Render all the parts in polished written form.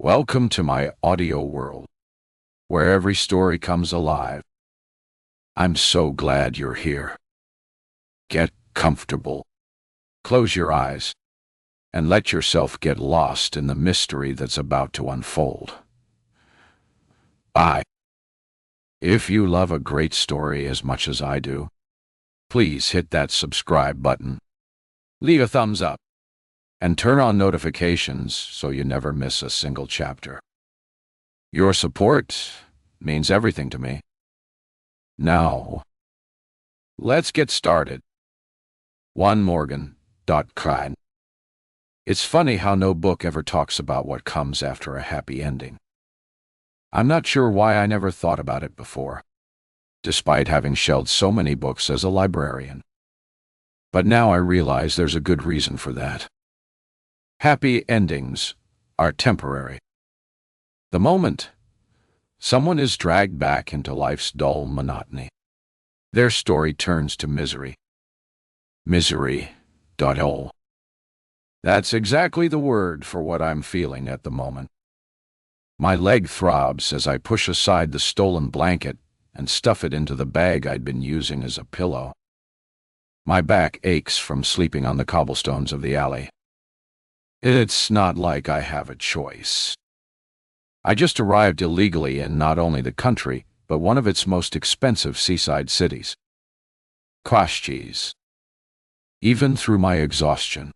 Welcome to my audio world, where every story comes alive. I'm so glad you're here. Get comfortable, close your eyes, and let yourself get lost in the mystery that's about to unfold. Bye. If you love a great story as much as I do, please hit that subscribe button, leave a thumbs up, and turn on notifications so you never miss a single chapter. Your support means everything to me. Now, let's get started. Morgan.Klein. It's funny how no book ever talks about what comes after a happy ending. I'm not sure why I never thought about it before, despite having shelved so many books as a librarian. But now I realize there's a good reason for that. Happy endings are temporary. The moment someone is dragged back into life's dull monotony, their story turns to misery. Misery.ol. That's exactly the word for what I'm feeling at the moment. My leg throbs as I push aside the stolen blanket and stuff it into the bag I'd been using as a pillow. My back aches from sleeping on the cobblestones of the alley. It's not like I have a choice. I just arrived illegally in not only the country, but one of its most expensive seaside cities. Quashchis. Even through my exhaustion,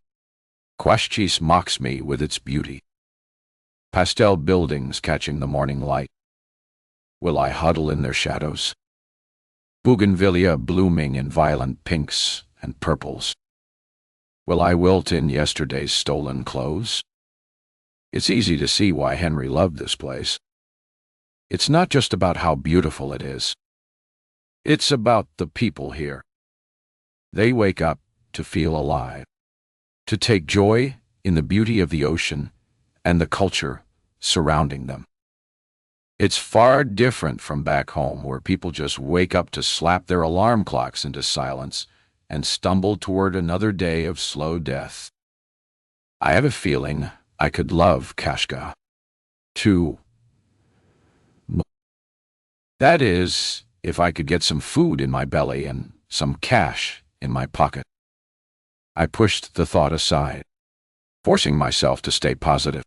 Quashchis mocks me with its beauty. Pastel buildings catching the morning light. Will I huddle in their shadows? Bougainvillea blooming in violent pinks and purples. Will I wilt in yesterday's stolen clothes? It's easy to see why Henry loved this place. It's not just about how beautiful it is. It's about the people here. They wake up to feel alive, to take joy in the beauty of the ocean and the culture surrounding them. It's far different from back home, where people just wake up to slap their alarm clocks into silence and stumble toward another day of slow death. I have a feeling I could love Kashka, too. That is, if I could get some food in my belly and some cash in my pocket. I pushed the thought aside, forcing myself to stay positive.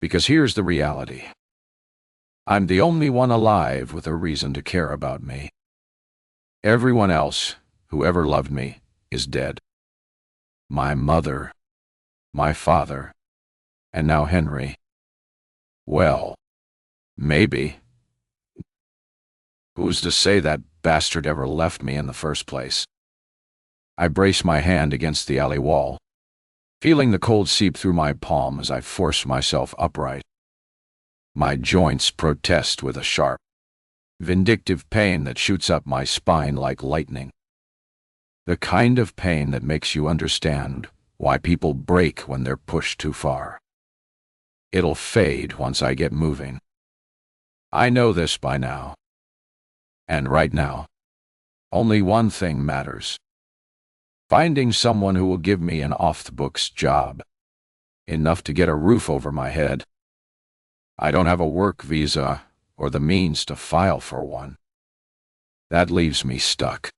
Because here's the reality. I'm the only one alive with a reason to care about me. Everyone else who ever loved me is dead. My mother, my father, and now Henry. Well, maybe. Who's to say that bastard ever left me in the first place? I brace my hand against the alley wall, feeling the cold seep through my palm as I force myself upright. My joints protest with a sharp, vindictive pain that shoots up my spine like lightning. The kind of pain that makes you understand why people break when they're pushed too far. It'll fade once I get moving. I know this by now. And right now, only one thing matters. Finding someone who will give me an off-the-books job, enough to get a roof over my head. I don't have a work visa or the means to file for one. That leaves me stuck.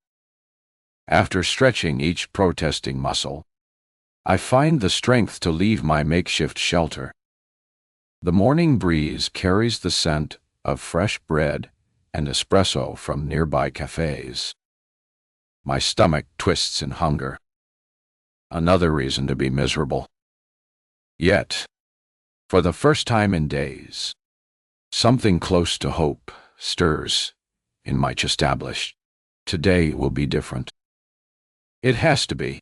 After stretching each protesting muscle, I find the strength to leave my makeshift shelter. The morning breeze carries the scent of fresh bread and espresso from nearby cafes. My stomach twists in hunger. Another reason to be miserable. Yet, for the first time in days, something close to hope stirs in my chest. Today will be different. It has to be.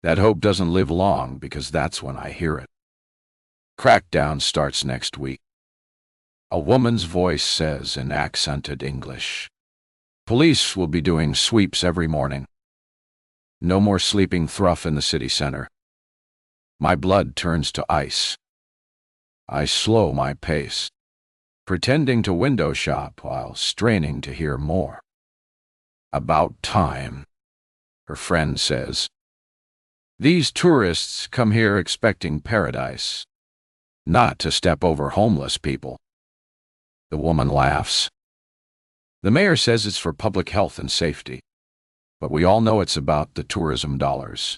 That hope doesn't live long, because that's when I hear it. Crackdown starts next week. A woman's voice says in accented English, police will be doing sweeps every morning. No more sleeping through in the city center. My blood turns to ice. I slow my pace, pretending to window shop while straining to hear more. About time, her friend says. These tourists come here expecting paradise. not to step over homeless people. The woman laughs. The mayor says it's for public health and safety, but we all know it's about the tourism dollars.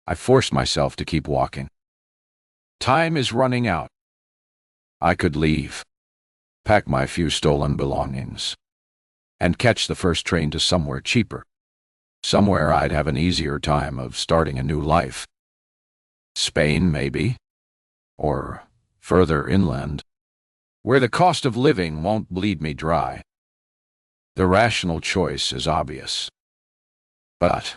I forced myself to keep walking. Time is running out. I could leave, pack my few stolen belongings, and catch the first train to somewhere cheaper. Somewhere I'd have an easier time of starting a new life. Spain, maybe, or further inland, where the cost of living won't bleed me dry. The rational choice is obvious. But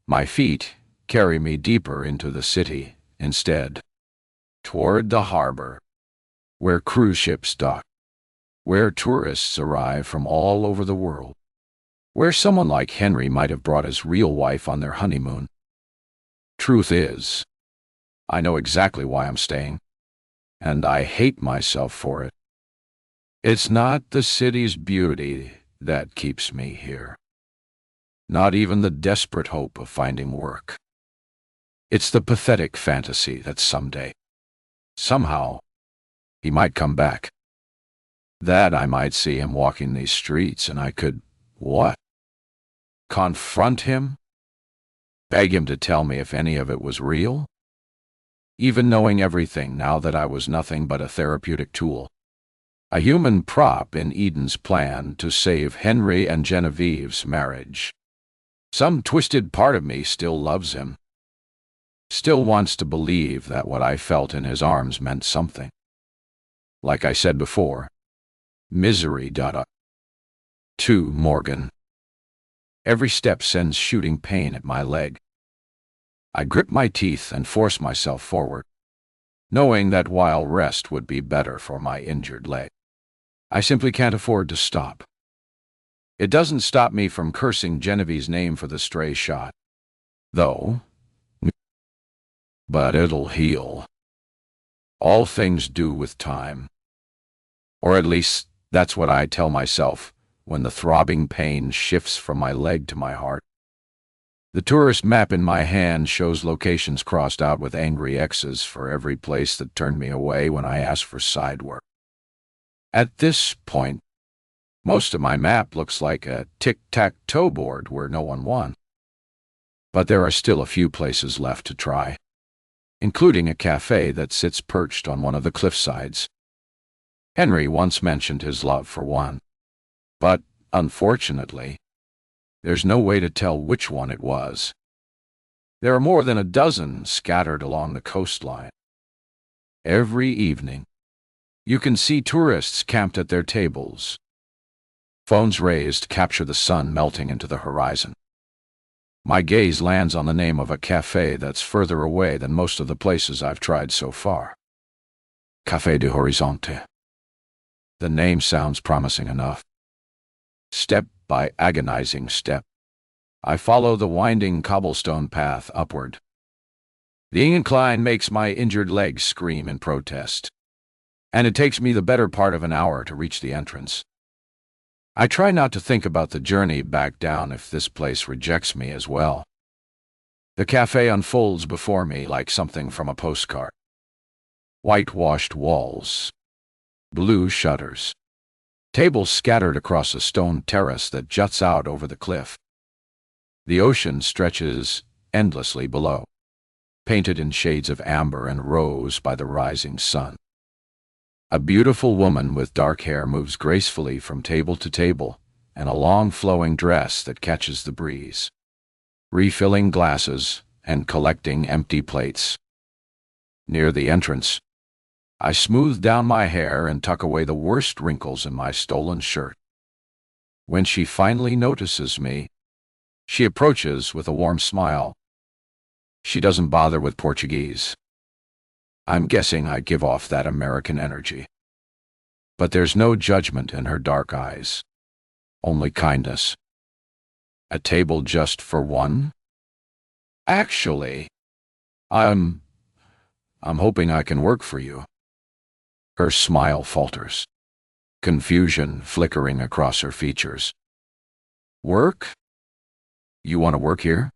my feet carry me deeper into the city instead, toward the harbor, where cruise ships dock, where tourists arrive from all over the world, where someone like Henry might have brought his real wife on their honeymoon. Truth is, I know exactly why I'm staying, and I hate myself for it. It's not the city's beauty that keeps me here. Not even the desperate hope of finding work. It's the pathetic fantasy that someday, somehow, he might come back. That I might see him walking these streets and I could, what? Confront him? Beg him to tell me if any of it was real? Even knowing everything now that I was nothing but a therapeutic tool. A human prop in Eden's plan to save Henry and Genevieve's marriage. Some twisted part of me still loves him. Still wants to believe that what I felt in his arms meant something. Like I said before, misery. 2 Morgan. Every step sends shooting pain at my leg. I grip my teeth and force myself forward, knowing that while rest would be better for my injured leg, I simply can't afford to stop. It doesn't stop me from cursing Genevieve's name for the stray shot, though. But it'll heal. All things do with time. Or at least, that's what I tell myself when the throbbing pain shifts from my leg to my heart. The tourist map in my hand shows locations crossed out with angry X's for every place that turned me away when I asked for side work. At this point, most of my map looks like a tic-tac-toe board where no one won. But there are still a few places left to try, including a cafe that sits perched on one of the cliffsides. Henry once mentioned his love for one, but, unfortunately, there's no way to tell which one it was. There are more than a dozen scattered along the coastline. Every evening, you can see tourists camped at their tables. Phones raised capture the sun melting into the horizon. My gaze lands on the name of a cafe that's further away than most of the places I've tried so far. Café de Horizonte. The name sounds promising enough. Step by agonizing step, I follow the winding cobblestone path upward. The incline makes my injured legs scream in protest, and it takes me the better part of an hour to reach the entrance. I try not to think about the journey back down if this place rejects me as well. The cafe unfolds before me like something from a postcard. Whitewashed walls, blue shutters, tables scattered across a stone terrace that juts out over the cliff. The ocean stretches endlessly below, painted in shades of amber and rose by the rising sun. A beautiful woman with dark hair moves gracefully from table to table in a long flowing dress that catches the breeze, refilling glasses and collecting empty plates. Near the entrance, I smooth down my hair and tuck away the worst wrinkles in my stolen shirt. When she finally notices me, she approaches with a warm smile. She doesn't bother with Portuguese. I'm guessing I give off that American energy. But there's no judgment in her dark eyes, only kindness. A table just for one? Actually, I'm hoping I can work for you. Her smile falters, confusion flickering across her features. Work? You want to work here?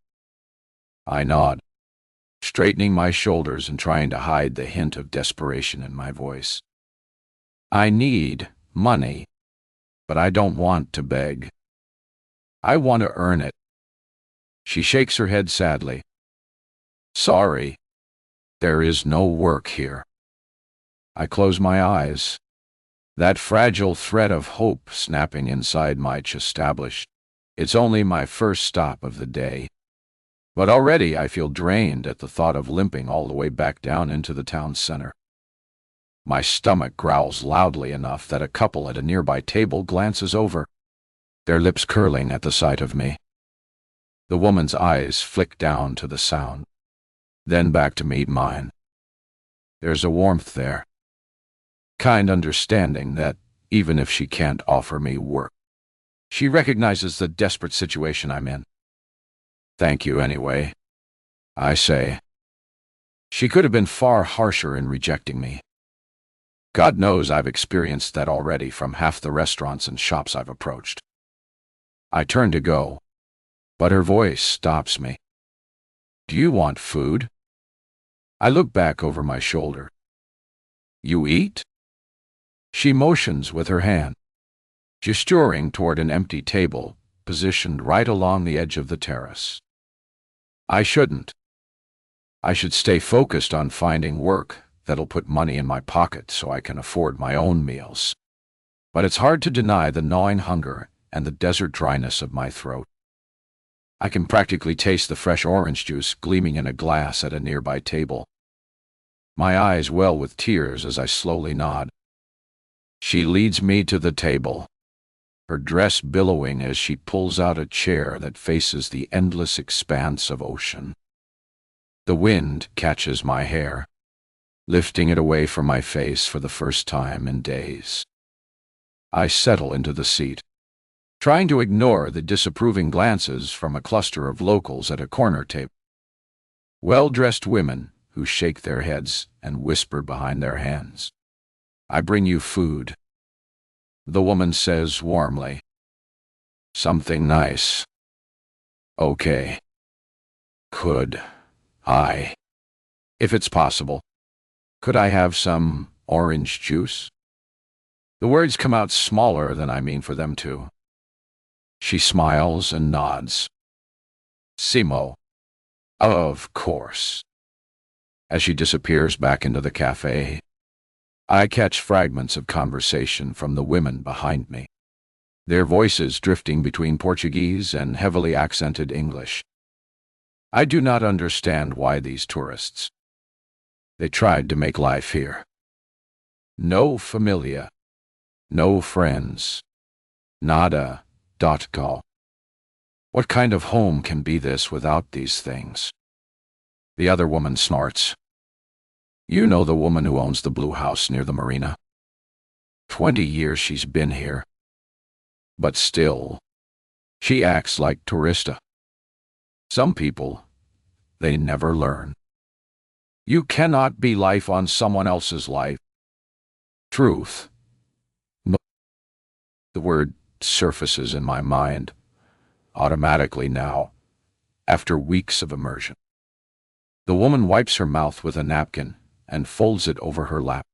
I nod. straightening my shoulders and trying to hide the hint of desperation in my voice. I need money, but I don't want to beg. I want to earn it. She shakes her head sadly. Sorry, there is no work here. I close my eyes. That fragile thread of hope snapping inside my chest established. It's only my first stop of the day. But already I feel drained at the thought of limping all the way back down into the town center. My stomach growls loudly enough that a couple at a nearby table glances over, their lips curling at the sight of me. The woman's eyes flick down to the sound, then back to meet mine. There's a warmth there, kind understanding that even if she can't offer me work, she recognizes the desperate situation I'm in. Thank you anyway, I say. She could have been far harsher in rejecting me. God knows I've experienced that already from half the restaurants and shops I've approached. I turn to go, but her voice stops me. Do you want food? I look back over my shoulder. You eat? She motions with her hand, gesturing toward an empty table positioned right along the edge of the terrace. I shouldn't. I should stay focused on finding work that'll put money in my pocket so I can afford my own meals. But it's hard to deny the gnawing hunger and the desert dryness of my throat. I can practically taste the fresh orange juice gleaming in a glass at a nearby table. My eyes well with tears as I slowly nod. She leads me to the table, her dress billowing as she pulls out a chair that faces the endless expanse of ocean. The wind catches my hair, lifting it away from my face for the first time in days. I settle into the seat, trying to ignore the disapproving glances from a cluster of locals at a corner table. Well-dressed women who shake their heads and whisper behind their hands. I bring you food, the woman says warmly. Something nice. Okay. Could I, if it's possible, could I have some orange juice? The words come out smaller than I mean for them to. She smiles and nods. Simo. Of course. As she disappears back into the cafe, I catch fragments of conversation from the women behind me, their voices drifting between Portuguese and heavily accented English. I do not understand why these tourists. They tried to make life here. No familia, no friends, nada, .co. What kind of home can be this without these things? The other woman snorts. You know the woman who owns the blue house near the marina? 20 years she's been here. But still, she acts like tourista. Some people, they never learn. You cannot be life on someone else's life. Truth. No. The word surfaces in my mind, automatically now, after weeks of immersion. The woman wipes her mouth with a napkin and folds it over her lap,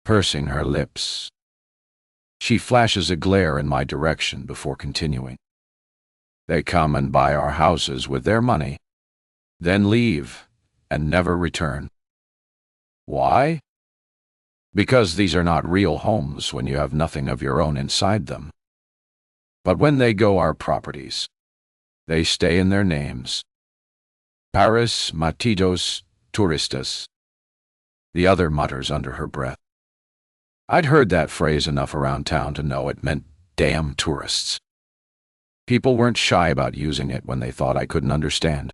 pursing her lips. She flashes a glare in my direction before continuing. They come and buy our houses with their money, then leave and never return. Why? Because these are not real homes when you have nothing of your own inside them. But when they go our properties, they stay in their names. Paris Matidos Turistas. The other mutters under her breath. I'd heard that phrase enough around town to know it meant damn tourists. People weren't shy about using it when they thought I couldn't understand.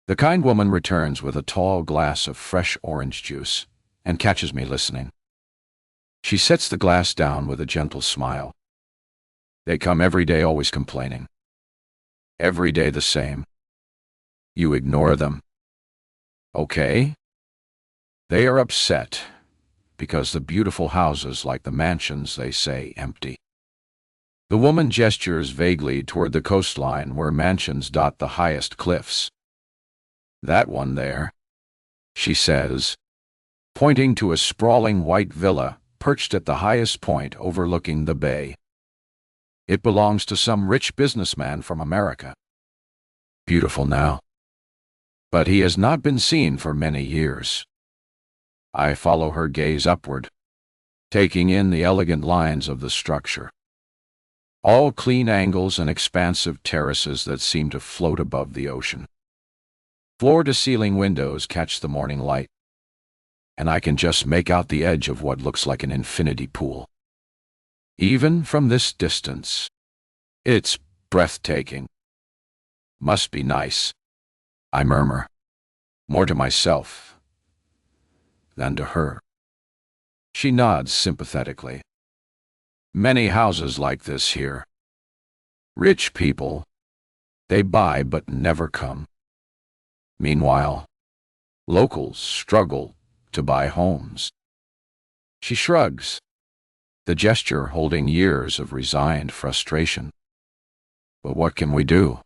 The kind woman returns with a tall glass of fresh orange juice and catches me listening. She sets the glass down with a gentle smile. They come every day always complaining. Every day the same. You ignore them. Okay? They are upset because the beautiful houses like the mansions they say empty. The woman gestures vaguely toward the coastline where mansions dot the highest cliffs. That one there, she says, pointing to a sprawling white villa perched at the highest point overlooking the bay. It belongs to some rich businessman from America. Beautiful now, but he has not been seen for many years. I follow her gaze upward, taking in the elegant lines of the structure. All clean angles and expansive terraces that seem to float above the ocean. Floor-to-ceiling windows catch the morning light, and I can just make out the edge of what looks like an infinity pool. Even from this distance, it's breathtaking. Must be nice, I murmur, more to myself than to her. She nods sympathetically. Many houses like this here. Rich people, they buy but never come. Meanwhile, locals struggle to buy homes. She shrugs, the gesture holding years of resigned frustration. But what can we do?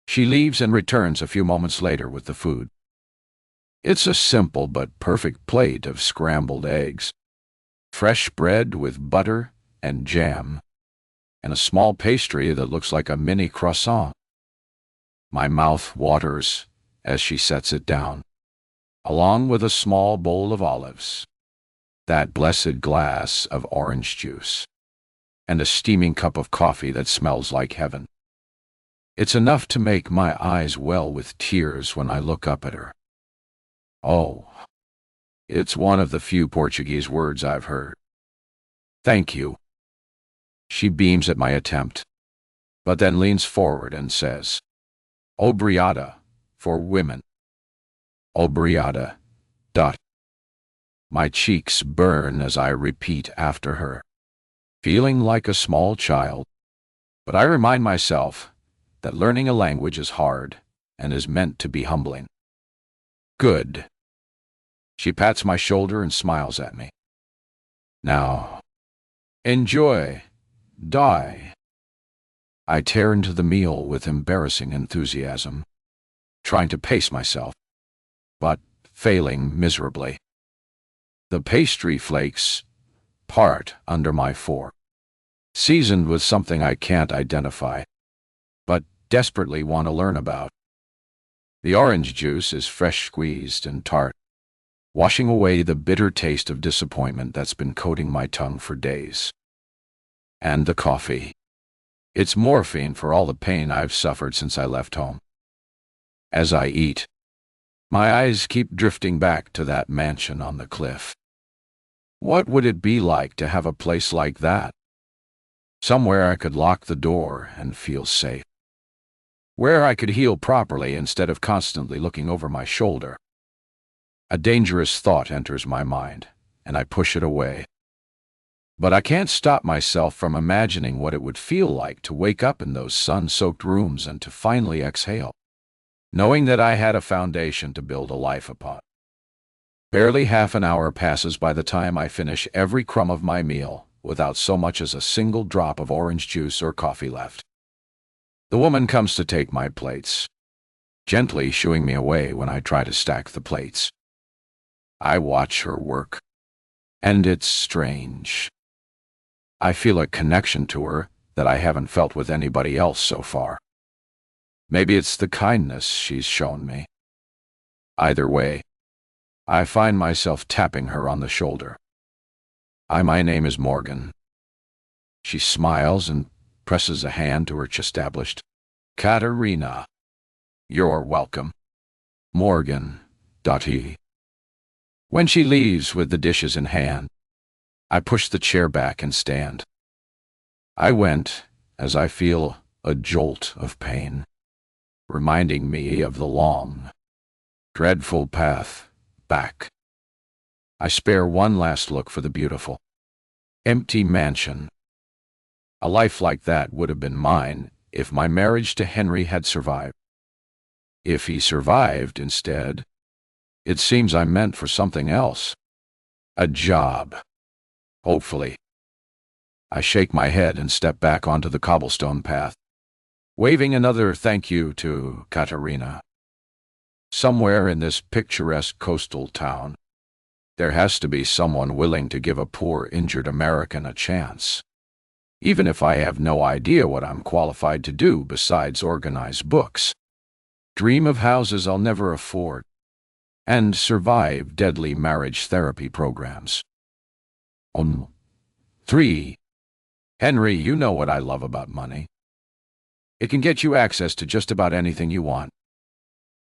She leaves and returns a few moments later with the food. It's a simple but perfect plate of scrambled eggs, fresh bread with butter and jam, and a small pastry that looks like a mini croissant. My mouth waters as she sets it down, along with a small bowl of olives, that blessed glass of orange juice, and a steaming cup of coffee that smells like heaven. It's enough to make my eyes well with tears when I look up at her. Oh, it's one of the few Portuguese words I've heard. Thank you. She beams at my attempt, but then leans forward and says, Obrigada, for women. Obrigada. My cheeks burn as I repeat after her, feeling like a small child. But I remind myself that learning a language is hard and is meant to be humbling. Good. She pats my shoulder and smiles at me. Now, enjoy. Die. I tear into the meal with embarrassing enthusiasm, trying to pace myself, but failing miserably. The pastry flakes part under my fork, seasoned with something I can't identify, but desperately want to learn about. The orange juice is fresh squeezed and tart, washing away the bitter taste of disappointment that's been coating my tongue for days. And the coffee. It's morphine for all the pain I've suffered since I left home. As I eat, my eyes keep drifting back to that mansion on the cliff. What would it be like to have a place like that? Somewhere I could lock the door and feel safe. Where I could heal properly instead of constantly looking over my shoulder. A dangerous thought enters my mind, and I push it away. But I can't stop myself from imagining what it would feel like to wake up in those sun-soaked rooms and to finally exhale, knowing that I had a foundation to build a life upon. Barely half an hour passes by the time I finish every crumb of my meal without so much as a single drop of orange juice or coffee left. The woman comes to take my plates, gently shooing me away when I try to stack the plates. I watch her work, and it's strange. I feel a connection to her that I haven't felt with anybody else so far. Maybe it's the kindness she's shown me. Either way, I find myself tapping her on the shoulder. My name is Morgan. She smiles and presses a hand to her established. Katerina. You're welcome. Morgan. When she leaves with the dishes in hand, I push the chair back and stand. I went as I feel a jolt of pain, reminding me of the long, dreadful path back. I spare one last look for the beautiful, empty mansion. A life like that would have been mine if my marriage to Henry had survived. If he survived instead, it seems I'm meant for something else. A job. Hopefully. I shake my head and step back onto the cobblestone path, waving another thank you to Katerina. Somewhere in this picturesque coastal town, there has to be someone willing to give a poor, injured American a chance, even if I have no idea what I'm qualified to do besides organize books, dream of houses I'll never afford, and survive deadly marriage therapy programs. 3. Henry, you know what I love about money. It can get you access to just about anything you want.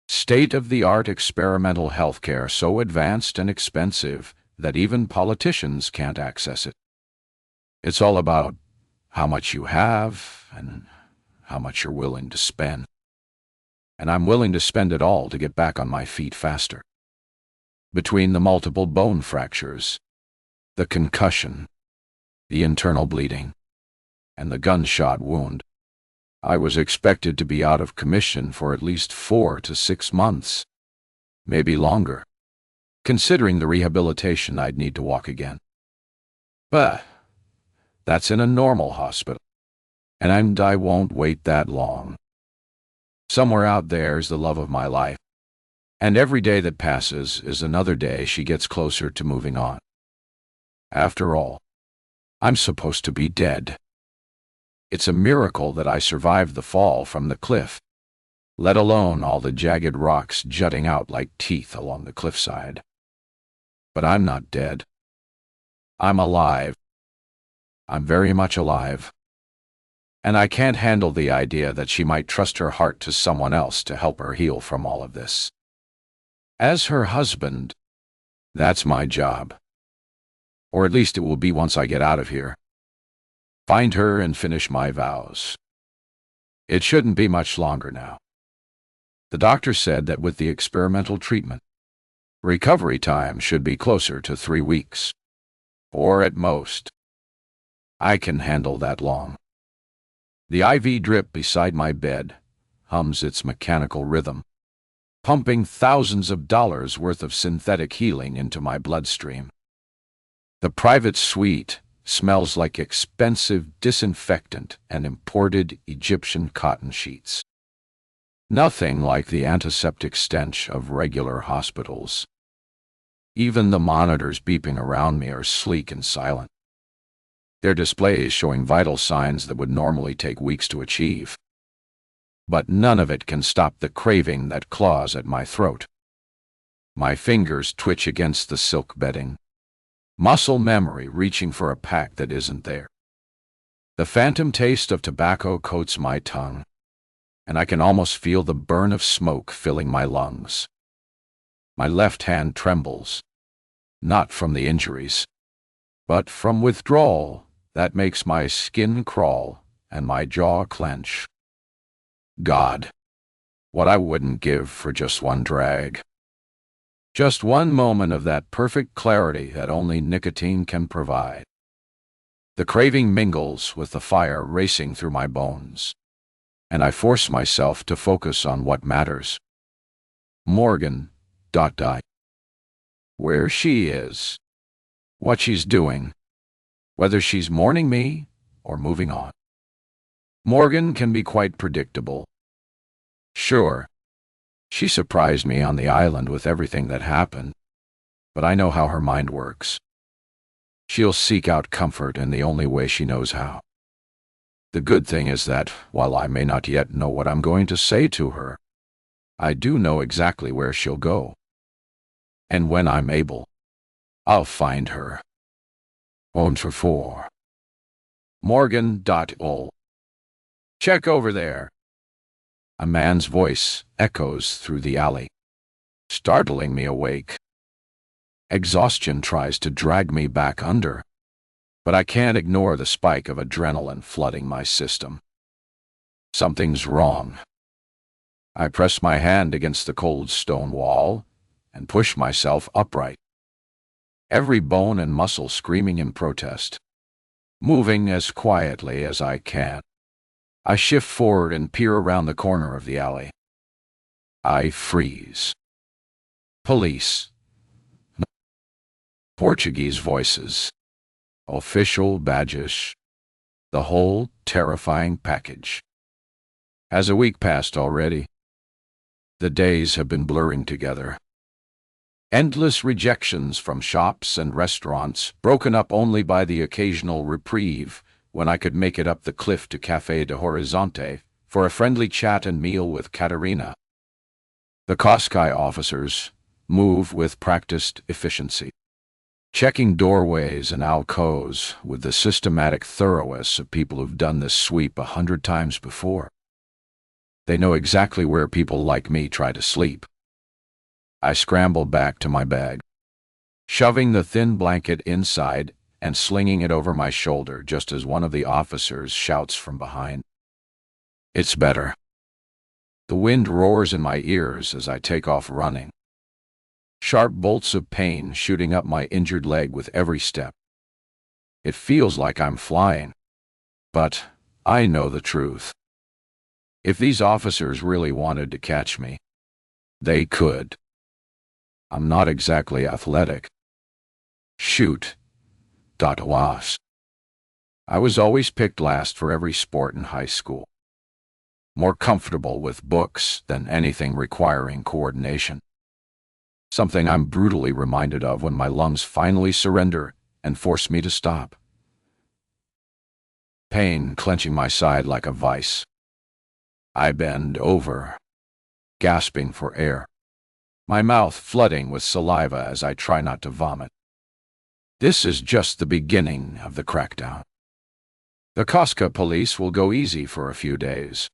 State-of-the-art experimental healthcare so advanced and expensive that even politicians can't access it. It's all about how much you have and how much you're willing to spend. And I'm willing to spend it all to get back on my feet faster. Between the multiple bone fractures, the concussion, the internal bleeding, and the gunshot wound, I was expected to be out of commission for at least 4 to 6 months, maybe longer, considering the rehabilitation I'd need to walk again. But that's in a normal hospital, and I won't wait that long. Somewhere out there is the love of my life, and every day that passes is another day she gets closer to moving on. After all, I'm supposed to be dead. It's a miracle that I survived the fall from the cliff, let alone all the jagged rocks jutting out like teeth along the cliffside. But I'm not dead. I'm alive. I'm very much alive. And I can't handle the idea that she might trust her heart to someone else to help her heal from all of this. As her husband, that's my job. Or at least it will be once I get out of here. Find her and finish my vows. It shouldn't be much longer now. The doctor said that with the experimental treatment, recovery time should be closer to 3 weeks. Or at most. I can handle that long. The IV drip beside my bed hums its mechanical rhythm, pumping thousands of dollars worth of synthetic healing into my bloodstream. The private suite smells like expensive disinfectant and imported Egyptian cotton sheets. Nothing like the antiseptic stench of regular hospitals. Even the monitors beeping around me are sleek and silent, their displays showing vital signs that would normally take weeks to achieve. But none of it can stop the craving that claws at my throat. My fingers twitch against the silk bedding, muscle memory reaching for a pack that isn't there. The phantom taste of tobacco coats my tongue, and I can almost feel the burn of smoke filling my lungs. My left hand trembles, not from the injuries, but from withdrawal that makes my skin crawl and my jaw clench. God, what I wouldn't give for just one drag. Just one moment of that perfect clarity that only nicotine can provide. The craving mingles with the fire racing through my bones, and I force myself to focus on what matters. Morgan, where she is, what she's doing, whether she's mourning me or moving on. Morgan can be quite predictable. Sure, she surprised me on the island with everything that happened, but I know how her mind works. She'll seek out comfort in the only way she knows how. The good thing is that, while I may not yet know what I'm going to say to her, I do know exactly where she'll go. And when I'm able, I'll find her. On for 4. Morgan.ol. Check over there. A man's voice echoes through the alley, startling me awake. Exhaustion tries to drag me back under, but I can't ignore the spike of adrenaline flooding my system. Something's wrong. I press my hand against the cold stone wall and push myself upright, every bone and muscle screaming in protest, moving as quietly as I can. I shift forward and peer around the corner of the alley. I freeze. Police. Portuguese voices. Official badges. The whole terrifying package. Has a week passed already? The days have been blurring together. Endless rejections from shops and restaurants, broken up only by the occasional reprieve when I could make it up the cliff to Café de Horizonte for a friendly chat and meal with Katerina. The Koskai officers move with practiced efficiency, checking doorways and alcoves with the systematic thoroughness of people who've done this sweep 100 times before. They know exactly where people like me try to sleep. I scramble back to my bag, shoving the thin blanket inside and slinging it over my shoulder just as one of the officers shouts from behind. It's better. The wind roars in my ears as I take off running, sharp bolts of pain shooting up my injured leg with every step. It feels like I'm flying, but I know the truth. If these officers really wanted to catch me, they could. I'm not exactly athletic. Shoot. Was. I was always picked last for every sport in high school. More comfortable with books than anything requiring coordination. Something I'm brutally reminded of when my lungs finally surrender and force me to stop. Pain clenching my side like a vice. I bend over, gasping for air, my mouth flooding with saliva as I try not to vomit. This is just the beginning of the crackdown. The Koska police will go easy for a few days,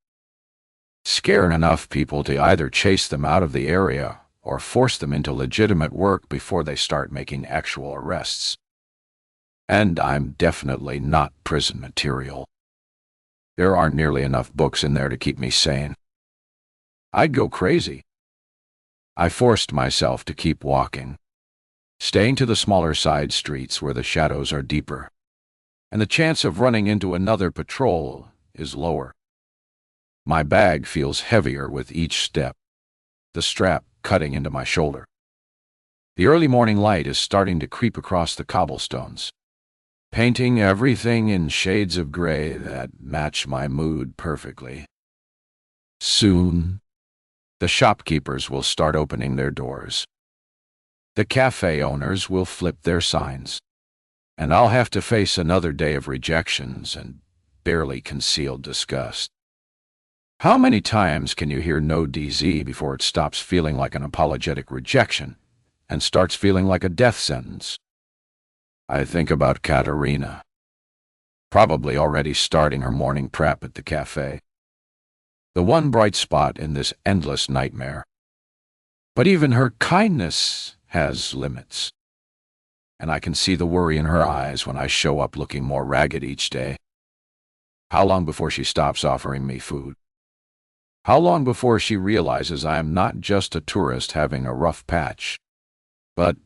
scare enough people to either chase them out of the area or force them into legitimate work before they start making actual arrests. And I'm definitely not prison material. There aren't nearly enough books in there to keep me sane. I'd go crazy. I forced myself to keep walking, staying to the smaller side streets where the shadows are deeper, and the chance of running into another patrol is lower. My bag feels heavier with each step, the strap cutting into my shoulder. The early morning light is starting to creep across the cobblestones, painting everything in shades of gray that match my mood perfectly. Soon, the shopkeepers will start opening their doors. The cafe owners will flip their signs, and I'll have to face another day of rejections and barely concealed disgust. How many times can you hear no DZ before it stops feeling like an apologetic rejection and starts feeling like a death sentence? I think about Katerina, probably already starting her morning prep at the cafe. The one bright spot in this endless nightmare. But even her kindness has limits, and I can see the worry in her eyes when I show up looking more ragged each day. How long before she stops offering me food? How long before she realizes I am not just a tourist having a rough patch, but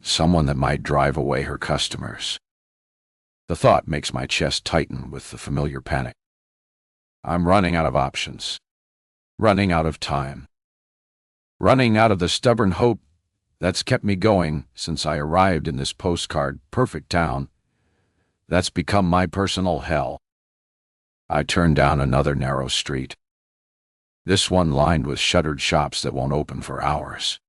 someone that might drive away her customers? The thought makes my chest tighten with the familiar panic. I'm running out of options, running out of time, running out of the stubborn hope that's kept me going since I arrived in this postcard perfect town that's become my personal hell. I turn down another narrow street, this one lined with shuttered shops that won't open for hours.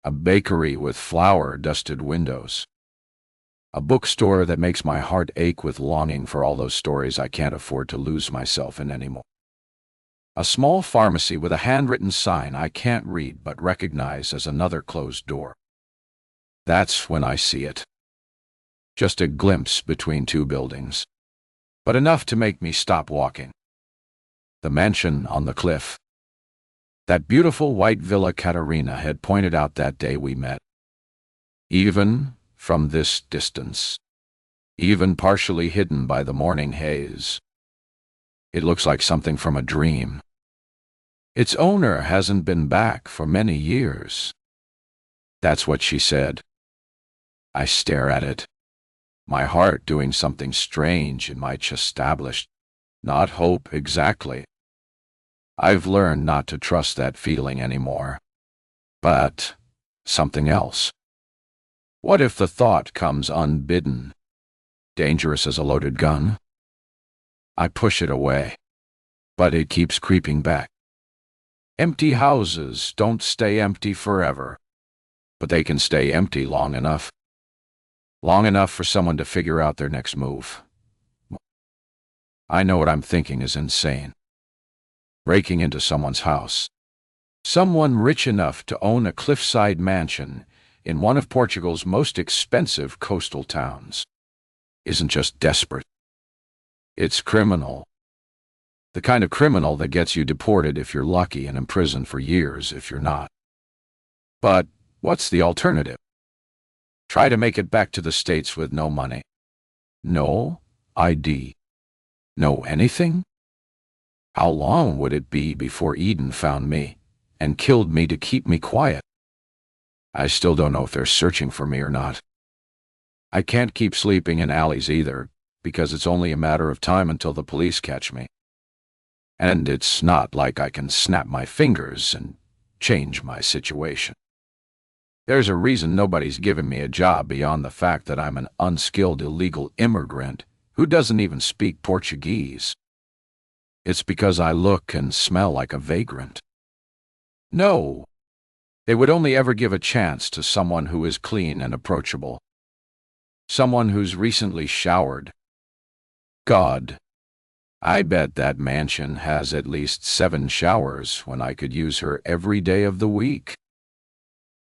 A bakery with flour-dusted windows. A bookstore that makes my heart ache with longing for all those stories I can't afford to lose myself in anymore. A small pharmacy with a handwritten sign I can't read but recognize as another closed door. That's when I see it. Just a glimpse between two buildings, but enough to make me stop walking. The mansion on the cliff. That beautiful white villa Katerina had pointed out that day we met. Even from this distance, even partially hidden by the morning haze, it looks like something from a dream. Its owner hasn't been back for many years. That's what she said. I stare at it, my heart doing something strange in my chest established. Not hope exactly. I've learned not to trust that feeling anymore. But something else. What if the thought comes unbidden? Dangerous as a loaded gun? I push it away, but it keeps creeping back. Empty houses don't stay empty forever, but they can stay empty long enough. Long enough for someone to figure out their next move. I know what I'm thinking is insane. Breaking into someone's house. Someone rich enough to own a cliffside mansion in one of Portugal's most expensive coastal towns isn't just desperate. It's criminal. The kind of criminal that gets you deported if you're lucky and imprisoned for years if you're not. But what's the alternative? Try to make it back to the States with no money. No ID. No anything? How long would it be before Eden found me and killed me to keep me quiet? I still don't know if they're searching for me or not. I can't keep sleeping in alleys either, because it's only a matter of time until the police catch me. And it's not like I can snap my fingers and change my situation. There's a reason nobody's given me a job beyond the fact that I'm an unskilled illegal immigrant who doesn't even speak Portuguese. It's because I look and smell like a vagrant. No, they would only ever give a chance to someone who is clean and approachable. Someone who's recently showered. God, I bet that mansion has at least 7 showers when I could use her every day of the week.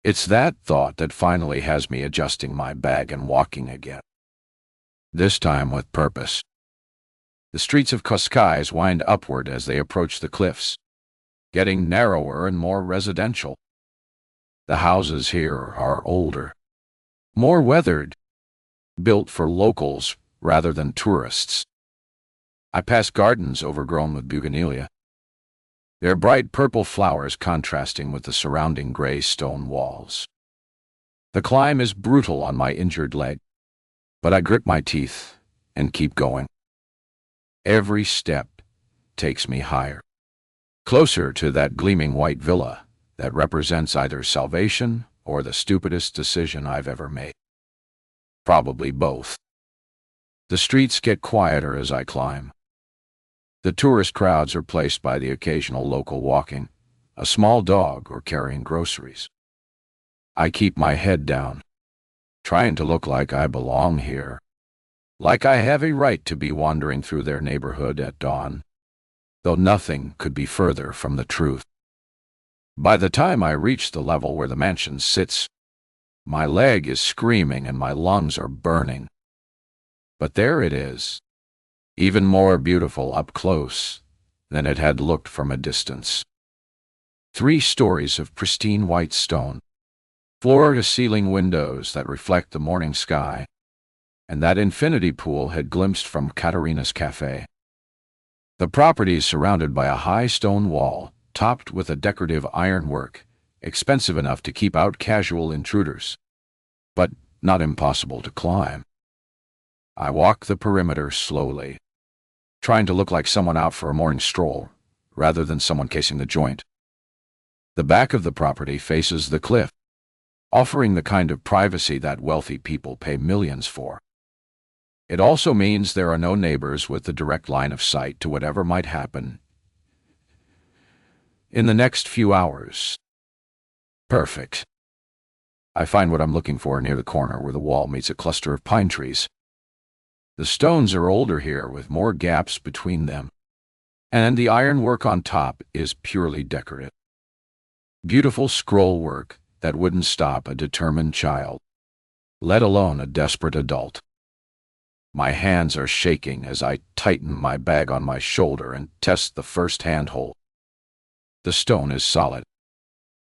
It's that thought that finally has me adjusting my bag and walking again. This time with purpose. The streets of Cascais wind upward as they approach the cliffs, getting narrower and more residential. The houses here are older, more weathered, built for locals rather than tourists. I pass gardens overgrown with bougainvillea, their bright purple flowers contrasting with the surrounding gray stone walls. The climb is brutal on my injured leg, but I grip my teeth and keep going. Every step takes me higher, closer to that gleaming white villa that represents either salvation or the stupidest decision I've ever made. Probably both. The streets get quieter as I climb. The tourist crowds are placed by the occasional local walking, a small dog, or carrying groceries. I keep my head down, trying to look like I belong here, like I have a right to be wandering through their neighborhood at dawn, though nothing could be further from the truth. By the time I reach the level where the mansion sits, my leg is screaming and my lungs are burning. But there it is, even more beautiful up close than it had looked from a distance. 3 stories of pristine white stone, floor-to-ceiling windows that reflect the morning sky, and that infinity pool had glimpsed from Catarina's cafe. The property is surrounded by a high stone wall, topped with a decorative ironwork, expensive enough to keep out casual intruders, but not impossible to climb. I walk the perimeter slowly, trying to look like someone out for a morning stroll, rather than someone casing the joint. The back of the property faces the cliff, offering the kind of privacy that wealthy people pay millions for. It also means there are no neighbors with the direct line of sight to whatever might happen in the next few hours. Perfect. I find what I'm looking for near the corner where the wall meets a cluster of pine trees. The stones are older here, with more gaps between them, and the ironwork on top is purely decorative. Beautiful scroll work that wouldn't stop a determined child, let alone a desperate adult. My hands are shaking as I tighten my bag on my shoulder and test the first handhold. The stone is solid,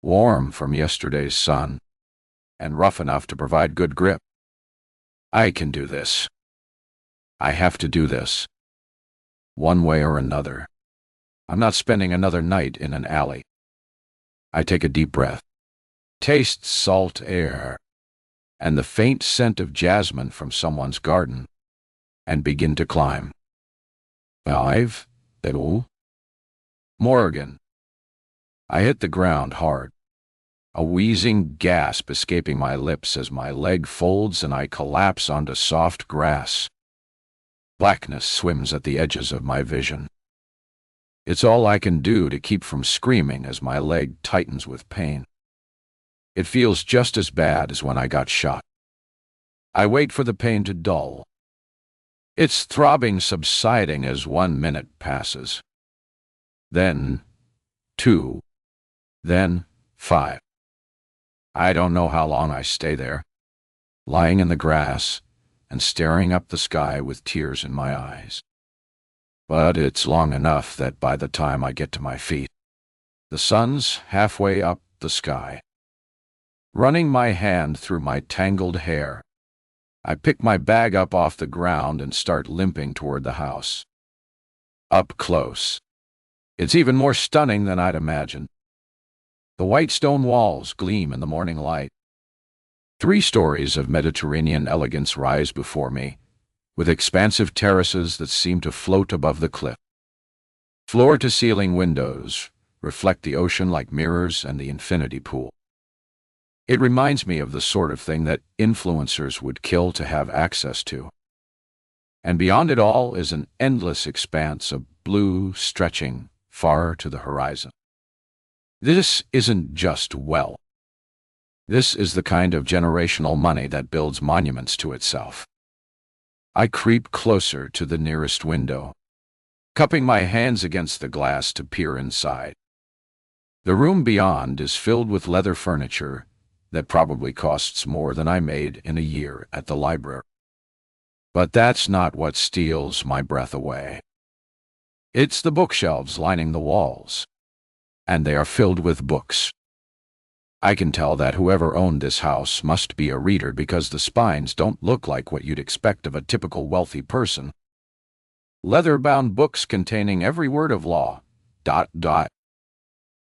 warm from yesterday's sun, and rough enough to provide good grip. I can do this. I have to do this. One way or another. I'm not spending another night in an alley. I take a deep breath, taste salt air, and the faint scent of jasmine from someone's garden, and begin to climb. 5, Peru. Morgan. I hit the ground hard, a wheezing gasp escaping my lips as my leg folds and I collapse onto soft grass. Blackness swims at the edges of my vision. It's all I can do to keep from screaming as my leg tightens with pain. It feels just as bad as when I got shot. I wait for the pain to dull. Its throbbing subsiding as 1 minute passes. Then 2. Then 5. I don't know how long I stay there, lying in the grass and staring up the sky with tears in my eyes. But it's long enough that by the time I get to my feet, the sun's halfway up the sky. Running my hand through my tangled hair, I pick my bag up off the ground and start limping toward the house. Up close, it's even more stunning than I'd imagined. The white stone walls gleam in the morning light. 3 stories of Mediterranean elegance rise before me, with expansive terraces that seem to float above the cliff. Floor-to-ceiling windows reflect the ocean like mirrors and the infinity pool. It reminds me of the sort of thing that influencers would kill to have access to. And beyond it all is an endless expanse of blue stretching far to the horizon. This isn't just wealth. This is the kind of generational money that builds monuments to itself. I creep closer to the nearest window, cupping my hands against the glass to peer inside. The room beyond is filled with leather furniture that probably costs more than I made in a year at the library. But that's not what steals my breath away. It's the bookshelves lining the walls, and they are filled with books. I can tell that whoever owned this house must be a reader because the spines don't look like what you'd expect of a typical wealthy person. Leather-bound books containing every word of law, ...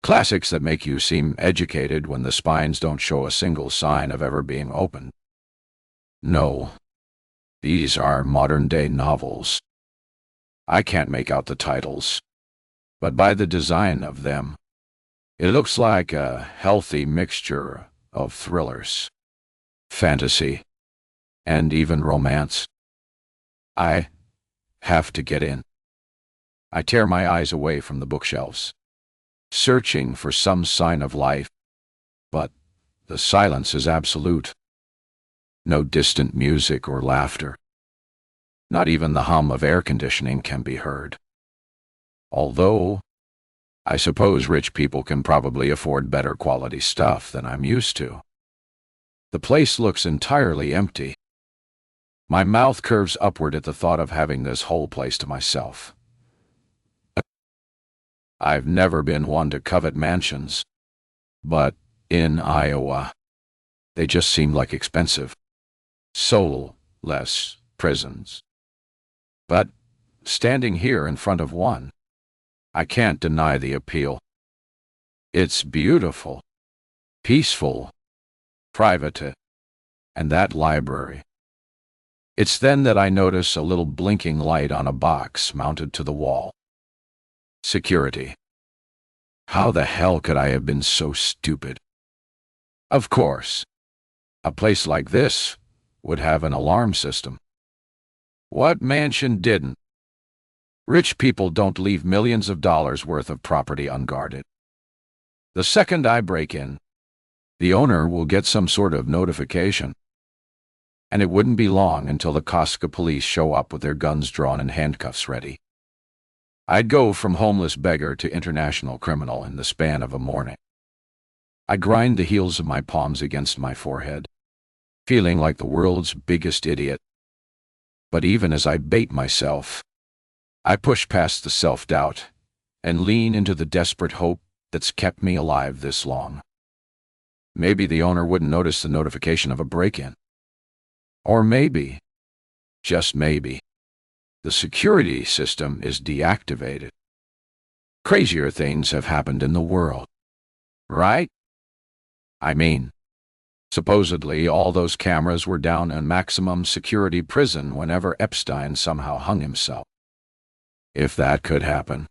Classics that make you seem educated when the spines don't show a single sign of ever being opened. No, these are modern-day novels. I can't make out the titles, but by the design of them, it looks like a healthy mixture of thrillers, fantasy, and even romance. I have to get in. I tear my eyes away from the bookshelves, searching for some sign of life, but the silence is absolute. No distant music or laughter. Not even the hum of air conditioning can be heard. Although, I suppose rich people can probably afford better quality stuff than I'm used to. The place looks entirely empty. My mouth curves upward at the thought of having this whole place to myself. I've never been one to covet mansions, but in Iowa, they just seem like expensive, soulless prisons. But standing here in front of one, I can't deny the appeal. It's beautiful, peaceful, private, and that library. It's then that I notice a little blinking light on a box mounted to the wall. Security. How the hell could I have been so stupid? Of course, a place like this would have an alarm system. What mansion didn't? Rich people don't leave millions of dollars worth of property unguarded. The second I break in, the owner will get some sort of notification. And it wouldn't be long until the Costco police show up with their guns drawn and handcuffs ready. I'd go from homeless beggar to international criminal in the span of a morning. I grind the heels of my palms against my forehead, feeling like the world's biggest idiot. But even as I bait myself, I push past the self-doubt and lean into the desperate hope that's kept me alive this long. Maybe the owner wouldn't notice the notification of a break-in. Or maybe, just maybe, the security system is deactivated. Crazier things have happened in the world, right? I mean, supposedly all those cameras were down in maximum security prison whenever Epstein somehow hung himself. If that could happen,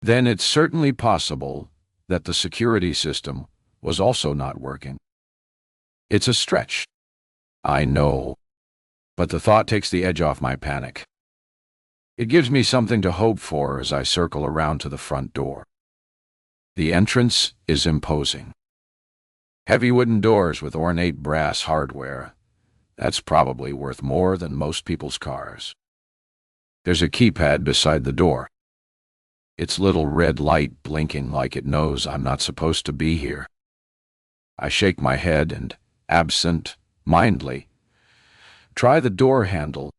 then it's certainly possible that the security system was also not working. It's a stretch, I know, but the thought takes the edge off my panic. It gives me something to hope for as I circle around to the front door. The entrance is imposing. Heavy wooden doors with ornate brass hardware. That's probably worth more than most people's cars. There's a keypad beside the door. Its little red light blinking like it knows I'm not supposed to be here. I shake my head and, absent-mindedly, try the door handle,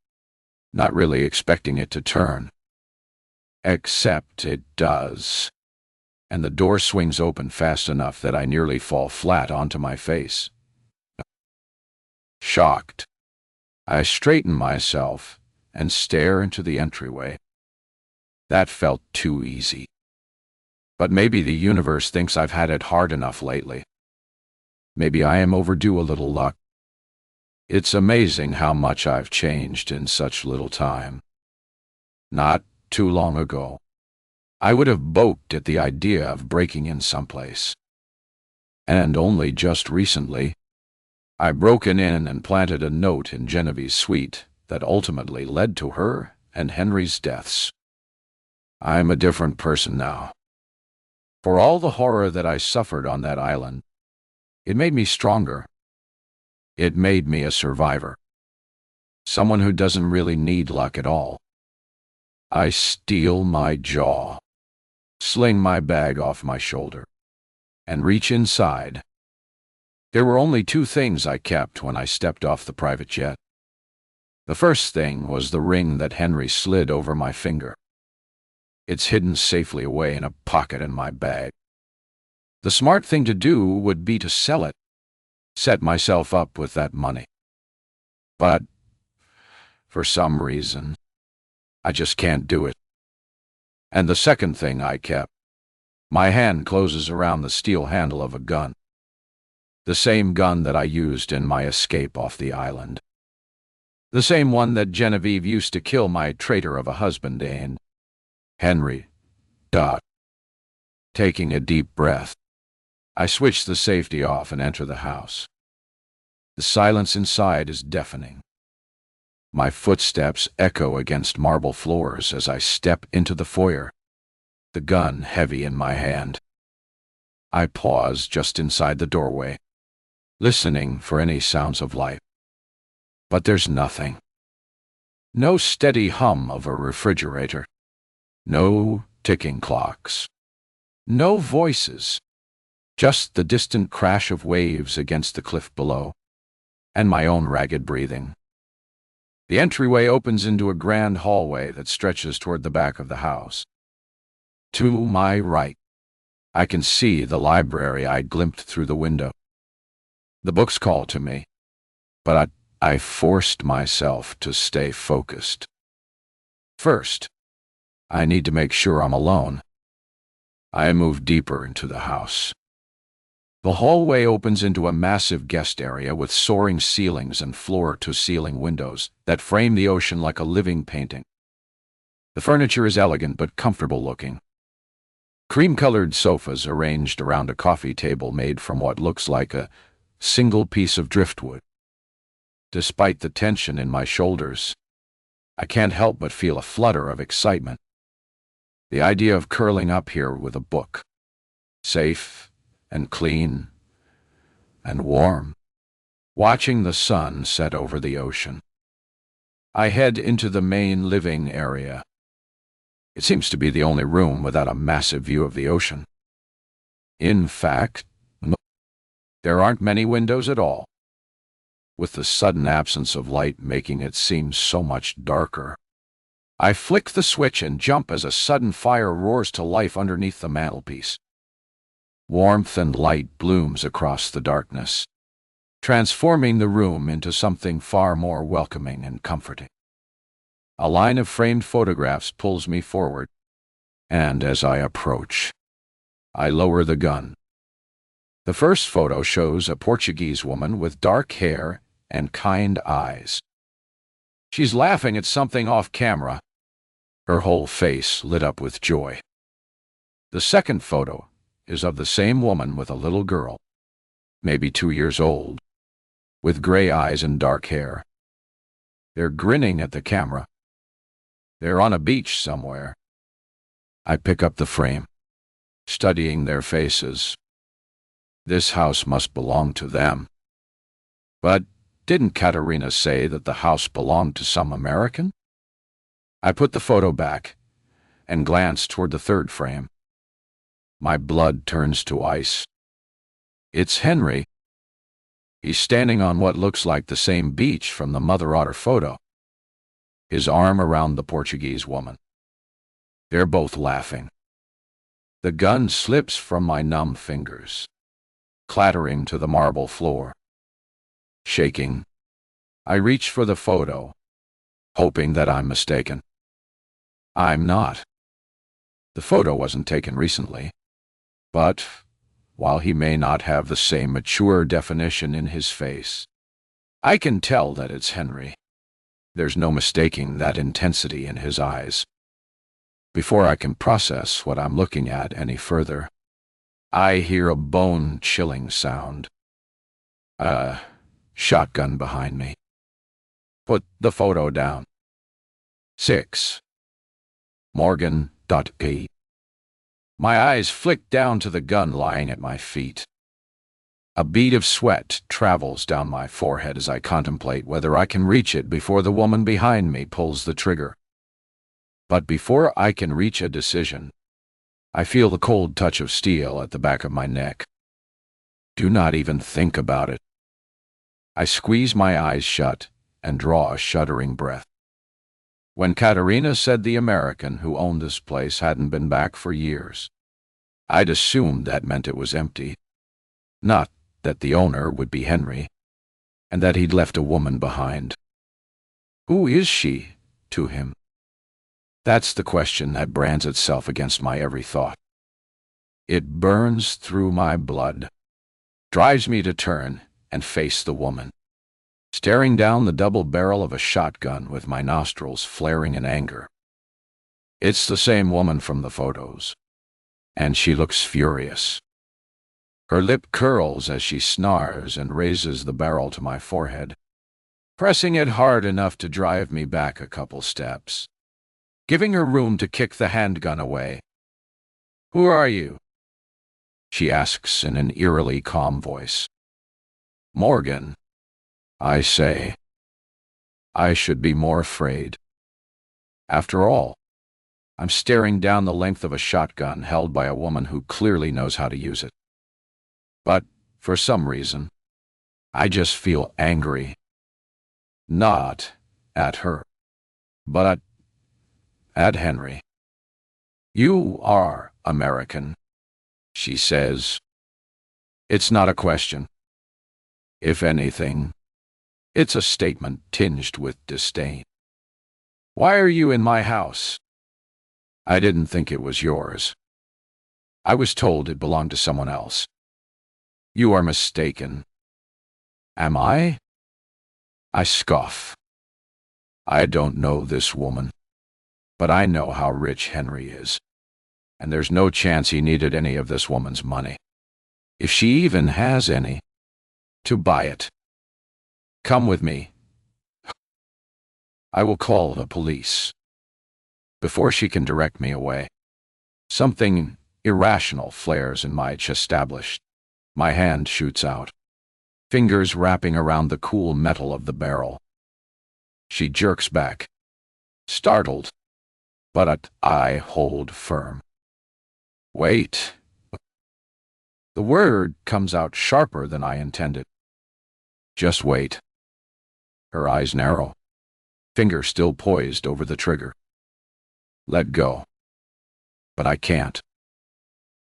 not really expecting it to turn. Except it does, and the door swings open fast enough that I nearly fall flat onto my face. Shocked, I straighten myself and stare into the entryway. That felt too easy. But maybe the universe thinks I've had it hard enough lately. Maybe I am overdue a little luck. It's amazing how much I've changed in such little time. Not too long ago, I would have balked at the idea of breaking in someplace. And only just recently, I've broken in and planted a note in Genevieve's suite that ultimately led to her and Henry's deaths. I'm a different person now. For all the horror that I suffered on that island, it made me stronger. It made me a survivor. Someone who doesn't really need luck at all. I steel my jaw, sling my bag off my shoulder, and reach inside. There were only two things I kept when I stepped off the private jet. The first thing was the ring that Henry slid over my finger. It's hidden safely away in a pocket in my bag. The smart thing to do would be to sell it, set myself up with that money. But, for some reason, I just can't do it. And the second thing I kept, my hand closes around the steel handle of a gun. The same gun that I used in my escape off the island. The same one that Genevieve used to kill my traitor of a husband and Henry. Taking a deep breath, I switch the safety off and enter the house. The silence inside is deafening. My footsteps echo against marble floors as I step into the foyer, the gun heavy in my hand. I pause just inside the doorway, listening for any sounds of life. But there's nothing. No steady hum of a refrigerator. No ticking clocks. No voices. Just the distant crash of waves against the cliff below, and my own ragged breathing. The entryway opens into a grand hallway that stretches toward the back of the house. To my right, I can see the library I glimpsed through the window. The books call to me, but I forced myself to stay focused. First, I need to make sure I'm alone. I move deeper into the house. The hallway opens into a massive guest area with soaring ceilings and floor-to-ceiling windows that frame the ocean like a living painting. The furniture is elegant but comfortable-looking. Cream-colored sofas arranged around a coffee table made from what looks like a single piece of driftwood. Despite the tension in my shoulders, I can't help but feel a flutter of excitement. The idea of curling up here with a book, safe and clean and warm, watching the sun set over the ocean. I head into the main living area. It seems to be the only room without a massive view of the ocean. In fact, there aren't many windows at all, with the sudden absence of light making it seem so much darker. I flick the switch and jump as a sudden fire roars to life underneath the mantelpiece. Warmth and light blooms across the darkness, transforming the room into something far more welcoming and comforting. A line of framed photographs pulls me forward, and as I approach, I lower the gun. The first photo shows a Portuguese woman with dark hair and kind eyes. She's laughing at something off camera, her whole face lit up with joy. The second photo is of the same woman with a little girl, maybe 2 years old, with gray eyes and dark hair. They're grinning at the camera, They're on a beach somewhere. I pick up the frame, studying their faces. This house must belong to them. But didn't Katerina say that the house belonged to some American? I put the photo back and glance toward the third frame. My blood turns to ice. It's Henry. He's standing on what looks like the same beach from the mother otter photo, his arm around the Portuguese woman. They're both laughing. The gun slips from my numb fingers, clattering to the marble floor. Shaking, I reach for the photo, hoping that I'm mistaken. I'm not. The photo wasn't taken recently, but while he may not have the same mature definition in his face, I can tell that it's Henry. There's no mistaking that intensity in his eyes. Before I can process what I'm looking at any further, I hear a bone-chilling sound. A shotgun behind me. Put the photo down. 6. Morgan.p. My eyes flick down to the gun lying at my feet. A bead of sweat travels down my forehead as I contemplate whether I can reach it before the woman behind me pulls the trigger. But before I can reach a decision, I feel the cold touch of steel at the back of my neck. Do not even think about it. I squeeze my eyes shut and draw a shuddering breath. When Katerina said the American who owned this place hadn't been back for years, I'd assumed that meant it was empty. Not that the owner would be Henry, and that he'd left a woman behind. Who is she to him? That's the question that brands itself against my every thought. It burns through my blood, drives me to turn and face the woman, staring down the double barrel of a shotgun with my nostrils flaring in anger. It's the same woman from the photos, and she looks furious. Her lip curls as she snarls and raises the barrel to my forehead, pressing it hard enough to drive me back a couple steps, giving her room to kick the handgun away. "Who are you?" she asks in an eerily calm voice. "Morgan," I say. I should be more afraid. After all, I'm staring down the length of a shotgun held by a woman who clearly knows how to use it. But, for some reason, I just feel angry. Not at her, but at Henry. "You are American," she says. It's not a question. If anything, it's a statement tinged with disdain. "Why are you in my house?" "I didn't think it was yours. I was told it belonged to someone else." "You are mistaken." "Am I?" I scoff. I don't know this woman, but I know how rich Henry is, and there's no chance he needed any of this woman's money, if she even has any, to buy it. "Come with me. I will call the police." Before she can direct me away, something irrational flares in my chestablished. My hand shoots out, fingers wrapping around the cool metal of the barrel. She jerks back, startled, but I hold firm. "Wait." The word comes out sharper than I intended. "Just wait." Her eyes narrow, finger still poised over the trigger. Let go. But I can't.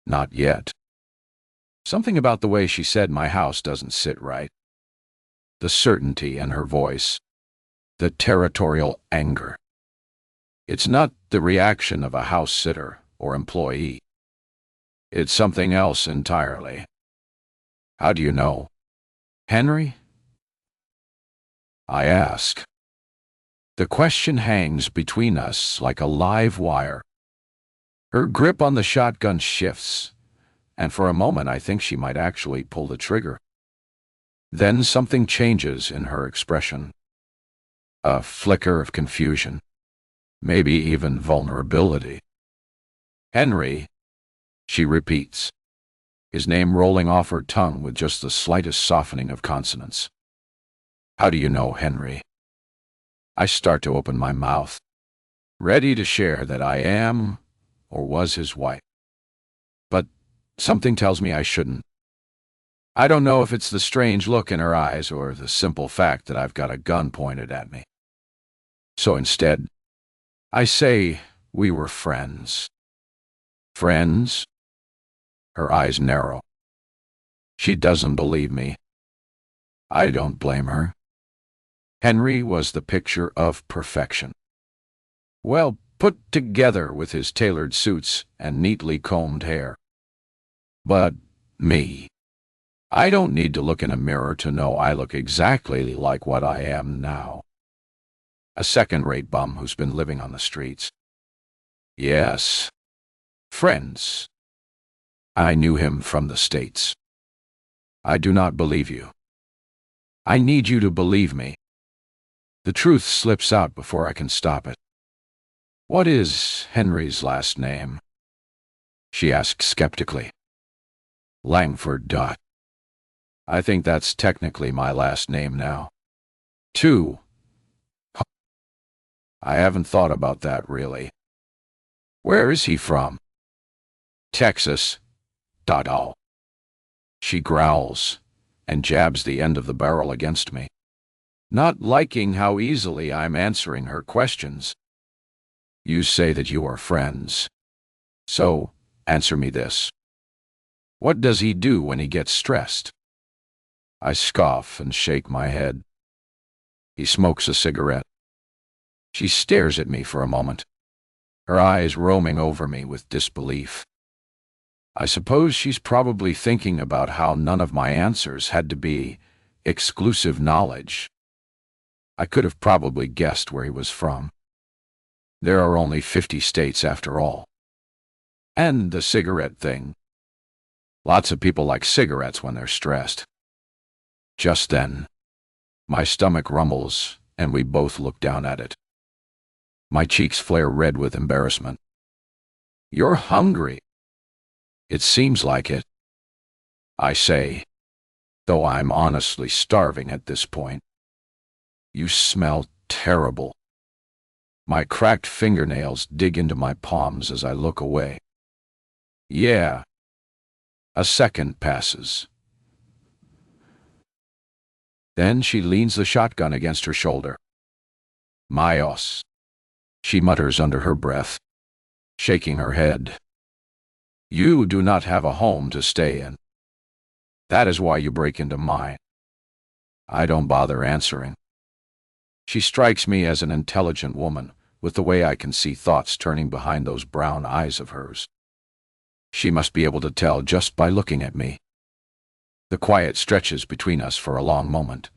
Not yet. Something about the way she said my house doesn't sit right. The certainty in her voice, the territorial anger. It's not the reaction of a house sitter or employee. It's something else entirely. "How do you know?" "Henry?" I ask. The question hangs between us like a live wire. Her grip on the shotgun shifts, and for a moment I think she might actually pull the trigger. Then something changes in her expression. A flicker of confusion, maybe even vulnerability. Henry, she repeats, his name rolling off her tongue with just the slightest softening of consonants. How do you know Henry? I start to open my mouth, ready to share that I am or was his wife. But something tells me I shouldn't. I don't know if it's the strange look in her eyes or the simple fact that I've got a gun pointed at me. So instead, I say we were friends. Friends? Her eyes narrow. She doesn't believe me. I don't blame her. Henry was the picture of perfection. Well put together with his tailored suits and neatly combed hair. But me, I don't need to look in a mirror to know I look exactly like what I am now. A second-rate bum who's been living on the streets. Yes, friends. I knew him from the States. I do not believe you. I need you to believe me. The truth slips out before I can stop it. What is Henry's last name? She asks skeptically. Langford. I think that's technically my last name now. Too. I haven't thought about that really. Where is he from? Texas. All. She growls and jabs the end of the barrel against me, not liking how easily I'm answering her questions. You say that you are friends. So, answer me this. What does he do when he gets stressed? I scoff and shake my head. He smokes a cigarette. She stares at me for a moment, her eyes roaming over me with disbelief. I suppose she's probably thinking about how none of my answers had to be exclusive knowledge. I could have probably guessed where he was from. There are only 50 states after all. And the cigarette thing. Lots of people like cigarettes when they're stressed. Just then, my stomach rumbles and we both look down at it. My cheeks flare red with embarrassment. You're hungry. It seems like it, I say, though I'm honestly starving at this point. You smell terrible. My cracked fingernails dig into my palms as I look away. Yeah. A second passes. Then she leans the shotgun against her shoulder. Mayos, she mutters under her breath, shaking her head. You do not have a home to stay in. That is why you break into mine. I don't bother answering. She strikes me as an intelligent woman, with the way I can see thoughts turning behind those brown eyes of hers. She must be able to tell just by looking at me. The quiet stretches between us for a long moment.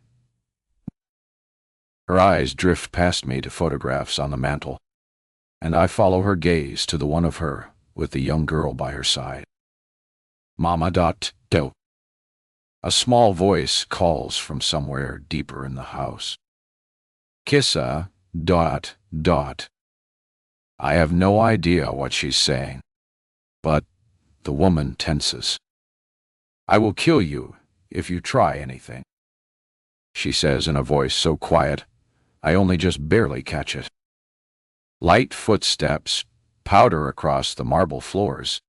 Her eyes drift past me to photographs on the mantel, and I follow her gaze to the one of her with the young girl by her side. Mama. Do. A small voice calls from somewhere deeper in the house. Kissa. I have no idea what she's saying, but the woman tenses. I will kill you if you try anything, she says in a voice so quiet I only just barely catch it. Light footsteps powder across the marble floors,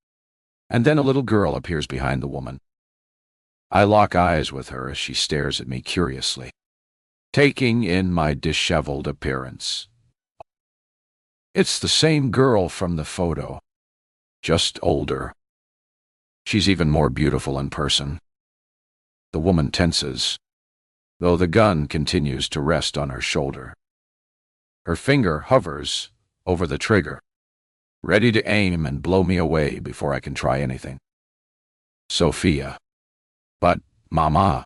and then a little girl appears behind the woman. I lock eyes with her as she stares at me curiously, taking in my disheveled appearance. It's the same girl from the photo, just older. She's even more beautiful in person. The woman tenses, though the gun continues to rest on her shoulder. Her finger hovers over the trigger, ready to aim and blow me away before I can try anything. Sophia. But, Mama,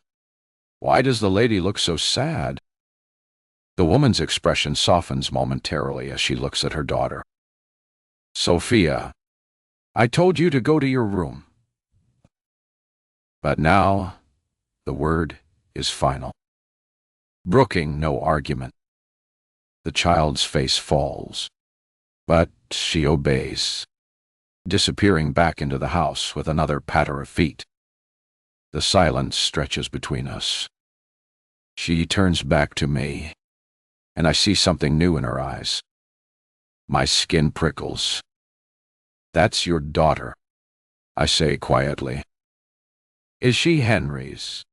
why does the lady look so sad? The woman's expression softens momentarily as she looks at her daughter. Sophia, I told you to go to your room. But now, the word is final. Brooking no argument. The child's face falls, But she obeys, disappearing back into the house with another patter of feet. The silence stretches between us. She turns back to me, and I see something new in her eyes. My skin prickles. "That's your daughter," I say quietly. "Is she Henry's,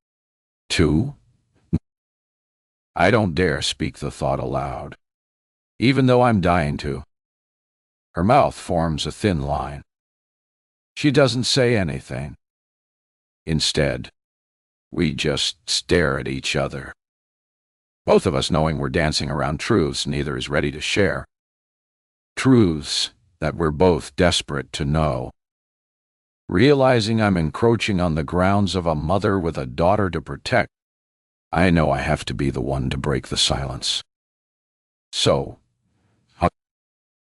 too?" I don't dare speak the thought aloud, even though I'm dying to. Her mouth forms a thin line. She doesn't say anything. Instead, we just stare at each other, both of us knowing we're dancing around truths neither is ready to share. Truths that we're both desperate to know. Realizing I'm encroaching on the grounds of a mother with a daughter to protect, I know I have to be the one to break the silence. "So,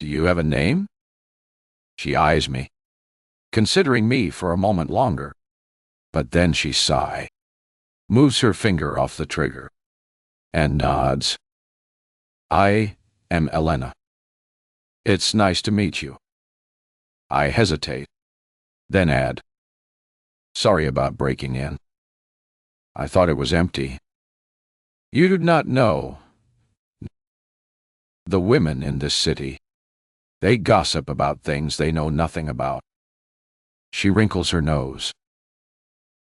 do you have a name?" She eyes me, considering me for a moment longer, but then she sighs, moves her finger off the trigger, and nods. "I am Elena. It's nice to meet you." I hesitate, then add, "Sorry about breaking in. I thought it was empty. You do not know. The women in this city, they gossip about things they know nothing about." She wrinkles her nose.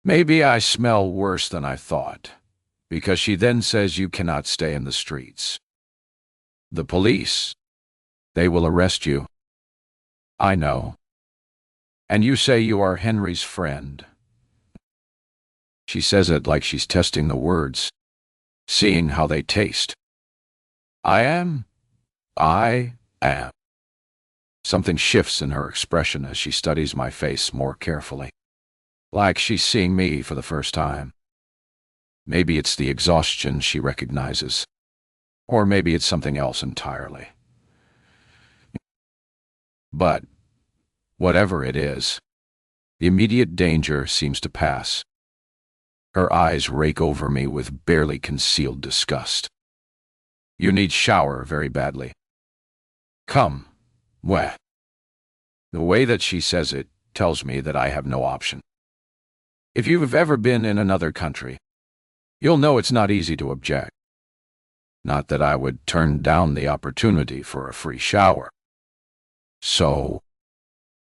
Maybe I smell worse than I thought, because she then says you cannot stay in the streets. "The police, they will arrest you." "I know. And you say you are Henry's friend." She says it like she's testing the words, seeing how they taste. I am. Something shifts in her expression as she studies my face more carefully, like she's seeing me for the first time. Maybe it's the exhaustion she recognizes, or maybe it's something else entirely. But whatever it is, the immediate danger seems to pass. Her eyes rake over me with barely concealed disgust. "You need shower very badly. Come, wet." The way that she says it tells me that I have no option. If you've ever been in another country, you'll know it's not easy to object. Not that I would turn down the opportunity for a free shower. So,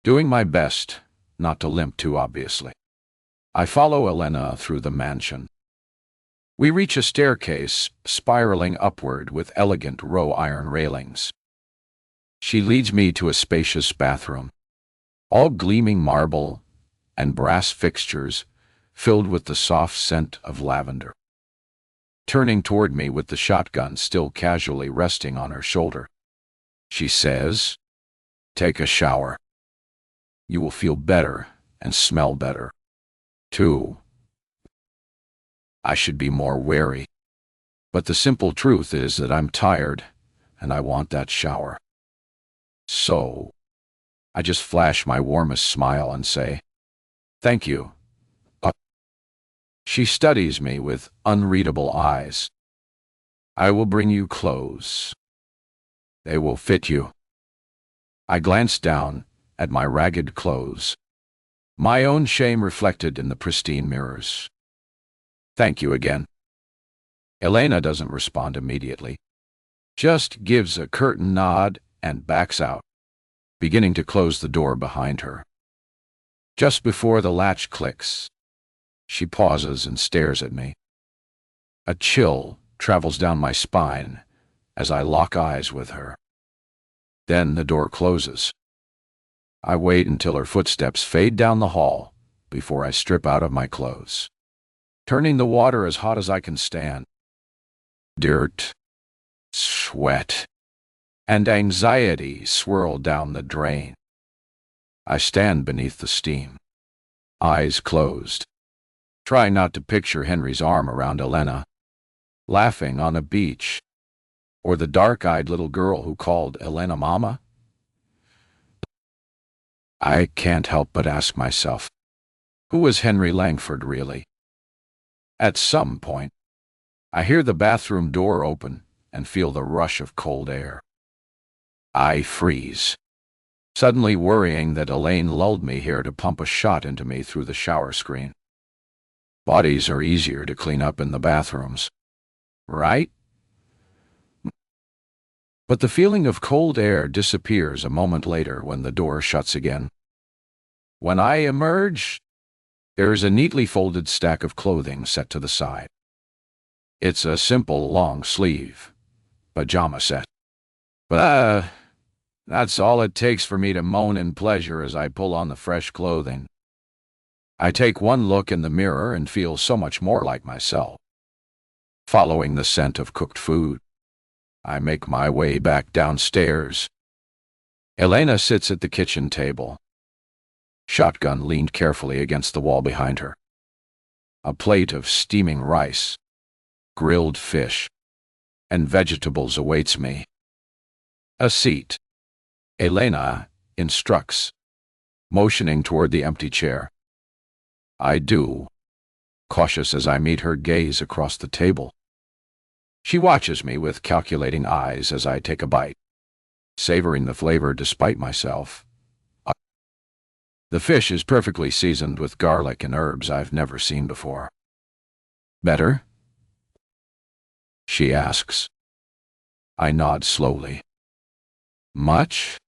doing my best not to limp too obviously, I follow Elena through the mansion. We reach a staircase spiraling upward with elegant iron railings. She leads me to a spacious bathroom, all gleaming marble and brass fixtures filled with the soft scent of lavender. Turning toward me with the shotgun still casually resting on her shoulder, she says, "Take a shower. You will feel better and smell better, too." I should be more wary, but the simple truth is that I'm tired and I want that shower. So, I just flash my warmest smile and say, "Thank you." She studies me with unreadable eyes. "I will bring you clothes. They will fit you." I glance down at my ragged clothes, my own shame reflected in the pristine mirrors. "Thank you again." Elena doesn't respond immediately, just gives a curt nod and backs out, beginning to close the door behind her. Just before the latch clicks, she pauses and stares at me. A chill travels down my spine as I lock eyes with her. Then the door closes. I wait until her footsteps fade down the hall before I strip out of my clothes, turning the water as hot as I can stand. Dirt, sweat, and anxiety swirl down the drain. I stand beneath the steam, eyes closed, trying not to picture Henry's arm around Elena, laughing on a beach, or the dark-eyed little girl who called Elena Mama. I can't help but ask myself, who was Henry Langford really? At some point, I hear the bathroom door open and feel the rush of cold air. I freeze, suddenly worrying that Elaine lulled me here to pump a shot into me through the shower screen. Bodies are easier to clean up in the bathrooms, right? But the feeling of cold air disappears a moment later when the door shuts again. When I emerge, there is a neatly folded stack of clothing set to the side. It's a simple long-sleeve pajama set. But, that's all it takes for me to moan in pleasure as I pull on the fresh clothing. I take one look in the mirror and feel so much more like myself. Following the scent of cooked food, I make my way back downstairs. Elena sits at the kitchen table, shotgun leaned carefully against the wall behind her. A plate of steaming rice, grilled fish, and vegetables awaits me. A seat, Elena instructs, motioning toward the empty chair. I do, cautious as I meet her gaze across the table. She watches me with calculating eyes as I take a bite, savoring the flavor despite myself. The fish is perfectly seasoned with garlic and herbs I've never seen before. Better? She asks. I nod slowly. Much?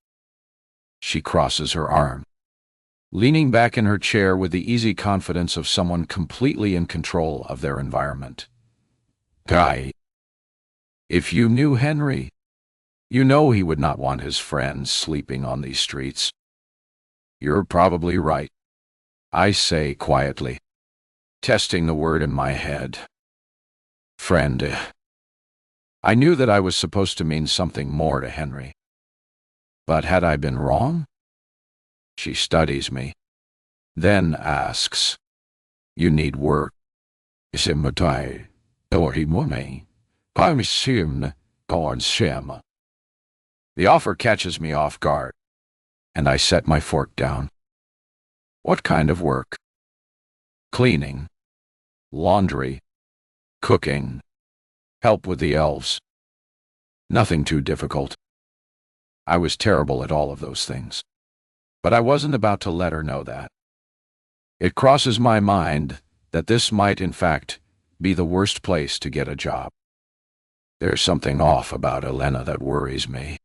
She crosses her arm, leaning back in her chair with the easy confidence of someone completely in control of their environment. Guy, if you knew Henry, you know he would not want his friends sleeping on these streets. You're probably right, I say quietly, testing the word in my head. Friend. I knew that I was supposed to mean something more to Henry. But had I been wrong? She studies me, then asks, You need work. Simatai, or he mummy. The offer catches me off guard, and I set my fork down. What kind of work? Cleaning, laundry, cooking, help with the elves. Nothing too difficult. I was terrible at all of those things, but I wasn't about to let her know that. It crosses my mind that this might, in fact, be the worst place to get a job. There's something off about Elena that worries me,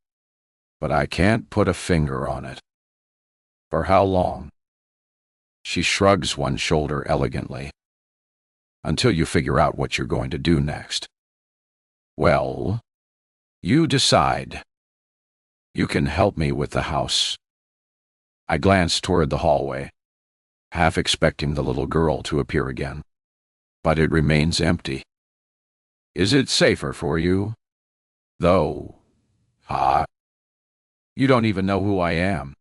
but I can't put a finger on it. For how long? She shrugs one shoulder elegantly. Until you figure out what you're going to do next. Well, you decide. You can help me with the house. I glance toward the hallway, half expecting the little girl to appear again. But it remains empty. Is it safer for you? Though, you don't even know who I am.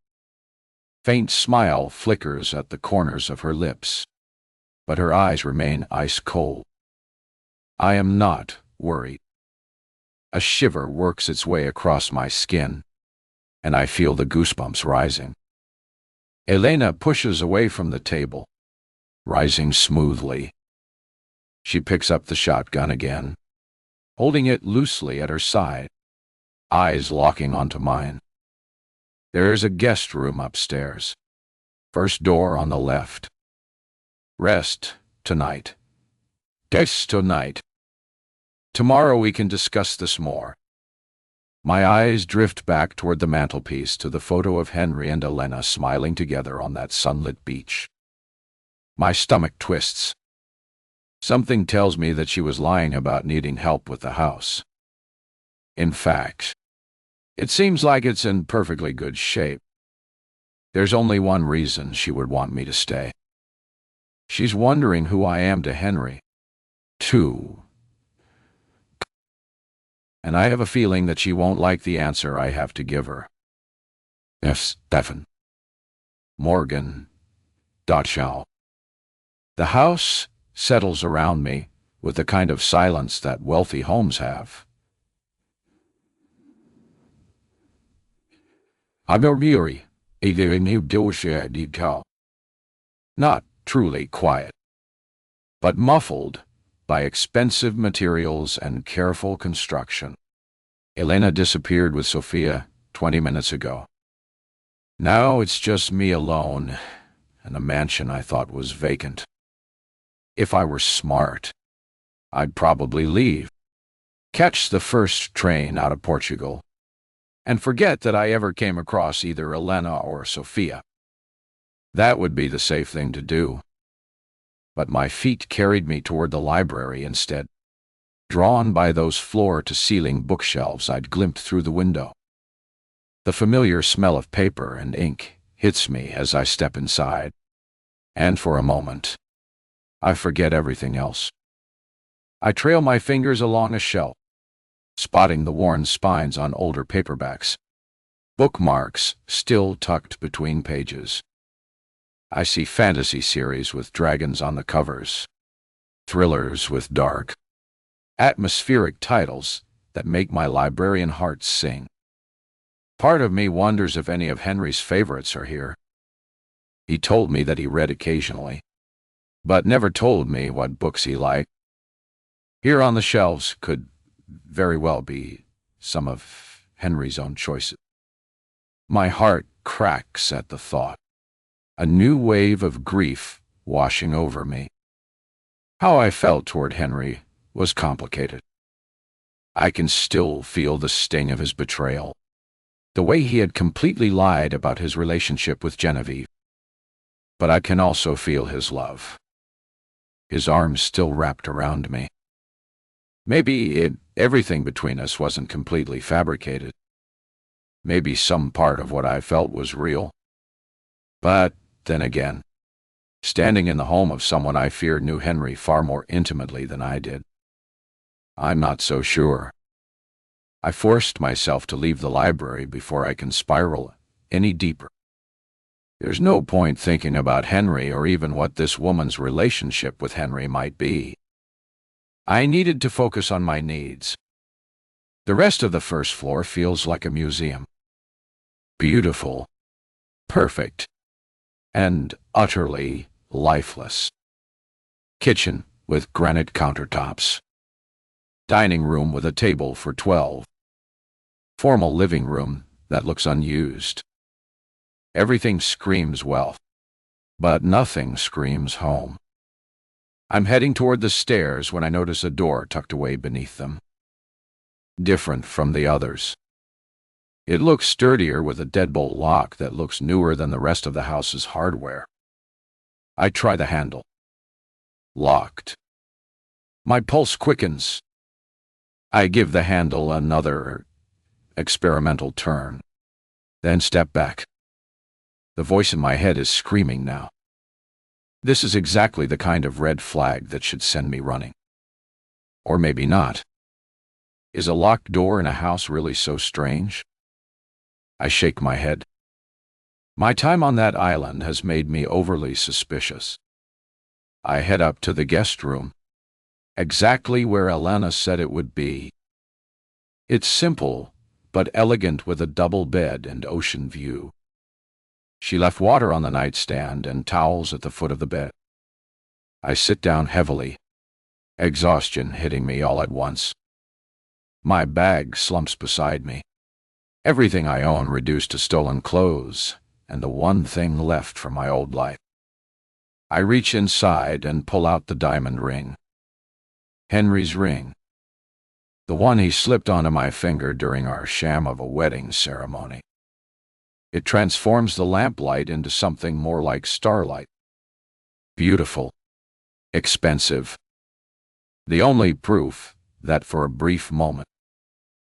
Faint smile flickers at the corners of her lips, but her eyes remain ice cold. I am not worried. A shiver works its way across my skin, and I feel the goosebumps rising. Elena pushes away from the table, rising smoothly. She picks up the shotgun again, holding it loosely at her side, eyes locking onto mine. There's a guest room upstairs, first door on the left. Rest tonight. Guest tonight. Tomorrow we can discuss this more. My eyes drift back toward the mantelpiece to the photo of Henry and Elena smiling together on that sunlit beach. My stomach twists. Something tells me that she was lying about needing help with the house. In fact, it seems like it's in perfectly good shape. There's only one reason she would want me to stay. She's wondering who I am to Henry. Too. And I have a feeling that she won't like the answer I have to give her. F. Stephen. Morgan. Dotchow. The house settles around me with the kind of silence that wealthy homes have. Not truly quiet, but muffled by expensive materials and careful construction. Elena disappeared with Sophia 20 minutes ago. Now it's just me alone, and a mansion I thought was vacant. If I were smart, I'd probably leave, catch the first train out of Portugal, and forget that I ever came across either Elena or Sophia. That would be the safe thing to do. But my feet carried me toward the library instead, drawn by those floor-to-ceiling bookshelves I'd glimpsed through the window. The familiar smell of paper and ink hits me as I step inside, and for a moment, I forget everything else. I trail my fingers along a shelf, spotting the worn spines on older paperbacks, bookmarks still tucked between pages. I see fantasy series with dragons on the covers, thrillers with dark, atmospheric titles that make my librarian heart sing. Part of me wonders if any of Henry's favorites are here. He told me that he read occasionally, but never told me what books he liked. Here on the shelves could very well be some of Henry's own choices. My heart cracks at the thought, a new wave of grief washing over me. How I felt toward Henry was complicated. I can still feel the sting of his betrayal, the way he had completely lied about his relationship with Genevieve. But I can also feel his love, his arms still wrapped around me. Maybe everything between us wasn't completely fabricated. Maybe some part of what I felt was real. But then again, standing in the home of someone I feared knew Henry far more intimately than I did, I'm not so sure. I forced myself to leave the library before I can spiral any deeper. There's no point thinking about Henry or even what this woman's relationship with Henry might be. I needed to focus on my needs. The rest of the first floor feels like a museum. Beautiful, perfect, and utterly lifeless. Kitchen with granite countertops. Dining room with a table for 12. Formal living room that looks unused. Everything screams wealth, but nothing screams home. I'm heading toward the stairs when I notice a door tucked away beneath them. Different from the others. It looks sturdier with a deadbolt lock that looks newer than the rest of the house's hardware. I try the handle. Locked. My pulse quickens. I give the handle another experimental turn, then step back. The voice in my head is screaming now. This is exactly the kind of red flag that should send me running. Or maybe not. Is a locked door in a house really so strange? I shake my head. My time on that island has made me overly suspicious. I head up to the guest room, exactly where Elena said it would be. It's simple, but elegant with a double bed and ocean view. She left water on the nightstand and towels at the foot of the bed. I sit down heavily, exhaustion hitting me all at once. My bag slumps beside me. Everything I own reduced to stolen clothes, and the one thing left from my old life. I reach inside and pull out the diamond ring. Henry's ring. The one he slipped onto my finger during our sham of a wedding ceremony. It transforms the lamplight into something more like starlight. Beautiful. Expensive. The only proof that for a brief moment,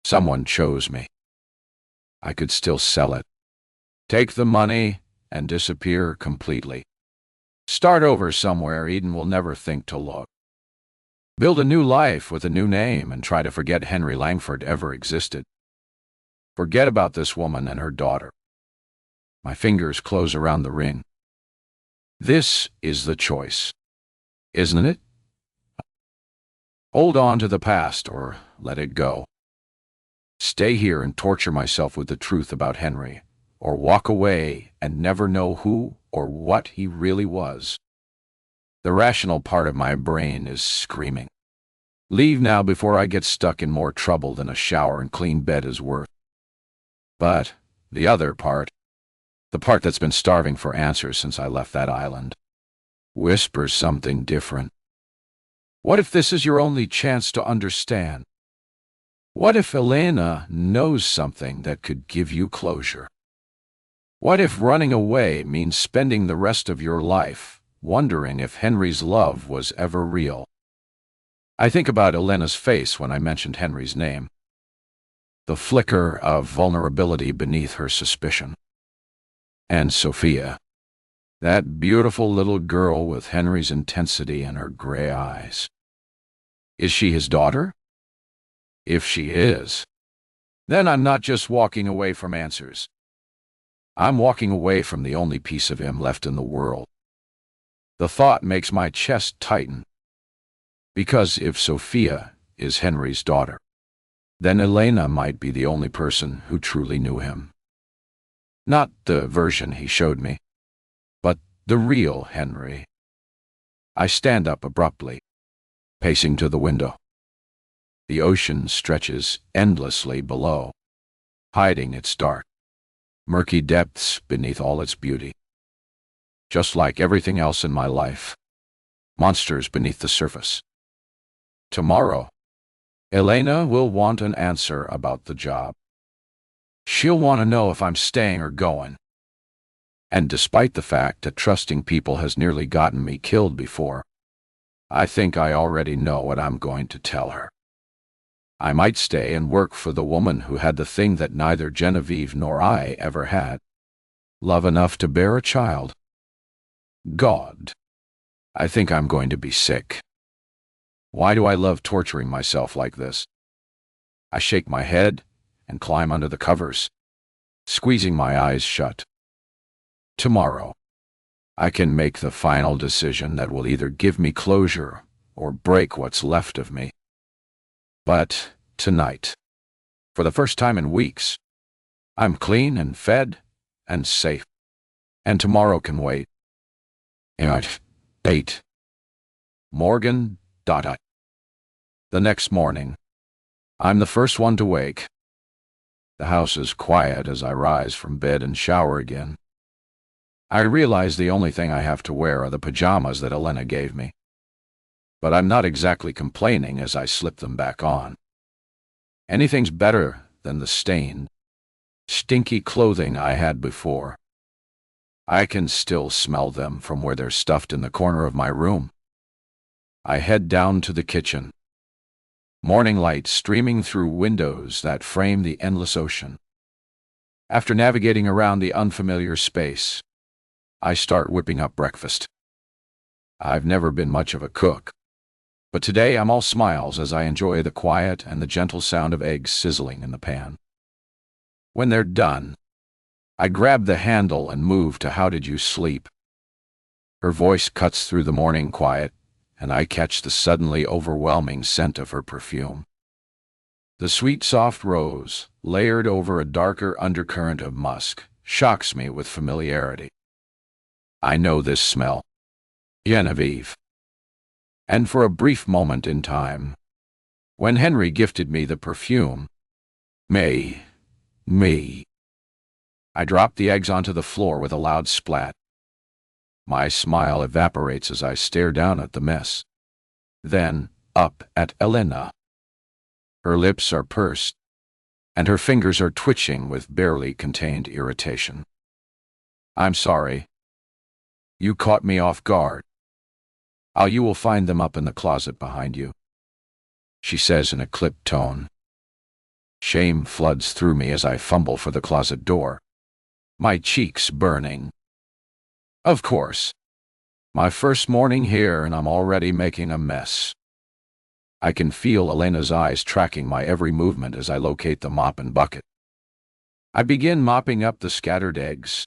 someone chose me. I could still sell it, take the money, and disappear completely. Start over somewhere Eden will never think to look. Build a new life with a new name and try to forget Henry Langford ever existed. Forget about this woman and her daughter. My fingers close around the ring. This is the choice, isn't it? Hold on to the past or let it go. Stay here and torture myself with the truth about Henry, or walk away and never know who or what he really was. The rational part of my brain is screaming. Leave now before I get stuck in more trouble than a shower and clean bed is worth. But The other part, the part that's been starving for answers since I left that island, whispers something different. What if this is your only chance to understand? What if Elena knows something that could give you closure? What if running away means spending the rest of your life wondering if Henry's love was ever real? I think about Elena's face when I mentioned Henry's name. The flicker of vulnerability beneath her suspicion. And Sophia, that beautiful little girl with Henry's intensity in her gray eyes. Is she his daughter? If she is, then I'm not just walking away from answers. I'm walking away from the only piece of him left in the world. The thought makes my chest tighten. Because if Sophia is Henry's daughter, then Elena might be the only person who truly knew him. Not the version he showed me, but the real Henry. I stand up abruptly, pacing to the window. The ocean stretches endlessly below, hiding its dark, murky depths beneath all its beauty. Just like everything else in my life, monsters beneath the surface. Tomorrow, Elena will want an answer about the job. She'll want to know if I'm staying or going. And despite the fact that trusting people has nearly gotten me killed before, I think I already know what I'm going to tell her. I might stay and work for the woman who had the thing that neither Genevieve nor I ever had. Love enough to bear a child. God, I think I'm going to be sick. Why do I love torturing myself like this? I shake my head and climb under the covers, squeezing my eyes shut. Tomorrow, I can make the final decision that will either give me closure or break what's left of me. But tonight, for the first time in weeks, I'm clean and fed and safe, and tomorrow can wait. Date. Morgan. The next morning, I'm the first one to wake. The house is quiet as I rise from bed and shower again. I realize the only thing I have to wear are the pajamas that Elena gave me. But I'm not exactly complaining as I slip them back on. Anything's better than the stained, stinky clothing I had before. I can still smell them from where they're stuffed in the corner of my room. I head down to the kitchen. Morning light streaming through windows that frame the endless ocean. After navigating around the unfamiliar space, I start whipping up breakfast. I've never been much of a cook, but today I'm all smiles as I enjoy the quiet and the gentle sound of eggs sizzling in the pan. When they're done, I grab the handle and move to "How did you sleep?" Her voice cuts through the morning quiet, and I catch the suddenly overwhelming scent of her perfume. The sweet, soft rose, layered over a darker undercurrent of musk, shocks me with familiarity. I know this smell. Genevieve. And for a brief moment in time, when Henry gifted me the perfume, me, I drop the eggs onto the floor with a loud splat. My smile evaporates as I stare down at the mess. Then, up at Elena. Her lips are pursed, and her fingers are twitching with barely contained irritation. I'm sorry. You caught me off guard. You will find them up in the closet behind you, she says in a clipped tone. Shame floods through me as I fumble for the closet door, my cheeks burning. Of course. My first morning here and I'm already making a mess. I can feel Elena's eyes tracking my every movement as I locate the mop and bucket. I begin mopping up the scattered eggs,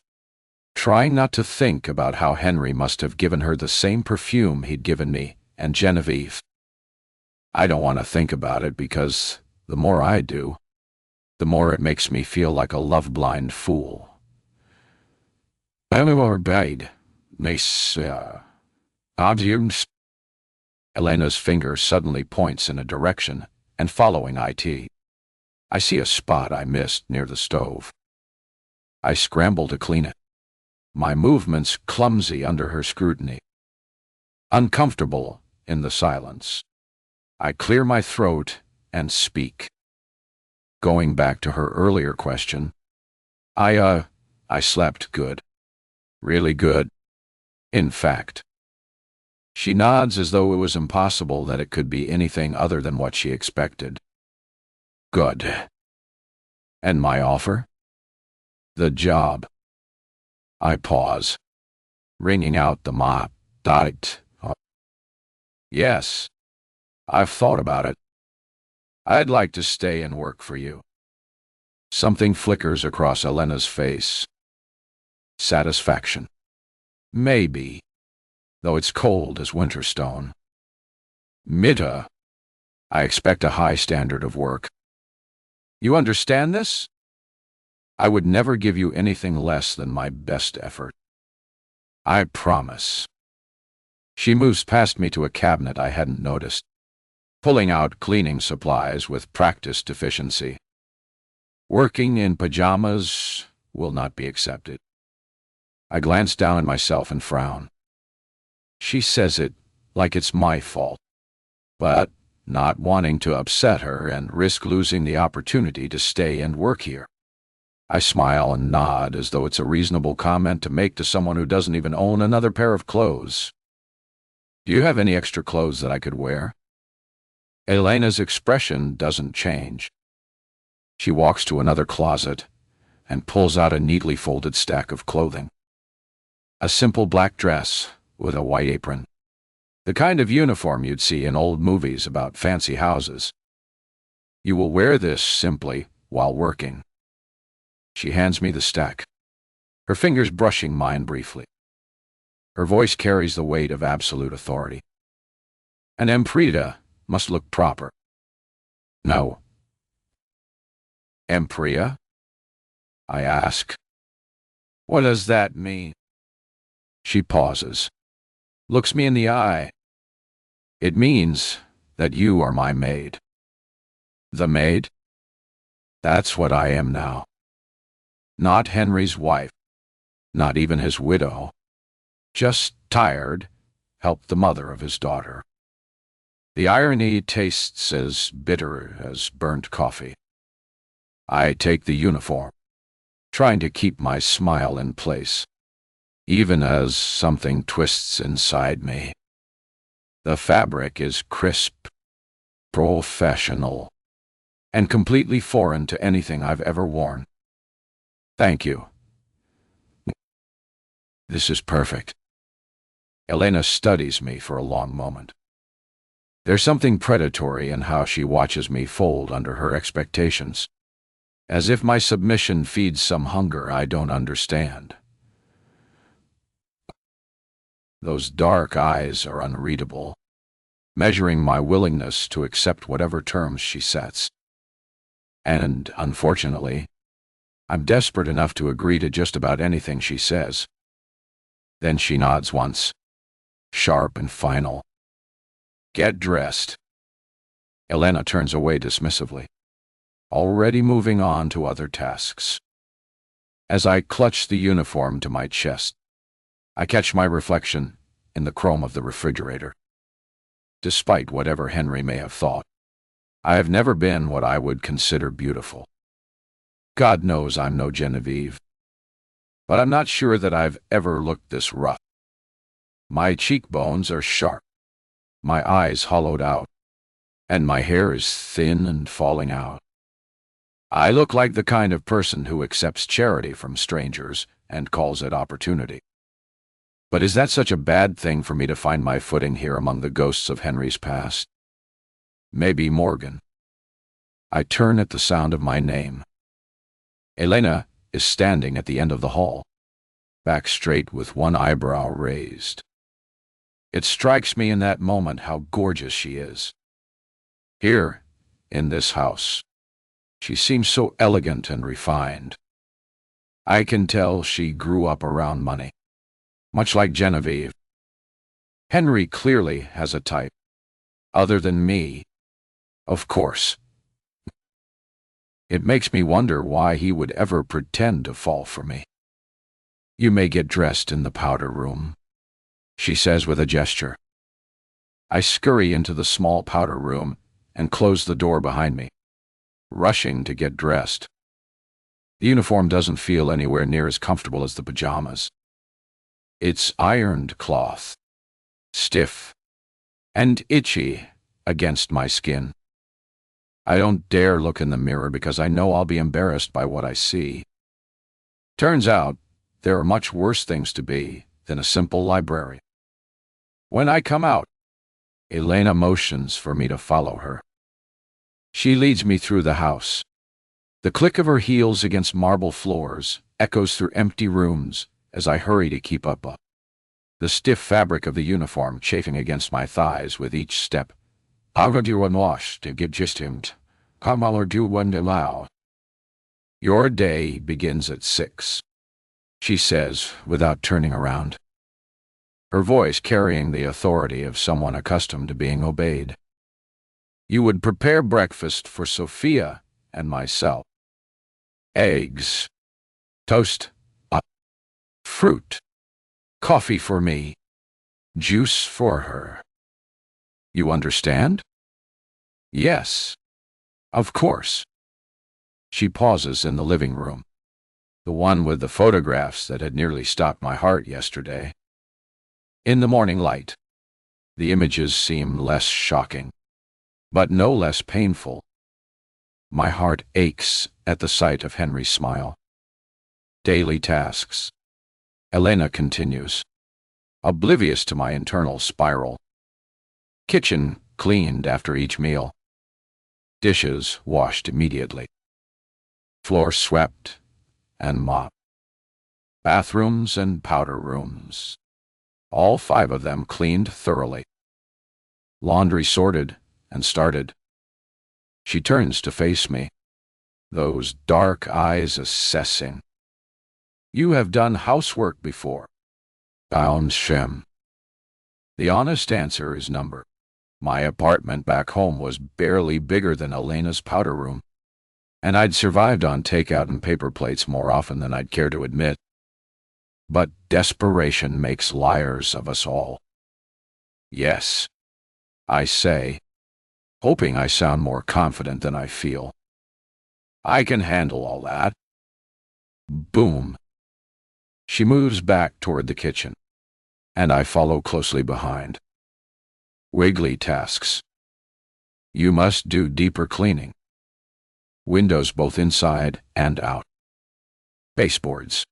trying not to think about how Henry must have given her the same perfume he'd given me and Genevieve. I don't want to think about it because the more I do, the more it makes me feel like a love-blind fool. Elena's finger suddenly points in a direction, and following it, I see a spot I missed near the stove. I scramble to clean it, my movements clumsy under her scrutiny. Uncomfortable in the silence, I clear my throat and speak. Going back to her earlier question, I slept good. Really good. In fact. She nods as though it was impossible that it could be anything other than what she expected. Good. And my offer? The job. I pause, wringing out the mop. Yes, I've thought about it. I'd like to stay and work for you. Something flickers across Elena's face. Satisfaction. Maybe, though it's cold as winter stone. Mita, I expect a high standard of work. You understand this? I would never give you anything less than my best effort. I promise. She moves past me to a cabinet I hadn't noticed, pulling out cleaning supplies with practiced efficiency. Working in pajamas will not be accepted. I glance down at myself and frown. She says it like it's my fault, but not wanting to upset her and risk losing the opportunity to stay and work here. I smile and nod as though it's a reasonable comment to make to someone who doesn't even own another pair of clothes. Do you have any extra clothes that I could wear? Elena's expression doesn't change. She walks to another closet and pulls out a neatly folded stack of clothing. A simple black dress with a white apron. The kind of uniform you'd see in old movies about fancy houses. You will wear this simply while working. She hands me the stack, her fingers brushing mine briefly. Her voice carries the weight of absolute authority. An Emprida must look proper. No. Empria? I ask. What does that mean? She pauses, looks me in the eye. It means that you are my maid. The maid? That's what I am now. Not Henry's wife, not even his widow. Just tired, helped the mother of his daughter. The irony tastes as bitter as burnt coffee. I take the uniform, trying to keep my smile in place, even as something twists inside me. The fabric is crisp, professional, and completely foreign to anything I've ever worn. Thank you. This is perfect. Elena studies me for a long moment. There's something predatory in how she watches me fold under her expectations, as if my submission feeds some hunger I don't understand. Those dark eyes are unreadable, measuring my willingness to accept whatever terms she sets. And, unfortunately, I'm desperate enough to agree to just about anything she says. Then she nods once, sharp and final. Get dressed. Elena turns away dismissively, already moving on to other tasks. As I clutch the uniform to my chest, I catch my reflection in the chrome of the refrigerator. Despite whatever Henry may have thought, I have never been what I would consider beautiful. God knows I'm no Genevieve, but I'm not sure that I've ever looked this rough. My cheekbones are sharp, my eyes hollowed out, and my hair is thin and falling out. I look like the kind of person who accepts charity from strangers and calls it opportunity. But is that such a bad thing for me to find my footing here among the ghosts of Henry's past? Maybe Morgan. I turn at the sound of my name. Elena is standing at the end of the hall, back straight with one eyebrow raised. It strikes me in that moment how gorgeous she is. Here, in this house, she seems so elegant and refined. I can tell she grew up around money, much like Genevieve. Henry clearly has a type, other than me, of course. It makes me wonder why he would ever pretend to fall for me. "You may get dressed in the powder room," she says with a gesture. I scurry into the small powder room and close the door behind me, rushing to get dressed. The uniform doesn't feel anywhere near as comfortable as the pajamas. It's ironed cloth, stiff and itchy against my skin. I don't dare look in the mirror because I know I'll be embarrassed by what I see. Turns out, there are much worse things to be than a simple librarian. When I come out, Elena motions for me to follow her. She leads me through the house. The click of her heels against marble floors echoes through empty rooms as I hurry to keep up. The stiff fabric of the uniform chafing against my thighs with each step. "I'll do one wash to get just him. Come or do one allow." "Your day begins at 6, she says without turning around, her voice carrying the authority of someone accustomed to being obeyed. "You would prepare breakfast for Sophia and myself. Eggs, toast, fruit, coffee for me, juice for her. You understand?" "Yes, of course." She pauses in the living room, the one with the photographs that had nearly stopped my heart yesterday. In the morning light, the images seem less shocking, but no less painful. My heart aches at the sight of Henry's smile. Daily tasks. Elena continues, oblivious to my internal spiral. Kitchen cleaned after each meal. Dishes washed immediately. Floor swept and mopped. Bathrooms and powder rooms. All 5 of them cleaned thoroughly. Laundry sorted and started. She turns to face me, those dark eyes assessing. "You have done housework before." Shem. The honest answer is number. My apartment back home was barely bigger than Elena's powder room, and I'd survived on takeout and paper plates more often than I'd care to admit. But desperation makes liars of us all. "Yes," I say, hoping I sound more confident than I feel. "I can handle all that." Boom. She moves back toward the kitchen, and I follow closely behind. Wiggly tasks. "You must do deeper cleaning. Windows both inside and out. Baseboards.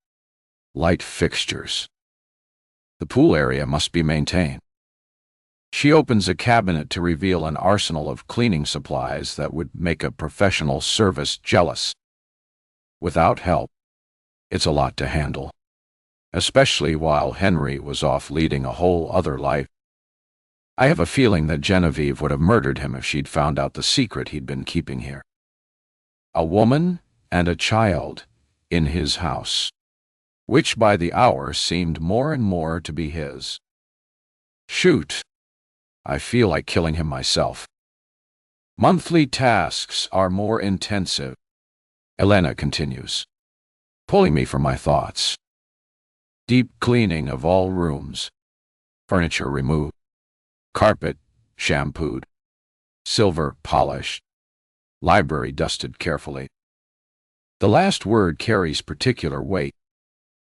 Light fixtures. The pool area must be maintained." She opens a cabinet to reveal an arsenal of cleaning supplies that would make a professional service jealous. Without help, it's a lot to handle, especially while Henry was off leading a whole other life. I have a feeling that Genevieve would have murdered him if she'd found out the secret he'd been keeping here. A woman and a child in his house, which by the hour seemed more and more to be his. Shoot, I feel like killing him myself. Monthly tasks are more intensive, Elena continues, pulling me from my thoughts. Deep cleaning of all rooms, furniture removed, carpet shampooed, silver polished, library dusted carefully. The last word carries particular weight,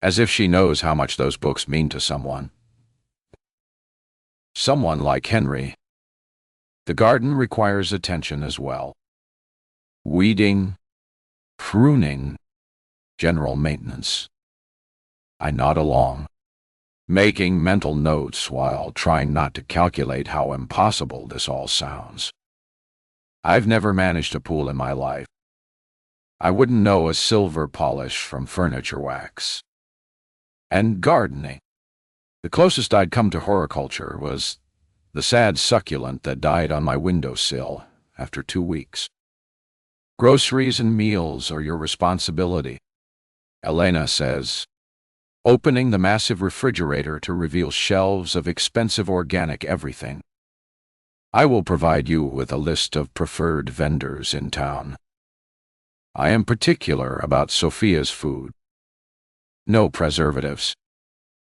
as if she knows how much those books mean to someone. Someone like Henry. The garden requires attention as well. Weeding, pruning, general maintenance. I nod along, making mental notes while trying not to calculate how impossible this all sounds. I've never managed a pool in my life. I wouldn't know a silver polish from furniture wax. And gardening. The closest I'd come to horticulture was the sad succulent that died on my windowsill after 2 weeks. Groceries and meals are your responsibility, Elena says, opening the massive refrigerator to reveal shelves of expensive organic everything. I will provide you with a list of preferred vendors in town. I am particular about Sophia's food. No preservatives.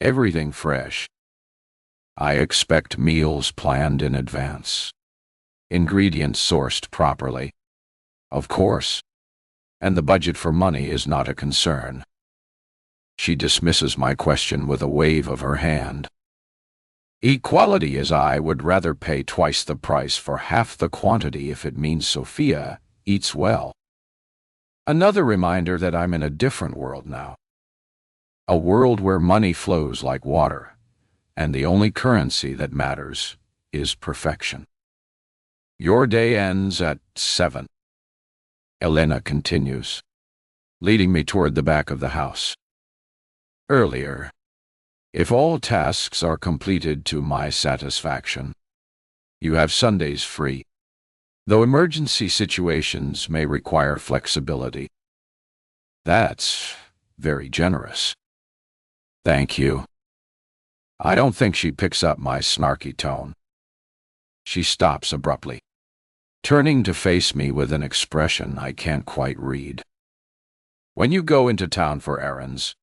Everything fresh. I expect meals planned in advance. Ingredients sourced properly. Of course. And the budget for money is not a concern. She dismisses my question with a wave of her hand. Equality is I would rather pay twice the price for half the quantity if it means Sophia eats well. Another reminder that I'm in a different world now. A world where money flows like water, and the only currency that matters is perfection. Your day ends at 7. Elena continues, leading me toward the back of the house. Earlier, if all tasks are completed to my satisfaction, you have Sundays free, though emergency situations may require flexibility. That's very generous. Thank you. I don't think she picks up my snarky tone. She stops abruptly, turning to face me with an expression I can't quite read. When you go into town for errands,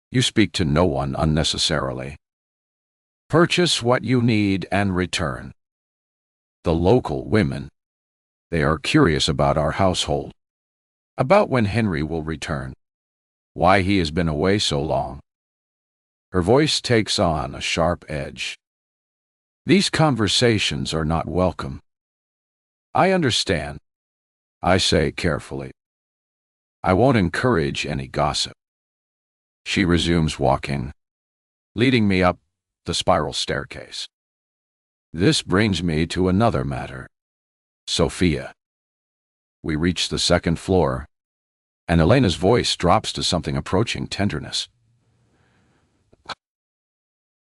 you speak to no one unnecessarily. Purchase what you need and return. The local women, they are curious about our household, about when Henry will return, why he has been away so long. Her voice takes on a sharp edge. These conversations are not welcome. I understand, I say carefully. I won't encourage any gossip. She resumes walking, leading me up the spiral staircase. This brings me to another matter. Sophia. We reach the second floor, and Elena's voice drops to something approaching tenderness.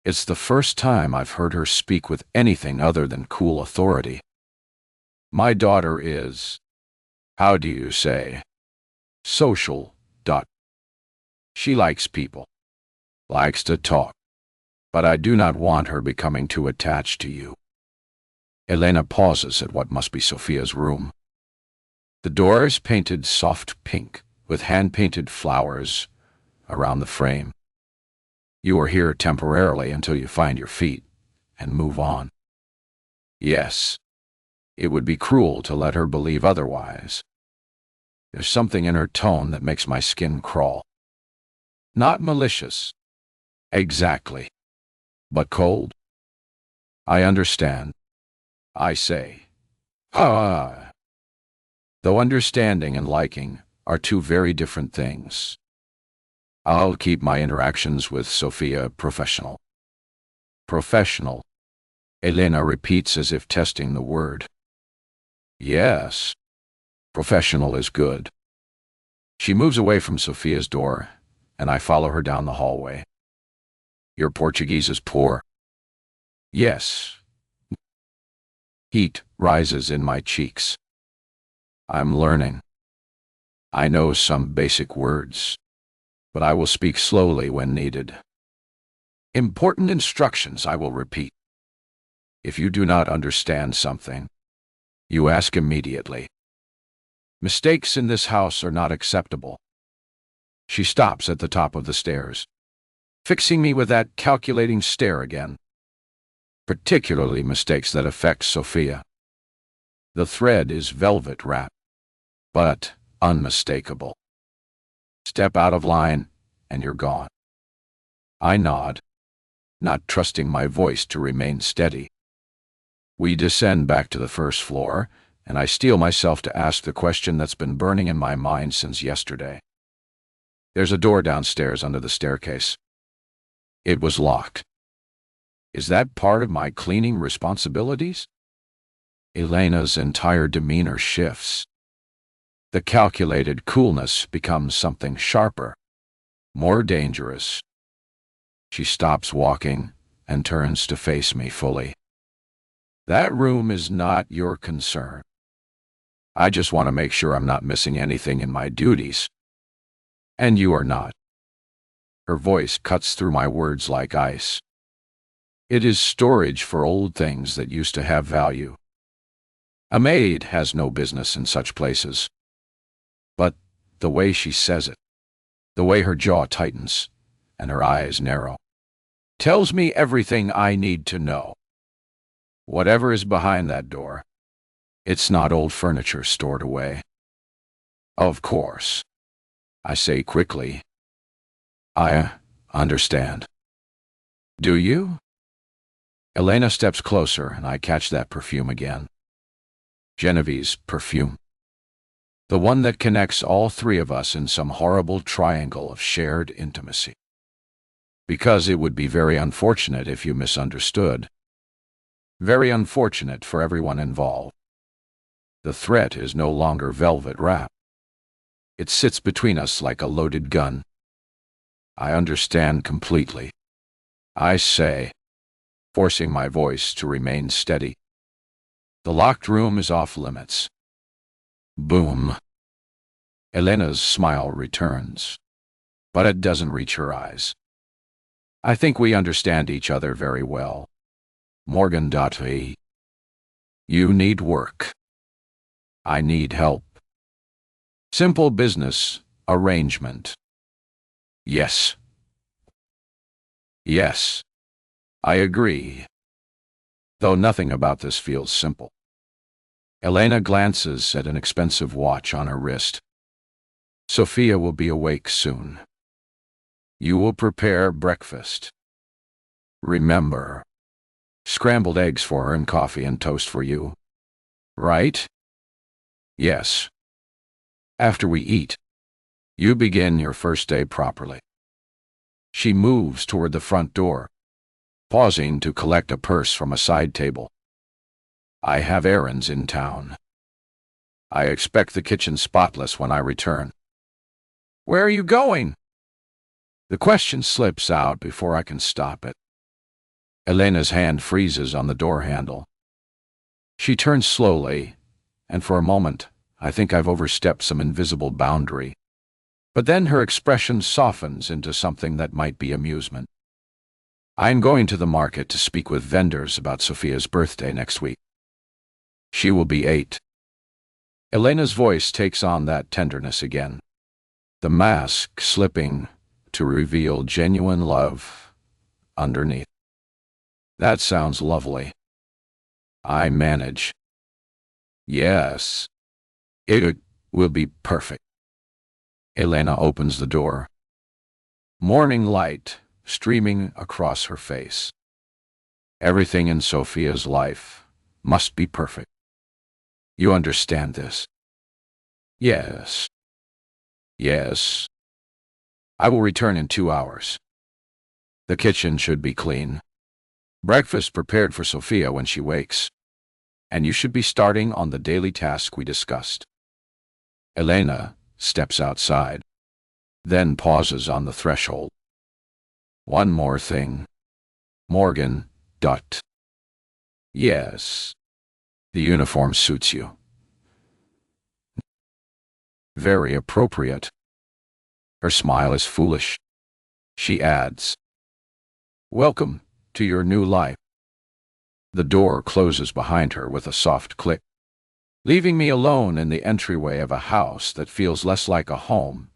It's the first time I've heard her speak with anything other than cool authority. My daughter is, how do you say, social. She likes people, likes to talk, but I do not want her becoming too attached to you. Elena pauses at what must be Sophia's room. The door is painted soft pink with hand-painted flowers around the frame. You are here temporarily until you find your feet and move on. Yes, it would be cruel to let her believe otherwise. There's something in her tone that makes my skin crawl. Not malicious. Exactly. But cold. I understand. I say. Ah. Though understanding and liking are two very different things. I'll keep my interactions with Sophia professional. Professional. Elena repeats as if testing the word. Yes. Professional is good. She moves away from Sophia's door, and I follow her down the hallway. Your Portuguese is poor. Yes. Heat rises in my cheeks. I'm learning. I know some basic words, but I will speak slowly when needed. Important instructions I will repeat. If you do not understand something, you ask immediately. Mistakes in this house are not acceptable. She stops at the top of the stairs, fixing me with that calculating stare again. Particularly mistakes that affect Sophia. The thread is velvet wrap, but unmistakable. Step out of line, and you're gone. I nod, not trusting my voice to remain steady. We descend back to the first floor, and I steel myself to ask the question that's been burning in my mind since yesterday. There's a door downstairs under the staircase. It was locked. Is that part of my cleaning responsibilities? Elena's entire demeanor shifts. The calculated coolness becomes something sharper, more dangerous. She stops walking and turns to face me fully. That room is not your concern. I just want to make sure I'm not missing anything in my duties. And you are not. Her voice cuts through my words like ice. It is storage for old things that used to have value. A maid has no business in such places. But The way she says it, the way her jaw tightens and her eyes narrow, tells me everything I need to know. Whatever is behind that door, it's not old furniture stored away. Of course, I say quickly. I understand. Do you? Elena steps closer, and I catch that perfume again. Genevieve's perfume. The one that connects all three of us in some horrible triangle of shared intimacy. Because it would be very unfortunate if you misunderstood. Very unfortunate for everyone involved. The threat is no longer velvet wrap. It sits between us like a loaded gun. I understand completely. I say, forcing my voice to remain steady. The locked room is off limits. Boom. Elena's smile returns, but it doesn't reach her eyes. I think we understand each other very well. Morgan.e. You need work. I need help. Simple business arrangement. Yes. Yes. I agree. Though nothing about this feels simple. Elena glances at an expensive watch on her wrist. Sophia will be awake soon. You will prepare breakfast. Remember, scrambled eggs for her and coffee and toast for you. Right? Yes. After we eat, you begin your first day properly. She moves toward the front door, pausing to collect a purse from a side table. I have errands in town. I expect the kitchen spotless when I return. Where are you going? The question slips out before I can stop it. Elena's hand freezes on the door handle. She turns slowly, and for a moment, I think I've overstepped some invisible boundary. But then her expression softens into something that might be amusement. I'm going to the market to speak with vendors about Sophia's birthday next week. She will be 8. Elena's voice takes on that tenderness again. The mask slipping to reveal genuine love underneath. That sounds lovely. I manage. Yes. It will be perfect. Elena opens the door. Morning light streaming across her face. Everything in Sophia's life must be perfect. You understand this? Yes. Yes. I will return in 2 hours. The kitchen should be clean. Breakfast prepared for Sophia when she wakes. And you should be starting on the daily task we discussed. Elena steps outside, then pauses on the threshold. One more thing. Morgan. Yes. The uniform suits you. Very appropriate. Her smile is foolish. She adds, Welcome to your new life. The door closes behind her with a soft click, leaving me alone in the entryway of a house that feels less like a home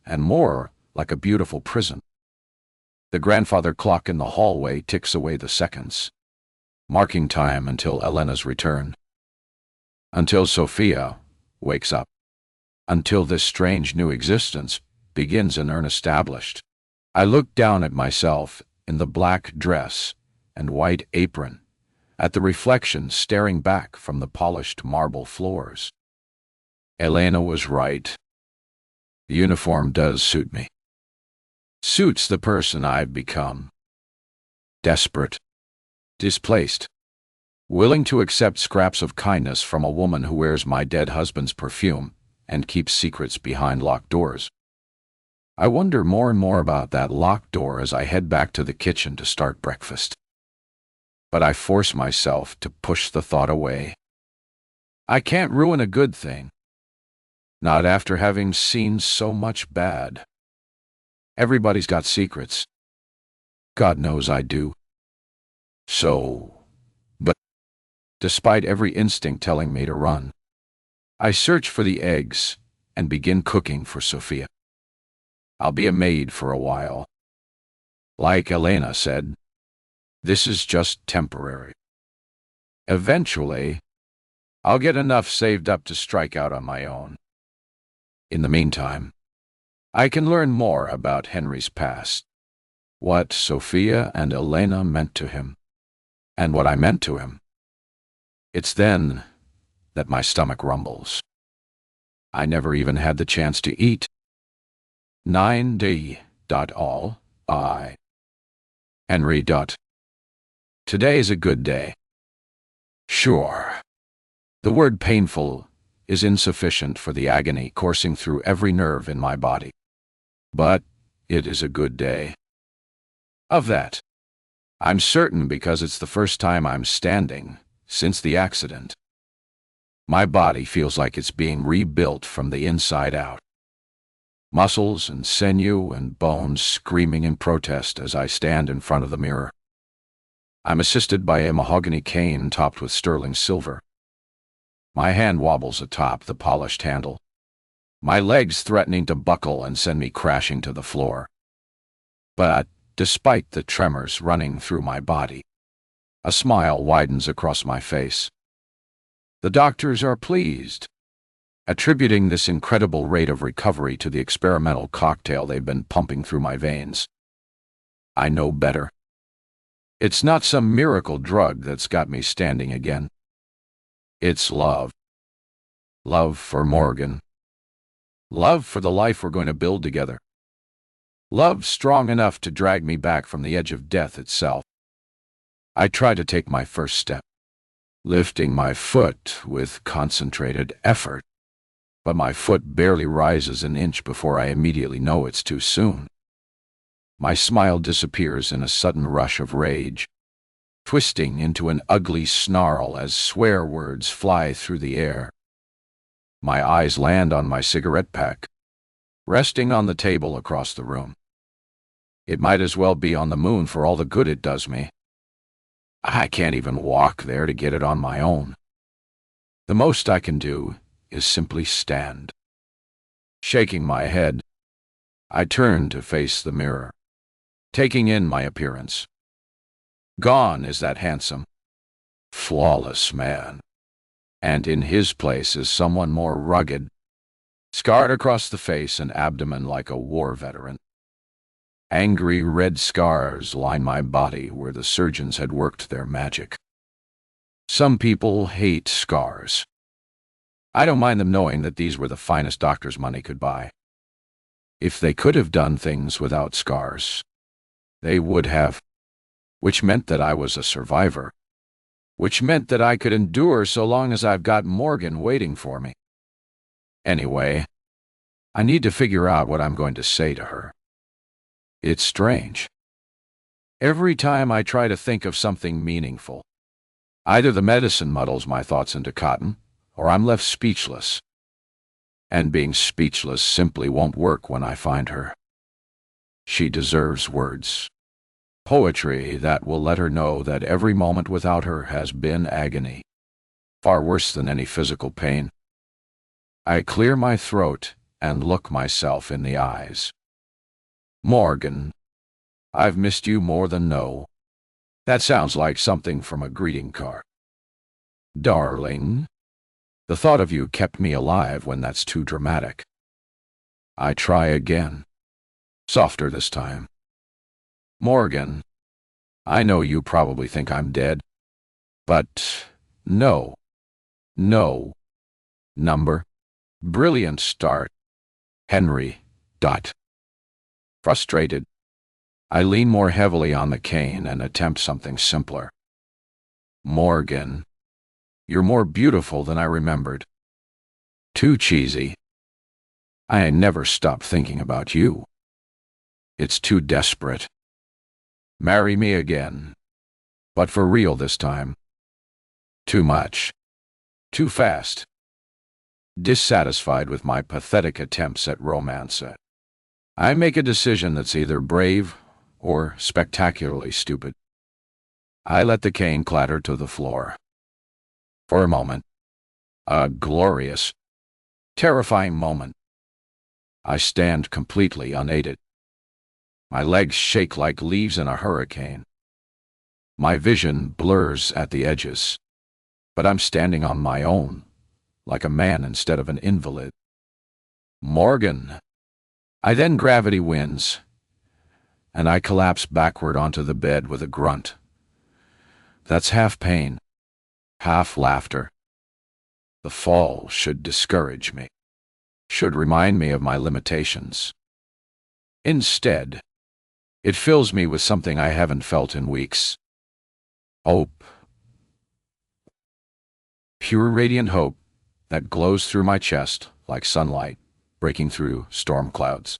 and more like a beautiful prison. The grandfather clock in the hallway ticks away the seconds, marking time until Elena's return. Until Sophia wakes up. Until this strange new existence begins and established. I look down at myself in the black dress and white apron, at the reflection staring back from the polished marble floors. Elena was right. The uniform does suit me. Suits the person I've become. Desperate. Displaced. Willing to accept scraps of kindness from a woman who wears my dead husband's perfume and keeps secrets behind locked doors. I wonder more and more about that locked door as I head back to the kitchen to start breakfast. But I force myself to push the thought away. I can't ruin a good thing. Not after having seen so much bad. Everybody's got secrets. God knows I do. But despite every instinct telling me to run, I search for the eggs and begin cooking for Sophia. I'll be a maid for a while. Like Elena said, this is just temporary. Eventually, I'll get enough saved up to strike out on my own. In the meantime, I can learn more about Henry's past, what Sophia and Elena meant to him, and what I meant to him. It's then that my stomach rumbles. I never even had the chance to eat. 9D. All. I. Henry. Today's a good day. Sure. The word painful is insufficient for the agony coursing through every nerve in my body. But it is a good day. Of that, I'm certain because it's the first time I'm standing since the accident. My body feels like it's being rebuilt from the inside out. Muscles and sinew and bones screaming in protest as I stand in front of the mirror. I'm assisted by a mahogany cane topped with sterling silver. My hand wobbles atop the polished handle, my legs threatening to buckle and send me crashing to the floor. But despite the tremors running through my body, a smile widens across my face. The doctors are pleased, attributing this incredible rate of recovery to the experimental cocktail they've been pumping through my veins. I know better. It's not some miracle drug that's got me standing again. It's love. Love for Morgan. Love for the life we're going to build together. Love strong enough to drag me back from the edge of death itself. I try to take my first step, lifting my foot with concentrated effort, but my foot barely rises an inch before I immediately know it's too soon. My smile disappears in a sudden rush of rage, twisting into an ugly snarl as swear words fly through the air. My eyes land on my cigarette pack, resting on the table across the room. It might as well be on the moon for all the good it does me. I can't even walk there to get it on my own. The most I can do is simply stand. Shaking my head, I turn to face the mirror, taking in my appearance. Gone is that handsome, flawless man, and in his place is someone more rugged, scarred across the face and abdomen like a war veteran. Angry red scars line my body where the surgeons had worked their magic. Some people hate scars. I don't mind them knowing that these were the finest doctor's money could buy. If they could have done things without scars, they would have, which meant that I was a survivor, which meant that I could endure so long as I've got Morgan waiting for me. Anyway, I need to figure out what I'm going to say to her. It's strange. Every time I try to think of something meaningful, either the medicine muddles my thoughts into cotton, or I'm left speechless. And being speechless simply won't work when I find her. She deserves words. Poetry that will let her know that every moment without her has been agony, far worse than any physical pain. I clear my throat and look myself in the eyes. Morgan, I've missed you more than know. That sounds like something from a greeting card. Darling, the thought of you kept me alive when that's too dramatic. I try again, softer this time. Morgan, I know you probably think I'm dead, but no. Number. Brilliant start. Henry. Frustrated, I lean more heavily on the cane and attempt something simpler. Morgan, you're more beautiful than I remembered. Too cheesy. I never stop thinking about you. It's too desperate. Marry me again, but for real this time. Too much. Too fast. Dissatisfied with my pathetic attempts at romance, I make a decision that's either brave or spectacularly stupid. I let the cane clatter to the floor. For a moment, a glorious, terrifying moment, I stand completely unaided. My legs shake like leaves in a hurricane. My vision blurs at the edges, but I'm standing on my own, like a man instead of an invalid. Morgan! Then gravity wins, and I collapse backward onto the bed with a grunt. That's half pain, half laughter. The fall should discourage me, should remind me of my limitations. Instead, it fills me with something I haven't felt in weeks. Hope. Pure radiant hope that glows through my chest like sunlight breaking through storm clouds.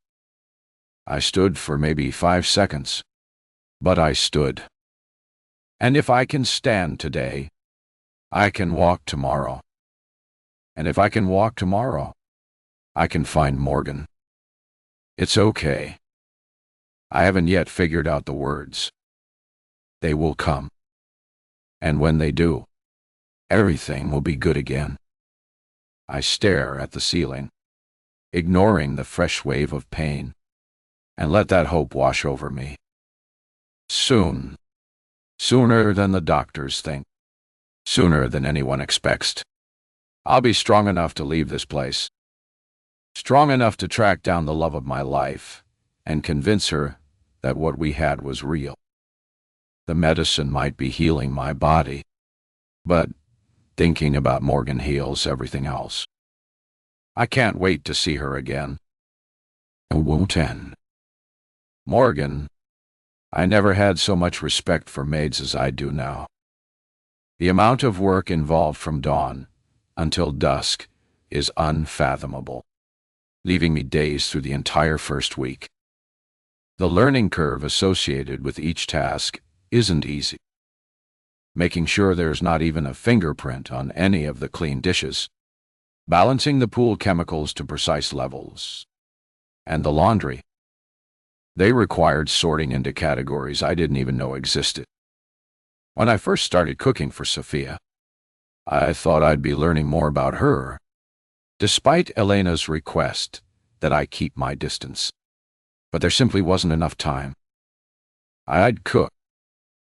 I stood for maybe 5 seconds, but I stood. And if I can stand today, I can walk tomorrow. And if I can walk tomorrow, I can find Morgan. It's okay. I haven't yet figured out the words. They will come. And when they do, everything will be good again. I stare at the ceiling, ignoring the fresh wave of pain, and let that hope wash over me. Soon, sooner than the doctors think, sooner than anyone expects, I'll be strong enough to leave this place. Strong enough to track down the love of my life and convince her that what we had was real. The medicine might be healing my body, but thinking about Morgan heals everything else. I can't wait to see her again. It won't end. Morgan, I never had so much respect for maids as I do now. The amount of work involved from dawn until dusk is unfathomable, leaving me dazed through the entire first week. The learning curve associated with each task isn't easy. Making sure there's not even a fingerprint on any of the clean dishes, balancing the pool chemicals to precise levels, and the laundry. They required sorting into categories I didn't even know existed. When I first started cooking for Sophia, I thought I'd be learning more about her, despite Elena's request that I keep my distance. But there simply wasn't enough time. I'd cook,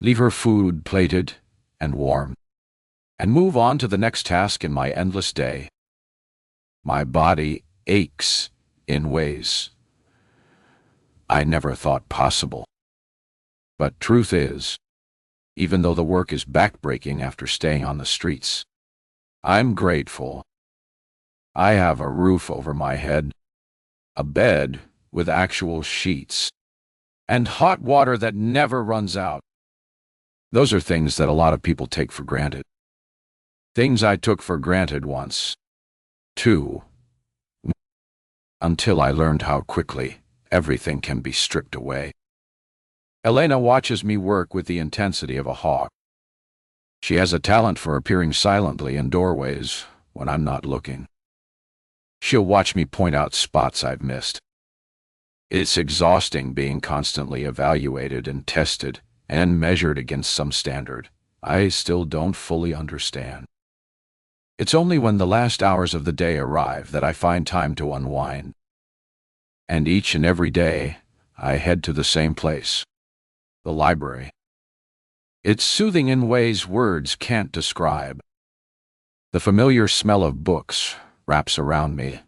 leave her food plated and warm, and move on to the next task in my endless day. My body aches in ways I never thought possible. But truth is, even though the work is backbreaking after staying on the streets, I'm grateful. I have a roof over my head, a bed with actual sheets, and hot water that never runs out. Those are things that a lot of people take for granted. Things I took for granted once, too, until I learned how quickly everything can be stripped away. Elena watches me work with the intensity of a hawk. She has a talent for appearing silently in doorways when I'm not looking. She'll watch me point out spots I've missed. It's exhausting being constantly evaluated and tested and measured against some standard I still don't fully understand. It's only when the last hours of the day arrive that I find time to unwind. And each and every day, I head to the same place, the library. It's soothing in ways words can't describe. The familiar smell of books wraps around me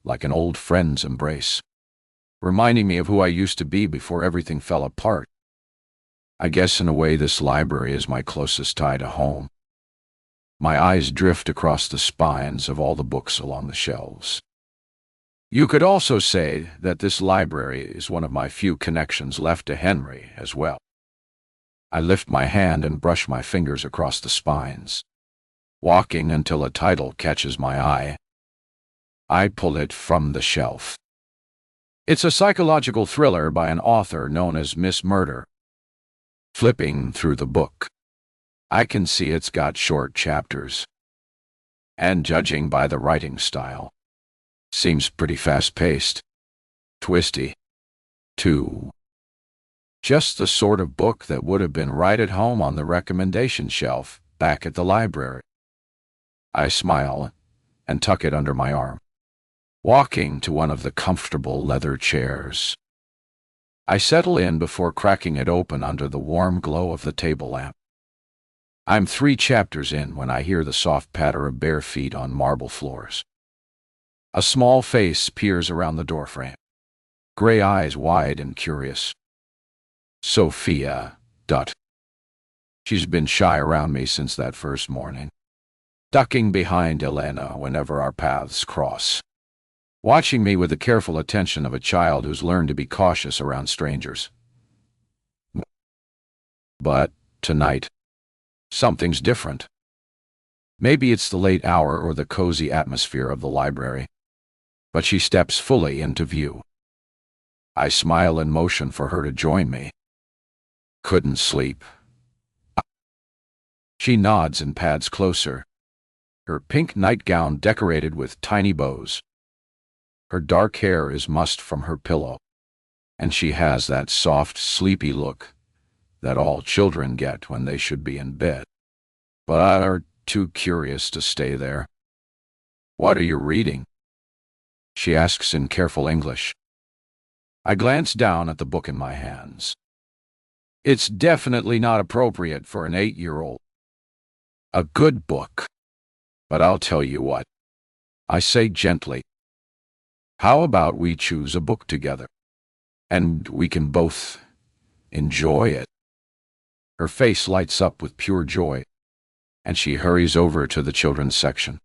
like an old friend's embrace, reminding me of who I used to be before everything fell apart. I guess in a way this library is my closest tie to home. My eyes drift across the spines of all the books along the shelves. You could also say that this library is one of my few connections left to Henry as well. I lift my hand and brush my fingers across the spines, walking until a title catches my eye. I pull it from the shelf. It's a psychological thriller by an author known as Miss Murder. Flipping through the book, I can see it's got short chapters, and judging by the writing style, seems pretty fast-paced, twisty, too. Just the sort of book that would have been right at home on the recommendation shelf back at the library. I smile and tuck it under my arm. walking to one of the comfortable leather chairs. I settle in before cracking it open under the warm glow of the table lamp. I'm 3 chapters in when I hear the soft patter of bare feet on marble floors. A small face peers around the doorframe, gray eyes wide and curious. Sophia. She's been shy around me since that first morning, ducking behind Elena whenever our paths cross, watching me with the careful attention of a child who's learned to be cautious around strangers. But tonight, something's different. Maybe it's the late hour or the cozy atmosphere of the library, but she steps fully into view. I smile and motion for her to join me. Couldn't sleep. She nods and pads closer, her pink nightgown decorated with tiny bows. Her dark hair is mussed from her pillow, and she has that soft, sleepy look that all children get when they should be in bed, but are too curious to stay there. "What are you reading?" she asks in careful English. I glance down at the book in my hands. It's definitely not appropriate for an 8-year-old. A good book. But I'll tell you what, I say gently. How about we choose a book together, and we can both enjoy it? Her face lights up with pure joy, and she hurries over to the children's section.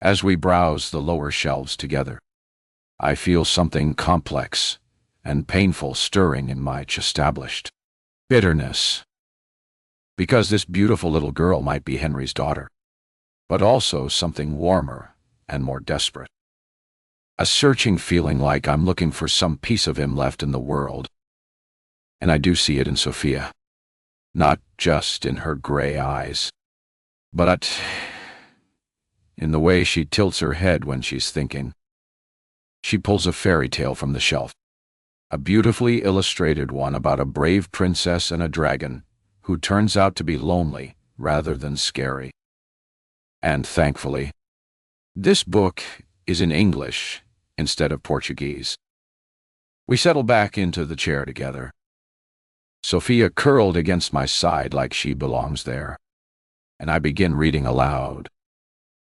As we browse the lower shelves together, I feel something complex and painful stirring in my established bitterness. Because this beautiful little girl might be Henry's daughter, but also something warmer and more desperate. A searching feeling like I'm looking for some piece of him left in the world. And I do see it in Sophia. Not just in her gray eyes, but in the way she tilts her head when she's thinking. She pulls a fairy tale from the shelf, a beautifully illustrated one about a brave princess and a dragon who turns out to be lonely rather than scary. And thankfully, this book is in English instead of Portuguese. We settle back into the chair together, Sophia curled against my side like she belongs there, and I begin reading aloud,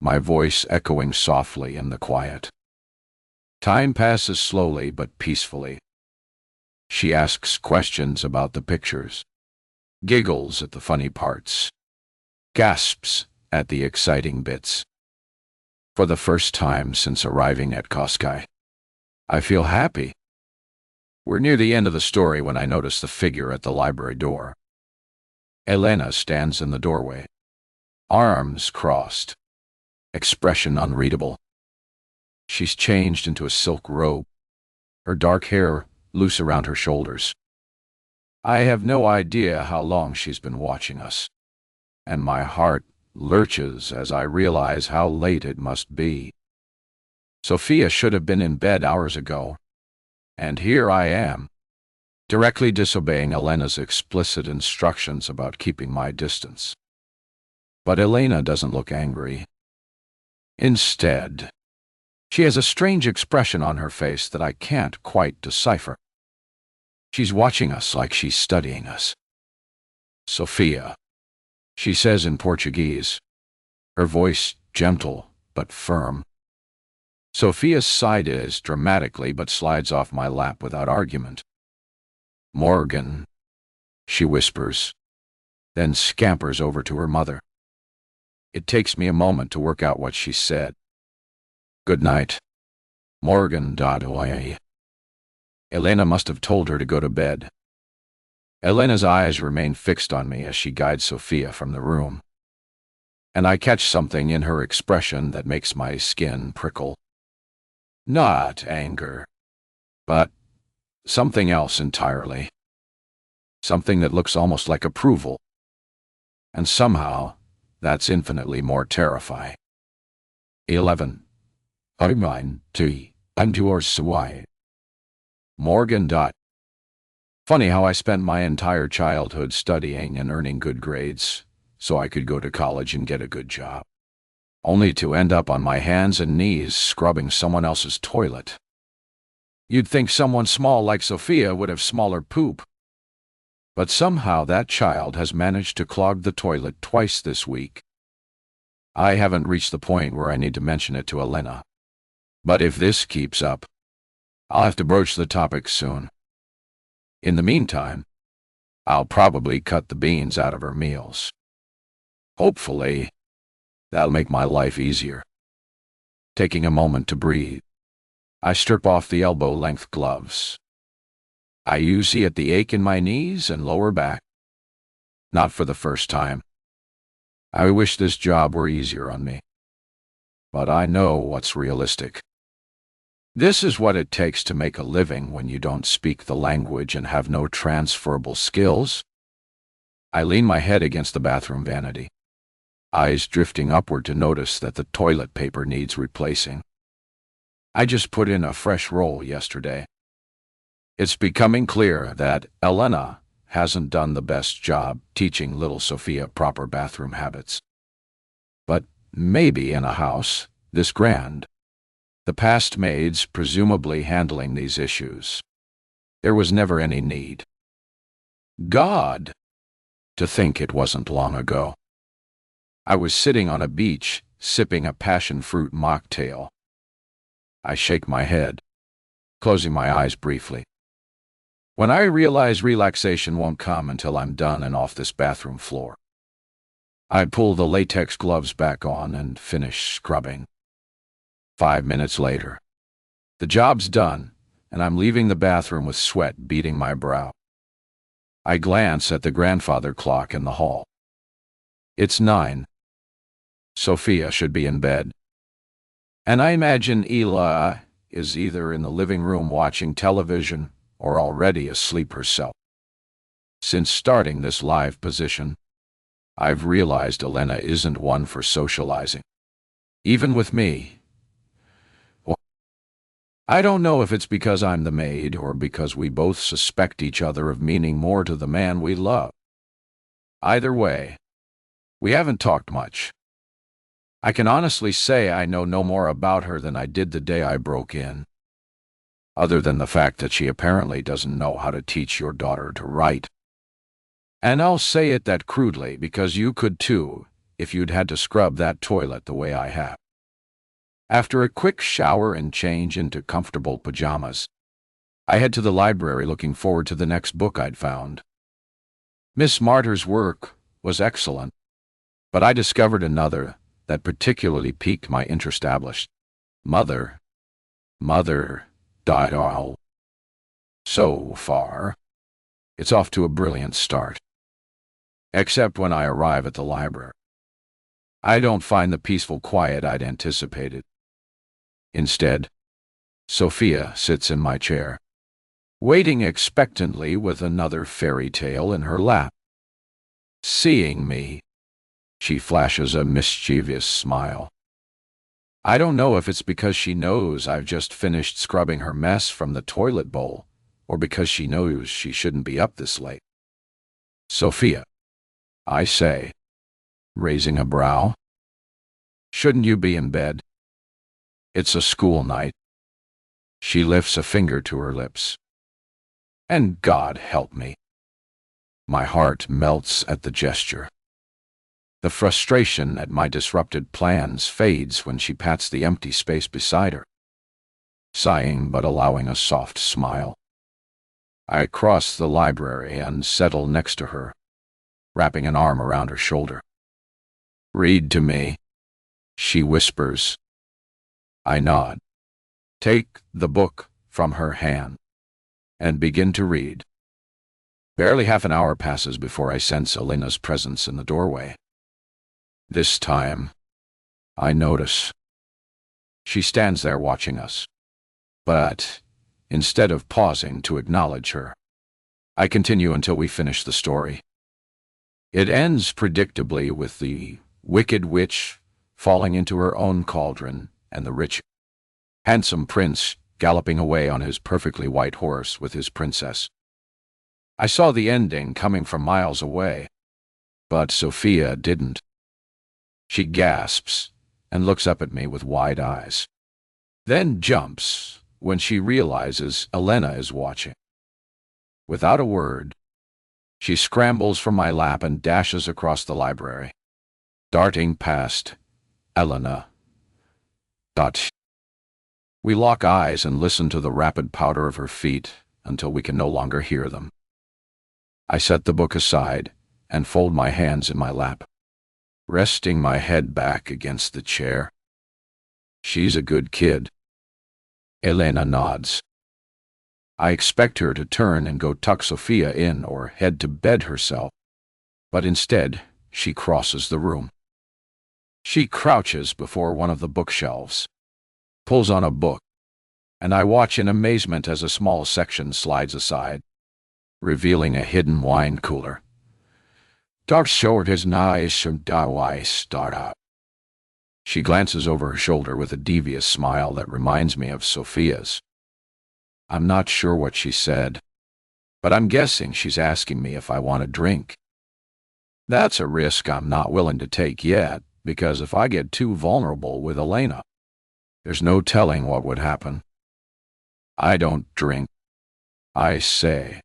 my voice echoing softly in the quiet. Time passes slowly but peacefully. She asks questions about the pictures, giggles at the funny parts, gasps at the exciting bits. For the first time since arriving at Koskai, I feel happy. We're near the end of the story when I notice the figure at the library door. Elena stands in the doorway, arms crossed, expression unreadable. She's changed into a silk robe, her dark hair loose around her shoulders. I have no idea how long she's been watching us, and my heart lurches as I realize how late it must be. Sophia should have been in bed hours ago, and here I am, directly disobeying Elena's explicit instructions about keeping my distance. But Elena doesn't look angry. Instead, she has a strange expression on her face that I can't quite decipher. She's watching us like she's studying us. "Sophia," she says in Portuguese, her voice gentle but firm. Sophia sighs dramatically but slides off my lap without argument. "Morgan," she whispers, then scampers over to her mother. It takes me a moment to work out what she said. "Good night, Morgan." Elena must have told her to go to bed. Elena's eyes remain fixed on me as she guides Sophia from the room, and I catch something in her expression that makes my skin prickle. Not anger, but something else entirely. Something that looks almost like approval. And somehow, that's infinitely more terrifying. 11. I'm mine, I'm yours, why? Morgan. Funny how I spent my entire childhood studying and earning good grades so I could go to college and get a good job. only to end up on my hands and knees scrubbing someone else's toilet. You'd think someone small like Sophia would have smaller poop. But somehow that child has managed to clog the toilet twice this week. I haven't reached the point where I need to mention it to Elena. But if this keeps up, I'll have to broach the topic soon. In the meantime, I'll probably cut the beans out of her meals. Hopefully, that'll make my life easier. Taking a moment to breathe, I strip off the elbow-length gloves. I usually at the ache in my knees and lower back. Not for the first time. I wish this job were easier on me. But I know what's realistic. This is what it takes to make a living when you don't speak the language and have no transferable skills. I lean my head against the bathroom vanity, eyes drifting upward to notice that the toilet paper needs replacing. I just put in a fresh roll yesterday. It's becoming clear that Elena hasn't done the best job teaching little Sophia proper bathroom habits. But maybe in a house this grand, the past maids presumably handling these issues, there was never any need. God, to think it wasn't long ago. I was sitting on a beach, sipping a passion fruit mocktail. I shake my head, closing my eyes briefly. When I realize relaxation won't come until I'm done and off this bathroom floor, I pull the latex gloves back on and finish scrubbing. 5 minutes later, the job's done, and I'm leaving the bathroom with sweat beading my brow. I glance at the grandfather clock in the hall. It's 9. Sophia should be in bed. And I imagine Ela is either in the living room watching television or already asleep herself. Since starting this live position, I've realized Elena isn't one for socializing. Even with me. I don't know if it's because I'm the maid or because we both suspect each other of meaning more to the man we love. Either way, we haven't talked much. I can honestly say I know no more about her than I did the day I broke in, other than the fact that she apparently doesn't know how to teach your daughter to write. And I'll say it that crudely because you could too if you'd had to scrub that toilet the way I have. After a quick shower and change into comfortable pajamas, I head to the library looking forward to the next book I'd found. Miss Martyr's work was excellent, but I discovered another that particularly piqued my interest. Mother died all. So far, it's off to a brilliant start. Except when I arrive at the library. I don't find the peaceful quiet I'd anticipated. Instead, Sophia sits in my chair, waiting expectantly with another fairy tale in her lap. Seeing me, she flashes a mischievous smile. I don't know if it's because she knows I've just finished scrubbing her mess from the toilet bowl, or because she knows she shouldn't be up this late. Sophia, I say, raising a brow. Shouldn't you be in bed? It's a school night. She lifts a finger to her lips. And God help me. My heart melts at the gesture. The frustration at my disrupted plans fades when she pats the empty space beside her, sighing but allowing a soft smile. I cross the library and settle next to her, wrapping an arm around her shoulder. Read to me, she whispers. I nod, take the book from her hand, and begin to read. Barely half an hour passes before I sense Elena's presence in the doorway. This time, I notice. She stands there watching us. But, instead of pausing to acknowledge her, I continue until we finish the story. It ends predictably with the wicked witch falling into her own cauldron and the rich, handsome prince galloping away on his perfectly white horse with his princess. I saw the ending coming from miles away, but Sophia didn't. She gasps and looks up at me with wide eyes. Then jumps when she realizes Elena is watching. Without a word, she scrambles from my lap and dashes across the library, darting past Elena. We lock eyes and listen to the rapid patter of her feet until we can no longer hear them. I set the book aside and fold my hands in my lap, resting my head back against the chair. She's a good kid. Elena nods. I expect her to turn and go tuck Sophia in or head to bed herself, but instead she crosses the room. She crouches before one of the bookshelves, pulls on a book, and I watch in amazement as a small section slides aside, revealing a hidden wine cooler. Dark short is nice from Dawai startup. She glances over her shoulder with a devious smile that reminds me of Sophia's. I'm not sure what she said, but I'm guessing she's asking me if I want a drink. That's a risk I'm not willing to take yet, because if I get too vulnerable with Elena, there's no telling what would happen. I don't drink, I say.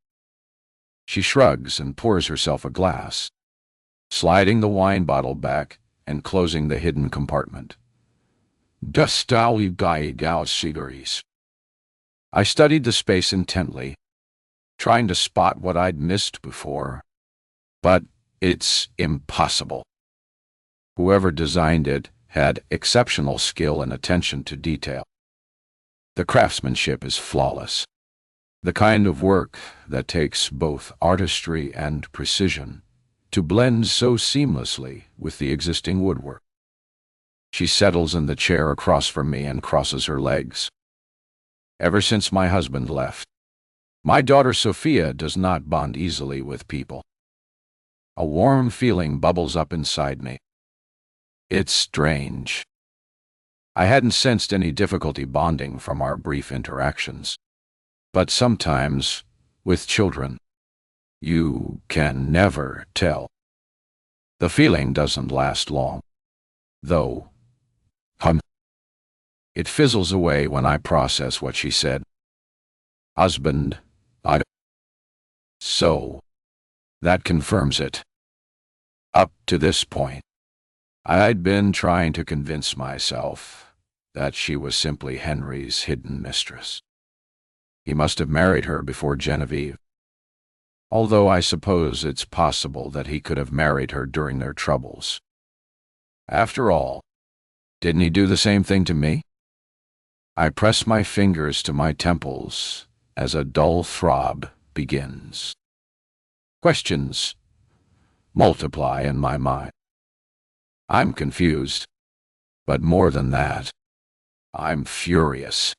She shrugs and pours herself a glass, sliding the wine bottle back and closing the hidden compartment. Dust all you guide out cigarettes. I studied the space intently, trying to spot what I'd missed before, but it's impossible. Whoever designed it had exceptional skill and attention to detail. The craftsmanship is flawless, the kind of work that takes both artistry and precision to blend so seamlessly with the existing woodwork. She settles in the chair across from me and crosses her legs. Ever since my husband left, my daughter Sophia does not bond easily with people. A warm feeling bubbles up inside me. It's strange. I hadn't sensed any difficulty bonding from our brief interactions, but sometimes, with children, you can never tell. The feeling doesn't last long, though. It fizzles away when I process what she said. Husband, So, that confirms it. Up to this point, I'd been trying to convince myself that she was simply Henry's hidden mistress. He must have married her before Genevieve, although I suppose it's possible that he could have married her during their troubles. After all, didn't he do the same thing to me? I press my fingers to my temples as a dull throb begins. Questions multiply in my mind. I'm confused, but more than that, I'm furious.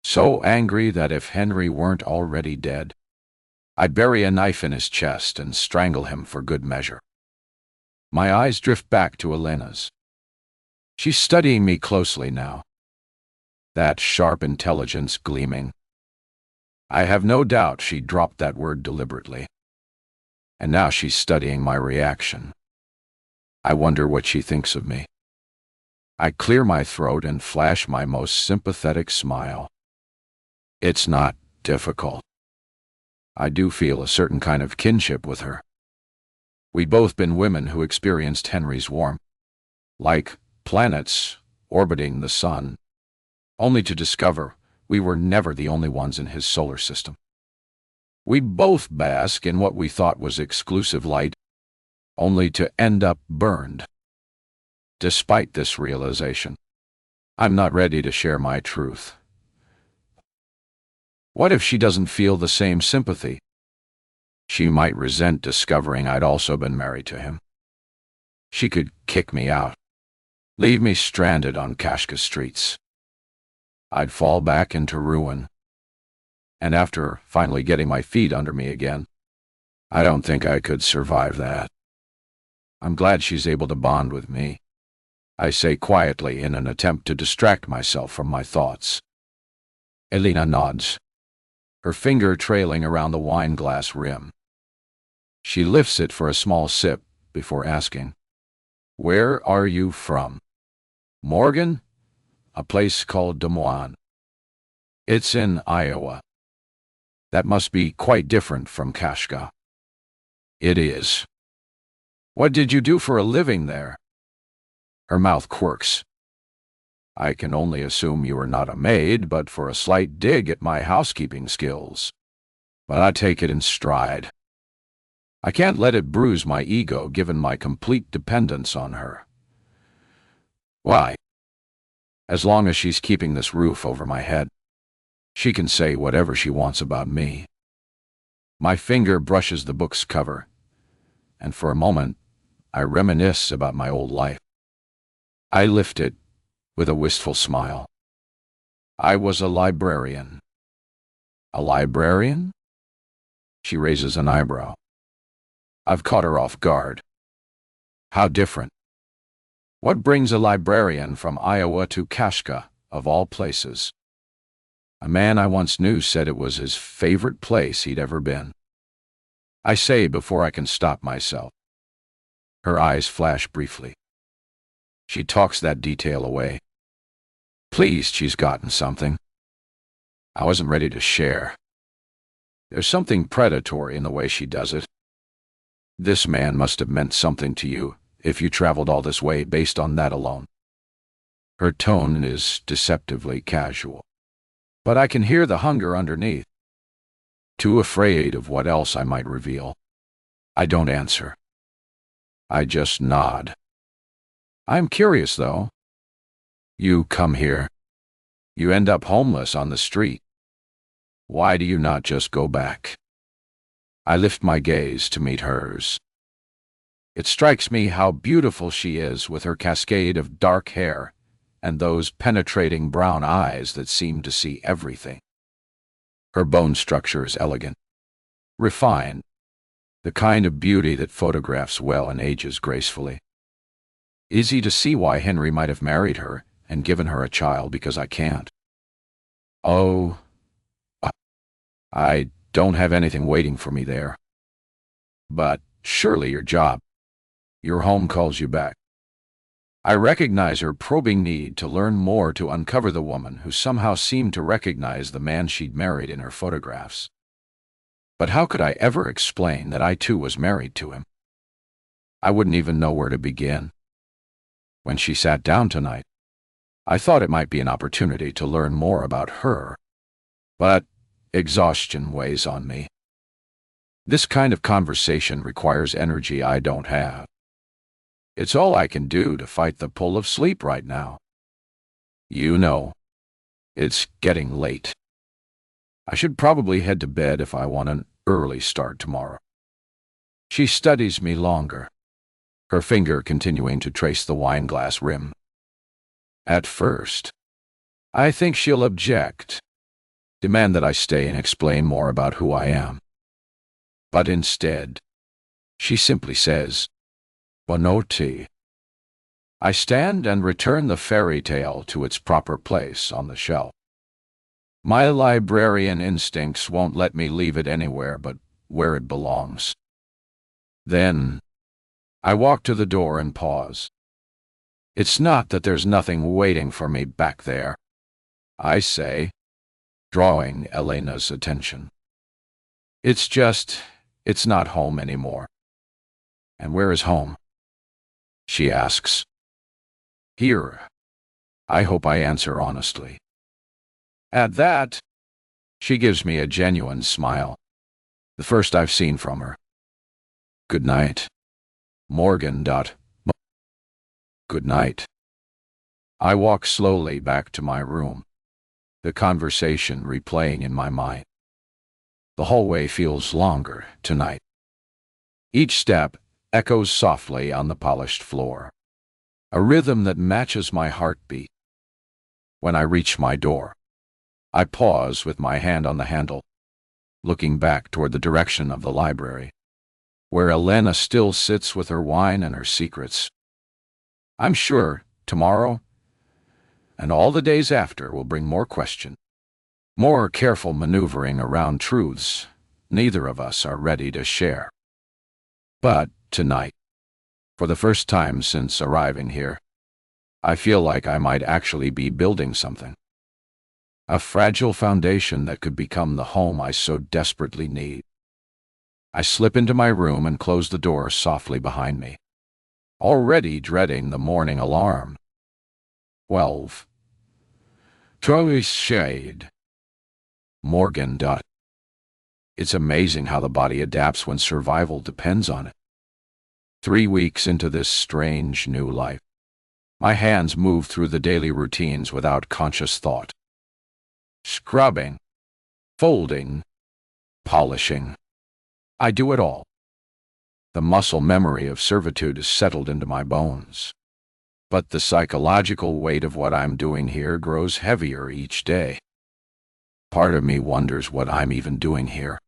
So angry that if Henry weren't already dead, I'd bury a knife in his chest and strangle him for good measure. My eyes drift back to Elena's. She's studying me closely now, that sharp intelligence gleaming. I have no doubt she dropped that word deliberately, and now she's studying my reaction. I wonder what she thinks of me. I clear my throat and flash my most sympathetic smile. It's not difficult. I do feel a certain kind of kinship with her. We'd both been women who experienced Henry's warmth, like planets orbiting the sun, only to discover we were never the only ones in his solar system. We both bask in what we thought was exclusive light, only to end up burned. Despite this realization, I'm not ready to share my truth. What if she doesn't feel the same sympathy? She might resent discovering I'd also been married to him. She could kick me out, leave me stranded on Kashka streets. I'd fall back into ruin. And after finally getting my feet under me again, I don't think I could survive that. I'm glad she's able to bond with me, I say quietly in an attempt to distract myself from my thoughts. Elena nods, her finger trailing around the wine glass rim. She lifts it for a small sip before asking, "Where are you from?" Morgan? A place called Des Moines. It's in Iowa. That must be quite different from Kashka. It is. What did you do for a living there? Her mouth quirks. I can only assume you are not a maid, but for a slight dig at my housekeeping skills. But I take it in stride. I can't let it bruise my ego given my complete dependence on her. Why? As long as she's keeping this roof over my head, she can say whatever she wants about me. My finger brushes the book's cover, and for a moment, I reminisce about my old life. I lift it with a wistful smile. I was a librarian. A librarian? She raises an eyebrow. I've caught her off guard. How different. What brings a librarian from Iowa to Kashka, of all places? A man I once knew said it was his favorite place he'd ever been. I say before I can stop myself. Her eyes flash briefly. She talks that detail away. Pleased she's gotten something. I wasn't ready to share. There's something predatory in the way she does it. This man must have meant something to you if you traveled all this way based on that alone. Her tone is deceptively casual, but I can hear the hunger underneath. Too afraid of what else I might reveal, I don't answer. I just nod. I'm curious, though. You come here. You end up homeless on the street. Why do you not just go back? I lift my gaze to meet hers. It strikes me how beautiful she is with her cascade of dark hair and those penetrating brown eyes that seem to see everything. Her bone structure is elegant, refined, the kind of beauty that photographs well and ages gracefully. Easy to see why Henry might have married her and given her a child because I can't. Oh, I don't have anything waiting for me there. But surely your home calls you back. I recognize her probing need to learn more to uncover the woman who somehow seemed to recognize the man she'd married in her photographs. But how could I ever explain that I too was married to him? I wouldn't even know where to begin. When she sat down tonight, I thought it might be an opportunity to learn more about her, but exhaustion weighs on me. This kind of conversation requires energy I don't have. It's all I can do to fight the pull of sleep right now. You know, it's getting late. I should probably head to bed if I want an early start tomorrow. She studies me longer, her finger continuing to trace the wineglass rim. At first, I think she'll object, demand that I stay and explain more about who I am. But instead, she simply says, "Buonanotte." I stand and return the fairy tale to its proper place on the shelf. My librarian instincts won't let me leave it anywhere but where it belongs. Then, I walk to the door and pause. It's not that there's nothing waiting for me back there, I say, drawing Elena's attention. It's just, it's not home anymore. And where is home? She asks. Here. I hope I answer honestly. At that, she gives me a genuine smile, the first I've seen from her. Good night. Morgan. Good night. I walk slowly back to my room, the conversation replaying in my mind. The hallway feels longer tonight. Each step echoes softly on the polished floor, a rhythm that matches my heartbeat. When I reach my door, I pause with my hand on the handle, looking back toward the direction of the library, where Elena still sits with her wine and her secrets. I'm sure tomorrow and all the days after will bring more question, more careful maneuvering around truths neither of us are ready to share. But tonight, for the first time since arriving here, I feel like I might actually be building something. A fragile foundation that could become the home I so desperately need. I slip into my room and close the door softly behind me, already dreading the morning alarm. 12. Charlie Shade. Morgan. It's amazing how the body adapts when survival depends on it. 3 weeks into this strange new life, my hands move through the daily routines without conscious thought. Scrubbing, folding, polishing. I do it all. The muscle memory of servitude is settled into my bones. But the psychological weight of what I'm doing here grows heavier each day. Part of me wonders what I'm even doing here.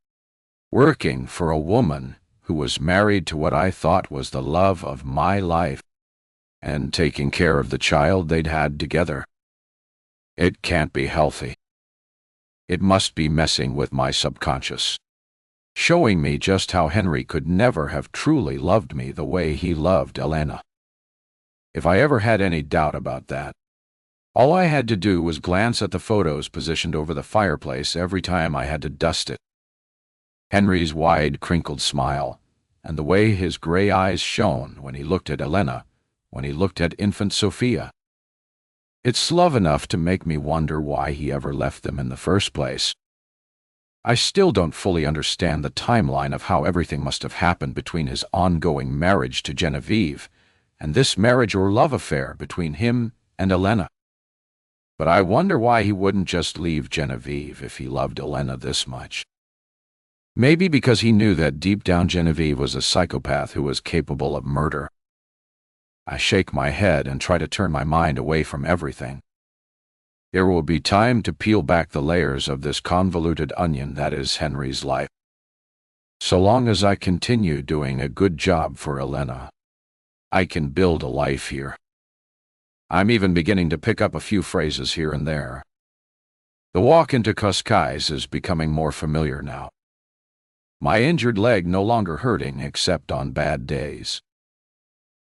Working for a woman who was married to what I thought was the love of my life, and taking care of the child they'd had together. It can't be healthy. It must be messing with my subconscious, showing me just how Henry could never have truly loved me the way he loved Elena. If I ever had any doubt about that, all I had to do was glance at the photos positioned over the fireplace every time I had to dust it. Henry's wide, crinkled smile, and the way his gray eyes shone when he looked at Elena, when he looked at infant Sophia. It's love enough to make me wonder why he ever left them in the first place. I still don't fully understand the timeline of how everything must have happened between his ongoing marriage to Genevieve and this marriage or love affair between him and Elena. But I wonder why he wouldn't just leave Genevieve if he loved Elena this much. Maybe because he knew that deep down Genevieve was a psychopath who was capable of murder. I shake my head and try to turn my mind away from everything. There will be time to peel back the layers of this convoluted onion that is Henry's life. So long as I continue doing a good job for Elena, I can build a life here. I'm even beginning to pick up a few phrases here and there. The walk into Cascais is becoming more familiar now. My injured leg no longer hurting except on bad days.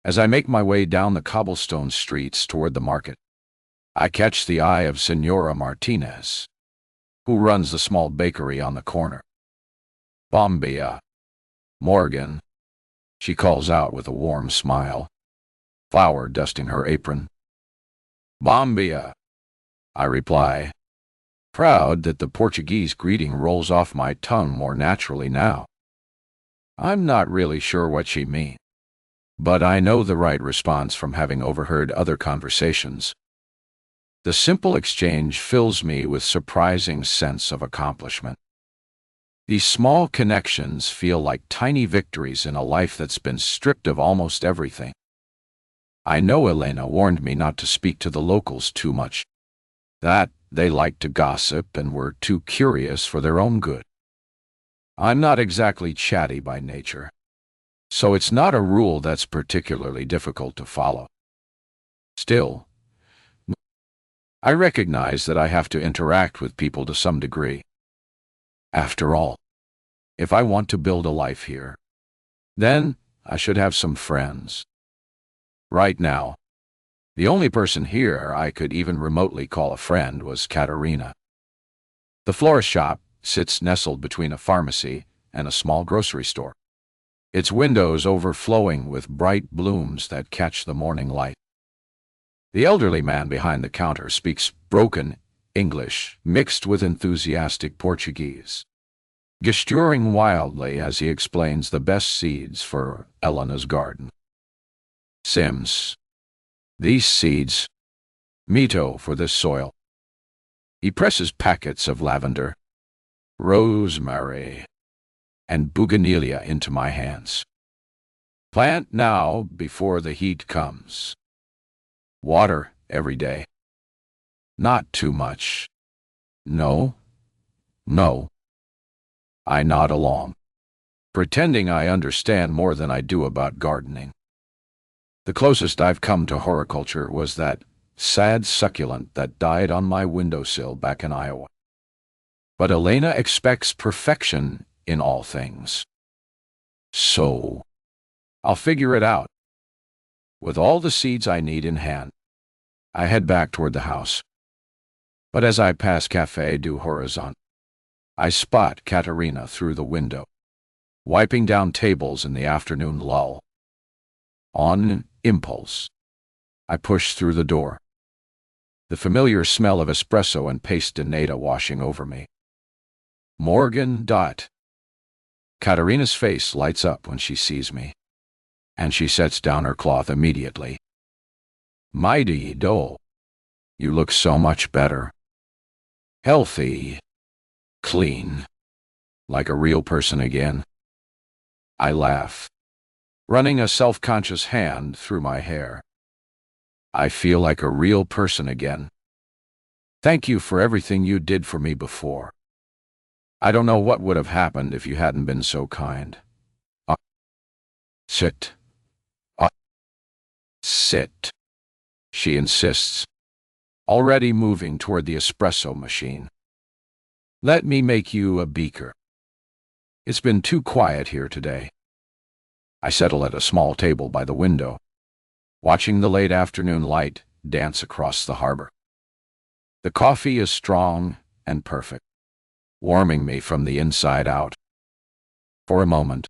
As I make my way down the cobblestone streets toward the market, I catch the eye of Senora Martinez, who runs the small bakery on the corner. "Bombia, Morgan," she calls out with a warm smile, flour dusting her apron. "Bombia," I reply, proud that the Portuguese greeting rolls off my tongue more naturally now. I'm not really sure what she means, but I know the right response from having overheard other conversations. The simple exchange fills me with surprising sense of accomplishment. These small connections feel like tiny victories in a life that's been stripped of almost everything. I know Elena warned me not to speak to the locals too much, that they liked to gossip and were too curious for their own good. I'm not exactly chatty by nature, so it's not a rule that's particularly difficult to follow. Still, I recognize that I have to interact with people to some degree. After all, if I want to build a life here, then I should have some friends. Right now, the only person here I could even remotely call a friend was Katerina. The florist shop sits nestled between a pharmacy and a small grocery store, its windows overflowing with bright blooms that catch the morning light. The elderly man behind the counter speaks broken English mixed with enthusiastic Portuguese, gesturing wildly as he explains the best seeds for Elena's garden. Sims. These seeds. Mito for this soil. He presses packets of lavender, rosemary, and bougainvillea into my hands. Plant now before the heat comes. Water every day. Not too much. No. No. I nod along, pretending I understand more than I do about gardening. The closest I've come to horticulture was that sad succulent that died on my windowsill back in Iowa. But Elena expects perfection in all things. So, I'll figure it out. With all the seeds I need in hand, I head back toward the house. But as I pass Café du Horizon, I spot Katerina through the window, wiping down tables in the afternoon lull. On impulse, I push through the door, the familiar smell of espresso and pastinato washing over me. Morgan. Katerina's face lights up when she sees me, and she sets down her cloth immediately. Mighty Dole, you look so much better. Healthy, clean, like a real person again. I laugh, running a self-conscious hand through my hair. I feel like a real person again. Thank you for everything you did for me before. I don't know what would have happened if you hadn't been so kind. Sit. Sit, she insists, already moving toward the espresso machine. Let me make you a beaker. It's been too quiet here today. I settle at a small table by the window, watching the late afternoon light dance across the harbor. The coffee is strong and perfect, warming me from the inside out. For a moment,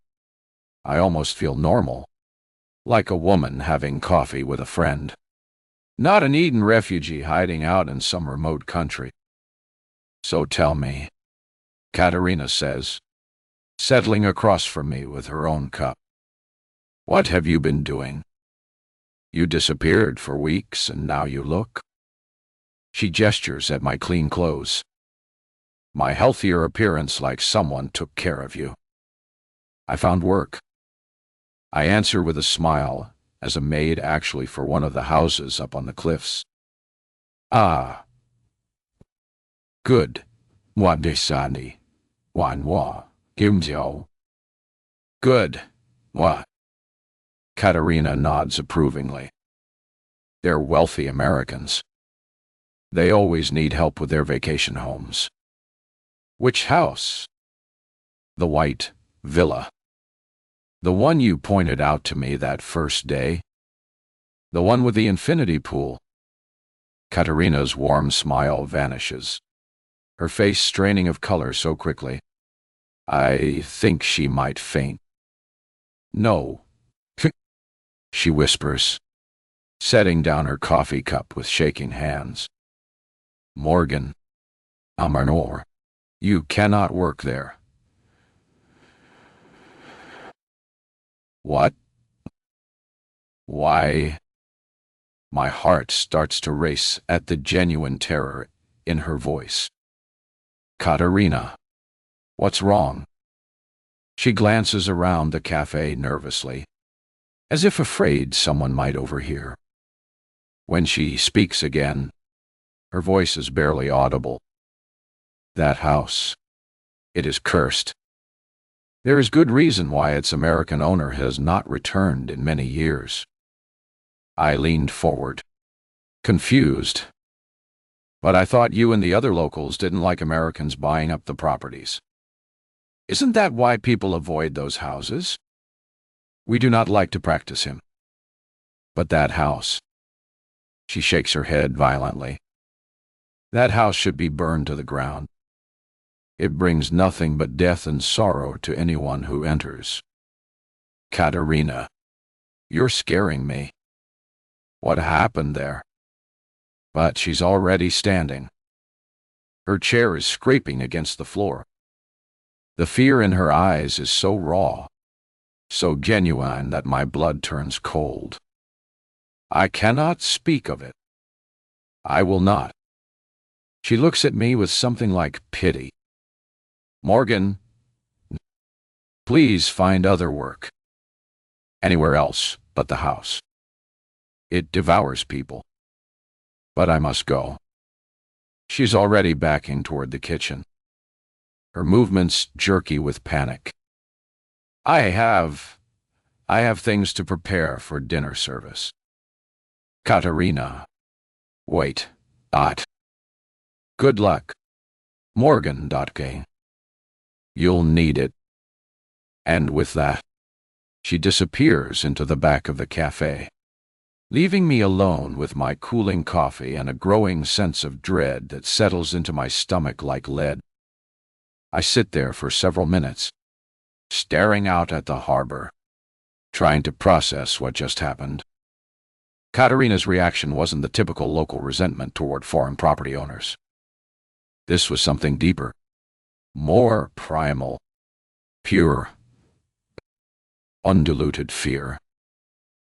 I almost feel normal, like a woman having coffee with a friend. Not an Eden refugee hiding out in some remote country. So tell me, Katerina says, settling across from me with her own cup. What have you been doing? You disappeared for weeks and now you look. She gestures at my clean clothes. My healthier appearance, like someone took care of you. I found work. I answer with a smile, as a maid actually for one of the houses up on the cliffs. Ah. Good. What desani? Wan wa. Gimzio. Good. What? Katerina nods approvingly. They're wealthy Americans. They always need help with their vacation homes. Which house? The white villa. The one you pointed out to me that first day. The one with the infinity pool. Katerina's warm smile vanishes, her face straining of color so quickly. I think she might faint. No, she whispers, setting down her coffee cup with shaking hands. Morgan, Amarnor, you cannot work there. What? Why? My heart starts to race at the genuine terror in her voice. Katerina, what's wrong? She glances around the cafe nervously, as if afraid someone might overhear. When she speaks again, her voice is barely audible. That house, it is cursed. There is good reason why its American owner has not returned in many years. I leaned forward, confused. But I thought you and the other locals didn't like Americans buying up the properties. Isn't that why people avoid those houses? We do not like to practice him. But that house. She shakes her head violently. That house should be burned to the ground. It brings nothing but death and sorrow to anyone who enters. Katerina, you're scaring me. What happened there? But she's already standing. Her chair is scraping against the floor. The fear in her eyes is so raw, so genuine that my blood turns cold. I cannot speak of it. I will not. She looks at me with something like pity. Morgan, please find other work. Anywhere else but the house. It devours people. But I must go. She's already backing toward the kitchen, her movements jerky with panic. I have things to prepare for dinner service. Katerina, wait. Good luck. Morgan. You'll need it. And with that, she disappears into the back of the cafe. leaving me alone with my cooling coffee and a growing sense of dread that settles into my stomach like lead. I sit there for several minutes, staring out at the harbor, trying to process what just happened. Katerina's reaction wasn't the typical local resentment toward foreign property owners. This was something deeper, more primal, pure, undiluted fear.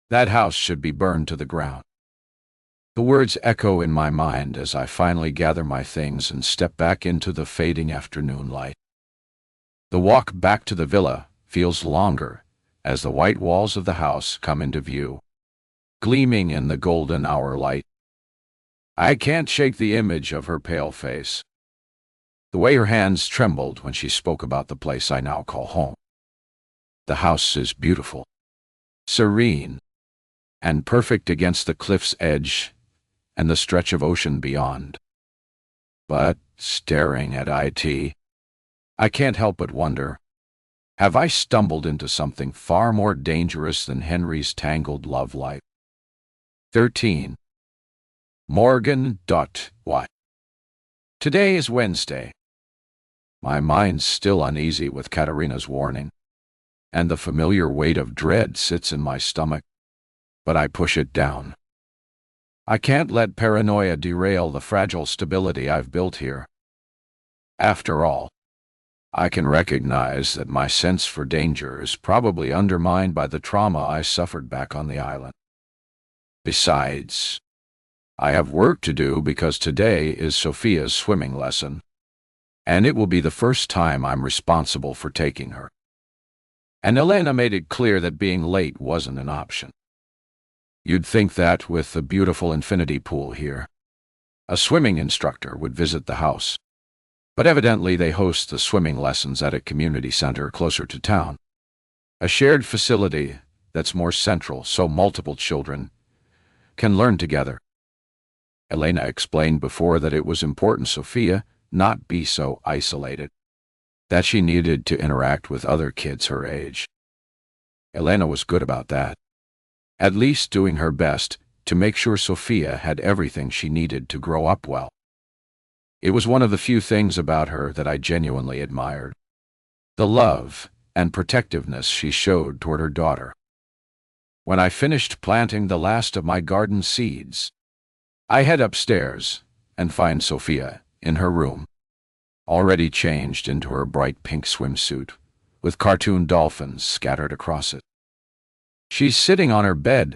That house should be burned to the ground. The words echo in my mind as I finally gather my things and step back into the fading afternoon light. The walk back to the villa feels longer as the white walls of the house come into view, gleaming in the golden hour light. I can't shake the image of her pale face, the way her hands trembled when she spoke about the place I now call home. The house is beautiful, serene, and perfect against the cliff's edge and the stretch of ocean beyond. But, staring at it, I can't help but wonder, have I stumbled into something far more dangerous than Henry's tangled love life? 13. Morgan. What? Today is Wednesday. My mind's still uneasy with Katerina's warning, and the familiar weight of dread sits in my stomach, but I push it down. I can't let paranoia derail the fragile stability I've built here. After all, I can recognize that my sense for danger is probably undermined by the trauma I suffered back on the island. Besides, I have work to do because today is Sophia's swimming lesson, and it will be the first time I'm responsible for taking her. And Elena made it clear that being late wasn't an option. You'd think that with the beautiful infinity pool here, a swimming instructor would visit the house. But evidently they host the swimming lessons at a community center closer to town, a shared facility that's more central so multiple children can learn together. Elena explained before that it was important Sophia not be so isolated, that she needed to interact with other kids her age. Elena was good about that, at least doing her best to make sure Sophia had everything she needed to grow up well. It was one of the few things about her that I genuinely admired, the love and protectiveness she showed toward her daughter. When I finished planting the last of my garden seeds, I head upstairs and find Sophia in her room, already changed into her bright pink swimsuit, with cartoon dolphins scattered across it. She's sitting on her bed,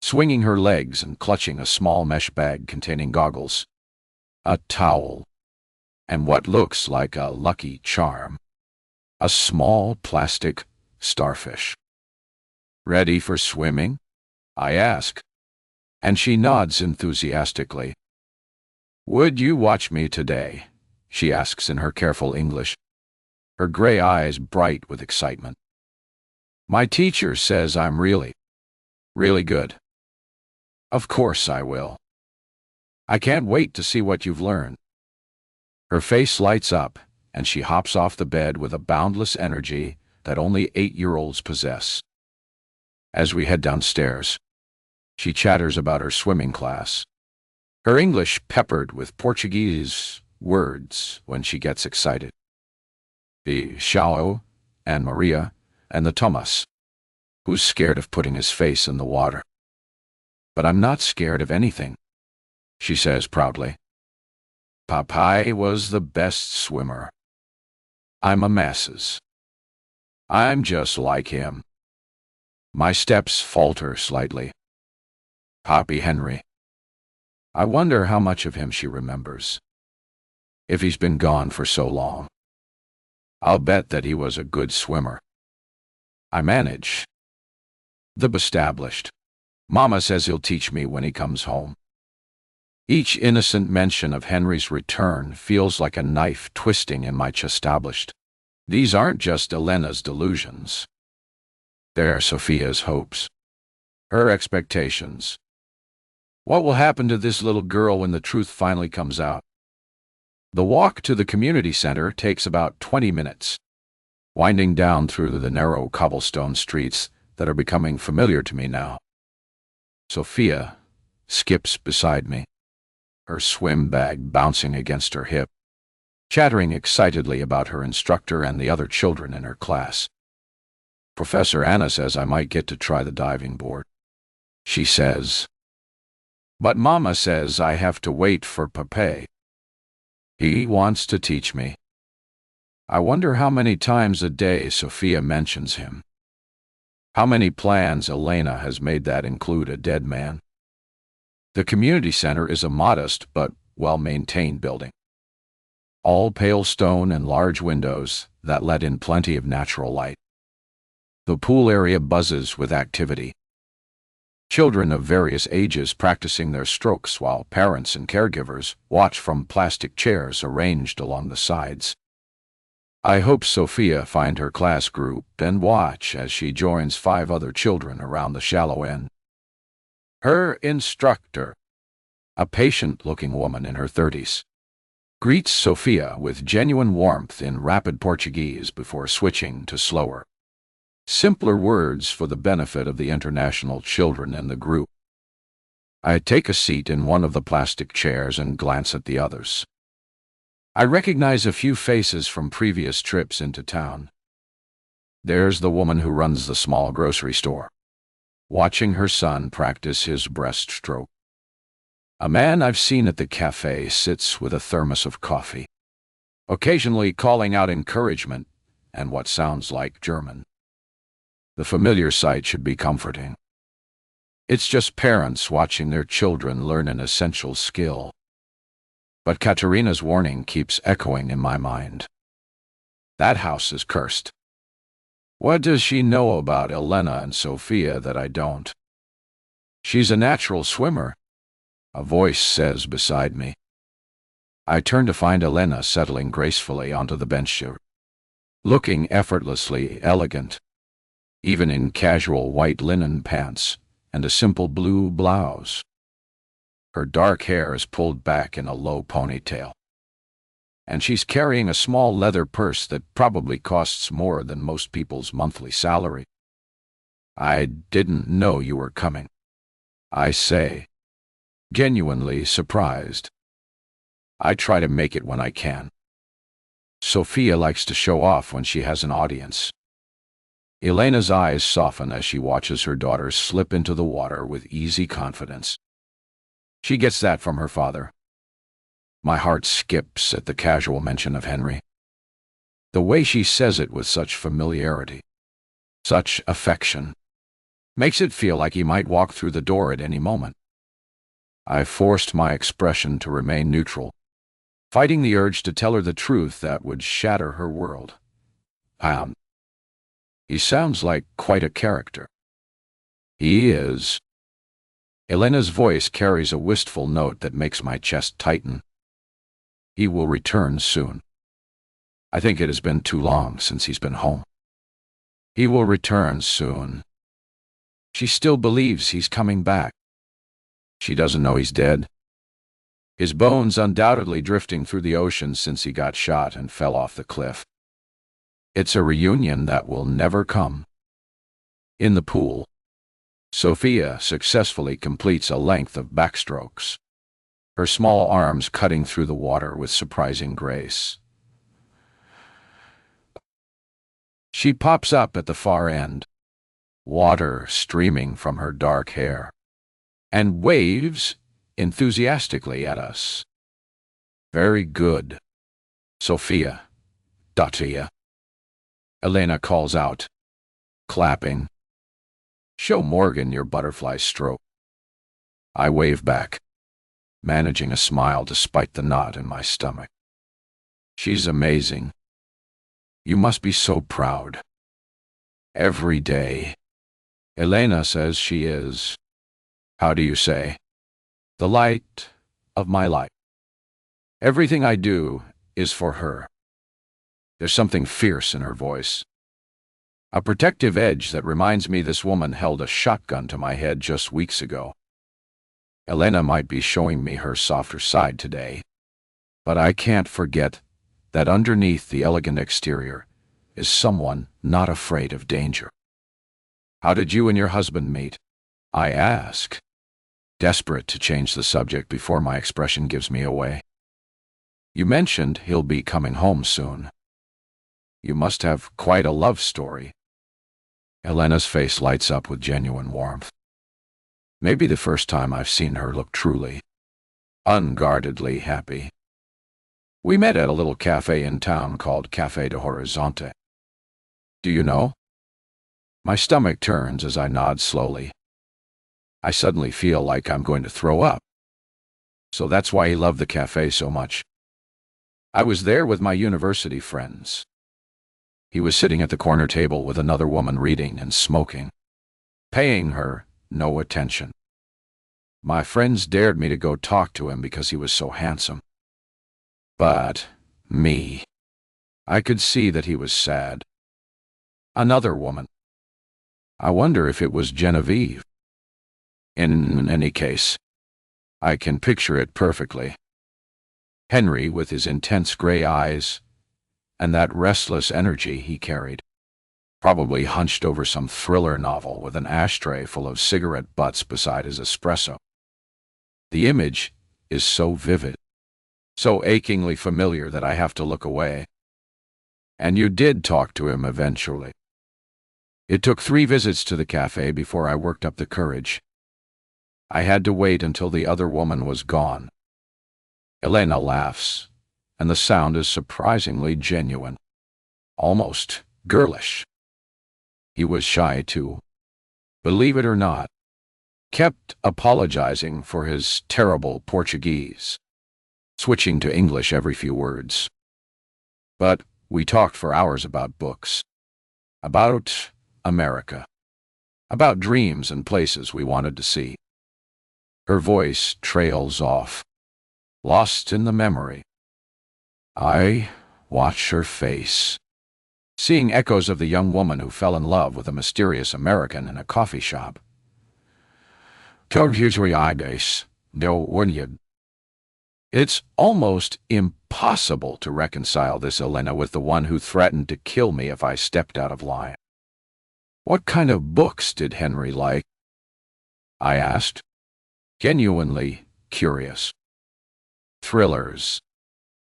swinging her legs and clutching a small mesh bag containing goggles, a towel, and what looks like a lucky charm, a small plastic starfish. Ready for swimming? I ask, and she nods enthusiastically. Would you watch me today? She asks in her careful English, her gray eyes bright with excitement. My teacher says I'm really good. Of course I will. I can't wait to see what you've learned. Her face lights up, and she hops off the bed with a boundless energy that only 8-year-olds possess. As we head downstairs, she chatters about her swimming class, her English peppered with Portuguese words when she gets excited. The João and Maria and the Thomas, who's scared of putting his face in the water. But I'm not scared of anything, she says proudly. Papai was the best swimmer. I'm a masses. I'm just like him. My steps falter slightly. Papi Henry. I wonder how much of him she remembers, if he's been gone for so long. I'll bet that he was a good swimmer. I manage. The established. Mama says he'll teach me when he comes home. Each innocent mention of Henry's return feels like a knife twisting in my chest. Established. These aren't just Elena's delusions. They're Sophia's hopes, her expectations. What will happen to this little girl when the truth finally comes out? The walk to the community center takes about 20 minutes, winding down through the narrow cobblestone streets that are becoming familiar to me now. Sophia skips beside me, her swim bag bouncing against her hip, chattering excitedly about her instructor and the other children in her class. Professor Anna says I might get to try the diving board. She says, but Mama says I have to wait for Pape. He wants to teach me. I wonder how many times a day Sophia mentions him. How many plans Elena has made that include a dead man. The community center is a modest but well-maintained building. All pale stone and large windows that let in plenty of natural light. The pool area buzzes with activity. Children of various ages practicing their strokes while parents and caregivers watch from plastic chairs arranged along the sides. I hope Sophia find her class group and watch as she joins 5 other children around the shallow end. Her instructor, a patient-looking woman in her 30s, greets Sophia with genuine warmth in rapid Portuguese before switching to slower, simpler words for the benefit of the international children in the group. I take a seat in one of the plastic chairs and glance at the others. I recognize a few faces from previous trips into town. There's the woman who runs the small grocery store, watching her son practice his breaststroke. A man I've seen at the cafe sits with a thermos of coffee, occasionally calling out encouragement and what sounds like German. The familiar sight should be comforting. It's just parents watching their children learn an essential skill. But Katerina's warning keeps echoing in my mind. That house is cursed. What does she know about Elena and Sophia that I don't? She's a natural swimmer, a voice says beside me. I turn to find Elena settling gracefully onto the bench chair, looking effortlessly elegant, even in casual white linen pants and a simple blue blouse. Her dark hair is pulled back in a low ponytail, and she's carrying a small leather purse that probably costs more than most people's monthly salary. I didn't know you were coming, I say, genuinely surprised. I try to make it when I can. Sophia likes to show off when she has an audience. Elena's eyes soften as she watches her daughter slip into the water with easy confidence. She gets that from her father. My heart skips at the casual mention of Henry. The way she says it with such familiarity, such affection, makes it feel like he might walk through the door at any moment. I forced my expression to remain neutral, fighting the urge to tell her the truth that would shatter her world. He sounds like quite a character. He is. Elena's voice carries a wistful note that makes my chest tighten. He will return soon. I think it has been too long since he's been home. He will return soon. She still believes he's coming back. She doesn't know he's dead. His bones undoubtedly drifting through the ocean since he got shot and fell off the cliff. It's a reunion that will never come. In the pool, Sophia successfully completes a length of backstrokes, her small arms cutting through the water with surprising grace. She pops up at the far end, water streaming from her dark hair, and waves enthusiastically at us. Very good, Sophia, Datia. Elena calls out, clapping. Show Morgan your butterfly stroke. I wave back, managing a smile despite the knot in my stomach. She's amazing. You must be so proud. Every day. Elena says she is. How do you say? The light of my life. Everything I do is for her. There's something fierce in her voice. A protective edge that reminds me this woman held a shotgun to my head just weeks ago. Elena might be showing me her softer side today, but I can't forget that underneath the elegant exterior is someone not afraid of danger. How did you and your husband meet? I ask, desperate to change the subject before my expression gives me away. You mentioned he'll be coming home soon. You must have quite a love story. Elena's face lights up with genuine warmth. Maybe the first time I've seen her look truly, unguardedly happy. We met at a little cafe in town called Café de Horizonte. Do you know? My stomach turns as I nod slowly. I suddenly feel like I'm going to throw up. So that's why he loved the cafe so much. I was there with my university friends. He was sitting at the corner table with another woman reading and smoking, paying her no attention. My friends dared me to go talk to him because he was so handsome. But me, I could see that he was sad. Another woman. I wonder if it was Genevieve. In any case, I can picture it perfectly. Henry with his intense gray eyes and that restless energy he carried, probably hunched over some thriller novel with an ashtray full of cigarette butts beside his espresso. The image is so vivid, so achingly familiar that I have to look away. And you did talk to him eventually. It took 3 visits to the cafe before I worked up the courage. I had to wait until the other woman was gone. Elena laughs, and the sound is surprisingly genuine, almost girlish. He was shy too, believe it or not, kept apologizing for his terrible Portuguese, switching to English every few words. But we talked for hours about books, about America, about dreams and places we wanted to see. Her voice trails off, lost in the memory. I watch her face, seeing echoes of the young woman who fell in love with a mysterious American in a coffee shop. It's almost impossible to reconcile this Elena with the one who threatened to kill me if I stepped out of line. What kind of books did Henry like? I asked, genuinely curious. Thrillers,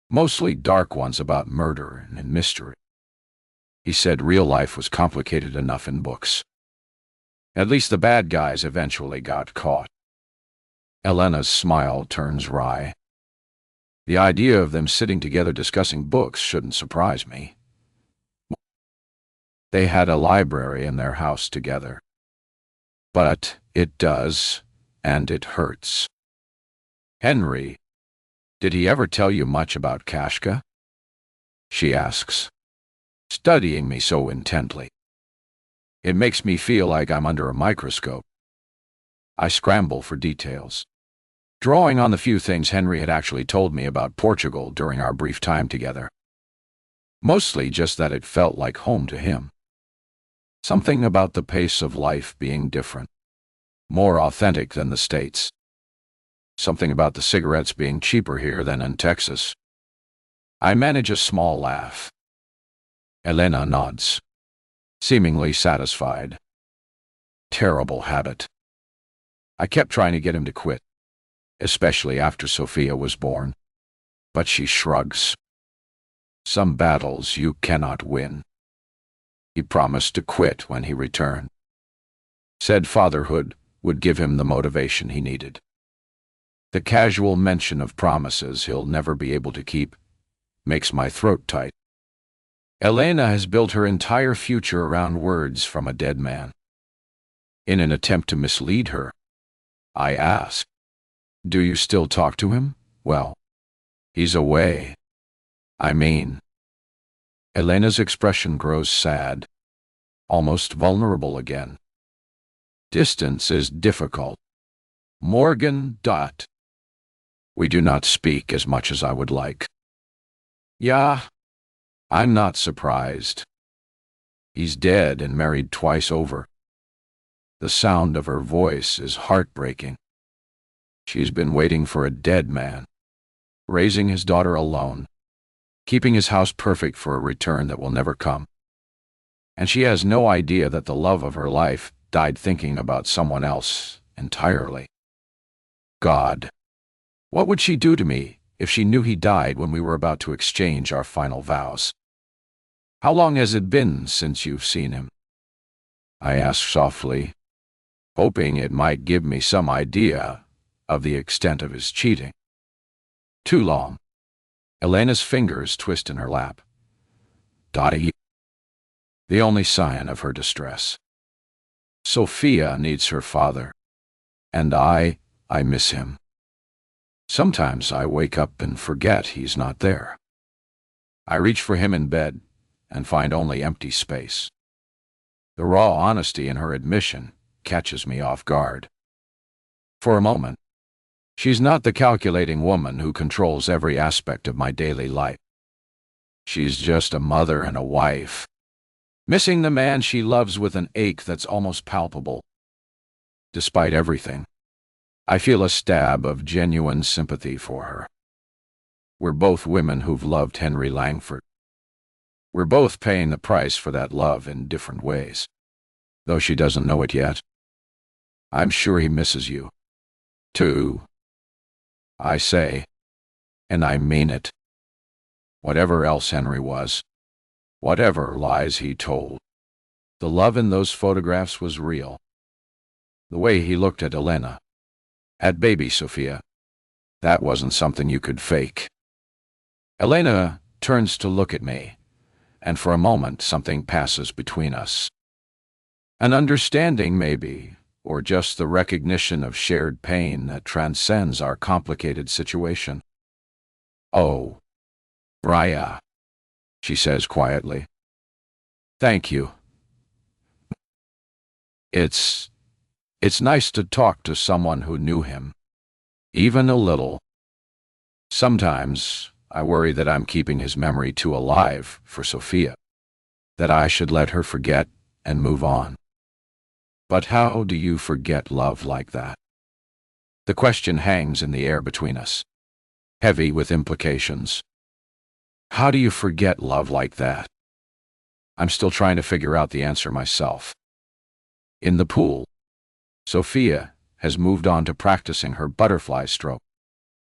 mostly dark ones about murder and mystery. He said real life was complicated enough in books. At least the bad guys eventually got caught. Elena's smile turns wry. The idea of them sitting together discussing books shouldn't surprise me. They had a library in their house together. But it does, and it hurts. Henry, did he ever tell you much about Kashka? She asks, studying me so intently. It makes me feel like I'm under a microscope. I scramble for details, drawing on the few things Henry had actually told me about Portugal during our brief time together. Mostly just that it felt like home to him. Something about the pace of life being different, more authentic than the States. Something about the cigarettes being cheaper here than in Texas. I manage a small laugh. Elena nods, seemingly satisfied. Terrible habit. I kept trying to get him to quit, especially after Sophia was born. But she shrugs. Some battles you cannot win. He promised to quit when he returned. Said fatherhood would give him the motivation he needed. The casual mention of promises he'll never be able to keep makes my throat tight. Elena has built her entire future around words from a dead man. In an attempt to mislead her, I ask, do you still talk to him? Well, he's away. I mean. Elena's expression grows sad, almost vulnerable again. Distance is difficult. Morgan. We do not speak as much as I would like. Yeah, I'm not surprised. He's dead and married twice over. The sound of her voice is heartbreaking. She's been waiting for a dead man, raising his daughter alone, keeping his house perfect for a return that will never come. And she has no idea that the love of her life died thinking about someone else entirely. God, what would she do to me if she knew he died when we were about to exchange our final vows? How long has it been since you've seen him? I asked softly, hoping it might give me some idea of the extent of his cheating. Too long. Elena's fingers twist in her lap. Dottie. The only sign of her distress. Sophia needs her father, and I miss him. Sometimes I wake up and forget he's not there. I reach for him in bed and find only empty space. The raw honesty in her admission catches me off guard. For a moment, she's not the calculating woman who controls every aspect of my daily life. She's just a mother and a wife, missing the man she loves with an ache that's almost palpable. Despite everything, I feel a stab of genuine sympathy for her. We're both women who've loved Henry Langford. We're both paying the price for that love in different ways, though she doesn't know it yet. I'm sure he misses you, too. I say, and I mean it. Whatever else Henry was, whatever lies he told, the love in those photographs was real. The way he looked at Elena, at baby Sophia, that wasn't something you could fake. Elena turns to look at me, and for a moment something passes between us. An understanding, maybe, or just the recognition of shared pain that transcends our complicated situation. Oh, Raya, she says quietly. Thank you. It's nice to talk to someone who knew him, even a little. Sometimes I worry that I'm keeping his memory too alive for Sophia, that I should let her forget and move on. But how do you forget love like that? The question hangs in the air between us, heavy with implications. How do you forget love like that? I'm still trying to figure out the answer myself. In the pool, Sophia has moved on to practicing her butterfly stroke,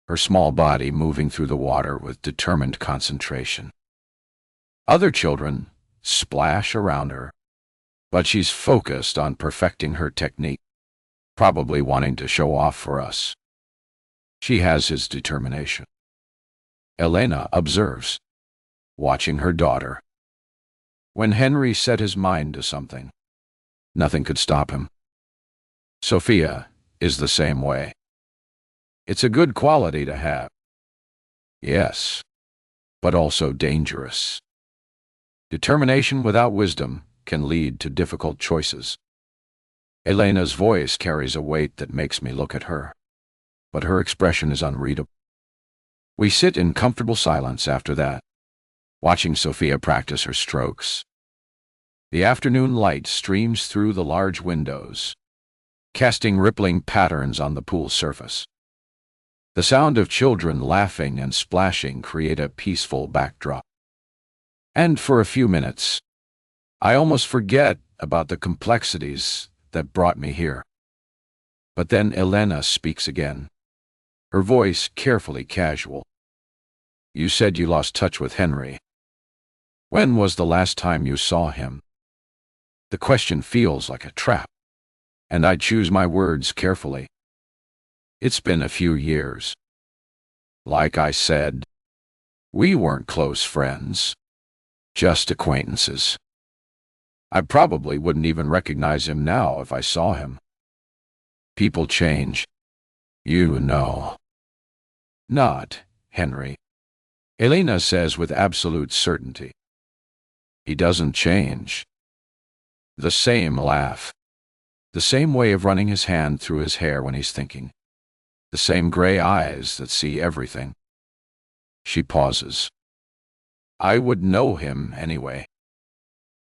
her small body moving through the water with determined concentration. Other children splash around her, but she's focused on perfecting her technique, probably wanting to show off for us. She has his determination. Elena observes, watching her daughter. When Henry set his mind to something, nothing could stop him. Sophia is the same way. It's a good quality to have. Yes, but also dangerous. Determination without wisdom can lead to difficult choices. Elena's voice carries a weight that makes me look at her, but her expression is unreadable. We sit in comfortable silence after that, watching Sophia practice her strokes. The afternoon light streams through the large windows, casting rippling patterns on the pool surface. The sound of children laughing and splashing create a peaceful backdrop. And for a few minutes, I almost forget about the complexities that brought me here. But then Elena speaks again, her voice carefully casual. You said you lost touch with Henry. When was the last time you saw him? The question feels like a trap, and I choose my words carefully. It's been a few years. Like I said, we weren't close friends, just acquaintances. I probably wouldn't even recognize him now if I saw him. People change, you know. Not Henry. Elena says with absolute certainty. He doesn't change. The same laugh. The same way of running his hand through his hair when he's thinking. The same gray eyes that see everything. She pauses. I would know him anyway.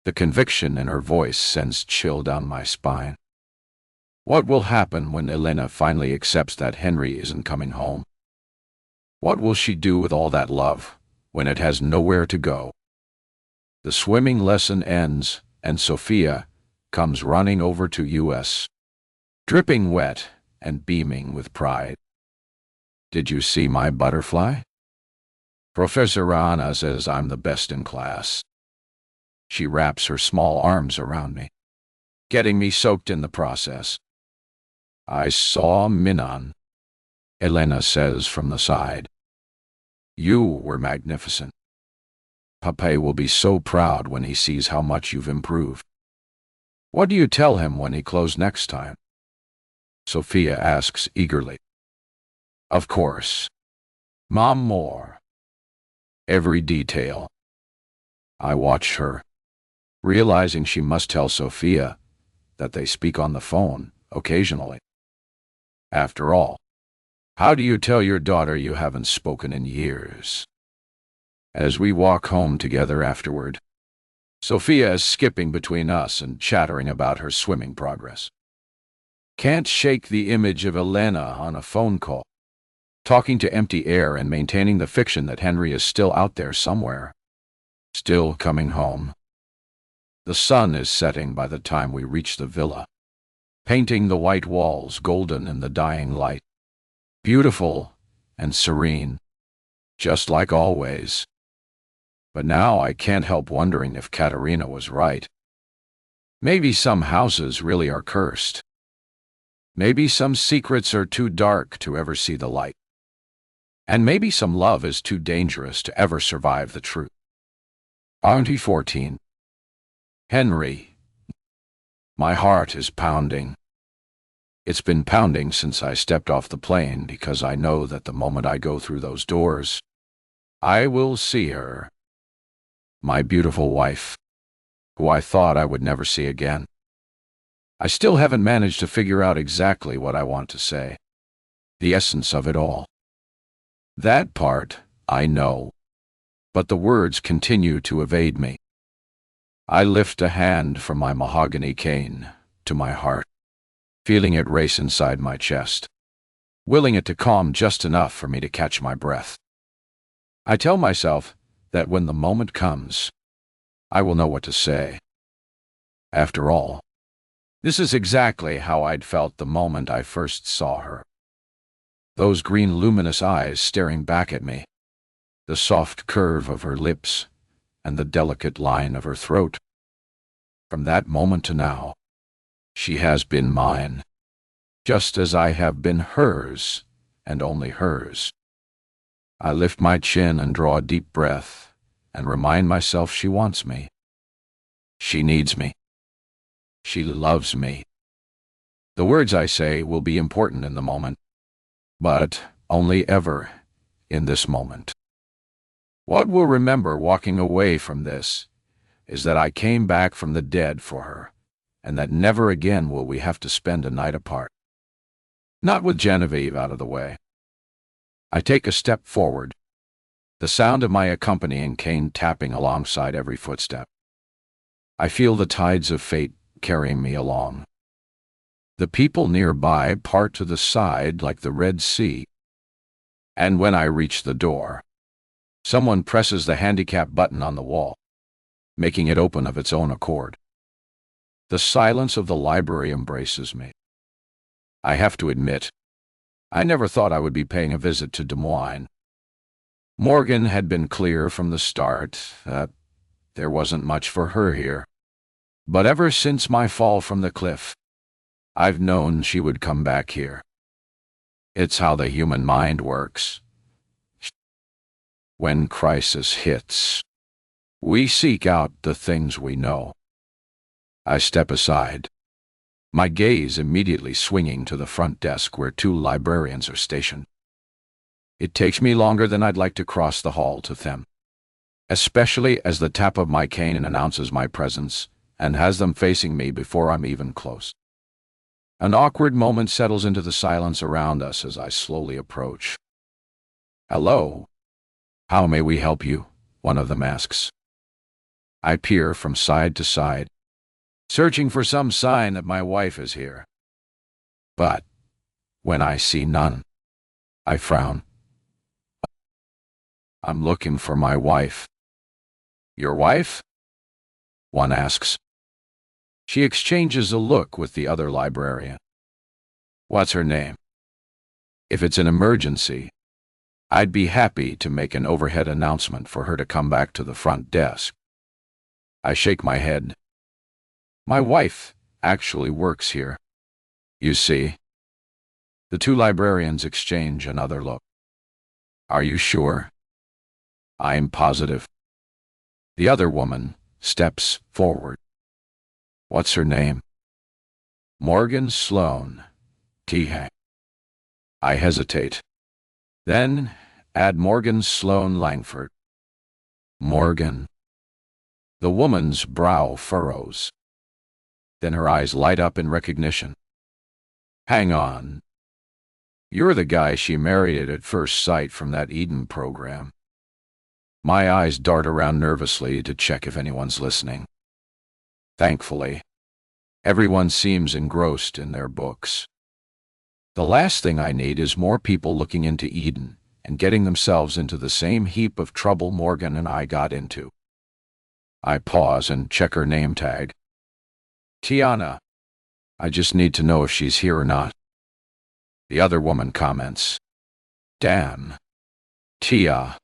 The conviction in her voice sends chill down my spine. What will happen when Elena finally accepts that Henry isn't coming home? What will she do with all that love when it has nowhere to go? The swimming lesson ends, and Sophia comes running over to us, dripping wet and beaming with pride. Did you see my butterfly? Professor Anna says I'm the best in class. She wraps her small arms around me, getting me soaked in the process. I saw Minan, Elena says from the side. You were magnificent. Pape will be so proud when he sees how much you've improved. What do you tell him when he closes next time? Sophia asks eagerly. Of course. Mom, more. Every detail. I watch her, realizing she must tell Sophia that they speak on the phone occasionally. After all, how do you tell your daughter you haven't spoken in years? As we walk home together afterward, Sophia is skipping between us and chattering about her swimming progress. Can't shake the image of Elena on a phone call, talking to empty air and maintaining the fiction that Henry is still out there somewhere, still coming home. The sun is setting by the time we reach the villa, painting the white walls golden in the dying light. Beautiful and serene, just like always. But now I can't help wondering if Katerina was right. Maybe some houses really are cursed. Maybe some secrets are too dark to ever see the light. And maybe some love is too dangerous to ever survive the truth. Auntie 14. Henry. My heart is pounding. It's been pounding since I stepped off the plane because I know that the moment I go through those doors, I will see her. My beautiful wife, who I thought I would never see again. I still haven't managed to figure out exactly what I want to say, the essence of it all. That part, I know, but the words continue to evade me. I lift a hand from my mahogany cane to my heart, feeling it race inside my chest, willing it to calm just enough for me to catch my breath. I tell myself that when the moment comes, I will know what to say. After all, this is exactly how I'd felt the moment I first saw her. Those green luminous eyes staring back at me, the soft curve of her lips, and the delicate line of her throat. From that moment to now, she has been mine, just as I have been hers, and only hers. I lift my chin and draw a deep breath, and remind myself she wants me. She needs me. She loves me. The words I say will be important in the moment, but only ever in this moment. What we'll remember walking away from this is that I came back from the dead for her, and that never again will we have to spend a night apart. Not with Genevieve out of the way. I take a step forward, the sound of my accompanying cane tapping alongside every footstep. I feel the tides of fate carrying me along. The people nearby part to the side like the Red Sea. And when I reach the door, someone presses the handicap button on the wall, making it open of its own accord. The silence of the library embraces me. I have to admit, I never thought I would be paying a visit to Des Moines. Morgan had been clear from the start that there wasn't much for her here. But ever since my fall from the cliff, I've known she would come back here. It's how the human mind works. When crisis hits, we seek out the things we know. I step aside, my gaze immediately swinging to the front desk where 2 librarians are stationed. It takes me longer than I'd like to cross the hall to them, especially as the tap of my cane announces my presence and has them facing me before I'm even close. An awkward moment settles into the silence around us as I slowly approach. Hello. How may we help you? One of them asks. I peer from side to side, searching for some sign that my wife is here. But when I see none, I frown. I'm looking for my wife. Your wife? One asks. She exchanges a look with the other librarian. What's her name? If it's an emergency, I'd be happy to make an overhead announcement for her to come back to the front desk. I shake my head. My wife actually works here. You see. The two librarians exchange another look. Are you sure? I'm positive. The other woman steps forward. What's her name? Morgan Sloane. T-Hack. I hesitate. Then add Morgan Sloane Langford. Morgan. The woman's brow furrows. Then her eyes light up in recognition. Hang on. You're the guy she married at first sight from that Eden program. My eyes dart around nervously to check if anyone's listening. Thankfully, everyone seems engrossed in their books. The last thing I need is more people looking into Eden and getting themselves into the same heap of trouble Morgan and I got into. I pause and check her name tag. Tiana. I just need to know if she's here or not. The other woman comments. Damn. Tia.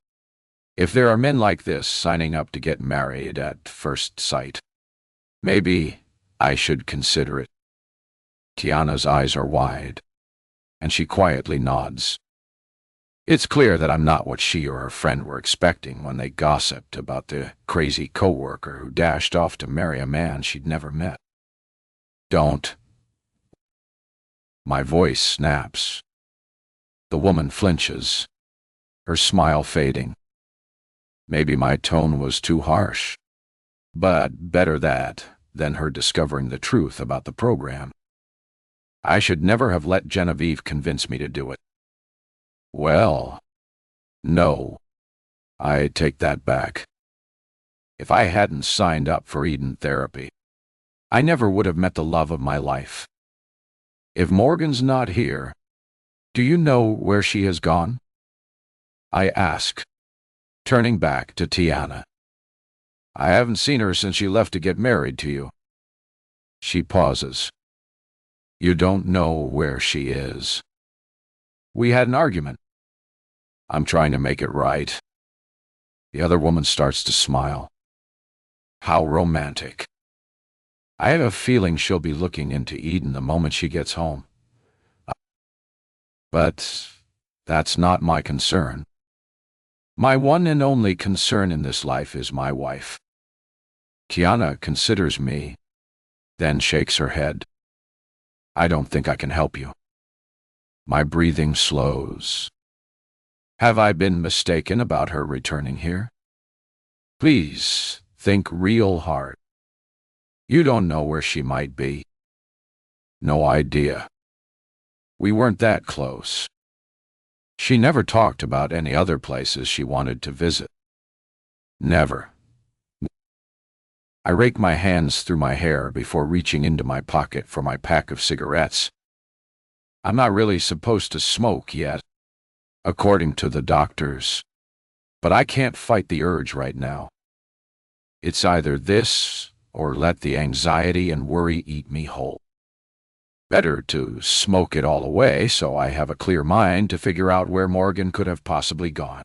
If there are men like this signing up to get married at first sight, maybe I should consider it. Tiana's eyes are wide, and she quietly nods. It's clear that I'm not what she or her friend were expecting when they gossiped about the crazy coworker who dashed off to marry a man she'd never met. Don't. My voice snaps. The woman flinches, her smile fading. Maybe my tone was too harsh, but better that than her discovering the truth about the program. I should never have let Genevieve convince me to do it. Well, no, I take that back. If I hadn't signed up for Eden therapy, I never would have met the love of my life. If Morgan's not here, do you know where she has gone? I ask, turning back to Tiana. I haven't seen her since she left to get married to you. She pauses. You don't know where she is. We had an argument. I'm trying to make it right. The other woman starts to smile. How romantic. I have a feeling she'll be looking into Eden the moment she gets home. But that's not my concern. My one and only concern in this life is my wife. Tiana considers me, then shakes her head. I don't think I can help you. My breathing slows. Have I been mistaken about her returning here? Please think real hard. You don't know where she might be. No idea. We weren't that close. She never talked about any other places she wanted to visit. Never. I rake my hands through my hair before reaching into my pocket for my pack of cigarettes. I'm not really supposed to smoke yet, according to the doctors, but I can't fight the urge right now. It's either this or let the anxiety and worry eat me whole. Better to smoke it all away so I have a clear mind to figure out where Morgan could have possibly gone.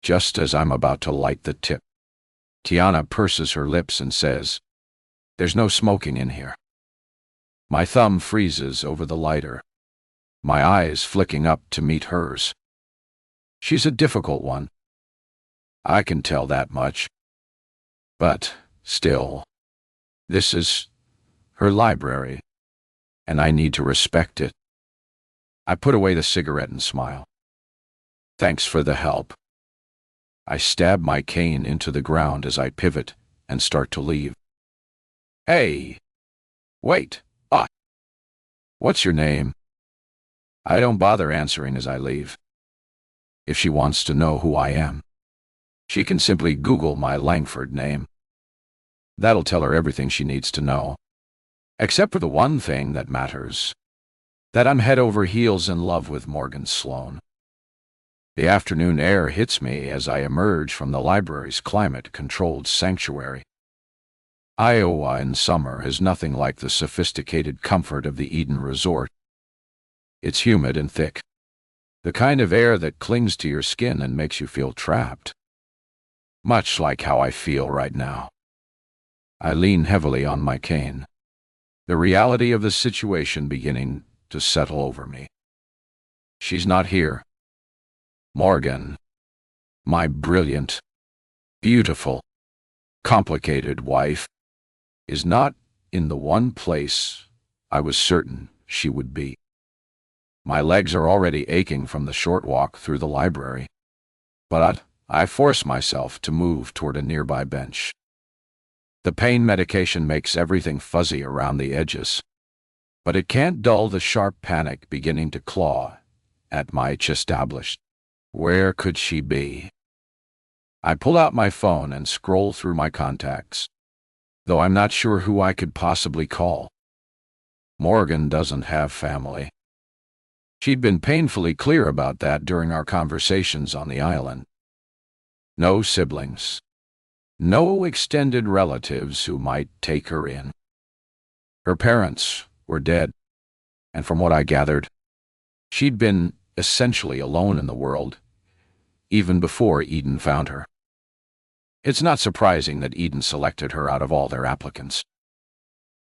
Just as I'm about to light the tip, Tiana purses her lips and says, "There's no smoking in here." My thumb freezes over the lighter, my eyes flicking up to meet hers. She's a difficult one. I can tell that much. But still, this is her library, and I need to respect it. I put away the cigarette and smile. Thanks for the help. I stab my cane into the ground as I pivot and start to leave. Hey! Wait! What's your name? I don't bother answering as I leave. If she wants to know who I am, she can simply Google my Langford name. That'll tell her everything she needs to know. Except for the one thing that matters, that I'm head over heels in love with Morgan Sloane. The afternoon air hits me as I emerge from the library's climate-controlled sanctuary. Iowa in summer is nothing like the sophisticated comfort of the Eden Resort. It's humid and thick, The kind of air that clings to your skin and makes you feel trapped. Much like how I feel right now. I lean heavily on my cane, the reality of the situation beginning to settle over me. She's not here. Morgan, my brilliant, beautiful, complicated wife, is not in the one place I was certain she would be. My legs are already aching from the short walk through the library, but I force myself to move toward a nearby bench. The pain medication makes everything fuzzy around the edges, but it can't dull the sharp panic beginning to claw at my chest. Where could she be? I pull out my phone and scroll through my contacts, though I'm not sure who I could possibly call. Morgan doesn't have family. She'd been painfully clear about that during our conversations on the island. No siblings. No extended relatives who might take her in. Her parents were dead, and from what I gathered, she'd been essentially alone in the world, even before Eden found her. It's not surprising that Eden selected her out of all their applicants.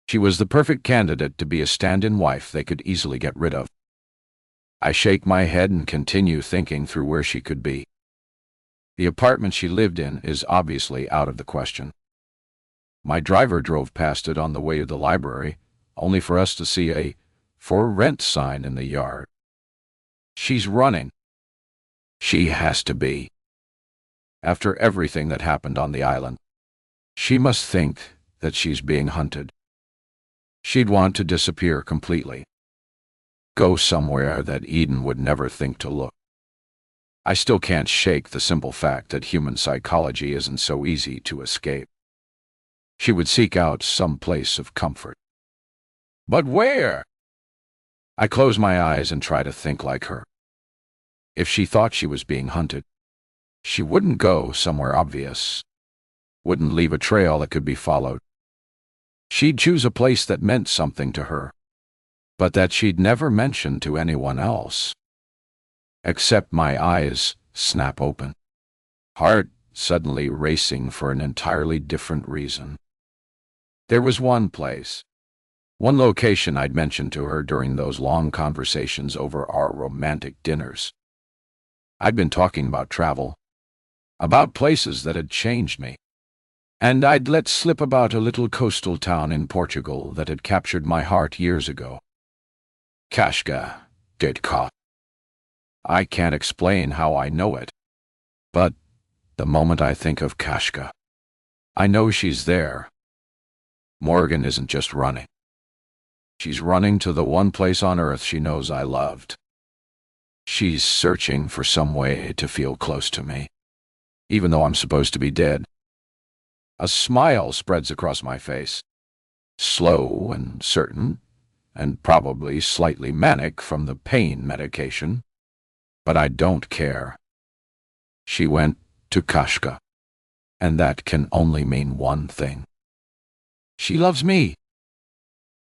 She was the perfect candidate to be a stand-in wife they could easily get rid of. I shake my head and continue thinking through where she could be. The apartment she lived in is obviously out of the question. My driver drove past it on the way to the library, only for us to see a "For Rent" sign in the yard. She's running. She has to be. After everything that happened on the island, she must think that she's being hunted. She'd want to disappear completely. Go somewhere that Eden would never think to look. I still can't shake the simple fact that human psychology isn't so easy to escape. She would seek out some place of comfort. But where? I close my eyes and try to think like her. If she thought she was being hunted, she wouldn't go somewhere obvious, wouldn't leave a trail that could be followed. She'd choose a place that meant something to her, but that she'd never mention to anyone else. Except my eyes snap open, heart suddenly racing for an entirely different reason. There was one place, one location I'd mentioned to her during those long conversations over our romantic dinners. I'd been talking about travel, about places that had changed me, and I'd let slip about a little coastal town in Portugal that had captured my heart years ago. Casca did caught. I can't explain how I know it, but the moment I think of Casca, I know she's there. Morgan isn't just running. She's running to the one place on earth she knows I loved. She's searching for some way to feel close to me, even though I'm supposed to be dead. A smile spreads across my face, slow and certain, and probably slightly manic from the pain medication. But I don't care. She went to Casca, and that can only mean one thing. She loves me.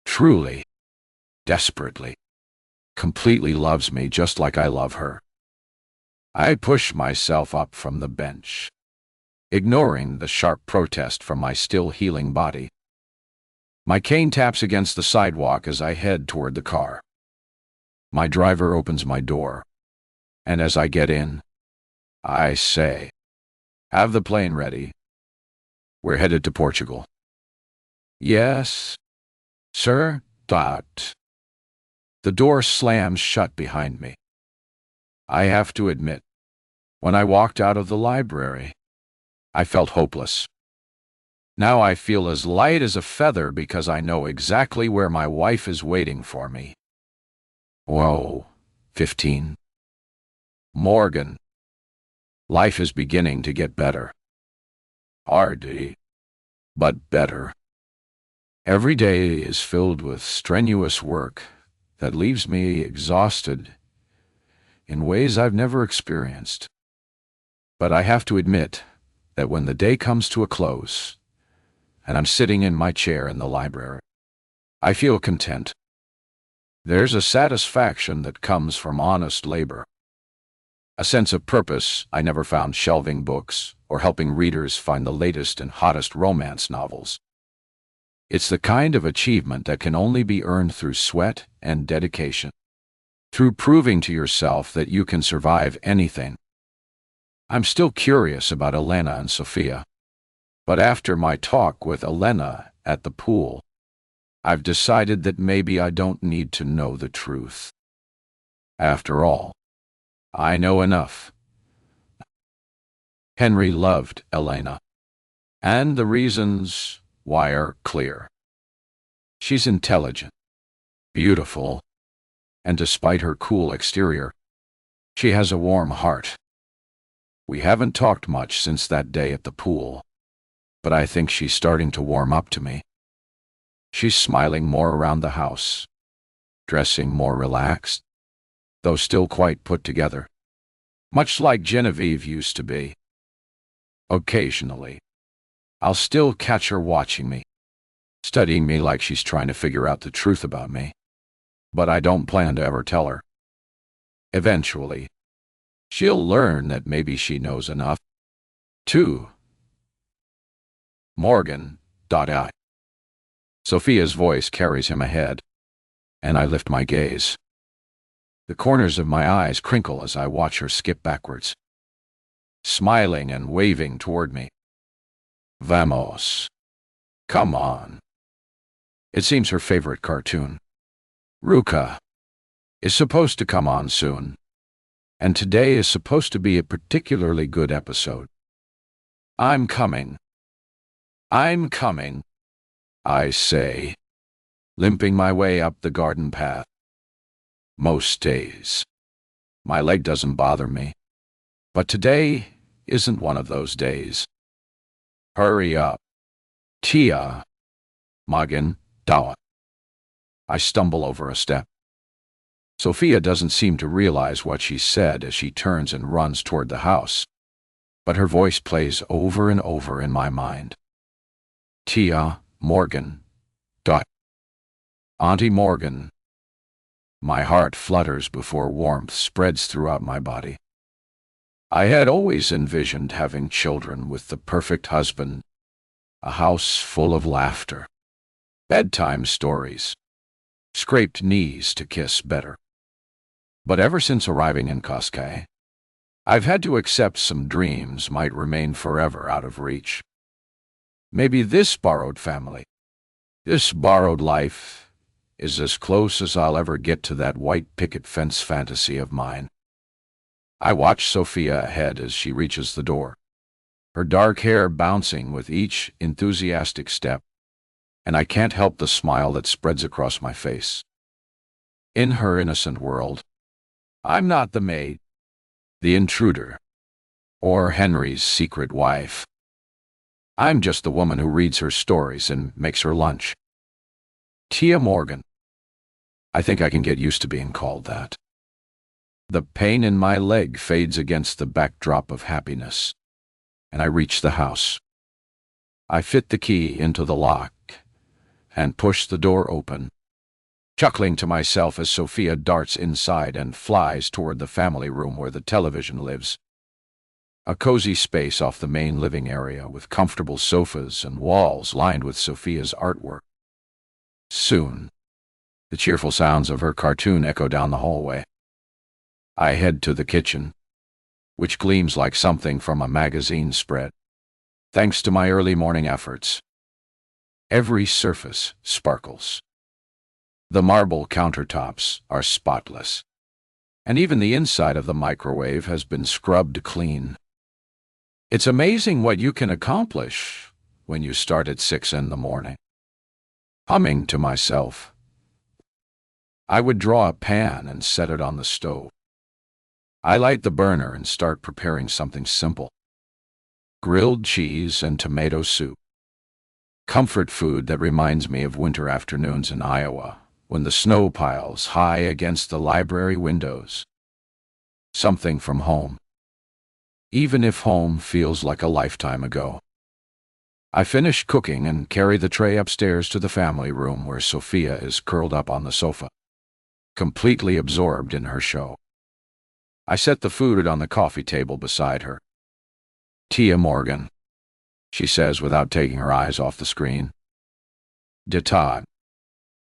Truly, desperately, completely loves me just like I love her. I push myself up from the bench, ignoring the sharp protest from my still healing body. My cane taps against the sidewalk as I head toward the car. My driver opens my door, and as I get in, I say, "Have the plane ready. We're headed to Portugal." "Yes, sir." The door slams shut behind me. I have to admit, when I walked out of the library, I felt hopeless. Now I feel as light as a feather because I know exactly where my wife is waiting for me. Whoa, 15. Morgan. Life is beginning to get better. Hardly, but better. Every day is filled with strenuous work that leaves me exhausted in ways I've never experienced. But I have to admit that when the day comes to a close, and I'm sitting in my chair in the library, I feel content. There's a satisfaction that comes from honest labor, A sense of purpose I never found shelving books or helping readers find the latest and hottest romance novels. It's the kind of achievement that can only be earned through sweat and dedication, through proving to yourself that you can survive anything. I'm still curious about Elena and Sophia, but after my talk with Elena at the pool, I've decided that maybe I don't need to know the truth. After all, I know enough. Henry loved Elena, and the reasons why are clear. She's intelligent, beautiful, and despite her cool exterior, she has a warm heart. We haven't talked much since that day at the pool, but I think she's starting to warm up to me. She's smiling more around the house, dressing more relaxed, though still quite put together, much like Genevieve used to be. Occasionally, I'll still catch her watching me, studying me like she's trying to figure out the truth about me, but I don't plan to ever tell her. Eventually, she'll learn that maybe she knows enough. 2. Morgan.I. Sophia's voice carries him ahead, and I lift my gaze. The corners of my eyes crinkle as I watch her skip backwards, smiling and waving toward me. Vamos. Come on. It seems her favorite cartoon, Ruka, is supposed to come on soon, and today is supposed to be a particularly good episode. I'm coming, I say, limping my way up the garden path. Most days, my leg doesn't bother me, but today isn't one of those days. Hurry up. Tia. Magen, Dawa. I stumble over a step. Sophia doesn't seem to realize what she said as she turns and runs toward the house, but her voice plays over and over in my mind. Tia Morgan. Auntie Morgan. My heart flutters before warmth spreads throughout my body. I had always envisioned having children with the perfect husband, a house full of laughter, bedtime stories, scraped knees to kiss better. But ever since arriving in Cascais, I've had to accept some dreams might remain forever out of reach. Maybe this borrowed family, this borrowed life, is as close as I'll ever get to that white picket fence fantasy of mine. I watch Sophia ahead as she reaches the door, her dark hair bouncing with each enthusiastic step, and I can't help the smile that spreads across my face. In her innocent world, I'm not the maid, the intruder, or Henry's secret wife. I'm just the woman who reads her stories and makes her lunch. Tia Morgan. I think I can get used to being called that. The pain in my leg fades against the backdrop of happiness, and I reach the house. I fit the key into the lock and push the door open, chuckling to myself as Sophia darts inside and flies toward the family room where the television lives. A cozy space off the main living area with comfortable sofas and walls lined with Sophia's artwork. Soon, the cheerful sounds of her cartoon echo down the hallway. I head to the kitchen, which gleams like something from a magazine spread, thanks to my early morning efforts. Every surface sparkles. The marble countertops are spotless, and even the inside of the microwave has been scrubbed clean. It's amazing what you can accomplish when you start at 6 in the morning. Humming to myself, I would draw a pan and set it on the stove. I light the burner and start preparing something simple. Grilled cheese and tomato soup. Comfort food that reminds me of winter afternoons in Iowa, when the snow piles high against the library windows. Something from home, even if home feels like a lifetime ago. I finish cooking and carry the tray upstairs to the family room where Sophia is curled up on the sofa, completely absorbed in her show. I set the food on the coffee table beside her. "Tia Morgan," she says without taking her eyes off the screen. "De Todd,"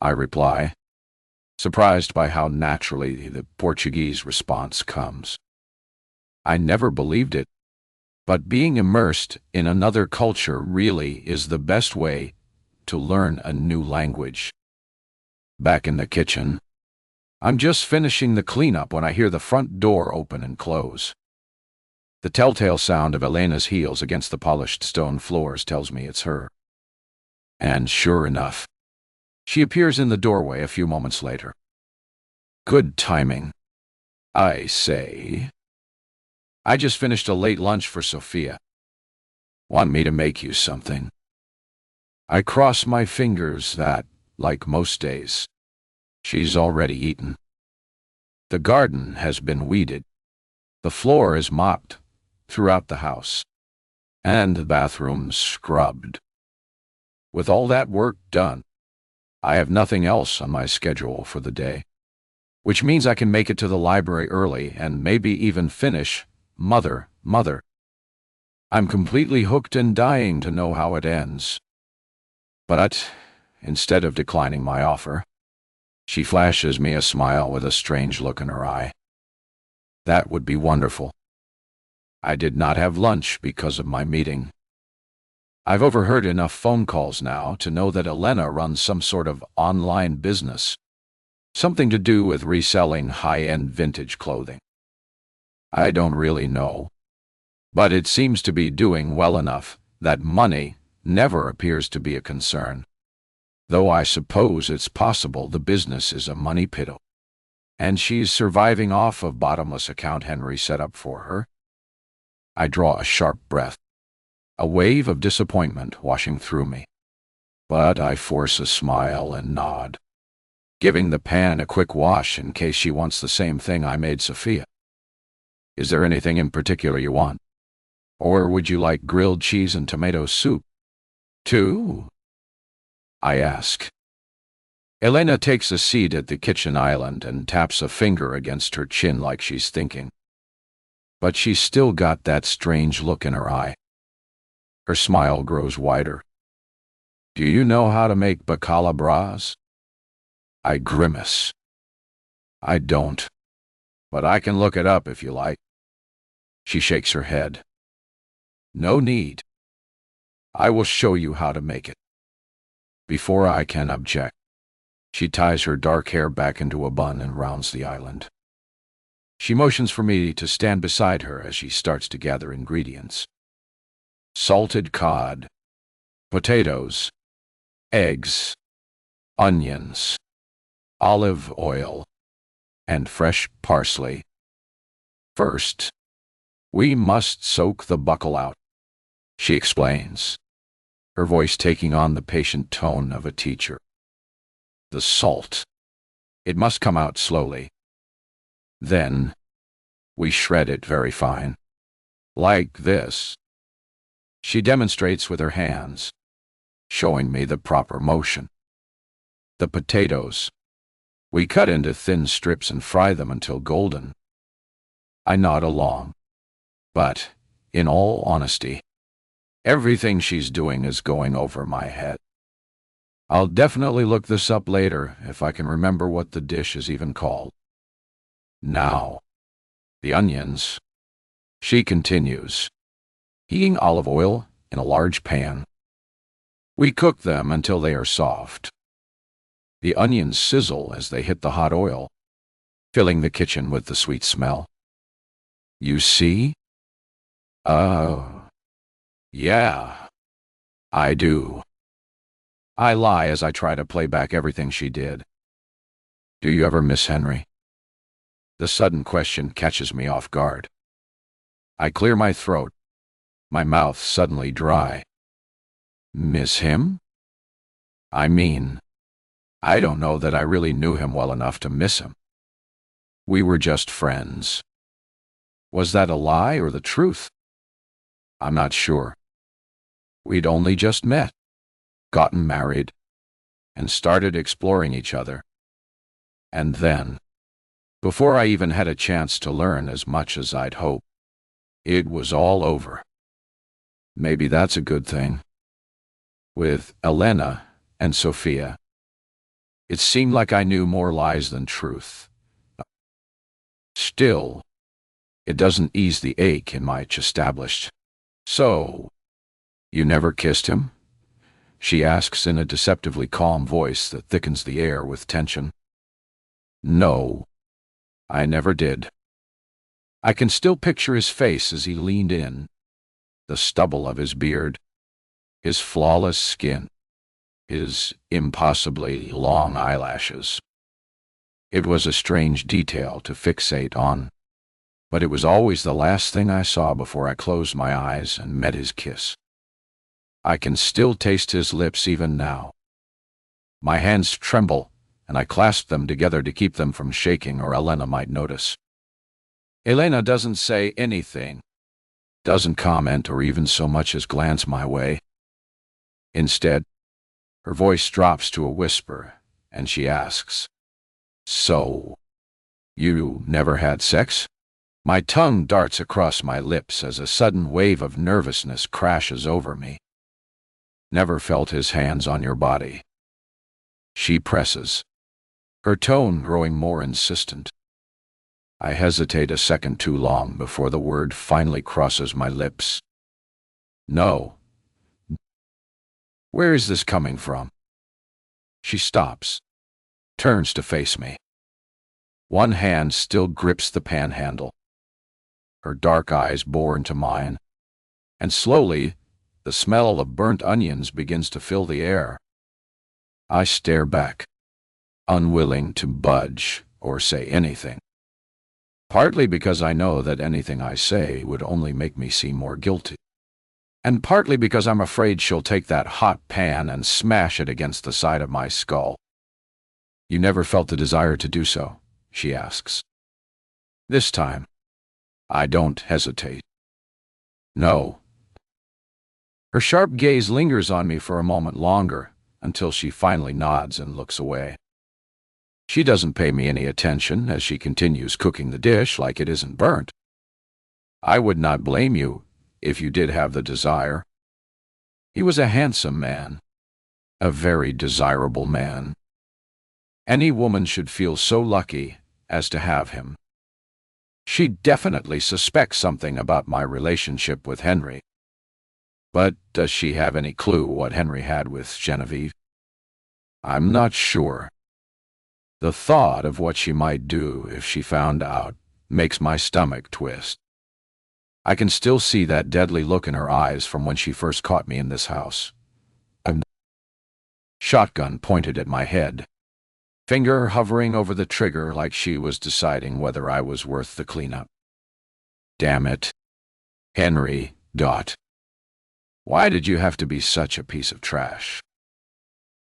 I reply, surprised by how naturally the Portuguese response comes. I never believed it, but being immersed in another culture really is the best way to learn a new language. Back in the kitchen, I'm just finishing the cleanup when I hear the front door open and close. The telltale sound of Elena's heels against the polished stone floors tells me it's her. And sure enough, she appears in the doorway a few moments later. Good timing, I say. "I just finished a late lunch for Sophia. Want me to make you something?" I cross my fingers that, like most days, she's already eaten. The garden has been weeded. The floor is mopped throughout the house, and the bathroom scrubbed. With all that work done, I have nothing else on my schedule for the day, which means I can make it to the library early and maybe even finish Mother. I'm completely hooked and dying to know how it ends. But instead of declining my offer, she flashes me a smile with a strange look in her eye. That would be wonderful. I did not have lunch because of my meeting. I've overheard enough phone calls now to know that Elena runs some sort of online business, something to do with reselling high-end vintage clothing. I don't really know, but it seems to be doing well enough that money never appears to be a concern, though I suppose it's possible the business is a money pit, and she's surviving off of bottomless account Henry set up for her. I draw a sharp breath, a wave of disappointment washing through me, but I force a smile and nod, giving the pan a quick wash in case she wants the same thing I made Sophia. "Is there anything in particular you want? Or would you like grilled cheese and tomato soup, too?" I ask. Elena takes a seat at the kitchen island and taps a finger against her chin like she's thinking. But she's still got that strange look in her eye. Her smile grows wider. "Do you know how to make bacala bras?" I grimace. "I don't, but I can look it up if you like." She shakes her head. "No need. I will show you how to make it." Before I can object, she ties her dark hair back into a bun and rounds the island. She motions for me to stand beside her as she starts to gather ingredients. Salted cod, potatoes, eggs, onions, olive oil, and fresh parsley. "First, we must soak the buckle out," she explains, her voice taking on the patient tone of a teacher. "The salt, it must come out slowly. Then, we shred it very fine. Like this." She demonstrates with her hands, showing me the proper motion. The potatoes, we cut into thin strips and fry them until golden. I nod along, but, in all honesty, everything she's doing is going over my head. I'll definitely look this up later if I can remember what the dish is even called. "Now, the onions," she continues, heating olive oil in a large pan. "We cook them until they are soft. The onions sizzle as they hit the hot oil, filling the kitchen with the sweet smell. You see?" "Oh, yeah, I do." I lie as I try to play back everything she did. "Do you ever miss Henry?" The sudden question catches me off guard. I clear my throat, my mouth suddenly dry. "Miss him? I mean, I don't know that I really knew him well enough to miss him. We were just friends." Was that a lie or the truth? I'm not sure. We'd only just met, gotten married, and started exploring each other. And then Before I even had a chance to learn as much as I'd hoped, it was all over. Maybe that's a good thing. With Elena and Sophia, it seemed like I knew more lies than truth. Still, it doesn't ease the ache in my established. So, you never kissed him? She asks in a deceptively calm voice that thickens the air with tension. No, I never did. I can still picture his face as he leaned in, the stubble of his beard, his flawless skin, his impossibly long eyelashes. It was a strange detail to fixate on, but it was always the last thing I saw before I closed my eyes and met his kiss. I can still taste his lips even now. My hands tremble, and I clasp them together to keep them from shaking or Elena might notice. Elena doesn't say anything, doesn't comment or even so much as glance my way. Instead, her voice drops to a whisper, and she asks, "So, you never had sex?" My tongue darts across my lips as a sudden wave of nervousness crashes over me. Never felt his hands on your body. She presses, her tone growing more insistent. I hesitate a second too long before the word finally crosses my lips. No. Where is this coming from? She stops, turns to face me. One hand still grips the panhandle. Her dark eyes bore into mine, and slowly, the smell of burnt onions begins to fill the air. I stare back, unwilling to budge or say anything. Partly because I know that anything I say would only make me seem more guilty, and partly because I'm afraid she'll take that hot pan and smash it against the side of my skull. You never felt the desire to do so? She asks. This time, I don't hesitate. No. Her sharp gaze lingers on me for a moment longer, until she finally nods and looks away. She doesn't pay me any attention as she continues cooking the dish like it isn't burnt. I would not blame you if you did have the desire. He was a handsome man, a very desirable man. Any woman should feel so lucky as to have him. She definitely suspects something about my relationship with Henry. But does she have any clue what Henry had with Genevieve? I'm not sure. The thought of what she might do if she found out makes my stomach twist. I can still see that deadly look in her eyes from when she first caught me in this house. A shotgun pointed at my head, finger hovering over the trigger like she was deciding whether I was worth the cleanup. Damn it. Henry, Dot. Why did you have to be such a piece of trash?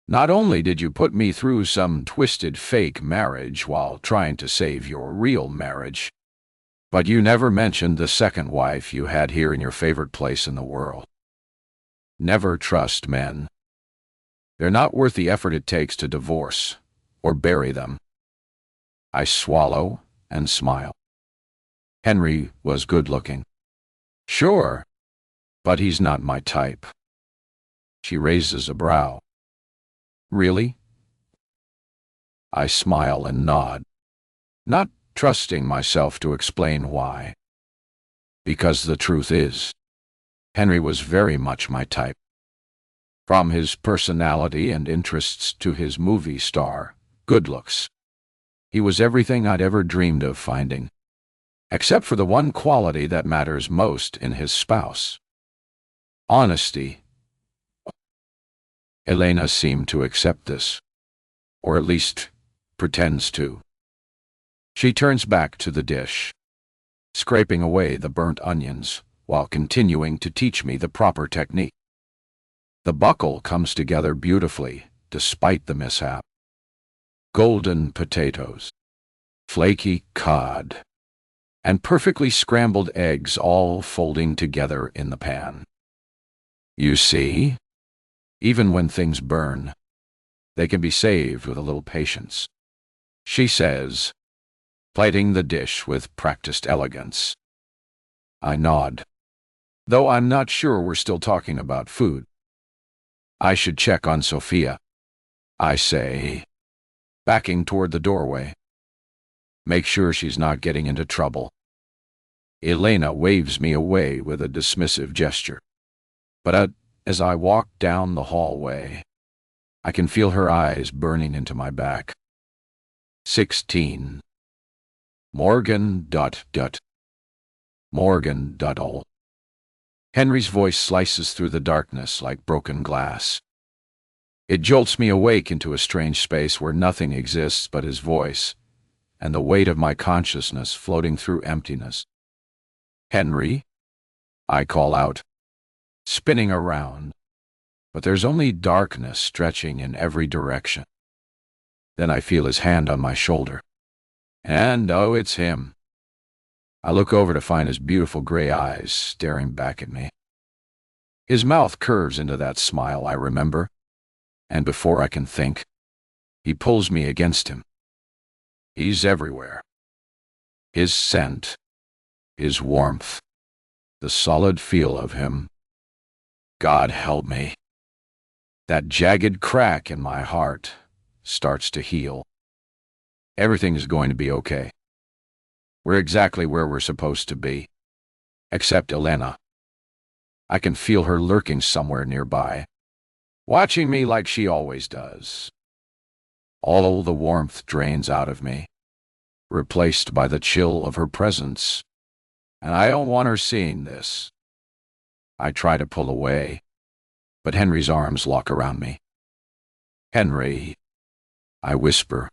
Not only did you put me through some twisted fake marriage while trying to save your real marriage, but you never mentioned the second wife you had here in your favorite place in the world. Never trust men. They're not worth the effort it takes to divorce or bury them. I swallow and smile. Henry was good-looking. Sure. But he's not my type. She raises a brow. Really? I smile and nod, not trusting myself to explain why. Because the truth is, Henry was very much my type. From his personality and interests to his movie star, good looks. He was everything I'd ever dreamed of finding, except for the one quality that matters most in his spouse. Honesty. Elena seemed to accept this, or at least pretends to. She turns back to the dish, scraping away the burnt onions while continuing to teach me the proper technique. The buckle comes together beautifully despite the mishap. Golden potatoes, flaky cod, and perfectly scrambled eggs all folding together in the pan. You see, even when things burn, they can be saved with a little patience. She says, plating the dish with practiced elegance. I nod, though I'm not sure we're still talking about food. I should check on Sophia, I say, backing toward the doorway. Make sure she's not getting into trouble. Elena waves me away with a dismissive gesture. But as I walk down the hallway, I can feel her eyes burning into my back. 16. Morgan. Morgan. Henry's voice slices through the darkness like broken glass. It jolts me awake into a strange space where nothing exists but his voice, and the weight of my consciousness floating through emptiness. Henry, I call out, spinning around, but there's only darkness stretching in every direction. Then I feel his hand on my shoulder. And oh, it's him. I look over to find his beautiful gray eyes staring back at me. His mouth curves into that smile I remember, and before I can think, he pulls me against him. He's everywhere. His scent, his warmth, the solid feel of him. God help me. That jagged crack in my heart starts to heal. Everything is going to be okay. We're exactly where we're supposed to be. Except Elena. I can feel her lurking somewhere nearby, watching me like she always does. All the warmth drains out of me, replaced by the chill of her presence, and I don't want her seeing this. I try to pull away, but Henry's arms lock around me. Henry, I whisper,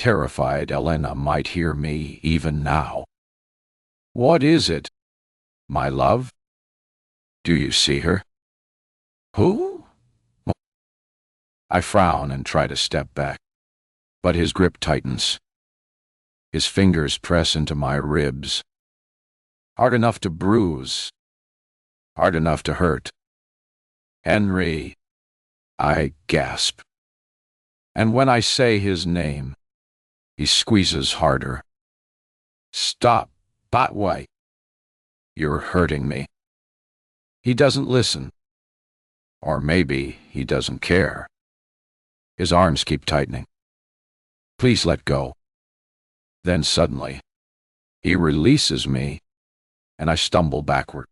terrified Elena might hear me even now. What is it, my love? Do you see her? Who? I frown and try to step back, but his grip tightens. His fingers press into my ribs, hard enough to bruise, hard enough to hurt. Henry, I gasp. And when I say his name, he squeezes harder. Stop, Botway. You're hurting me. He doesn't listen. Or maybe he doesn't care. His arms keep tightening. Please let go. Then suddenly, he releases me, and I stumble backward,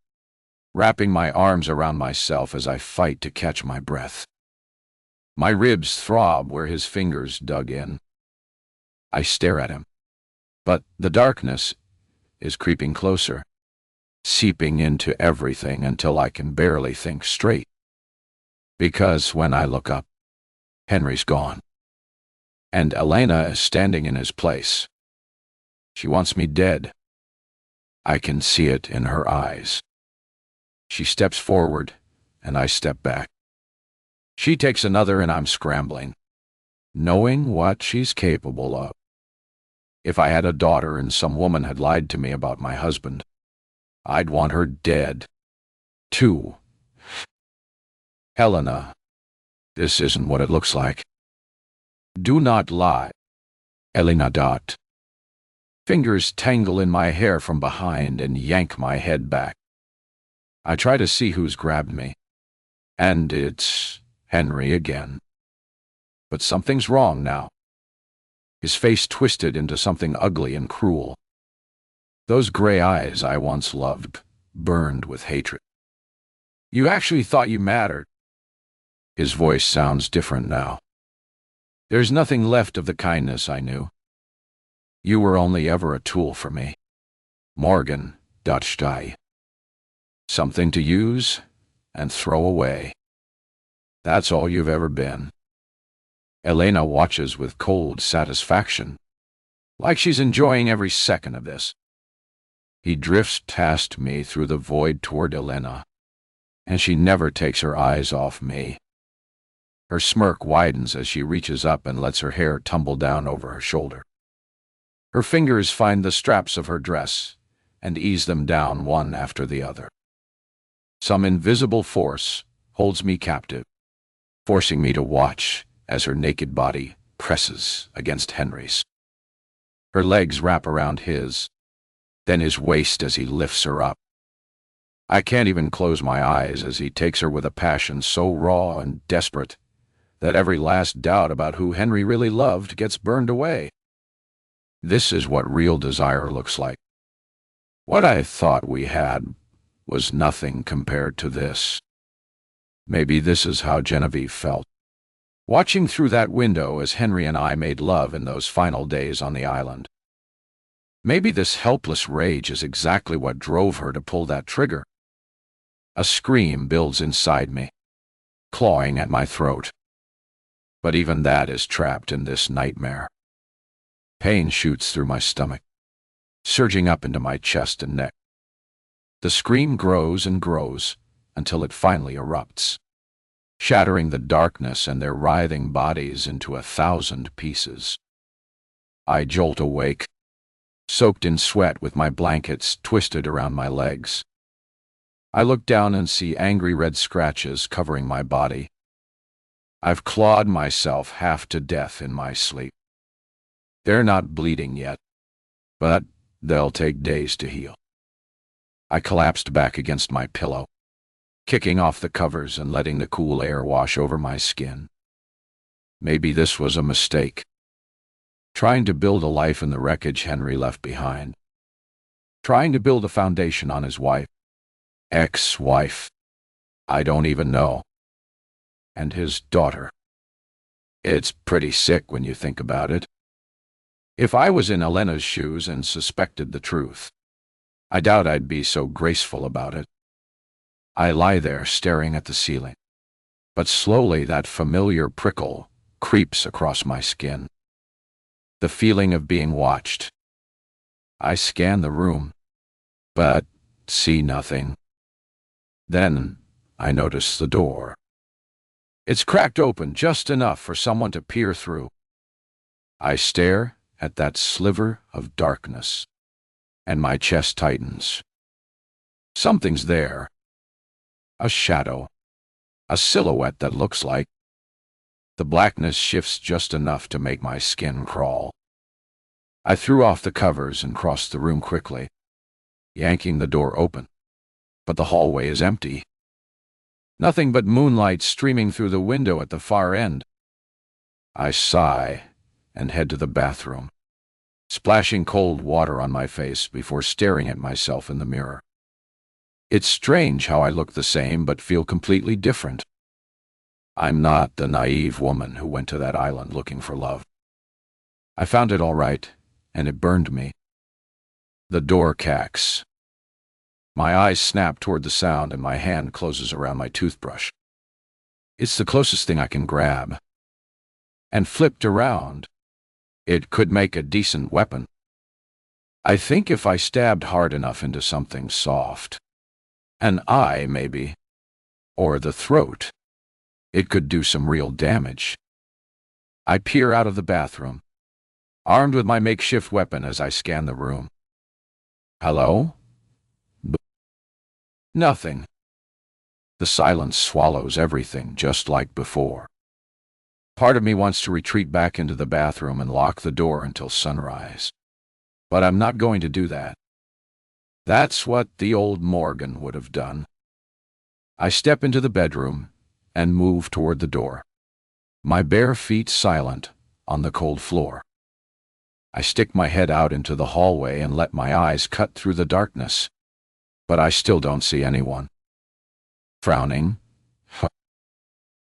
wrapping my arms around myself as I fight to catch my breath. My ribs throb where his fingers dug in. I stare at him, but the darkness is creeping closer, seeping into everything until I can barely think straight. Because when I look up, Henry's gone, and Elena is standing in his place. She wants me dead. I can see it in her eyes. She steps forward, and I step back. She takes another, and I'm scrambling, knowing what she's capable of. If I had a daughter and some woman had lied to me about my husband, I'd want her dead, too. Helena, this isn't what it looks like. Do not lie. Elena. Fingers tangle in my hair from behind and yank my head back. I try to see who's grabbed me, and it's Henry again. But something's wrong now. His face twisted into something ugly and cruel. Those gray eyes I once loved burned with hatred. You actually thought you mattered. His voice sounds different now. There's nothing left of the kindness I knew. You were only ever a tool for me. Morgan. Something to use and throw away. That's all you've ever been. Elena watches with cold satisfaction, like she's enjoying every second of this. He drifts past me through the void toward Elena, and she never takes her eyes off me. Her smirk widens as she reaches up and lets her hair tumble down over her shoulder. Her fingers find the straps of her dress and ease them down one after the other. Some invisible force holds me captive, forcing me to watch as her naked body presses against Henry's. Her legs wrap around his, then his waist as he lifts her up. I can't even close my eyes as he takes her with a passion so raw and desperate that every last doubt about who Henry really loved gets burned away. This is what real desire looks like. What I thought we had was nothing compared to this. Maybe this is how Genevieve felt, watching through that window as Henry and I made love in those final days on the island. Maybe this helpless rage is exactly what drove her to pull that trigger. A scream builds inside me, clawing at my throat. But even that is trapped in this nightmare. Pain shoots through my stomach, surging up into my chest and neck. The scream grows and grows until it finally erupts, shattering the darkness and their writhing bodies into 1,000 pieces. I jolt awake, soaked in sweat with my blankets twisted around my legs. I look down and see angry red scratches covering my body. I've clawed myself half to death in my sleep. They're not bleeding yet, but they'll take days to heal. I collapsed back against my pillow, kicking off the covers and letting the cool air wash over my skin. Maybe this was a mistake. Trying to build a life in the wreckage Henry left behind. Trying to build a foundation on his wife. Ex-wife. I don't even know. And his daughter. It's pretty sick when you think about it. If I was in Elena's shoes and suspected the truth, I doubt I'd be so graceful about it. I lie there staring at the ceiling, but slowly that familiar prickle creeps across my skin. The feeling of being watched. I scan the room, but see nothing. Then I notice the door. It's cracked open just enough for someone to peer through. I stare at that sliver of darkness, and my chest tightens. Something's there. A shadow. A silhouette that looks like. The blackness shifts just enough to make my skin crawl. I threw off the covers and crossed the room quickly, yanking the door open. But the hallway is empty. Nothing but moonlight streaming through the window at the far end. I sigh and head to the bathroom, splashing cold water on my face before staring at myself in the mirror. It's strange how I look the same but feel completely different. I'm not the naive woman who went to that island looking for love. I found it all right, and it burned me. The door cacks. My eyes snap toward the sound and my hand closes around my toothbrush. It's the closest thing I can grab. And flipped around, it could make a decent weapon. I think if I stabbed hard enough into something soft, an eye maybe, or the throat, it could do some real damage. I peer out of the bathroom, armed with my makeshift weapon as I scan the room. Hello? Nothing. The silence swallows everything just like before. Part of me wants to retreat back into the bathroom and lock the door until sunrise. But I'm not going to do that. That's what the old Morgan would have done. I step into the bedroom and move toward the door, my bare feet silent on the cold floor. I stick my head out into the hallway and let my eyes cut through the darkness, but I still don't see anyone. Frowning,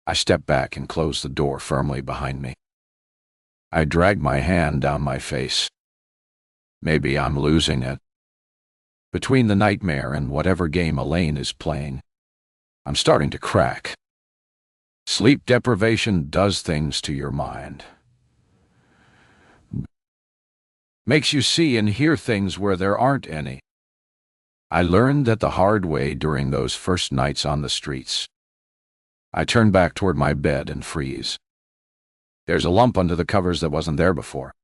I step back and close the door firmly behind me. I drag my hand down my face. Maybe I'm losing it. Between the nightmare and whatever game Elaine is playing, I'm starting to crack. Sleep deprivation does things to your mind. Makes you see and hear things where there aren't any. I learned that the hard way during those first nights on the streets. I turn back toward my bed and freeze. There's a lump under the covers that wasn't there before.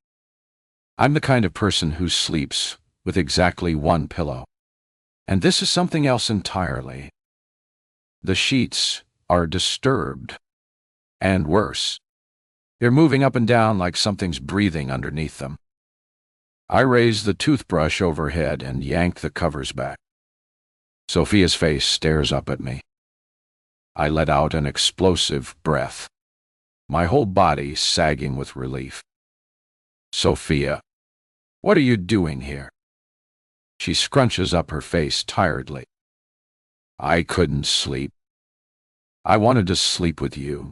I'm the kind of person who sleeps with exactly one pillow. And this is something else entirely. The sheets are disturbed. And worse, they're moving up and down like something's breathing underneath them. I raise the toothbrush overhead and yank the covers back. Sophia's face stares up at me. I let out an explosive breath, my whole body sagging with relief. Sophia, what are you doing here? She scrunches up her face tiredly. I couldn't sleep. I wanted to sleep with you.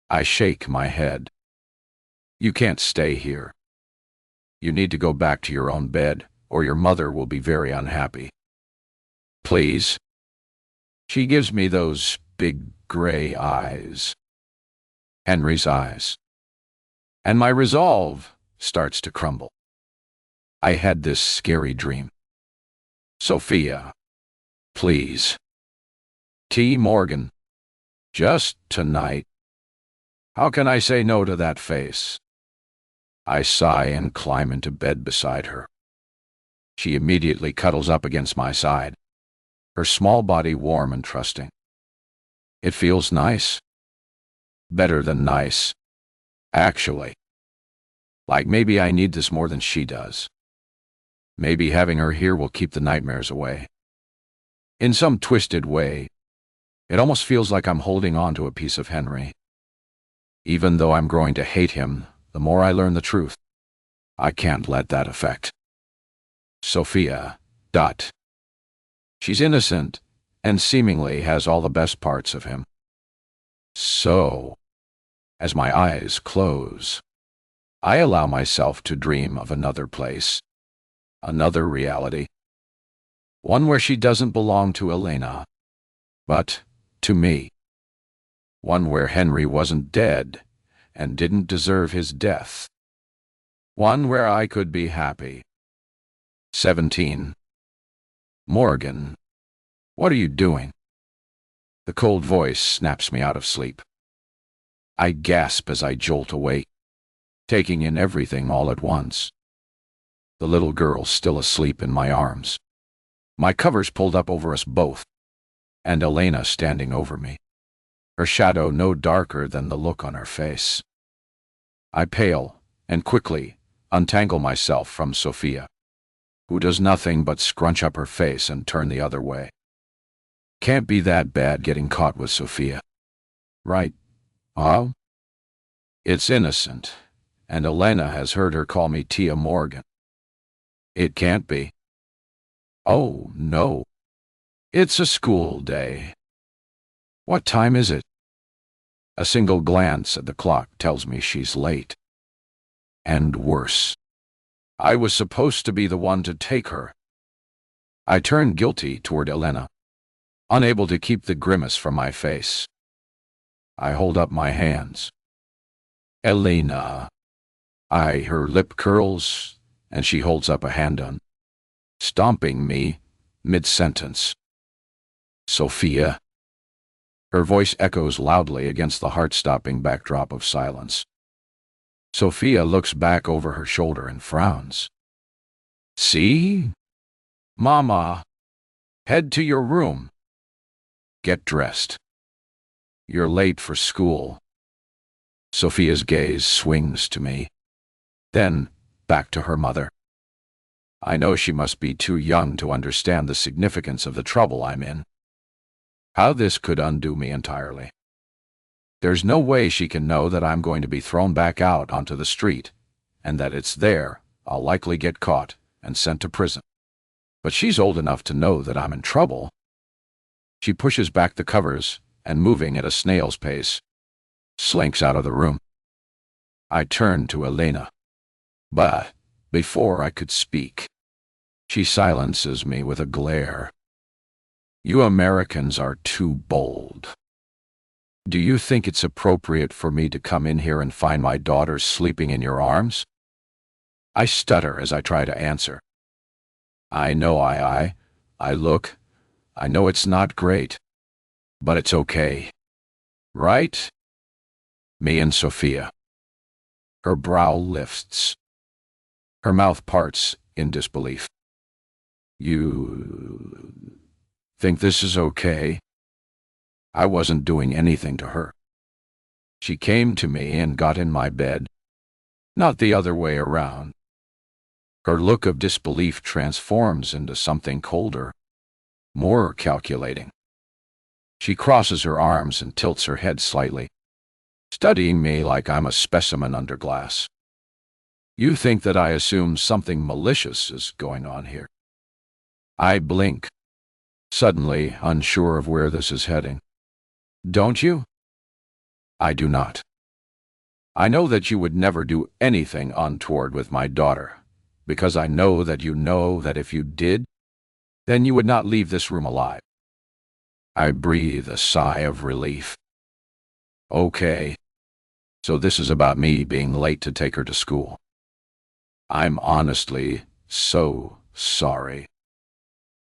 I shake my head. You can't stay here. You need to go back to your own bed, or your mother will be very unhappy. Please. She gives me those big gray eyes. Henry's eyes. And my resolve starts to crumble. I had this scary dream. Sophia, please. T. Morgan. Just tonight. How can I say no to that face? I sigh and climb into bed beside her. She immediately cuddles up against my side, her small body warm and trusting. It feels nice. Better than nice, actually. Like maybe I need this more than she does. Maybe having her here will keep the nightmares away. In some twisted way, it almost feels like I'm holding on to a piece of Henry. Even though I'm growing to hate him, the more I learn the truth, I can't let that affect. Sophia. She's innocent and seemingly has all the best parts of him. So, as my eyes close, I allow myself to dream of another place, another reality, one where she doesn't belong to Elena, but to me, one where Henry wasn't dead and didn't deserve his death, one where I could be happy. 17. Morgan, what are you doing? The cold voice snaps me out of sleep. I gasp as I jolt awake, taking in everything all at once. The little girl still asleep in my arms, my covers pulled up over us both, and Elena standing over me, her shadow no darker than the look on her face. I pale and quickly untangle myself from Sophia, who does nothing but scrunch up her face and turn the other way. Can't be that bad getting caught with Sophia. Right? Huh? It's innocent, and Elena has heard her call me Tia Morgan. It can't be. Oh, no. It's a school day. What time is it? A single glance at the clock tells me she's late. And worse, I was supposed to be the one to take her. I turn guilty toward Elena, unable to keep the grimace from my face. I hold up my hands. Elena. Her lip curls, and she holds up a hand on, stomping me mid-sentence. Sophia. Her voice echoes loudly against the heart-stopping backdrop of silence. Sophia looks back over her shoulder and frowns. See? Mama, head to your room. Get dressed. You're late for school. Sophia's gaze swings to me, then back to her mother. I know she must be too young to understand the significance of the trouble I'm in. How this could undo me entirely. There's no way she can know that I'm going to be thrown back out onto the street, and that it's there I'll likely get caught and sent to prison. But she's old enough to know that I'm in trouble. She pushes back the covers and, moving at a snail's pace, slinks out of the room. I turn to Elena, but before I could speak, she silences me with a glare. You Americans are too bold. Do you think it's appropriate for me to come in here and find my daughter sleeping in your arms? I stutter as I try to answer. I know I know it's not great, but it's okay. Right? Me and Sophia. Her brow lifts. Her mouth parts in disbelief. You think this is okay? I wasn't doing anything to her. She came to me and got in my bed, not the other way around. Her look of disbelief transforms into something colder, more calculating. She crosses her arms and tilts her head slightly, studying me like I'm a specimen under glass. You think that I assume something malicious is going on here. I blink, suddenly unsure of where this is heading. Don't you? I do not. I know that you would never do anything untoward with my daughter, because I know that if you did, then you would not leave this room alive. I breathe a sigh of relief. Okay, so this is about me being late to take her to school. I'm honestly so sorry.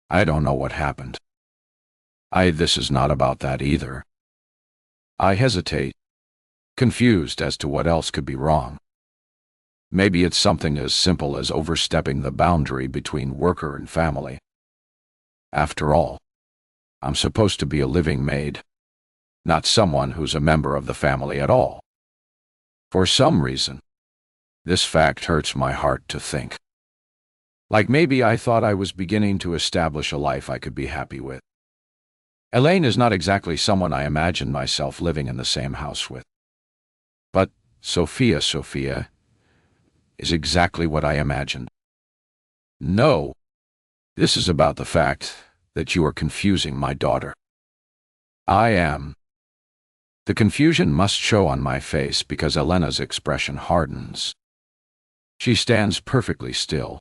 I don't know what happened. This is not about that either. I hesitate, confused as to what else could be wrong. Maybe it's something as simple as overstepping the boundary between worker and family. After all, I'm supposed to be a living maid, not someone who's a member of the family at all. For some reason, this fact hurts my heart to think. Like maybe I thought I was beginning to establish a life I could be happy with. Elaine is not exactly someone I imagined myself living in the same house with. But Sophia is exactly what I imagined. No, this is about the fact that you are confusing my daughter. I am. The confusion must show on my face because Elena's expression hardens. She stands perfectly still,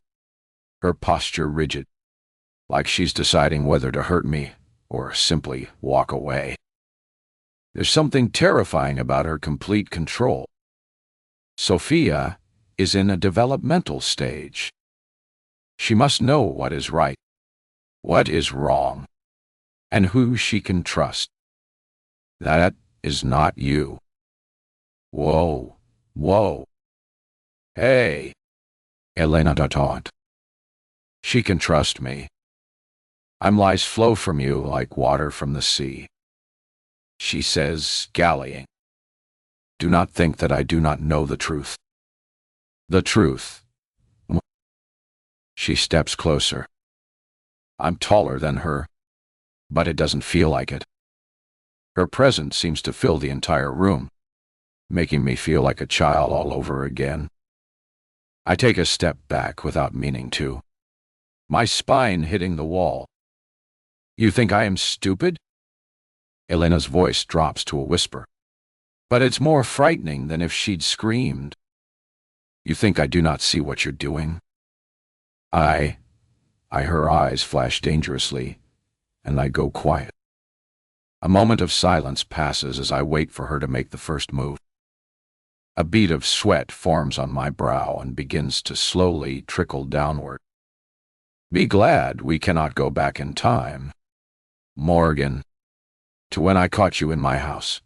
her posture rigid, like she's deciding whether to hurt me or simply walk away. There's something terrifying about her complete control. Sophia is in a developmental stage. She must know what is right, what is wrong, and who she can trust. That is not you. Whoa. Hey, Elena taunt. She can trust me. I'm lies flow from you like water from the sea. She says, gallying. Do not think that I do not know the truth. The truth. She steps closer. I'm taller than her, but it doesn't feel like it. Her presence seems to fill the entire room, making me feel like a child all over again. I take a step back without meaning to, my spine hitting the wall. You think I am stupid? Elena's voice drops to a whisper, but it's more frightening than if she'd screamed. You think I do not see what you're doing? Her eyes flash dangerously, and I go quiet. A moment of silence passes as I wait for her to make the first move. A bead of sweat forms on my brow and begins to slowly trickle downward. Be glad we cannot go back in time, Morgan, to when I caught you in my house.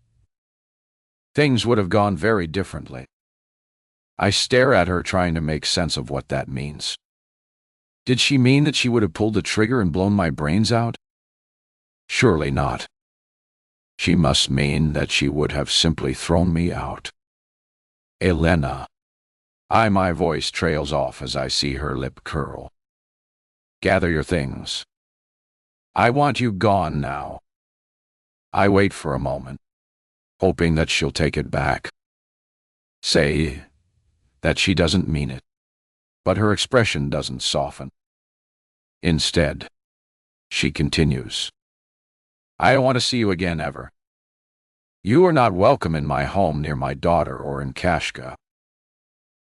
Things would have gone very differently. I stare at her, trying to make sense of what that means. Did she mean that she would have pulled the trigger and blown my brains out? Surely not. She must mean that she would have simply thrown me out. Elena. My voice trails off as I see her lip curl. Gather your things. I want you gone now. I wait for a moment, hoping that she'll take it back. Say that she doesn't mean it, but her expression doesn't soften. Instead, she continues. I don't want to see you again ever. You are not welcome in my home near my daughter or in Kashka.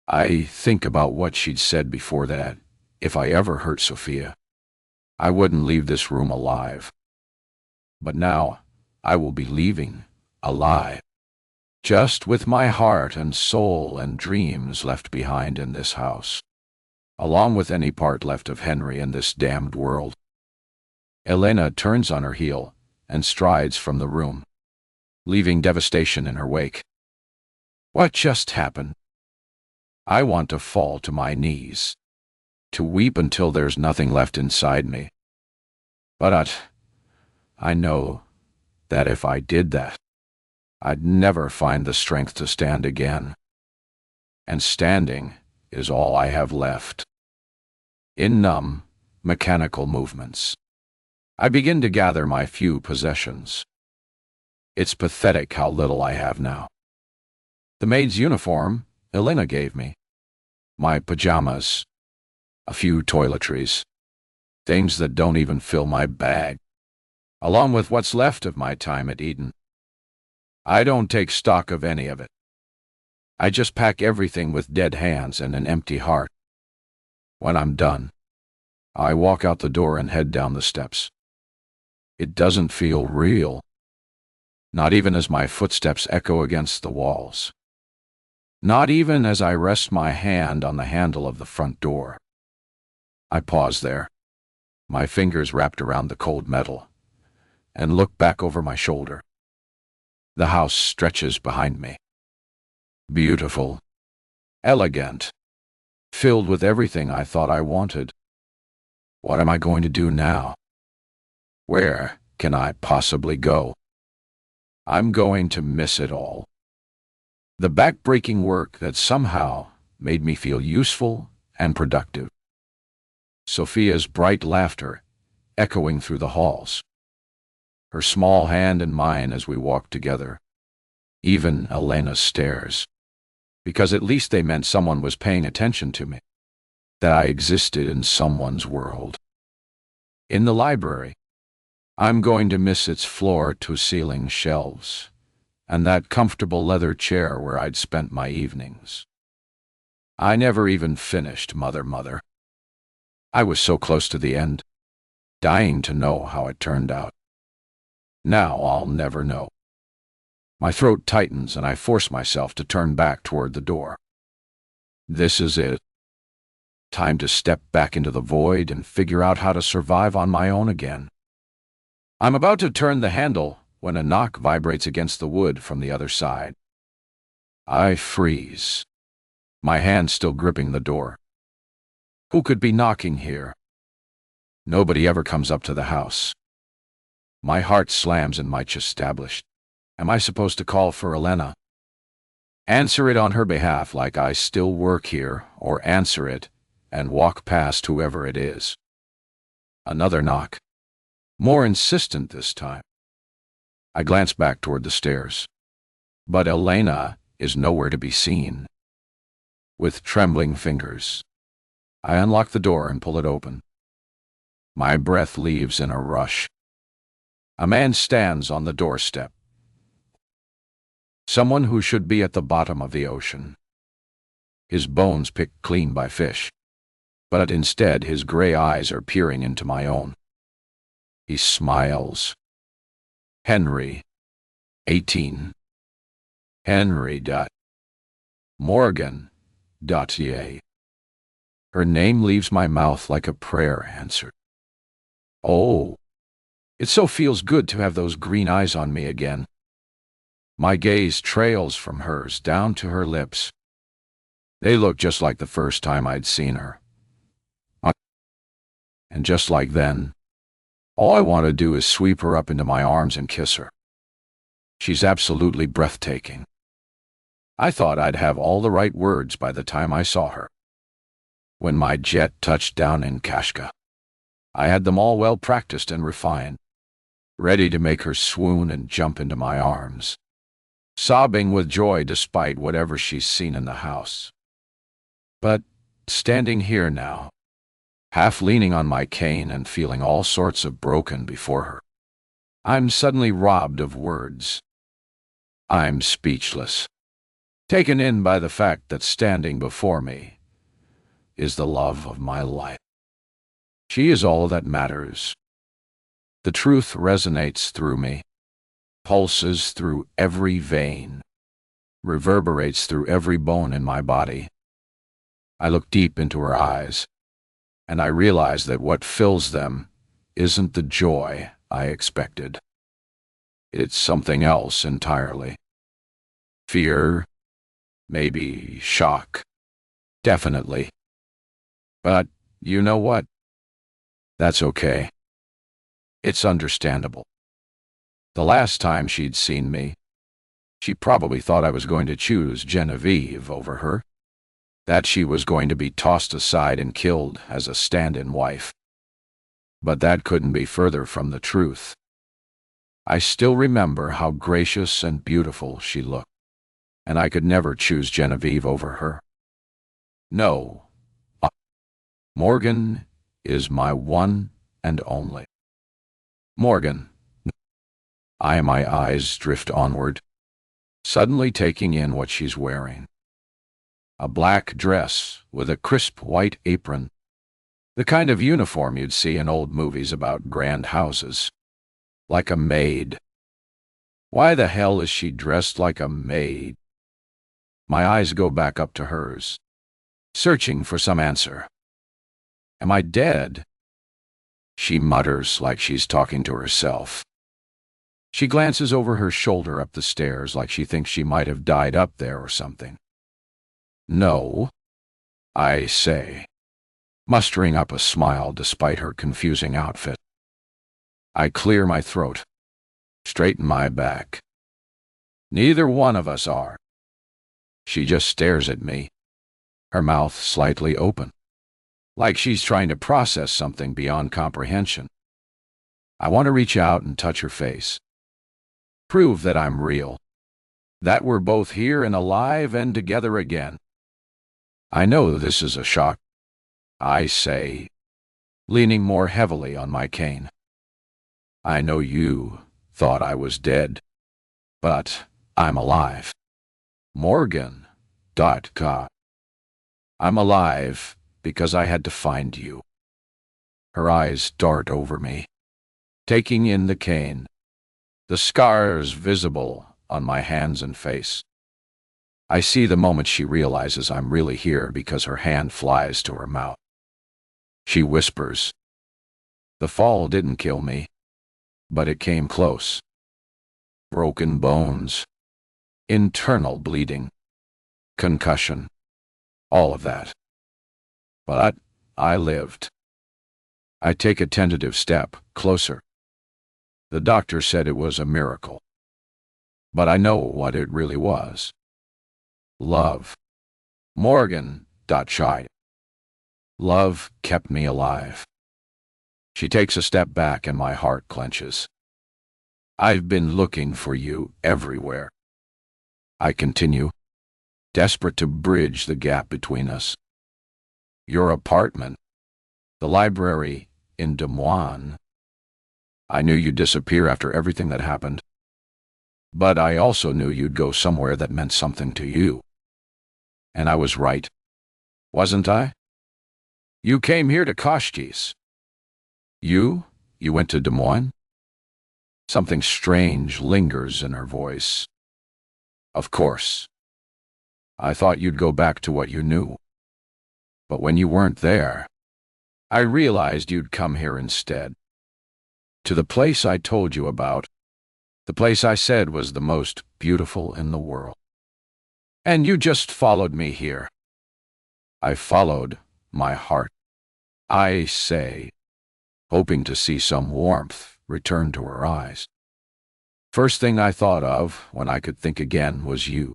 I think about what she'd said before that. If I ever hurt Sophia, I wouldn't leave this room alive. But now, I will be leaving alive, just with my heart and soul and dreams left behind in this house, along with any part left of Henry in this damned world. Elena turns on her heel and strides from the room, leaving devastation in her wake. What just happened? I want to fall to my knees, to weep until there's nothing left inside me. But I know that if I did that, I'd never find the strength to stand again. And standing is all I have left. In numb, mechanical movements, I begin to gather my few possessions. It's pathetic how little I have now. The maid's uniform Elena gave me, my pajamas, a few toiletries, things that don't even fill my bag, along with what's left of my time at Eden. I don't take stock of any of it. I just pack everything with dead hands and an empty heart. When I'm done, I walk out the door and head down the steps. It doesn't feel real, not even as my footsteps echo against the walls. Not even as I rest my hand on the handle of the front door. I pause there, my fingers wrapped around the cold metal, and look back over my shoulder. The house stretches behind me. Beautiful, elegant, filled with everything I thought I wanted. What am I going to do now? Where can I possibly go? I'm going to miss it all. The back-breaking work that somehow made me feel useful and productive. Sophia's bright laughter echoing through the halls. Her small hand in mine as we walked together. Even Elena's stares. Because at least they meant someone was paying attention to me. That I existed in someone's world. In the library, I'm going to miss its floor-to-ceiling shelves, and that comfortable leather chair where I'd spent my evenings. I never even finished Mother. I was so close to the end, dying to know how it turned out. Now I'll never know. My throat tightens and I force myself to turn back toward the door. This is it. Time to step back into the void and figure out how to survive on my own again. I'm about to turn the handle when a knock vibrates against the wood from the other side. I freeze, my hand still gripping the door. Who could be knocking here? Nobody ever comes up to the house. My heart slams in my chest. Established. Am I supposed to call for Elena? Answer it on her behalf like I still work here, or answer it and walk past whoever it is? Another knock. More insistent this time. I glance back toward the stairs. But Elena is nowhere to be seen. With trembling fingers, I unlock the door and pull it open. My breath leaves in a rush. A man stands on the doorstep. Someone who should be at the bottom of the ocean. His bones picked clean by fish. But instead his gray eyes are peering into my own. He smiles. Henry, 18. Henry. Morgan. Yay. Her name leaves my mouth like a prayer answered. Oh, it so feels good to have those green eyes on me again. My gaze trails from hers down to her lips. They look just like the first time I'd seen her. And just like then, all I want to do is sweep her up into my arms and kiss her. She's absolutely breathtaking. I thought I'd have all the right words by the time I saw her. When my jet touched down in Kashka, I had them all well practiced and refined, ready to make her swoon and jump into my arms, sobbing with joy despite whatever she's seen in the house. But standing here now, half leaning on my cane and feeling all sorts of broken before her, I'm suddenly robbed of words. I'm speechless, taken in by the fact that standing before me is the love of my life. She is all that matters. The truth resonates through me, pulses through every vein, reverberates through every bone in my body. I look deep into her eyes, and I realize that what fills them isn't the joy I expected. It's something else entirely. Fear, maybe shock, definitely. But you know what? That's okay. It's understandable. The last time she'd seen me, she probably thought I was going to choose Genevieve over her. that she was going to be tossed aside and killed as a stand-in wife. But that couldn't be further from the truth. I still remember how gracious and beautiful she looked, and I could never choose Genevieve over her. No, Morgan is my one and only. Morgan. My eyes drift onward, suddenly taking in what she's wearing. A black dress with a crisp white apron, the kind of uniform you'd see in old movies about grand houses. Like a maid. Why the hell is she dressed like a maid? My eyes go back up to hers, searching for some answer. Am I dead? She mutters like she's talking to herself. She glances over her shoulder up the stairs like she thinks she might have died up there or something. No, I say, mustering up a smile despite her confusing outfit. I clear my throat, straighten my back. Neither one of us are. She just stares at me, her mouth slightly open, like she's trying to process something beyond comprehension. I want to reach out and touch her face. Prove that I'm real, that we're both here and alive and together again. I know this is a shock, I say, leaning more heavily on my cane. I know you thought I was dead, but I'm alive. Morgan. I'm alive because I had to find you. Her eyes dart over me, taking in the cane, the scars visible on my hands and face. I see the moment she realizes I'm really here because her hand flies to her mouth. She whispers, "The fall didn't kill me, but it came close. Broken bones, internal bleeding, concussion, all of that. But I lived." I take a tentative step closer. The doctor said it was a miracle, but I know what it really was. Love. Morgan. Shy. Love kept me alive. She takes a step back and my heart clenches. I've been looking for you everywhere. I continue, desperate to bridge the gap between us. Your apartment, the library in Des Moines. I knew you'd disappear after everything that happened, but I also knew you'd go somewhere that meant something to you. And I was right, wasn't I? You came here to Koshchis. You went to Des Moines? Something strange lingers in her voice. Of course. I thought you'd go back to what you knew. But when you weren't there, I realized you'd come here instead. To the place I told you about, the place I said was the most beautiful in the world. And you just followed me here. I followed my heart, I say, hoping to see some warmth return to her eyes. First thing I thought of when I could think again was you.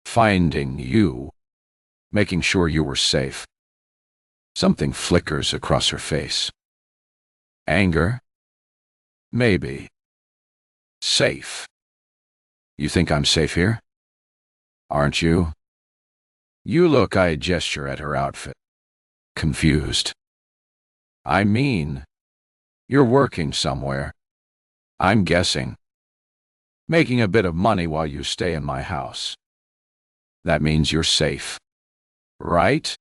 Finding you, making sure you were safe. Something flickers across her face. Anger? Maybe. Safe. You think I'm safe here? Aren't you? You look, I gesture at her outfit. Confused. I mean, you're working somewhere. I'm guessing. Making a bit of money while you stay in my house. That means you're safe. Right?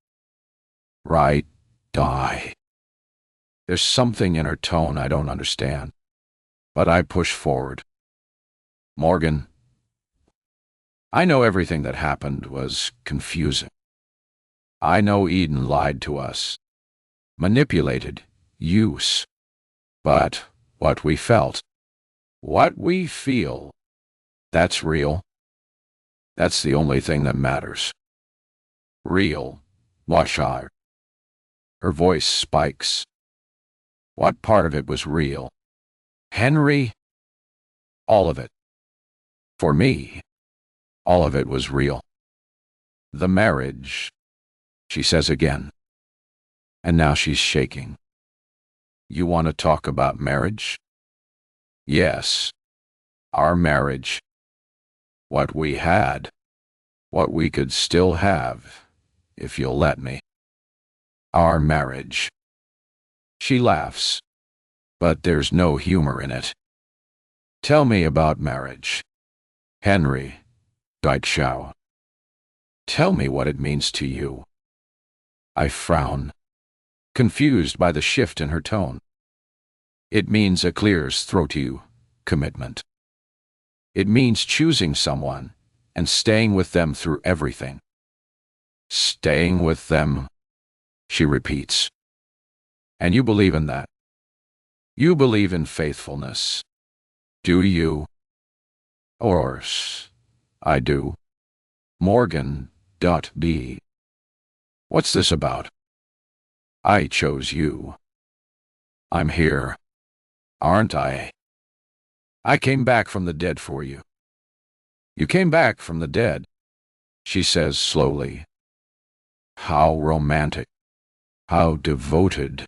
Right, die. There's something in her tone I don't understand, but I push forward. Morgan, I know everything that happened was confusing. I know Eden lied to us, manipulated, use. But what we felt, what we feel, that's real. That's the only thing that matters. Real, Washire. Her voice spikes. What part of it was real? Henry? All of it. For me, all of it was real. The marriage, she says again. And now she's shaking. You want to talk about marriage? Yes. Our marriage. What we had. What we could still have, if you'll let me. Our marriage. She laughs, but there's no humor in it. Tell me about marriage. Henry, Shaw. Tell me what it means to you. I frown, confused by the shift in her tone. It means a clear throaty commitment. It means choosing someone and staying with them through everything. Staying with them, she repeats. And you believe in that? You believe in faithfulness. Do you? I do. Morgan.B. What's this about? I chose you. I'm here, aren't I? I came back from the dead for you. You came back from the dead, she says slowly. How romantic, how devoted,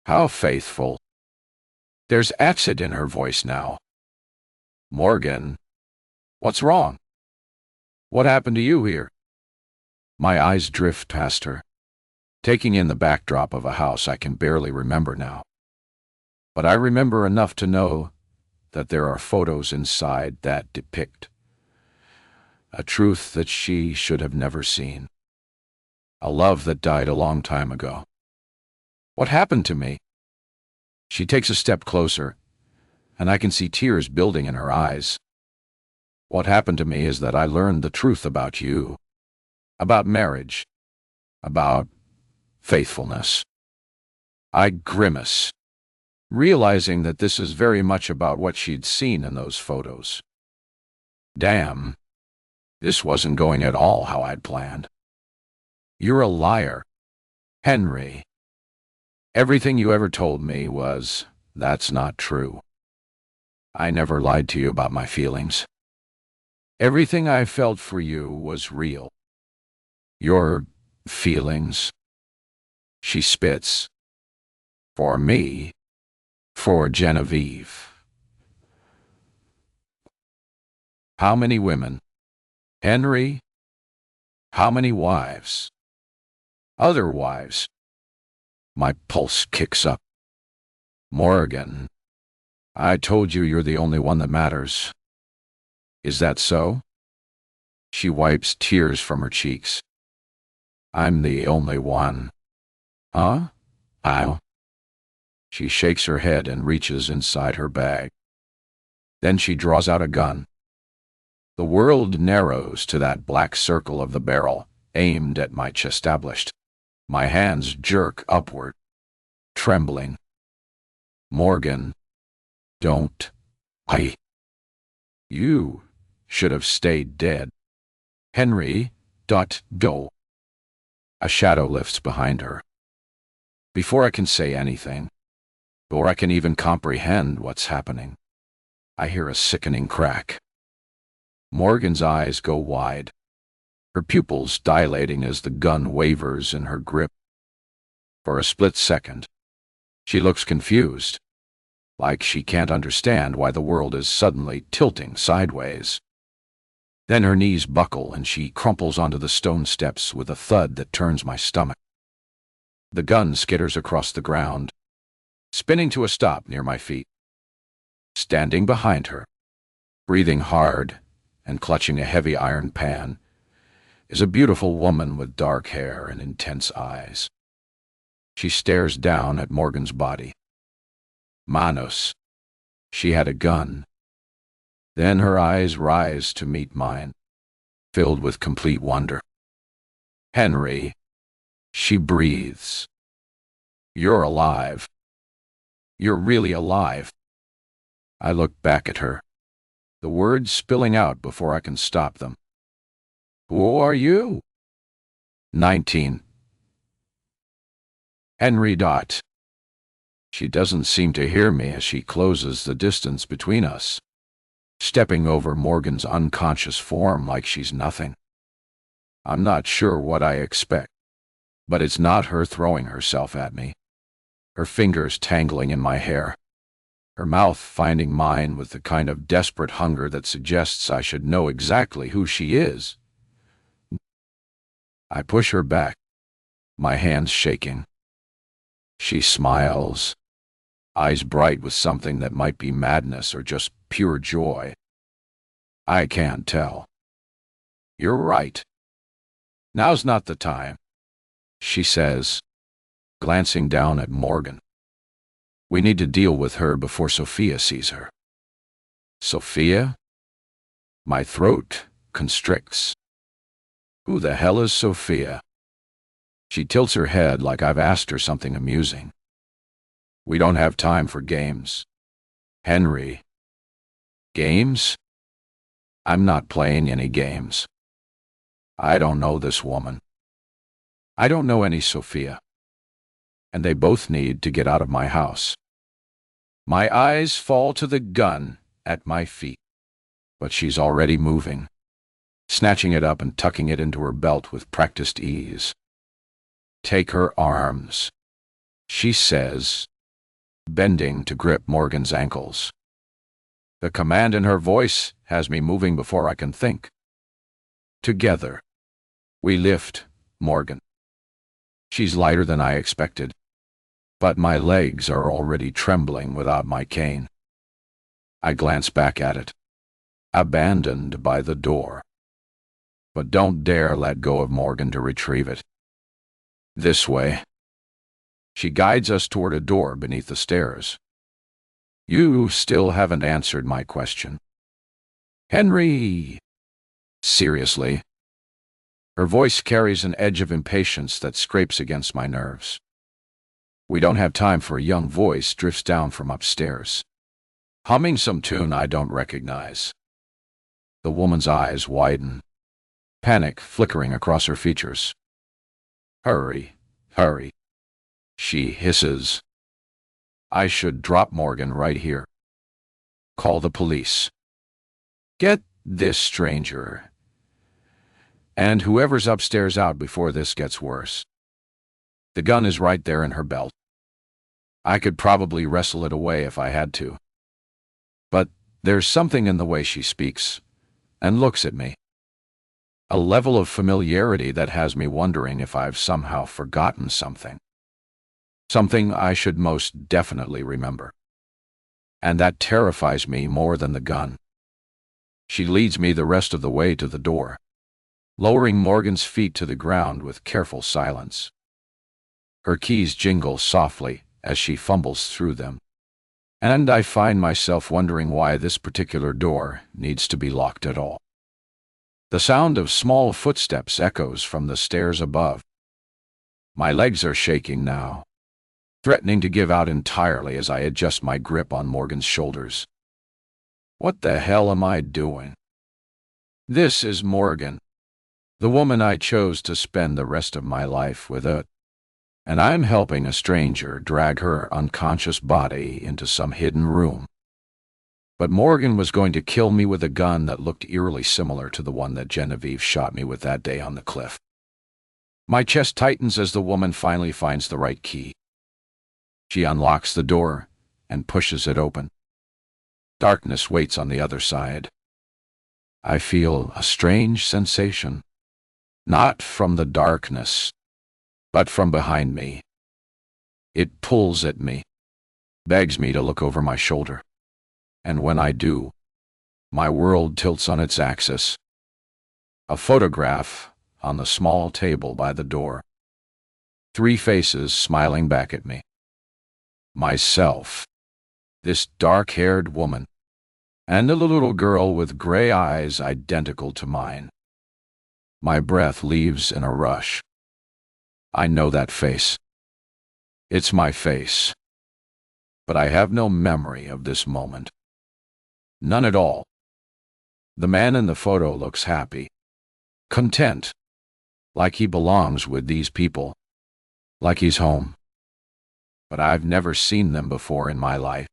how faithful. There's acid in her voice now. Morgan, what's wrong? What happened to you here? My eyes drift past her, taking in the backdrop of a house I can barely remember now. But I remember enough to know that there are photos inside that depict a truth that she should have never seen. A love that died a long time ago. What happened to me? She takes a step closer, and I can see tears building in her eyes. What happened to me is that I learned the truth about you, about marriage, about faithfulness. I grimace, realizing that this is very much about what she'd seen in those photos. Damn, this wasn't going at all how I'd planned. You're a liar, Henry. Everything you ever told me was, that's not true. I never lied to you about my feelings. Everything I felt for you was real. Your feelings. She spits. For me. For Genevieve. How many women? Henry? How many wives? Other wives? My pulse kicks up. Morgan, I told you you're the only one that matters. Is that so? She wipes tears from her cheeks. I'm the only one. Huh? How? She shakes her head and reaches inside her bag. Then she draws out a gun. The world narrows to that black circle of the barrel, aimed at my chestablished. My hands jerk upward, trembling. Morgan, don't. You should have stayed dead. Henry. Go. A shadow lifts behind her. Before I can say anything, or I can even comprehend what's happening, I hear a sickening crack. Morgan's eyes go wide, her pupils dilating as the gun wavers in her grip. For a split second, she looks confused, like she can't understand why the world is suddenly tilting sideways. Then her knees buckle and she crumples onto the stone steps with a thud that turns my stomach. The gun skitters across the ground, spinning to a stop near my feet. Standing behind her, breathing hard and clutching a heavy iron pan, is a beautiful woman with dark hair and intense eyes. She stares down at Morgan's body. Manos. She had a gun. Then her eyes rise to meet mine, filled with complete wonder. Henry. She breathes. You're alive. You're really alive. I look back at her, the words spilling out before I can stop them. Who are you? 19. Henry. She doesn't seem to hear me as she closes the distance between us, stepping over Morgan's unconscious form like she's nothing. I'm not sure what I expect, but it's not her throwing herself at me, her fingers tangling in my hair, her mouth finding mine with the kind of desperate hunger that suggests I should know exactly who she is. I push her back, my hands shaking. She smiles, eyes bright with something that might be madness or just pure joy. I can't tell. You're right. Now's not the time, she says, glancing down at Morgan. We need to deal with her before Sophia sees her. Sophia? My throat constricts. Who the hell is Sophia? She tilts her head like I've asked her something amusing. We don't have time for games. Henry. Games? I'm not playing any games. I don't know this woman. I don't know any Sophia. And they both need to get out of my house. My eyes fall to the gun at my feet, but she's already moving, snatching it up and tucking it into her belt with practiced ease. Take her arms, she says, bending to grip Morgan's ankles. The command in her voice has me moving before I can think. Together, we lift Morgan. She's lighter than I expected, but my legs are already trembling without my cane. I glance back at it, abandoned by the door. But don't dare let go of Morgan to retrieve it. This way. She guides us toward a door beneath the stairs. You still haven't answered my question. Henry! Seriously. Her voice carries an edge of impatience that scrapes against my nerves. We don't have time for a young voice drifts down from upstairs, humming some tune I don't recognize. The woman's eyes widen, panic flickering across her features. Hurry, hurry, she hisses. I should drop Morgan right here. Call the police. Get this stranger and whoever's upstairs out before this gets worse. The gun is right there in her belt. I could probably wrestle it away if I had to. But there's something in the way she speaks and looks at me. A level of familiarity that has me wondering if I've somehow forgotten something. Something I should most definitely remember. And that terrifies me more than the gun. She leads me the rest of the way to the door, lowering Morgan's feet to the ground with careful silence. Her keys jingle softly as she fumbles through them, and I find myself wondering why this particular door needs to be locked at all. The sound of small footsteps echoes from the stairs above. My legs are shaking now, threatening to give out entirely as I adjust my grip on Morgan's shoulders. What the hell am I doing? This is Morgan, the woman I chose to spend the rest of my life with, and I'm helping a stranger drag her unconscious body into some hidden room. But Morgan was going to kill me with a gun that looked eerily similar to the one that Genevieve shot me with that day on the cliff. My chest tightens as the woman finally finds the right key. She unlocks the door and pushes it open. Darkness waits on the other side. I feel a strange sensation, not from the darkness, but from behind me. It pulls at me, begs me to look over my shoulder. And when I do, my world tilts on its axis. A photograph on the small table by the door. 3 faces smiling back at me. Myself, this dark-haired woman, and a little girl with gray eyes identical to mine. My breath leaves in a rush. I know that face. It's my face. But I have no memory of this moment. None at all. The man in the photo looks happy, content, like he belongs with these people, like he's home. But I've never seen them before in my life.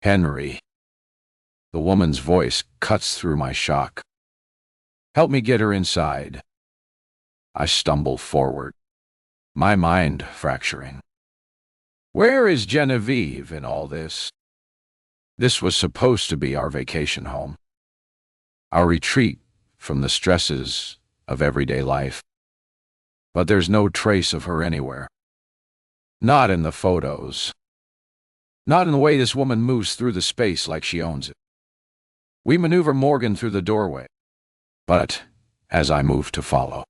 Henry. The woman's voice cuts through my shock. Help me get her inside, I stumble forward, my mind fracturing. Where is Genevieve in all this? This was supposed to be our vacation home, our retreat from the stresses of everyday life. But there's no trace of her anywhere. Not in the photos. Not in the way this woman moves through the space like she owns it. We maneuver Morgan through the doorway, but as I move to follow,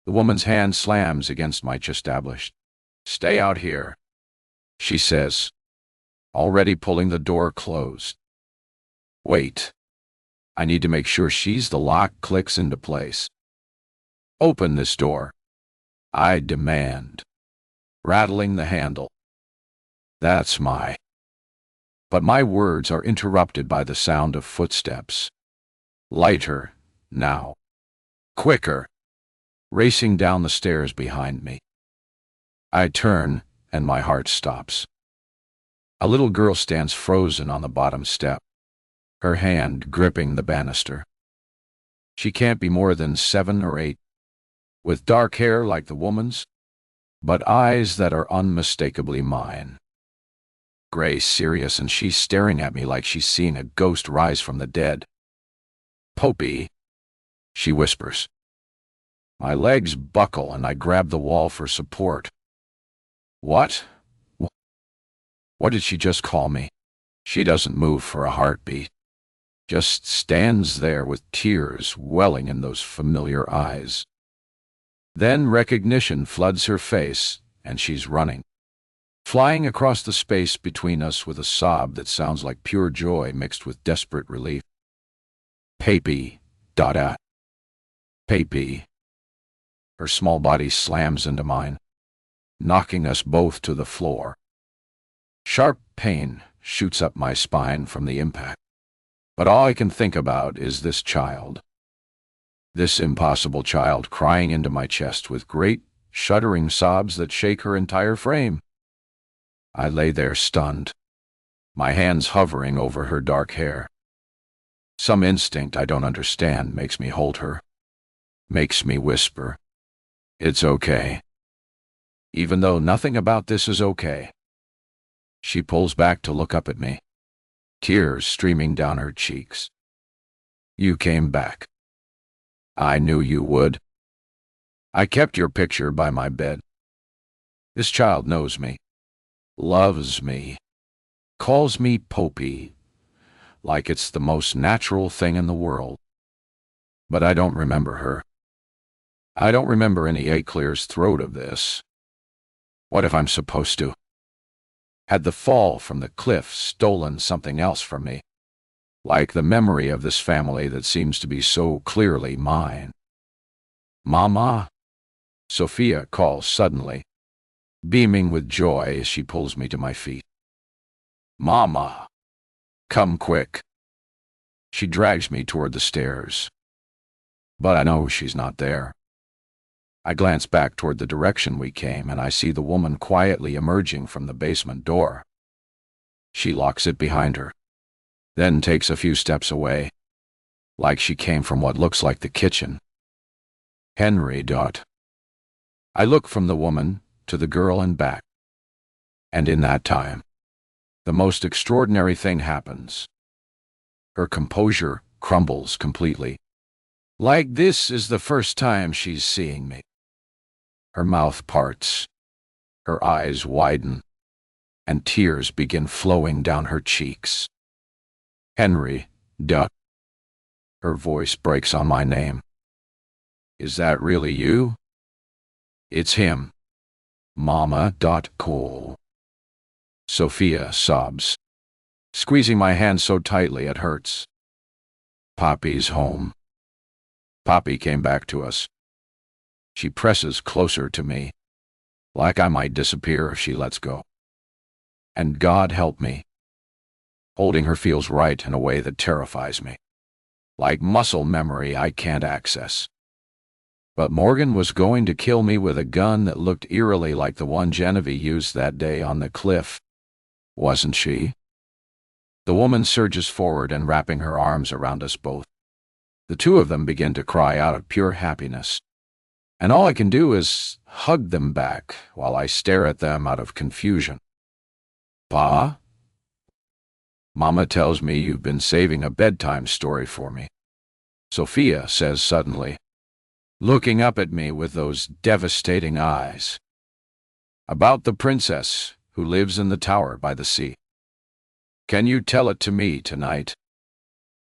the woman's hand slams against my chest. Established. Stay out here, she says, already pulling the door closed. Wait. I need to make sure the lock clicks into place. Open this door, I demand, rattling the handle. But my words are interrupted by the sound of footsteps. Lighter, now. Quicker. Racing down the stairs behind me. I turn, and my heart stops. A little girl stands frozen on the bottom step, her hand gripping the banister. She can't be more than 7 or 8, with dark hair like the woman's, but eyes that are unmistakably mine. Gray, serious, and she's staring at me like she's seeing a ghost rise from the dead. Popey, she whispers. My legs buckle and I grab the wall for support. What? What did she just call me? She doesn't move for a heartbeat. Just stands there with tears welling in those familiar eyes. Then recognition floods her face, and she's running, flying across the space between us with a sob that sounds like pure joy mixed with desperate relief. Papy, Dada. Papy. Her small body slams into mine, knocking us both to the floor. Sharp pain shoots up my spine from the impact, but all I can think about is this child. This impossible child crying into my chest with great, shuddering sobs that shake her entire frame. I lay there stunned, my hands hovering over her dark hair. Some instinct I don't understand makes me hold her, makes me whisper, "It's okay." Even though nothing about this is okay. She pulls back to look up at me, tears streaming down her cheeks. You came back. I knew you would. I kept your picture by my bed. This child knows me, loves me, calls me Popey, like it's the most natural thing in the world. But I don't remember her. I don't remember any clear's throat of this. What if I'm supposed to? Had the fall from the cliff stolen something else from me? Like the memory of this family that seems to be so clearly mine. Mama? Sophia calls suddenly, beaming with joy as she pulls me to my feet. Mama! Come quick. She drags me toward the stairs. But I know she's not there. I glance back toward the direction we came, and I see the woman quietly emerging from the basement door. She locks it behind her, then takes a few steps away, like she came from what looks like the kitchen. Henry. I look from the woman to the girl and back. And in that time, the most extraordinary thing happens. Her composure crumbles completely. Like this is the first time she's seeing me. Her mouth parts, her eyes widen, and tears begin flowing down her cheeks. Henry, duck. Her voice breaks on my name. Is that really you? It's him. Mama. Cool. Sophia sobs, squeezing my hand so tightly it hurts. Poppy's home. Poppy came back to us. She presses closer to me, like I might disappear if she lets go. And God help me. Holding her feels right in a way that terrifies me, like muscle memory I can't access. But Morgan was going to kill me with a gun that looked eerily like the one Genevieve used that day on the cliff, wasn't she? The woman surges forward and wrapping her arms around us both. The two of them begin to cry out of pure happiness. and all I can do is hug them back while I stare at them out of confusion. Pa? Mama tells me you've been saving a bedtime story for me, Sophia says suddenly, looking up at me with those devastating eyes. About the princess who lives in the tower by the sea. Can you tell it to me tonight?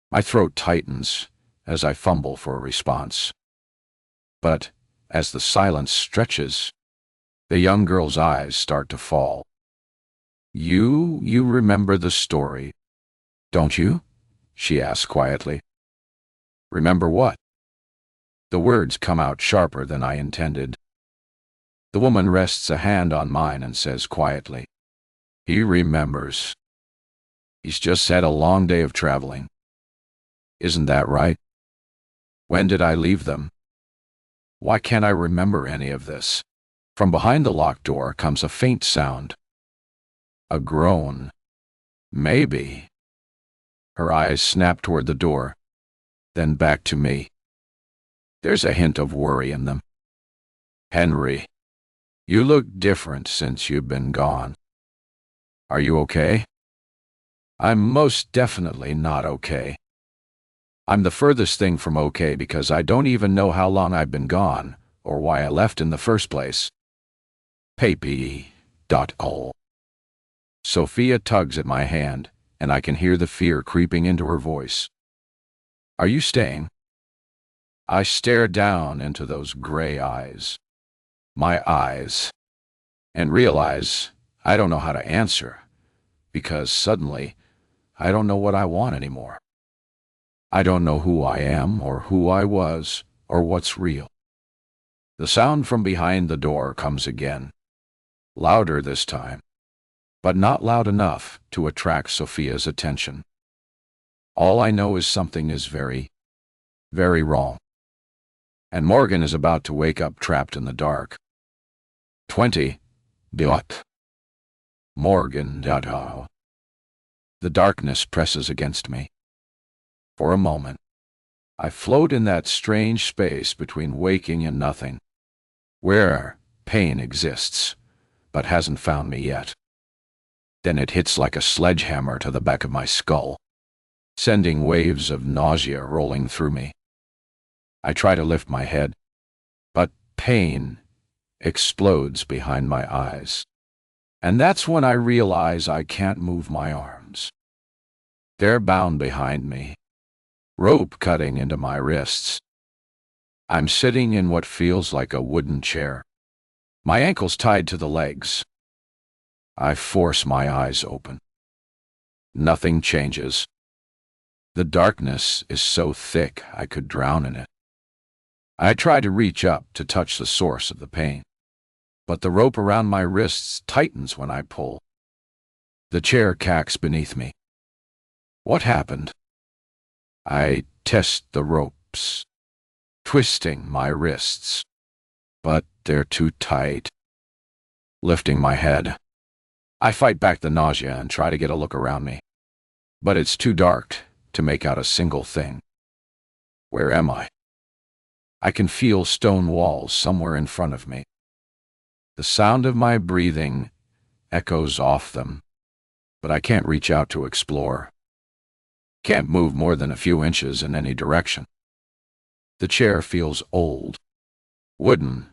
My throat tightens as I fumble for a response. But as the silence stretches, the young girl's eyes start to fall. You remember the story, don't you? She asks quietly. Remember what? The words come out sharper than I intended. The woman rests a hand on mine and says quietly, He remembers. He's just had a long day of traveling. Isn't that right? When did I leave them? Why can't I remember any of this? From behind the locked door comes a faint sound. A groan. Maybe. Her eyes snap toward the door, then back to me. There's a hint of worry in them. Henry, you look different since you've been gone. Are you okay? I'm most definitely not okay. I'm the furthest thing from okay because I don't even know how long I've been gone or why I left in the first place. Papy.ol. Sophia tugs at my hand, and I can hear the fear creeping into her voice. Are you staying? I stare down into those gray eyes, my eyes, and realize I don't know how to answer, because suddenly I don't know what I want anymore. I don't know who I am or who I was or what's real. The sound from behind the door comes again, louder this time, but not loud enough to attract Sophia's attention. All I know is something is very, very wrong. And Morgan is about to wake up trapped in the dark. 20. Biot. Morgan. The darkness presses against me. For a moment, I float in that strange space between waking and nothing, where pain exists, but hasn't found me yet. Then it hits like a sledgehammer to the back of my skull, sending waves of nausea rolling through me. I try to lift my head, but pain explodes behind my eyes. And that's when I realize I can't move my arms. They're bound behind me, rope cutting into my wrists. I'm sitting in what feels like a wooden chair, my ankles tied to the legs. I force my eyes open. Nothing changes. The darkness is so thick I could drown in it. I try to reach up to touch the source of the pain, but the rope around my wrists tightens when I pull. The chair cacks beneath me. What happened? I test the ropes, twisting my wrists, but they're too tight. Lifting my head, I fight back the nausea and try to get a look around me, but it's too dark to make out a single thing. Where am I? I can feel stone walls somewhere in front of me. The sound of my breathing echoes off them, but I can't reach out to explore. Can't move more than a few inches in any direction. The chair feels old, wooden,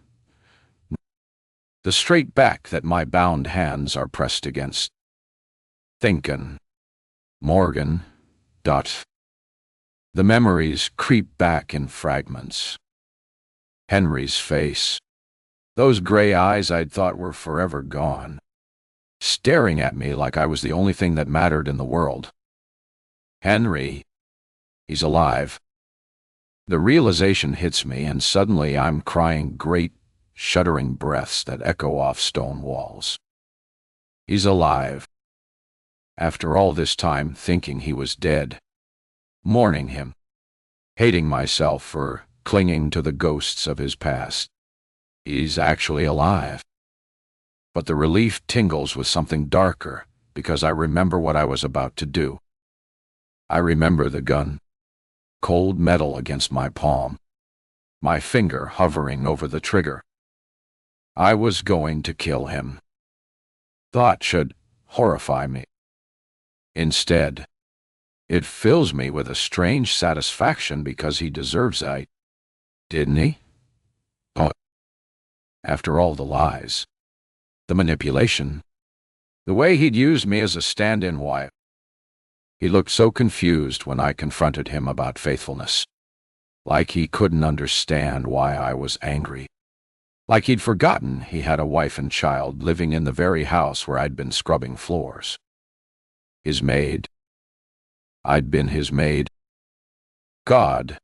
the straight back that my bound hands are pressed against. Thinkin'. Morgan. The memories creep back in fragments. Henry's face. Those gray eyes I'd thought were forever gone, staring at me like I was the only thing that mattered in the world. Henry. He's alive. The realization hits me, and suddenly I'm crying great, shuddering breaths that echo off stone walls. He's alive. After all this time thinking he was dead, mourning him, hating myself for clinging to the ghosts of his past. He's actually alive. But the relief tingles with something darker because I remember what I was about to do. I remember the gun, cold metal against my palm, my finger hovering over the trigger. I was going to kill him. Thought should horrify me. Instead, it fills me with a strange satisfaction because he deserves it, didn't he? Oh, after all the lies, the manipulation, the way he'd used me as a stand-in wife. He looked so confused when I confronted him about faithfulness, like he couldn't understand why I was angry, like he'd forgotten he had a wife and child living in the very house where I'd been scrubbing floors. His maid. I'd been his maid. God,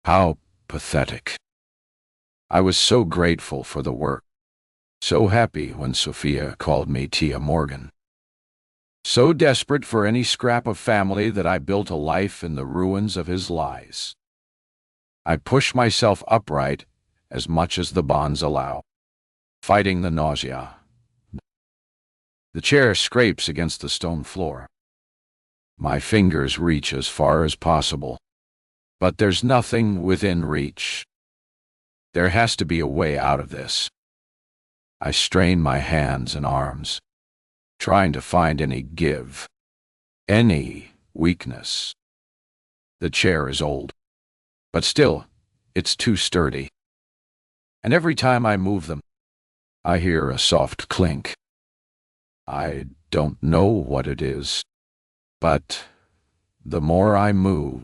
how pathetic. I was so grateful for the work, so happy when Sophia called me Tia Morgan, so desperate for any scrap of family that I built a life in the ruins of his lies. I push myself upright as much as the bonds allow, fighting the nausea. The chair scrapes against the stone floor. My fingers reach as far as possible, but there's nothing within reach. There has to be a way out of this. I strain my hands and arms, trying to find any give, any weakness. The chair is old, but still, it's too sturdy. And every time I move them, I hear a soft clink. I don't know what it is, but the more I move,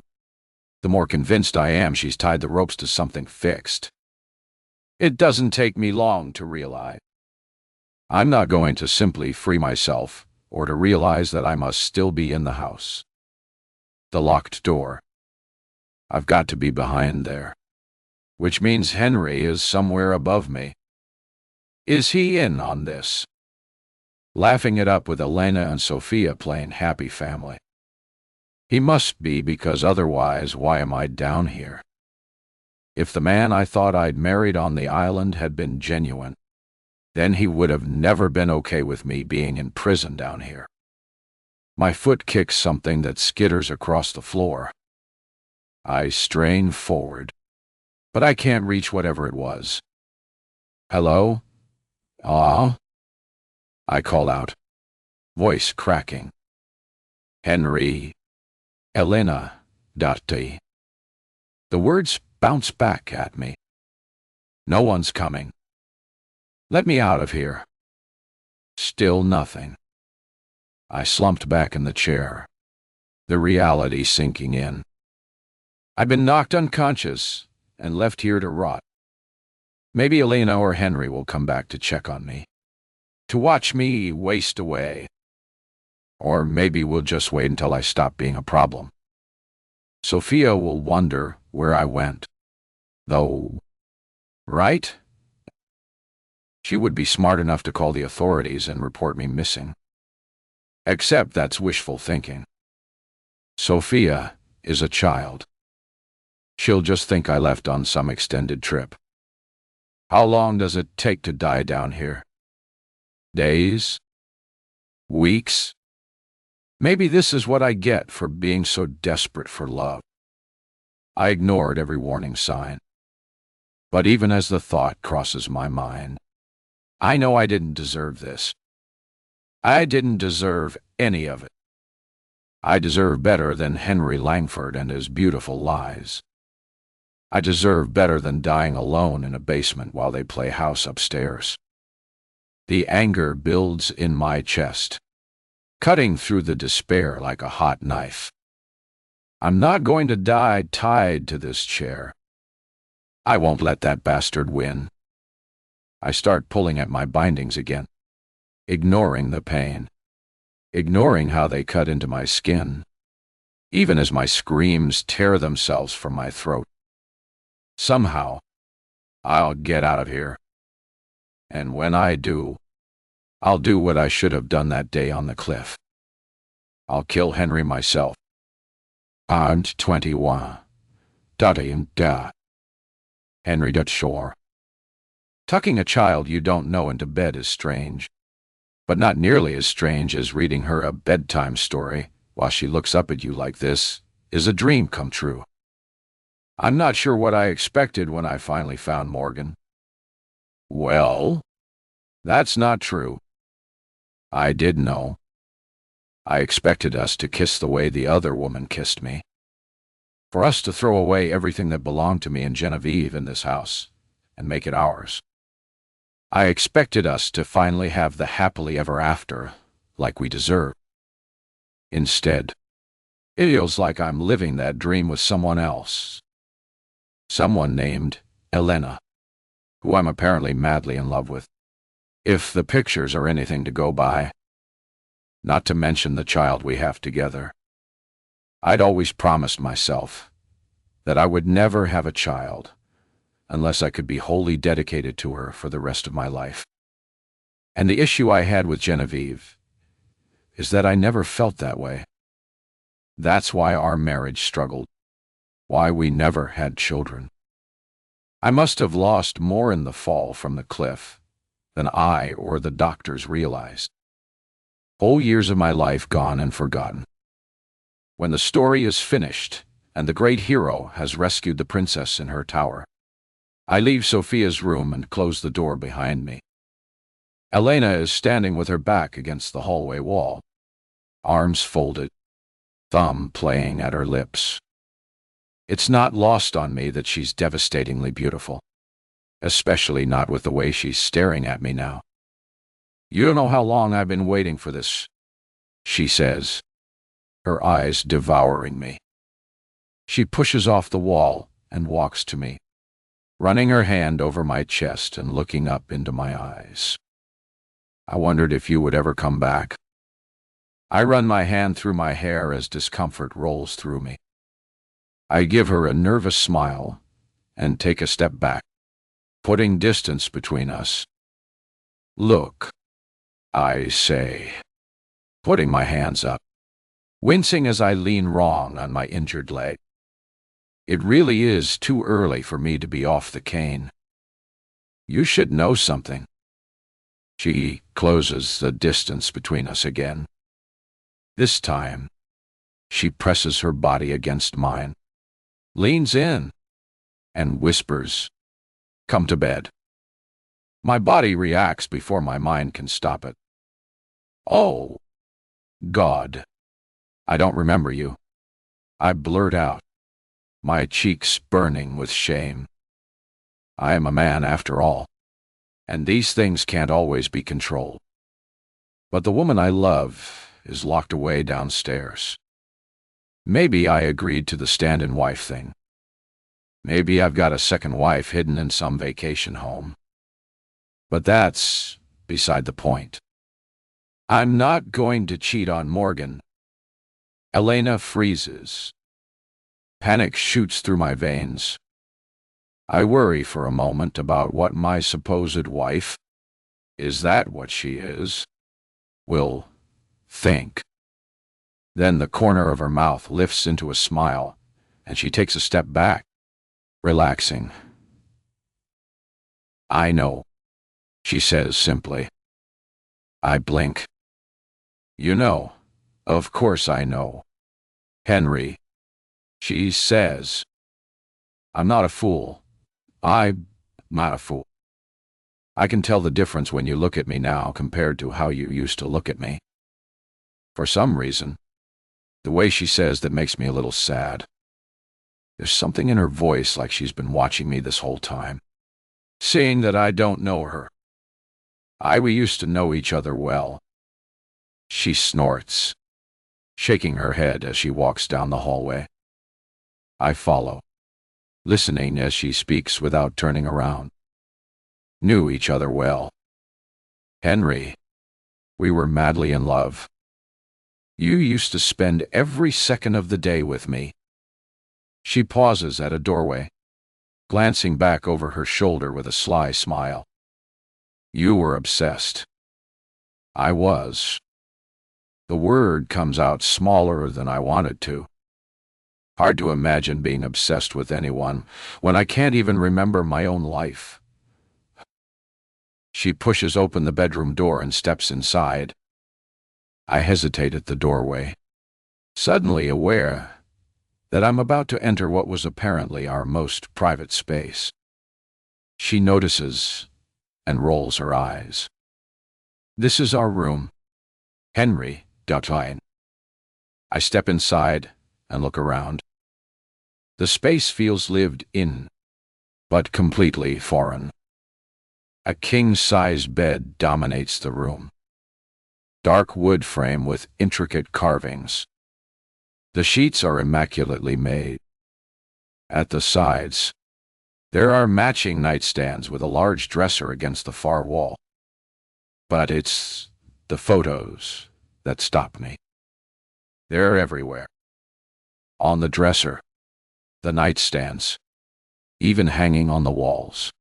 the more convinced I am she's tied the ropes to something fixed. It doesn't take me long to realize. I'm not going to simply free myself or to realize that I must still be in the house. The locked door. I've got to be behind there, which means Henry is somewhere above me. Is he in on this? Laughing it up with Elena and Sophia playing happy family. He must be, because otherwise why am I down here? If the man I thought I'd married on the island had been genuine, then he would have never been okay with me being in prison down here. My foot kicks something that skitters across the floor. I strain forward, but I can't reach whatever it was. Hello? Ah? I call out, voice cracking. Henry. Elena. The words bounce back at me. No one's coming. Let me out of here. Still nothing. I slumped back in the chair, the reality sinking in. I've been knocked unconscious and left here to rot. Maybe Elena or Henry will come back to check on me, to watch me waste away. Or maybe we'll just wait until I stop being a problem. Sophia will wonder where I went, though, right? She would be smart enough to call the authorities and report me missing. Except that's wishful thinking. Sophia is a child. She'll just think I left on some extended trip. How long does it take to die down here? Days? Weeks? Maybe this is what I get for being so desperate for love. I ignored every warning sign. But even as the thought crosses my mind, I know I didn't deserve this. I didn't deserve any of it. I deserve better than Henry Langford and his beautiful lies. I deserve better than dying alone in a basement while they play house upstairs. The anger builds in my chest, cutting through the despair like a hot knife. I'm not going to die tied to this chair. I won't let that bastard win. I start pulling at my bindings again, ignoring the pain, ignoring how they cut into my skin, even as my screams tear themselves from my throat. Somehow, I'll get out of here. And when I do, I'll do what I should have done that day on the cliff. I'll kill Henry myself. Armed 21. Henry Shore. Tucking a child you don't know into bed is strange, but not nearly as strange as reading her a bedtime story while she looks up at you like this is a dream come true. I'm not sure what I expected when I finally found Morgan. Well, that's not true. I did know. I expected us to kiss the way the other woman kissed me. For us to throw away everything that belonged to me and Genevieve in this house and make it ours. I expected us to finally have the happily ever after, like we deserve. Instead, it feels like I'm living that dream with someone else. Someone named Elena, who I'm apparently madly in love with. If the pictures are anything to go by. Not to mention the child we have together. I'd always promised myself that I would never have a child unless I could be wholly dedicated to her for the rest of my life. And the issue I had with Genevieve is that I never felt that way. That's why our marriage struggled, why we never had children. I must have lost more in the fall from the cliff than I or the doctors realized. Whole years of my life gone and forgotten. When the story is finished and the great hero has rescued the princess in her tower, I leave Sophia's room and close the door behind me. Elena is standing with her back against the hallway wall, arms folded, thumb playing at her lips. It's not lost on me that she's devastatingly beautiful, especially not with the way she's staring at me now. You don't know how long I've been waiting for this, she says, her eyes devouring me. She pushes off the wall and walks to me, running her hand over my chest and looking up into my eyes. I wondered if you would ever come back. I run my hand through my hair as discomfort rolls through me. I give her a nervous smile and take a step back, putting distance between us. Look, I say, putting my hands up, wincing as I lean wrong on my injured leg. It really is too early for me to be off the cane. You should know something. She closes the distance between us again. This time, she presses her body against mine, leans in, and whispers, "Come to bed." My body reacts before my mind can stop it. Oh, God, I don't remember you. I blurt out, my cheeks burning with shame. I am a man after all, and these things can't always be controlled. But the woman I love is locked away downstairs. Maybe I agreed to the stand-in wife thing. Maybe I've got a second wife hidden in some vacation home. But that's beside the point. I'm not going to cheat on Morgan. Elena freezes. Panic shoots through my veins. I worry for a moment about what my supposed wife, is that what she is, will think. Then the corner of her mouth lifts into a smile, and she takes a step back, relaxing. I know, she says simply. I blink. You know, of course I know. Henry, she says. I'm not a fool. I'm not a fool. I can tell the difference when you look at me now compared to how you used to look at me. For some reason, the way she says that makes me a little sad. There's something in her voice like she's been watching me this whole time, seeing that I don't know her. We used to know each other well. She snorts, shaking her head as she walks down the hallway. I follow, listening as she speaks without turning around. Knew each other well. Henry, we were madly in love. You used to spend every second of the day with me. She pauses at a doorway, glancing back over her shoulder with a sly smile. You were obsessed. I was. The word comes out smaller than I wanted to. Hard to imagine being obsessed with anyone when I can't even remember my own life. She pushes open the bedroom door and steps inside. I hesitate at the doorway, suddenly aware that I'm about to enter what was apparently our most private space. She notices and rolls her eyes. This is our room. Henry, Dutline. I step inside and look around. The space feels lived in, but completely foreign. A king-size bed dominates the room. Dark wood frame with intricate carvings. The sheets are immaculately made. At the sides, there are matching nightstands with a large dresser against the far wall. But it's the photos that stop me. They're everywhere. On the dresser, the nightstands, even hanging on the walls.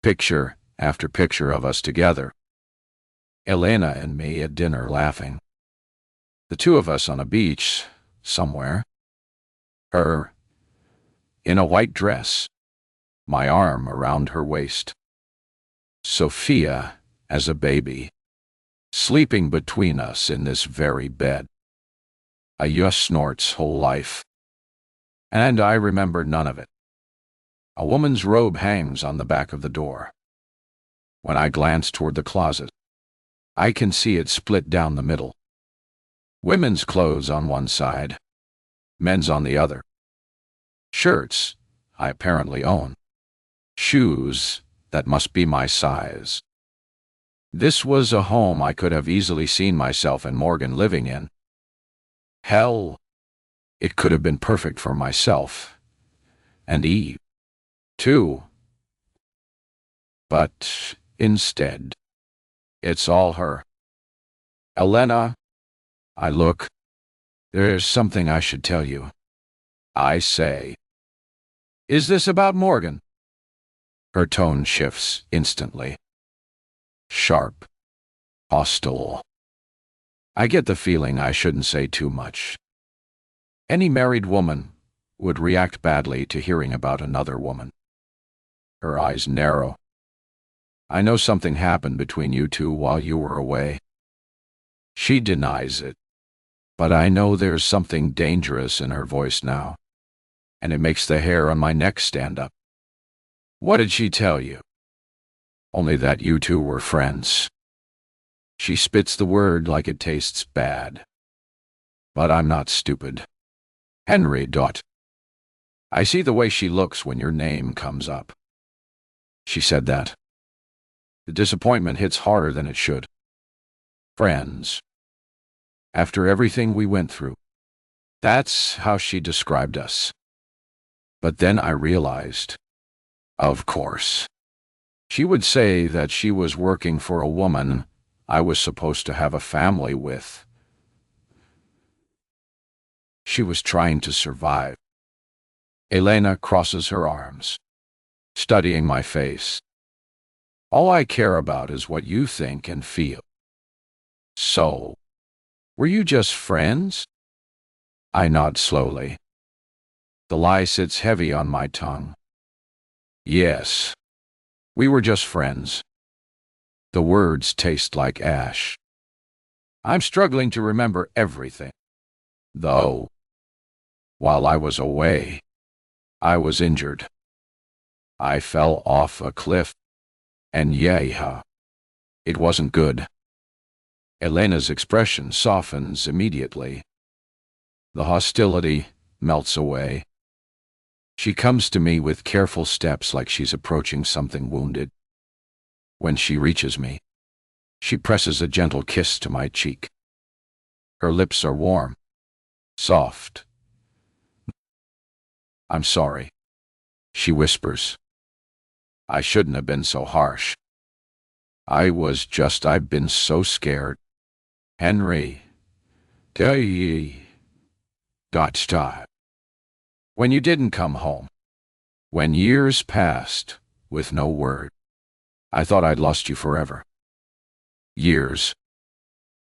Picture after picture of us together. Elena and me at dinner laughing. The two of us on a beach somewhere. Her in a white dress, my arm around her waist. Sophia as a baby, sleeping between us in this very bed. A Yus snorts whole life. And I remember none of it. A woman's robe hangs on the back of the door. When I glance toward the closet, I can see it split down the middle. Women's clothes on one side, men's on the other. Shirts I apparently own. Shoes that must be my size. This was a home I could have easily seen myself and Morgan living in. Hell, it could have been perfect for myself. And Eve, too. But instead, it's all her. Elena, I look. There's something I should tell you. I say. Is this about Morgan? Her tone shifts instantly. Sharp. Hostile. I get the feeling I shouldn't say too much. Any married woman would react badly to hearing about another woman. Her eyes narrow. I know something happened between you two while you were away. She denies it, but I know there's something dangerous in her voice now, and it makes the hair on my neck stand up. What did she tell you? Only that you two were friends. She spits the word like it tastes bad. But I'm not stupid. Henry. I see the way she looks when your name comes up. She said that. The disappointment hits harder than it should. Friends. After everything we went through. That's how she described us. But then I realized, of course, she would say that she was working for a woman I was supposed to have a family with. She was trying to survive. Elena crosses her arms, studying my face. All I care about is what you think and feel. So, were you just friends? I nod slowly. The lie sits heavy on my tongue. Yes, we were just friends. The words taste like ash. I'm struggling to remember everything. Though, while I was away, I was injured. I fell off a cliff, and yeah, it wasn't good. Elena's expression softens immediately. The hostility melts away. She comes to me with careful steps like she's approaching something wounded. When she reaches me, she presses a gentle kiss to my cheek. Her lips are warm, soft. I'm sorry, she whispers. I shouldn't have been so harsh. I've been so scared. Henry. When you didn't come home, when years passed with no word, I thought I'd lost you forever. Years.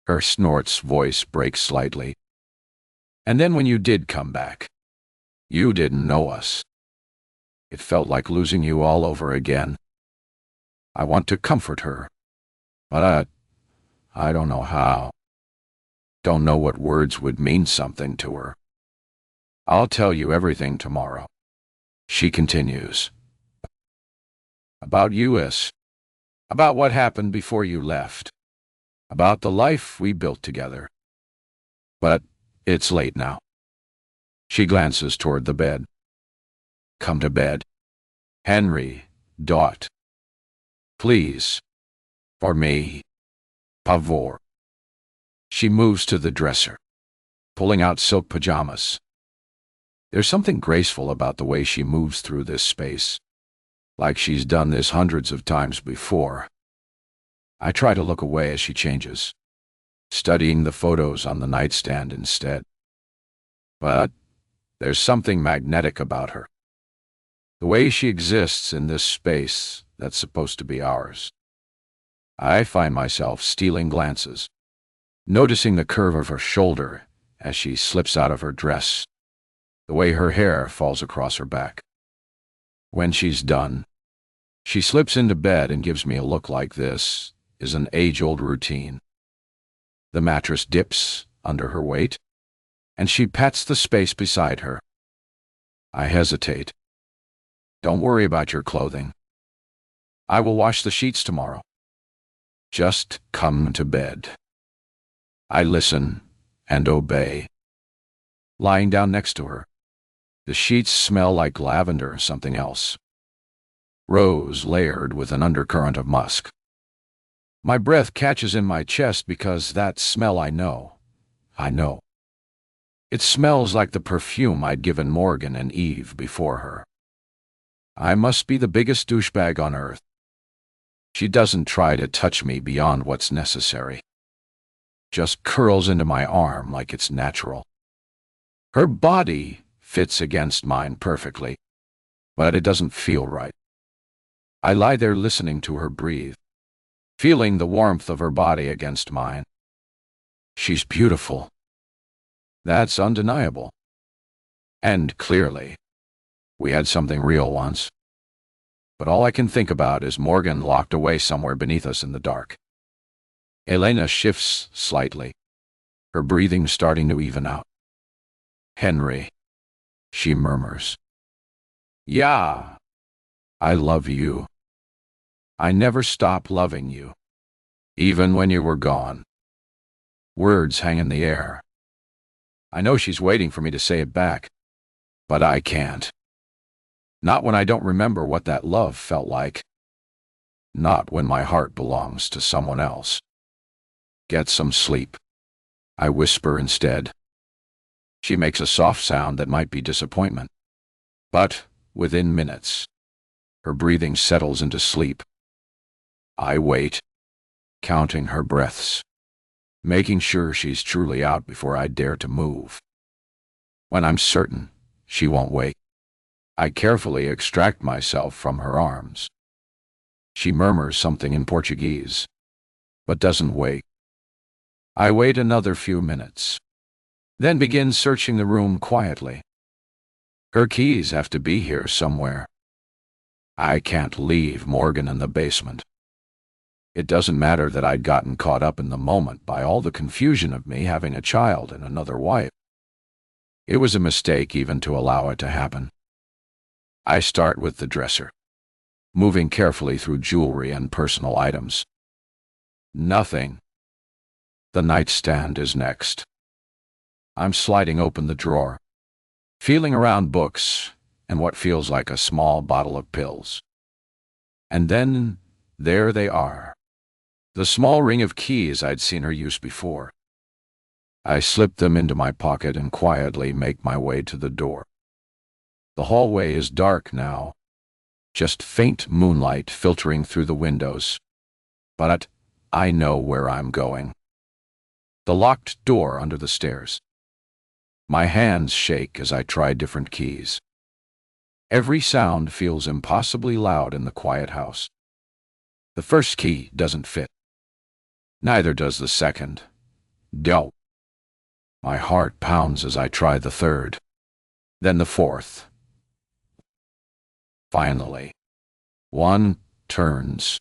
Her snort's voice breaks slightly. And then when you did come back, you didn't know us. It felt like losing you all over again. I want to comfort her, but I don't know how. Don't know what words would mean something to her. I'll tell you everything tomorrow. She continues. About US. About what happened before you left. About the life we built together. But it's late now. She glances toward the bed. Come to bed. Henry. Dot. Please. For me. Pavor. She moves to the dresser, pulling out silk pajamas. There's something graceful about the way she moves through this space, like she's done this hundreds of times before. I try to look away as she changes, studying the photos on the nightstand instead. But there's something magnetic about her. The way she exists in this space that's supposed to be ours. I find myself stealing glances, noticing the curve of her shoulder as she slips out of her dress, the way her hair falls across her back. When she's done, she slips into bed and gives me a look like this is an age-old routine. The mattress dips under her weight, and she pats the space beside her. I hesitate. Don't worry about your clothing. I will wash the sheets tomorrow. Just come to bed. I listen and obey. Lying down next to her, the sheets smell like lavender or something else. Rose layered with an undercurrent of musk. My breath catches in my chest because that smell I know. It smells like the perfume I'd given Morgan and Eve before her. I must be the biggest douchebag on earth. She doesn't try to touch me beyond what's necessary. Just curls into my arm like it's natural. Her body fits against mine perfectly, but it doesn't feel right. I lie there listening to her breathe, feeling the warmth of her body against mine. She's beautiful. That's undeniable. And clearly, we had something real once. But all I can think about is Morgan locked away somewhere beneath us in the dark. Elena shifts slightly, her breathing starting to even out. Henry, she murmurs. Yeah, I love you. I never stopped loving you, even when you were gone. Words hang in the air. I know she's waiting for me to say it back, but I can't. Not when I don't remember what that love felt like. Not when my heart belongs to someone else. Get some sleep, I whisper instead. She makes a soft sound that might be disappointment. But within minutes, her breathing settles into sleep. I wait, counting her breaths, making sure she's truly out before I dare to move. When I'm certain she won't wake, I carefully extract myself from her arms. She murmurs something in Portuguese, but doesn't wake. I wait another few minutes, then begin searching the room quietly. Her keys have to be here somewhere. I can't leave Morgan in the basement. It doesn't matter that I'd gotten caught up in the moment by all the confusion of me having a child and another wife. It was a mistake even to allow it to happen. I start with the dresser, moving carefully through jewelry and personal items. Nothing. The nightstand is next. I'm sliding open the drawer, feeling around books and what feels like a small bottle of pills. And then there they are, the small ring of keys I'd seen her use before. I slip them into my pocket and quietly make my way to the door. The hallway is dark now, just faint moonlight filtering through the windows. But I know where I'm going. The locked door under the stairs. My hands shake as I try different keys. Every sound feels impossibly loud in the quiet house. The first key doesn't fit. Neither does the second. Don't. My heart pounds as I try the third, then the fourth. Finally, one turns.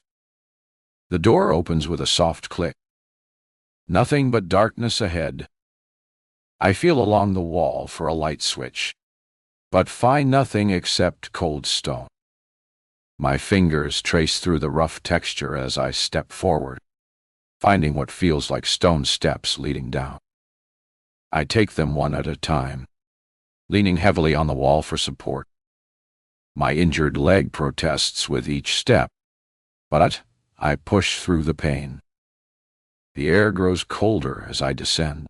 The door opens with a soft click. Nothing but darkness ahead. I feel along the wall for a light switch. but find nothing except cold stone. My fingers trace through the rough texture as I step forward, finding what feels like stone steps leading down. I take them one at a time, leaning heavily on the wall for support. My injured leg protests with each step, but I push through the pain. The air grows colder as I descend,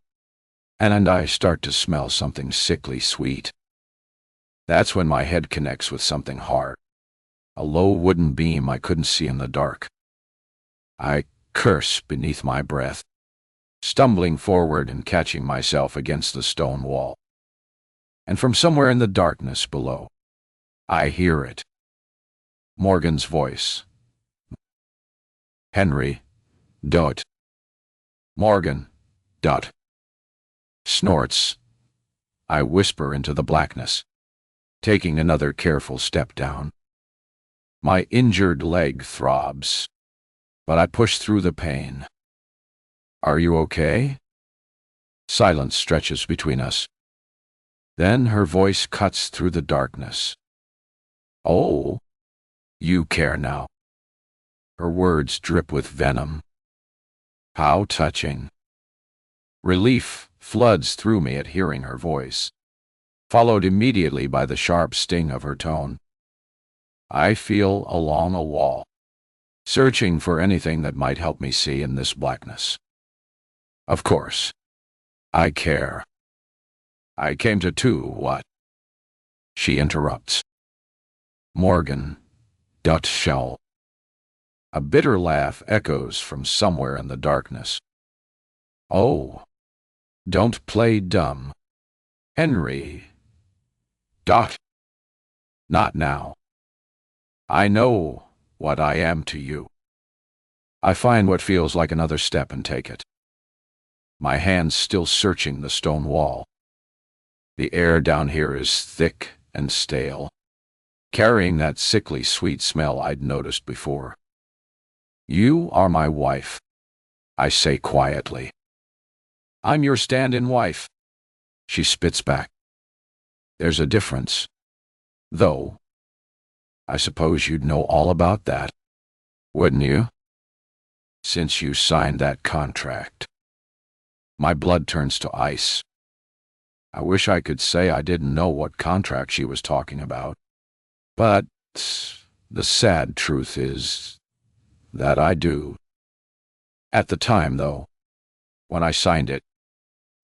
and I start to smell something sickly sweet. That's when my head connects with something hard, a low wooden beam I couldn't see in the dark. I curse beneath my breath, stumbling forward and catching myself against the stone wall. And from somewhere in the darkness below, I hear it. Morgan's voice. Henry. Dot. Morgan. Dot. Snorts. I whisper into the blackness, taking another careful step down. My injured leg throbs, but I push through the pain. Are you okay? Silence stretches between us. Then her voice cuts through the darkness. Oh, you care now. Her words drip with venom. How touching. Relief floods through me at hearing her voice, followed immediately by the sharp sting of her tone. I feel along a wall, searching for anything that might help me see in this blackness. Of course, I care. I came to do what? She interrupts. Morgan. Shell. A bitter laugh echoes from somewhere in the darkness. Oh, don't play dumb. Henry. Not now. I know what I am to you. I find what feels like another step and take it. My hands still searching the stone wall. The air down here is thick and stale, carrying that sickly sweet smell I'd noticed before. You are my wife, I say quietly. I'm your stand-in wife, she spits back. There's a difference, though. I suppose you'd know all about that, wouldn't you? Since you signed that contract. My blood turns to ice. I wish I could say I didn't know what contract she was talking about. But the sad truth is that I do. At the time, though, when I signed it,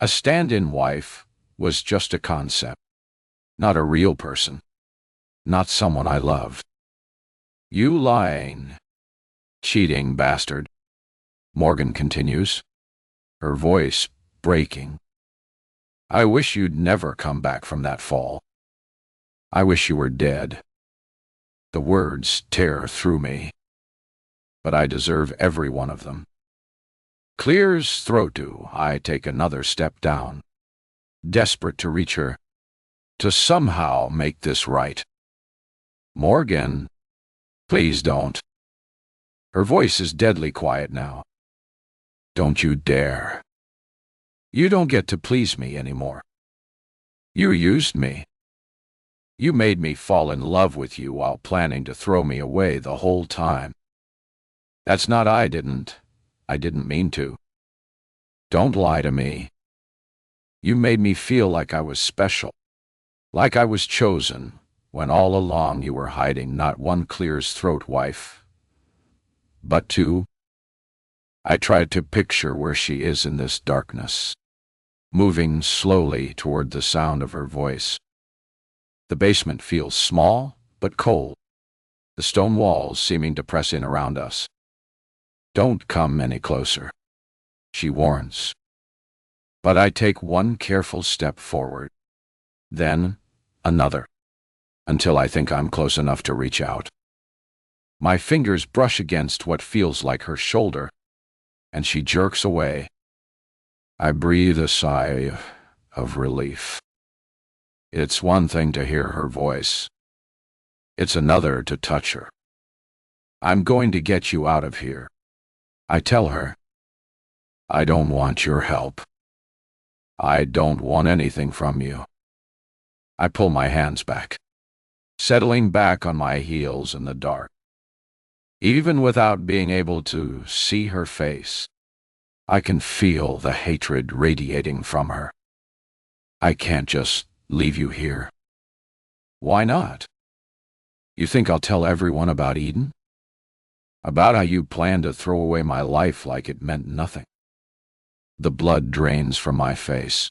a stand-in wife was just a concept, not a real person, not someone I loved. You lying, cheating bastard, Morgan continues, her voice breaking. I wish you'd never come back from that fall. I wish you were dead. The words tear through me, but I deserve every one of them. Clear's throat to, I take another step down, desperate to reach her, to somehow make this right. Morgan, please don't. Her voice is deadly quiet now. Don't you dare. You don't get to please me anymore. You used me. You made me fall in love with you while planning to throw me away the whole time. That's not I didn't mean to. Don't lie to me. You made me feel like I was special, like I was chosen, when all along you were hiding not one Clear's throat wife, but two. I tried to picture where she is in this darkness, moving slowly toward the sound of her voice. The basement feels small but cold, the stone walls seeming to press in around us. Don't come any closer, she warns. But I take one careful step forward, then another, until I think I'm close enough to reach out. My fingers brush against what feels like her shoulder, and she jerks away. I breathe a sigh of relief. It's one thing to hear her voice. It's another to touch her. I'm going to get you out of here, I tell her. I don't want your help. I don't want anything from you. I pull my hands back, settling back on my heels in the dark. Even without being able to see her face, I can feel the hatred radiating from her. I can't just leave you here. Why not? You think I'll tell everyone about Eden? About how you plan to throw away my life like it meant nothing? The blood drains from my face.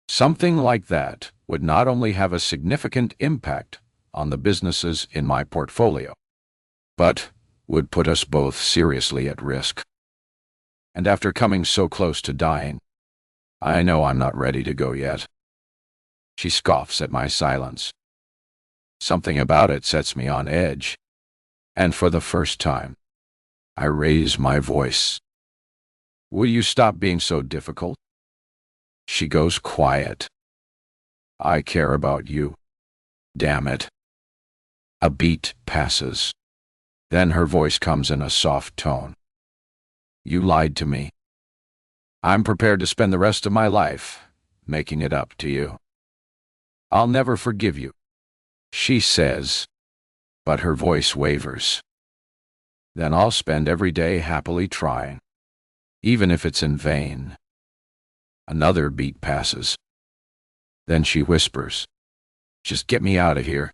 Something like that would not only have a significant impact on the businesses in my portfolio, but would put us both seriously at risk. And after coming so close to dying, I know I'm not ready to go yet. She scoffs at my silence. Something about it sets me on edge, and for the first time, I raise my voice. Will you stop being so difficult? She goes quiet. I care about you. Damn it. A beat passes. Then her voice comes in a soft tone. You lied to me. I'm prepared to spend the rest of my life making it up to you. I'll never forgive you, she says, but her voice wavers. Then I'll spend every day happily trying, even if it's in vain. Another beat passes. Then she whispers, just get me out of here.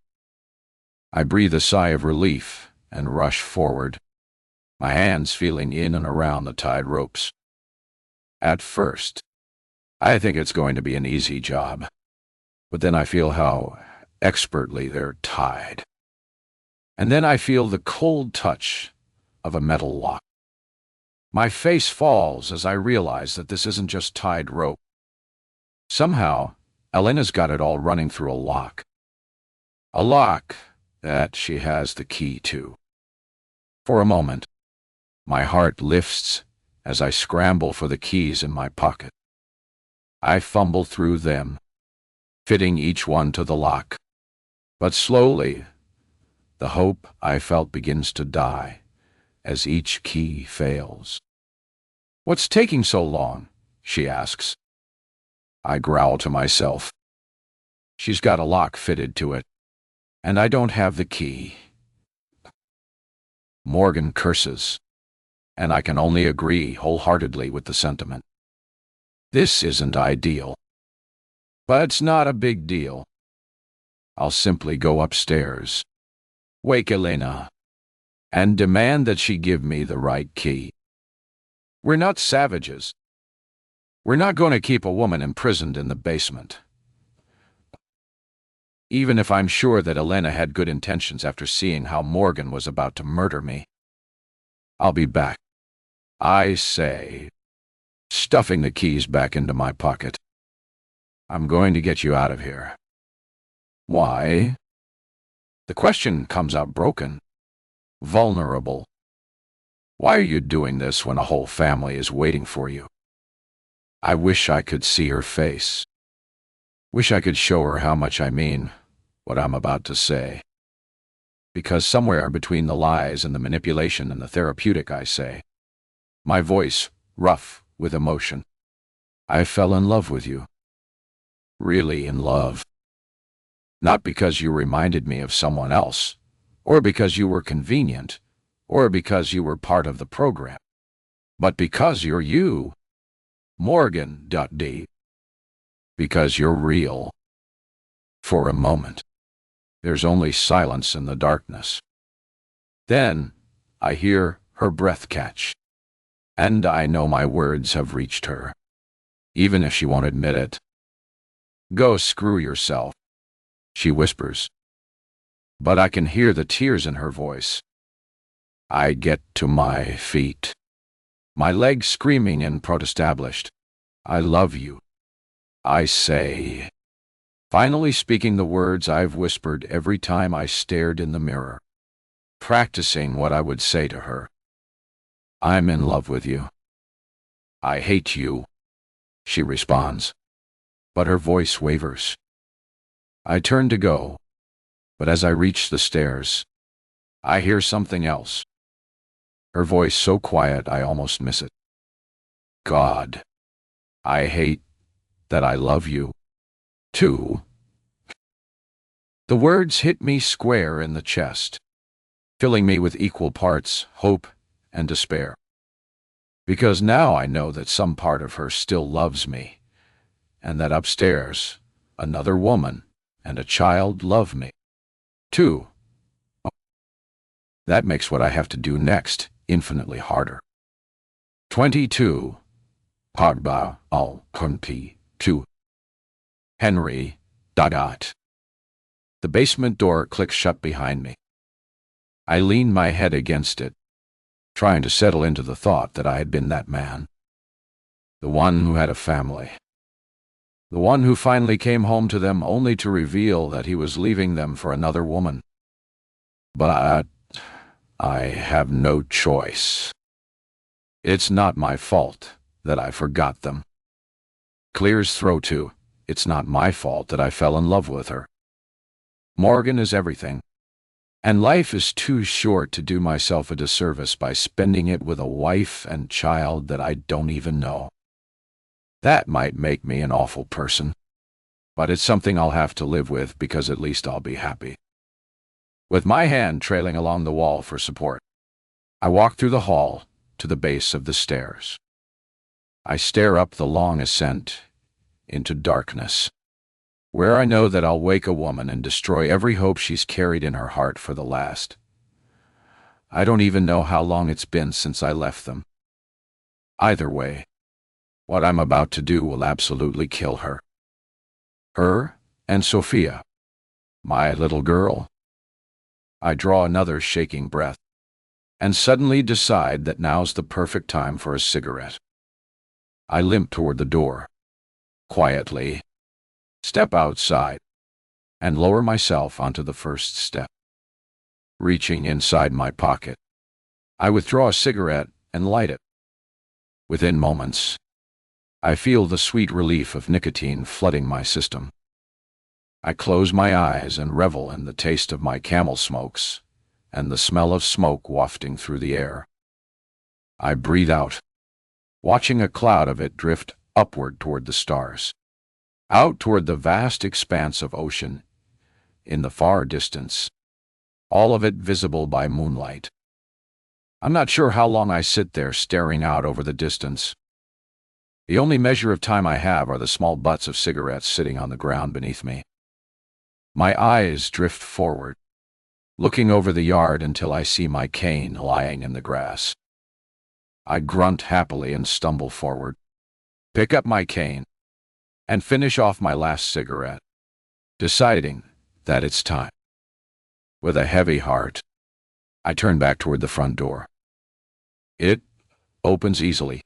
I breathe a sigh of relief and rush forward, my hands feeling in and around the tied ropes. At first, I think it's going to be an easy job, but then I feel how expertly they're tied. And then I feel the cold touch of a metal lock. My face falls as I realize that this isn't just tied rope. Somehow, Elena's got it all running through a lock. A lock that she has the key to. For a moment, my heart lifts as I scramble for the keys in my pocket. I fumble through them, fitting each one to the lock. But slowly, the hope I felt begins to die as each key fails. What's taking so long? She asks. I growl to myself. She's got a lock fitted to it, and I don't have the key. Morgan curses, and I can only agree wholeheartedly with the sentiment. This isn't ideal, but it's not a big deal. I'll simply go upstairs, wake Elena, and demand that she give me the right key. We're not savages. We're not going to keep a woman imprisoned in the basement. Even if I'm sure that Elena had good intentions after seeing how Morgan was about to murder me. I'll be back, I say, stuffing the keys back into my pocket. I'm going to get you out of here. Why? The question comes out broken, vulnerable. Why are you doing this when a whole family is waiting for you? I wish I could see her face. Wish I could show her how much I mean what I'm about to say. Because somewhere between the lies and the manipulation and the therapeutic, I say, my voice rough with emotion, I fell in love with you. Really in love. Not because you reminded me of someone else, or because you were convenient, or because you were part of the program, but because you're you, Morgan.D. Because you're real. For a moment, there's only silence in the darkness. Then I hear her breath catch, and I know my words have reached her, even if she won't admit it. Go screw yourself, she whispers. But I can hear the tears in her voice. I get to my feet, my legs screaming in protestablished. I love you, I say, finally speaking the words I've whispered every time I stared in the mirror, practicing what I would say to her. I'm in love with you. I hate you, she responds, but her voice wavers. I turn to go, but as I reach the stairs, I hear something else. Her voice so quiet I almost miss it. God, I hate that I love you, too. The words hit me square in the chest, filling me with equal parts hope and despair. Because now I know that some part of her still loves me, and that upstairs, another woman and a child love me, too. That makes what I have to do next infinitely harder. 22. Pagba al Kunpi 2. Henry. The basement door clicks shut behind me. I leaned my head against it, trying to settle into the thought that I had been that man. The one who had a family. The one who finally came home to them only to reveal that he was leaving them for another woman. But I have no choice. It's not my fault that I forgot them. Clear's throat too. It's not my fault that I fell in love with her. Morgan is everything, and life is too short to do myself a disservice by spending it with a wife and child that I don't even know. That might make me an awful person, but it's something I'll have to live with because at least I'll be happy. With my hand trailing along the wall for support, I walk through the hall to the base of the stairs. I stare up the long ascent into darkness, where I know that I'll wake a woman and destroy every hope she's carried in her heart for the last. I don't even know how long it's been since I left them. Either way, what I'm about to do will absolutely kill her. Her and Sophia, my little girl. I draw another shaking breath, and suddenly decide that now's the perfect time for a cigarette. I limp toward the door, quietly, step outside, and lower myself onto the first step. Reaching inside my pocket, I withdraw a cigarette and light it. Within moments, I feel the sweet relief of nicotine flooding my system. I close my eyes and revel in the taste of my Camel smokes and the smell of smoke wafting through the air. I breathe out, watching a cloud of it drift upward toward the stars, out toward the vast expanse of ocean in the far distance, all of it visible by moonlight. I'm not sure how long I sit there staring out over the distance. The only measure of time I have are the small butts of cigarettes sitting on the ground beneath me. My eyes drift forward, looking over the yard until I see my cane lying in the grass. I grunt happily and stumble forward, pick up my cane, and finish off my last cigarette, deciding that it's time. With a heavy heart, I turn back toward the front door. It opens easily,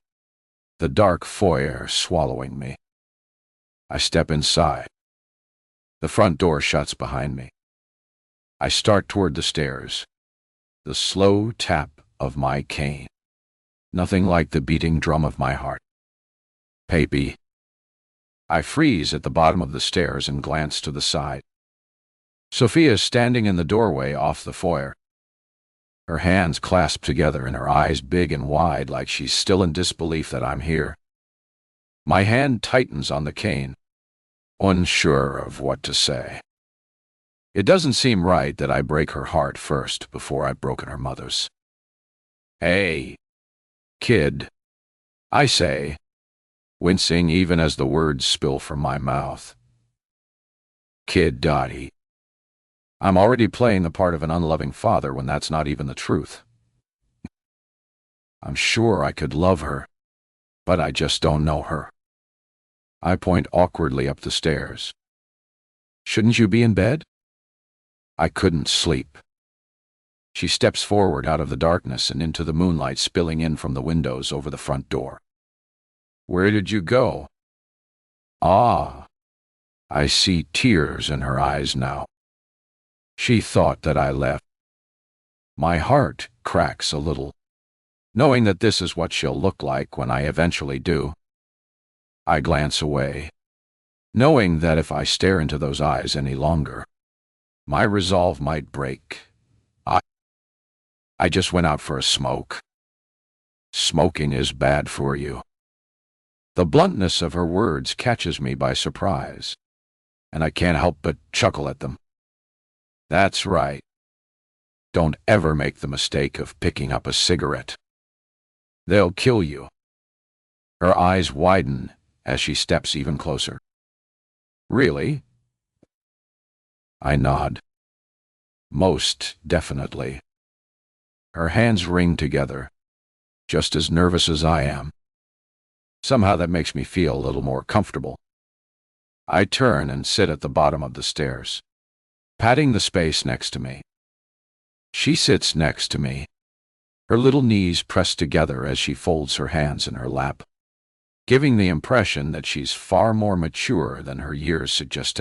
the dark foyer swallowing me. I step inside. The front door shuts behind me. I start toward the stairs, the slow tap of my cane. Nothing like the beating drum of my heart. Baby. I freeze at the bottom of the stairs and glance to the side. Sophia's standing in the doorway off the foyer, her hands clasped together and her eyes big and wide like she's still in disbelief that I'm here. My hand tightens on the cane, unsure of what to say. It doesn't seem right that I break her heart first before I've broken her mother's. Hey, kid, I say, wincing even as the words spill from my mouth. Kid Dottie. I'm already playing the part of an unloving father when that's not even the truth. I'm sure I could love her, but I just don't know her. I point awkwardly up the stairs. Shouldn't you be in bed? I couldn't sleep. She steps forward out of the darkness and into the moonlight spilling in from the windows over the front door. Where did you go? Ah, I see tears in her eyes now. She thought that I left. My heart cracks a little, knowing that this is what she'll look like when I eventually do. I glance away, knowing that if I stare into those eyes any longer, my resolve might break. I just went out for a smoke. Smoking is bad for you. The bluntness of her words catches me by surprise, and I can't help but chuckle at them. That's right. Don't ever make the mistake of picking up a cigarette. They'll kill you. Her eyes widen as she steps even closer. Really? I nod. Most definitely. Her hands ring together, just as nervous as I am. Somehow that makes me feel a little more comfortable. I turn and sit at the bottom of the stairs, patting the space next to me. She sits next to me, her little knees pressed together as she folds her hands in her lap, giving the impression that she's far more mature than her years suggest.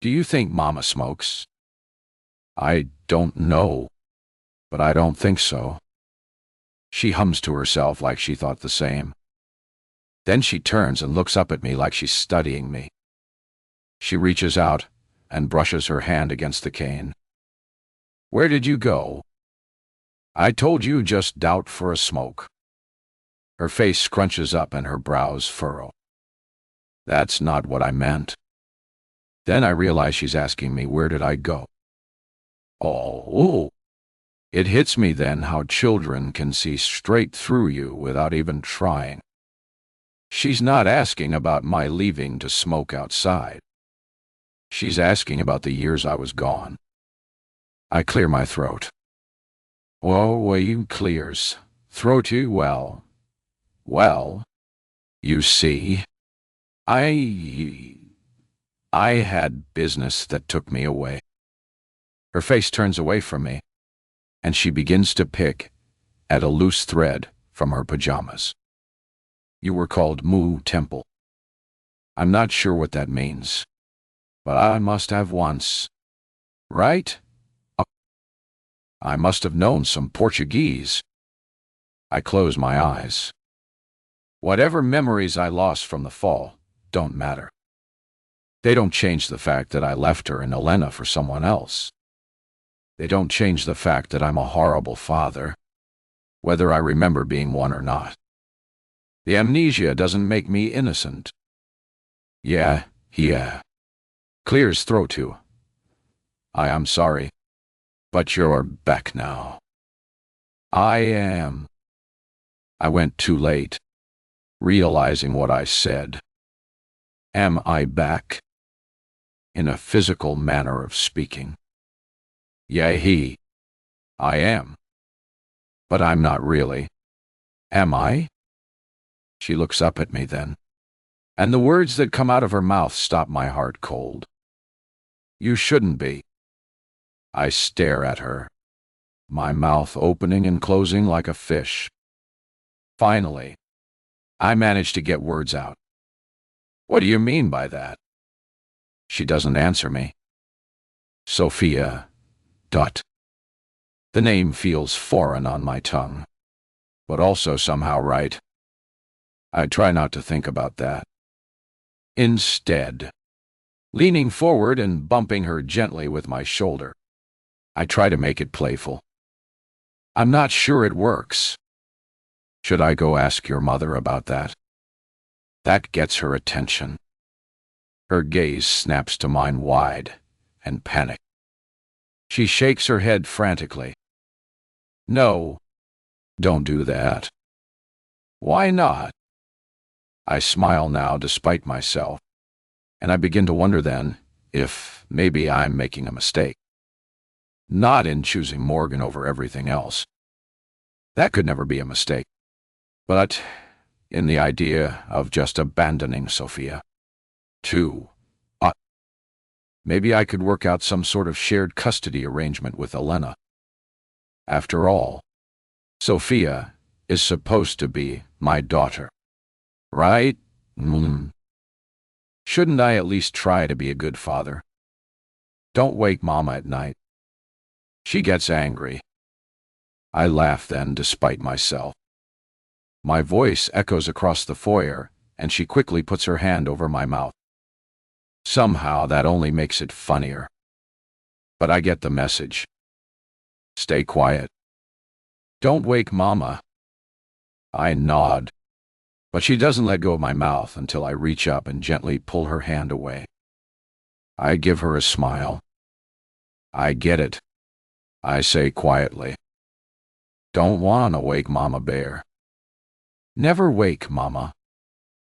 Do you think Mama smokes? I don't know, but I don't think so. She hums to herself like she thought the same. Then she turns and looks up at me like she's studying me. She reaches out and brushes her hand against the cane. Where did you go? I told you just out for a smoke. Her face scrunches up and her brows furrow. That's not what I meant. Then I realize she's asking me where did I go. Oh, it hits me then how children can see straight through you without even trying. She's not asking about my leaving to smoke outside. She's asking about the years I was gone. I clear my throat. Oh, you clears. Throaty, well, you see, I had business that took me away. Her face turns away from me, and she begins to pick at a loose thread from her pajamas. You were called Moo Temple. I'm not sure what that means, but I must have once. Right? I must have known some Portuguese. I close my eyes. Whatever memories I lost from the fall don't matter. They don't change the fact that I left her in Elena for someone else. They don't change the fact that I'm a horrible father, whether I remember being one or not. The amnesia doesn't make me innocent. Yeah. Clears throat too. I am sorry, but you're back now. I am. I went too late, realizing what I said. Am I back? In a physical manner of speaking. Yeah, I am. But I'm not really. Am I? She looks up at me then, and the words that come out of her mouth stop my heart cold. You shouldn't be. I stare at her, my mouth opening and closing like a fish. Finally, I manage to get words out. What do you mean by that? She doesn't answer me. Sophia. The name feels foreign on my tongue, but also somehow right. I try not to think about that. Instead, leaning forward and bumping her gently with my shoulder, I try to make it playful. I'm not sure it works. Should I go ask your mother about that? That gets her attention. Her gaze snaps to mine wide and panic. She shakes her head frantically. No, don't do that. Why not? I smile now despite myself, and I begin to wonder then if maybe I'm making a mistake. Not in choosing Morgan over everything else. That could never be a mistake. But in the idea of just abandoning Sophia. Too. Maybe I could work out some sort of shared custody arrangement with Elena. After all, Sophia is supposed to be my daughter. Right? Shouldn't I at least try to be a good father? Don't wake Mama at night. She gets angry. I laugh then, despite myself. My voice echoes across the foyer, and she quickly puts her hand over my mouth. Somehow that only makes it funnier. But I get the message. Stay quiet. Don't wake Mama. I nod, but she doesn't let go of my mouth until I reach up and gently pull her hand away. I give her a smile. I get it, I say quietly. Don't wanna wake Mama Bear. Never wake, Mama,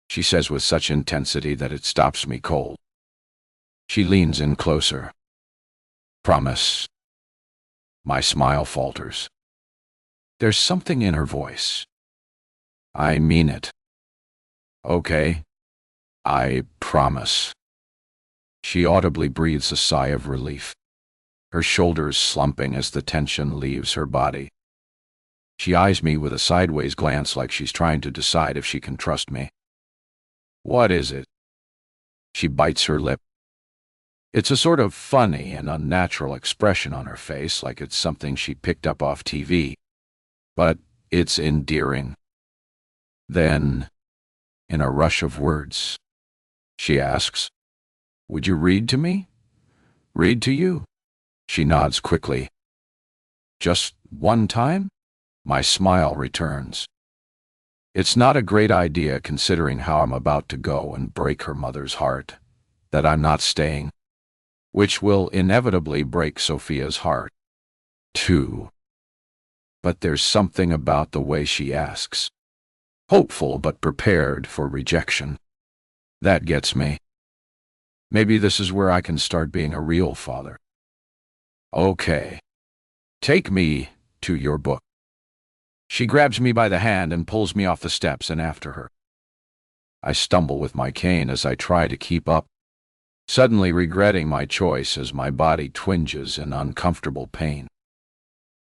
she says with such intensity that it stops me cold. She leans in closer. Promise. My smile falters. There's something in her voice. I mean it. Okay, I promise. She audibly breathes a sigh of relief, her shoulders slumping as the tension leaves her body. She eyes me with a sideways glance like she's trying to decide if she can trust me. What is it? She bites her lip. It's a sort of funny and unnatural expression on her face, like it's something she picked up off TV. But it's endearing. Then, in a rush of words, she asks, Would you read to me? Read to you? She nods quickly. Just one time? My smile returns. It's not a great idea considering how I'm about to go and break her mother's heart, that I'm not staying, which will inevitably break Sophia's heart, too. But there's something about the way she asks, hopeful but prepared for rejection, that gets me. Maybe this is where I can start being a real father. Okay, take me to your book. She grabs me by the hand and pulls me off the steps and after her. I stumble with my cane as I try to keep up, suddenly regretting my choice as my body twinges in uncomfortable pain.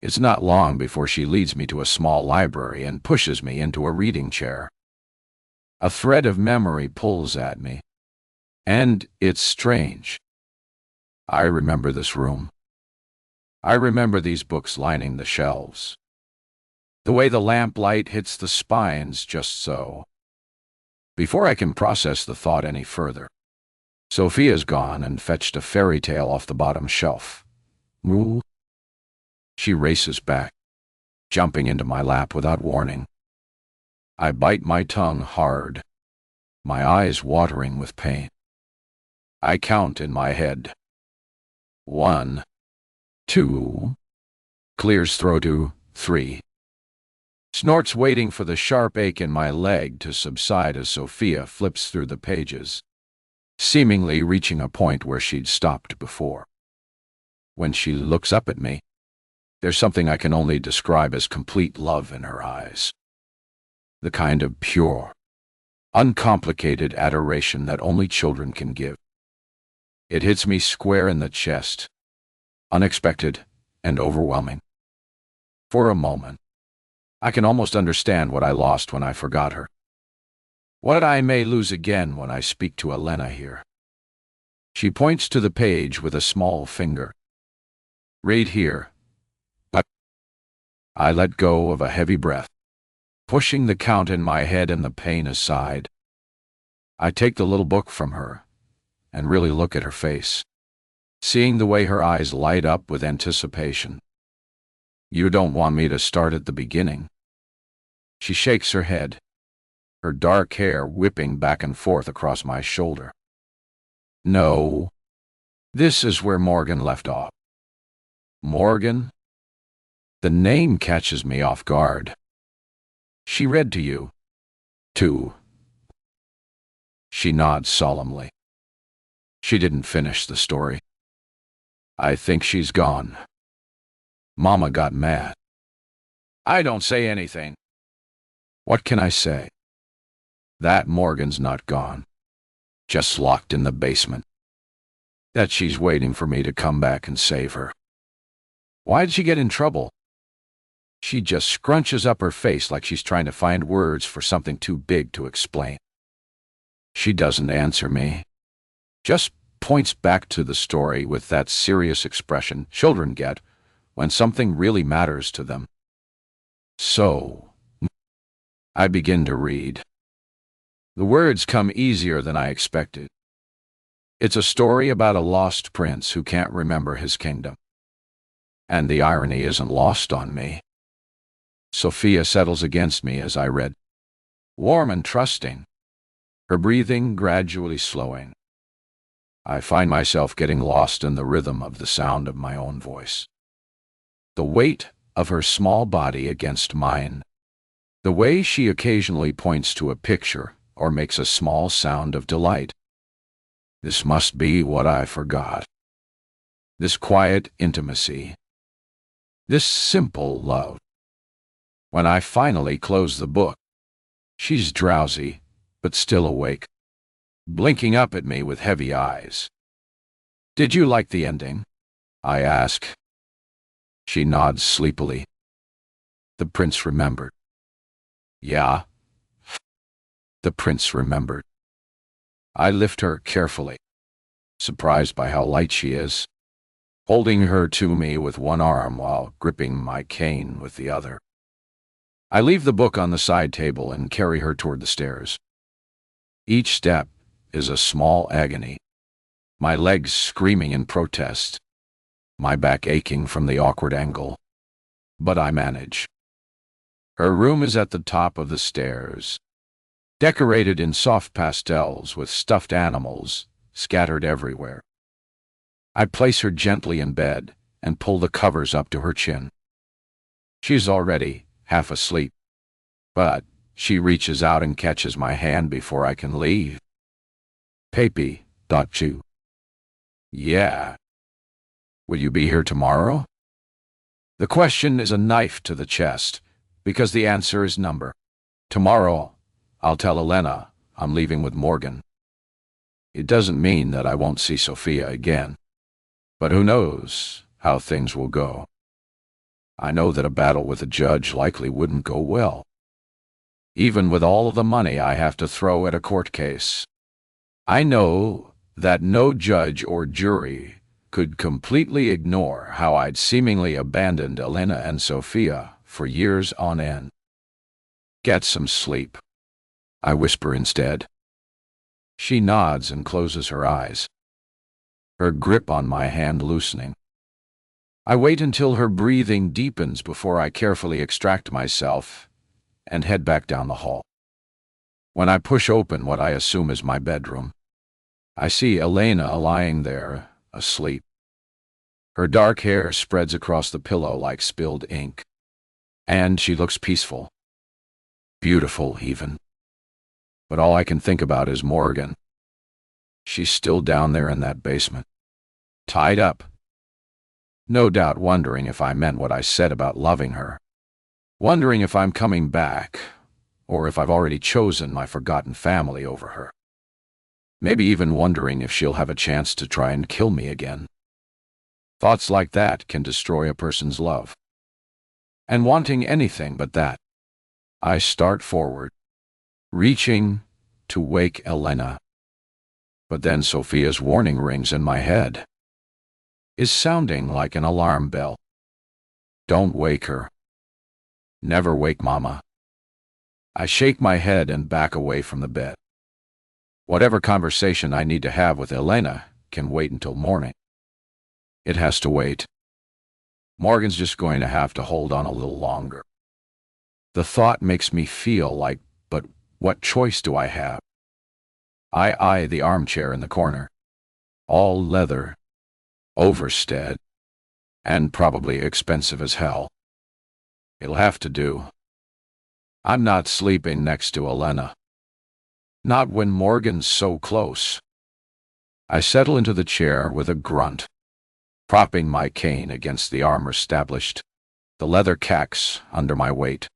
It's not long before she leads me to a small library and pushes me into a reading chair. A thread of memory pulls at me, and it's strange. I remember this room. I remember these books lining the shelves. The way the lamplight hits the spines just so. Before I can process the thought any further, Sophia's gone and fetched a fairy tale off the bottom shelf. Moo. She races back, jumping into my lap without warning. I bite my tongue hard, my eyes watering with pain. I count in my head. 1, 2, clears throat to 3. Snorts waiting for the sharp ache in my leg to subside as Sophia flips through the pages, seemingly reaching a point where she'd stopped before. When she looks up at me, there's something I can only describe as complete love in her eyes. The kind of pure, uncomplicated adoration that only children can give. It hits me square in the chest, unexpected and overwhelming. For a moment, I can almost understand what I lost when I forgot her. What I may lose again when I speak to Elena here. She points to the page with a small finger. Read here. I let go of a heavy breath, pushing the count in my head and the pain aside. I take the little book from her and really look at her face, seeing the way her eyes light up with anticipation. You don't want me to start at the beginning? She shakes her head, her dark hair whipping back and forth across my shoulder. No, this is where Morgan left off. Morgan? The name catches me off guard. She read to you, too. She nods solemnly. She didn't finish the story. I think she's gone. Mama got mad. I don't say anything. What can I say? That Morgan's not gone, just locked in the basement. That she's waiting for me to come back and save her. Why'd she get in trouble? She just scrunches up her face like she's trying to find words for something too big to explain. She doesn't answer me, just points back to the story with that serious expression children get when something really matters to them. So, I begin to read. The words come easier than I expected. It's a story about a lost prince who can't remember his kingdom. And the irony isn't lost on me. Sophia settles against me as I read, warm and trusting, her breathing gradually slowing. I find myself getting lost in the rhythm of the sound of my own voice. The weight of her small body against mine. The way she occasionally points to a picture or makes a small sound of delight. This must be what I forgot. This quiet intimacy. This simple love. When I finally close the book, she's drowsy, but still awake, blinking up at me with heavy eyes. "Did you like the ending?" I ask. She nods sleepily. The prince remembered. Yeah, the prince remembered. I lift her carefully, surprised by how light she is, holding her to me with one arm while gripping my cane with the other. I leave the book on the side table and carry her toward the stairs. Each step is a small agony, my legs screaming in protest, my back aching from the awkward angle. But I manage. Her room is at the top of the stairs, decorated in soft pastels with stuffed animals scattered everywhere. I place her gently in bed and pull the covers up to her chin. She's already half asleep, but she reaches out and catches my hand before I can leave. "Papi, don't you?" "Yeah." "Will you be here tomorrow?" The question is a knife to the chest, because the answer is number. Tomorrow, I'll tell Elena I'm leaving with Morgan. It doesn't mean that I won't see Sophia again, but who knows how things will go. I know that a battle with a judge likely wouldn't go well, even with all of the money I have to throw at a court case. I know that no judge or jury could completely ignore how I'd seemingly abandoned Elena and Sophia for years on end. "Get some sleep," I whisper instead. She nods and closes her eyes, her grip on my hand loosening. I wait until her breathing deepens before I carefully extract myself and head back down the hall. When I push open what I assume is my bedroom, I see Elena lying there, asleep. Her dark hair spreads across the pillow like spilled ink, and she looks peaceful. Beautiful, even. But all I can think about is Morgan. She's still down there in that basement, tied up. No doubt wondering if I meant what I said about loving her. Wondering if I'm coming back, or if I've already chosen my forgotten family over her. Maybe even wondering if she'll have a chance to try and kill me again. Thoughts like that can destroy a person's love. And wanting anything but that, I start forward, reaching to wake Elena. But then Sophia's warning rings in my head, is sounding like an alarm bell. "Don't wake her. Never wake Mama." I shake my head and back away from the bed. Whatever conversation I need to have with Elena can wait until morning. It has to wait. Morgan's just going to have to hold on a little longer. The thought makes me feel like, but what choice do I have? I eye the armchair in the corner, all leather, overstead, and probably expensive as hell. It'll have to do. I'm not sleeping next to Elena. Not when Morgan's so close. I settle into the chair with a grunt, propping my cane against the arm established, the leather cacks under my weight.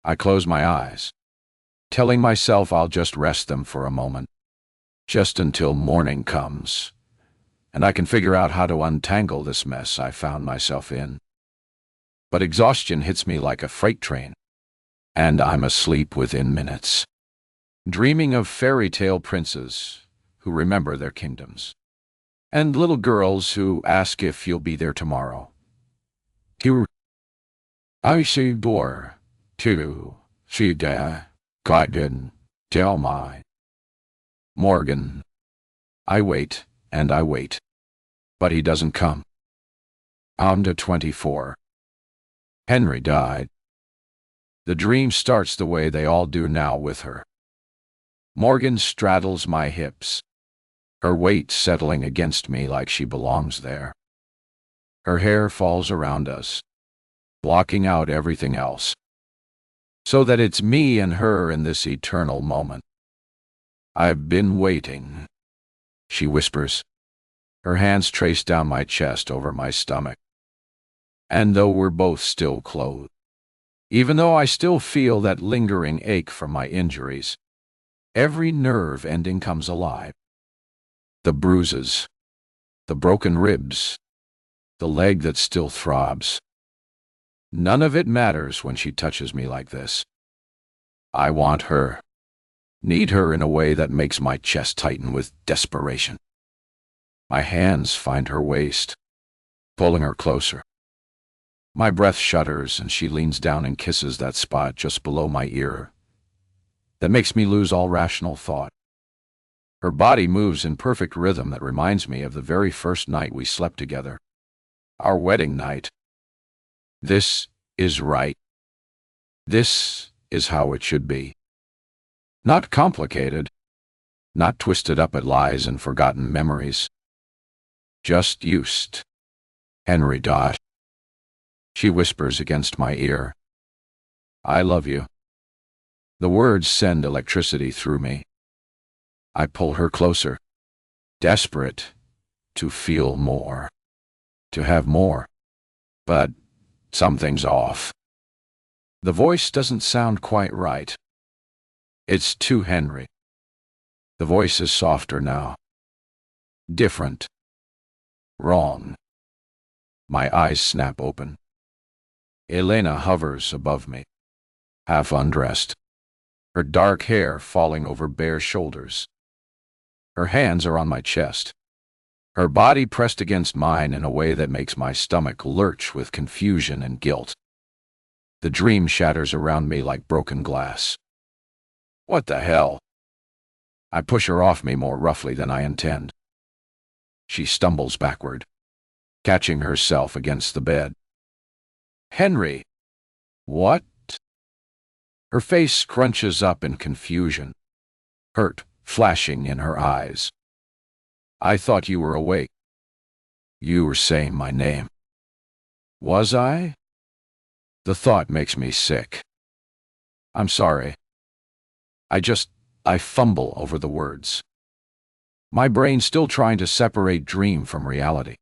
I close my eyes, telling myself I'll just rest them for a moment, just until morning comes, and I can figure out how to untangle this mess I found myself in. But exhaustion hits me like a freight train, and I'm asleep within minutes, dreaming of fairy tale princes who remember their kingdoms, and little girls who ask if you'll be there tomorrow. Here, I see door, too, see da, God didn't tell my Morgan. I wait, and I wait, but he doesn't come. I'm to 24. Henry died. The dream starts the way they all do now with her. Morgan straddles my hips, her weight settling against me like she belongs there. Her hair falls around us, blocking out everything else, so that it's me and her in this eternal moment. "I've been waiting," she whispers. Her hands trace down my chest over my stomach. And though we're both still clothed, even though I still feel that lingering ache from my injuries, every nerve ending comes alive. The bruises, the broken ribs, the leg that still throbs. None of it matters when she touches me like this. I want her, need her in a way that makes my chest tighten with desperation. My hands find her waist, pulling her closer. My breath shudders and she leans down and kisses that spot just below my ear that makes me lose all rational thought. Her body moves in perfect rhythm that reminds me of the very first night we slept together, our wedding night. This is right. This is how it should be. Not complicated, not twisted up at lies and forgotten memories. Just used. Henry. She whispers against my ear. "I love you." The words send electricity through me. I pull her closer, desperate to feel more, to have more. But something's off. The voice doesn't sound quite right. It's too Henry. The voice is softer now. Different. Wrong. My eyes snap open. Elena hovers above me, half undressed, her dark hair falling over bare shoulders. Her hands are on my chest, her body pressed against mine in a way that makes my stomach lurch with confusion and guilt. The dream shatters around me like broken glass. What the hell? I push her off me more roughly than I intend. She stumbles backward, catching herself against the bed. "Henry!" "What?" Her face scrunches up in confusion, hurt flashing in her eyes. "I thought you were awake. You were saying my name." "Was I?" The thought makes me sick. "I'm sorry." I fumble over the words. My brain still trying to separate dream from reality.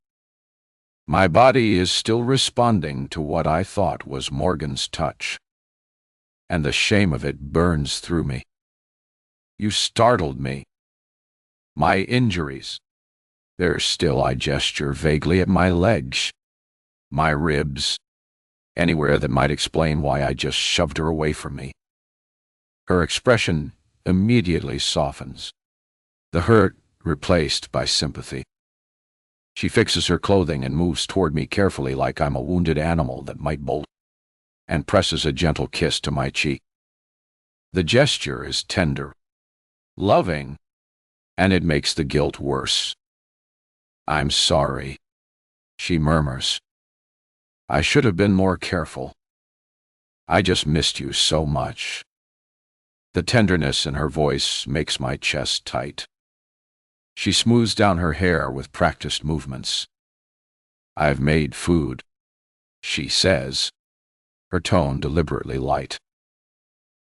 My body is still responding to what I thought was Morgan's touch. And the shame of it burns through me. "You startled me." "My injuries." There's still I gesture vaguely at my legs, my ribs, anywhere that might explain why I just shoved her away from me. Her expression immediately softens, the hurt replaced by sympathy. She fixes her clothing and moves toward me carefully like I'm a wounded animal that might bolt, and presses a gentle kiss to my cheek. The gesture is tender, loving, and it makes the guilt worse. "I'm sorry," she murmurs. "I should have been more careful. I just missed you so much." The tenderness in her voice makes my chest tight. She smooths down her hair with practiced movements. "I've made food," she says, her tone deliberately light.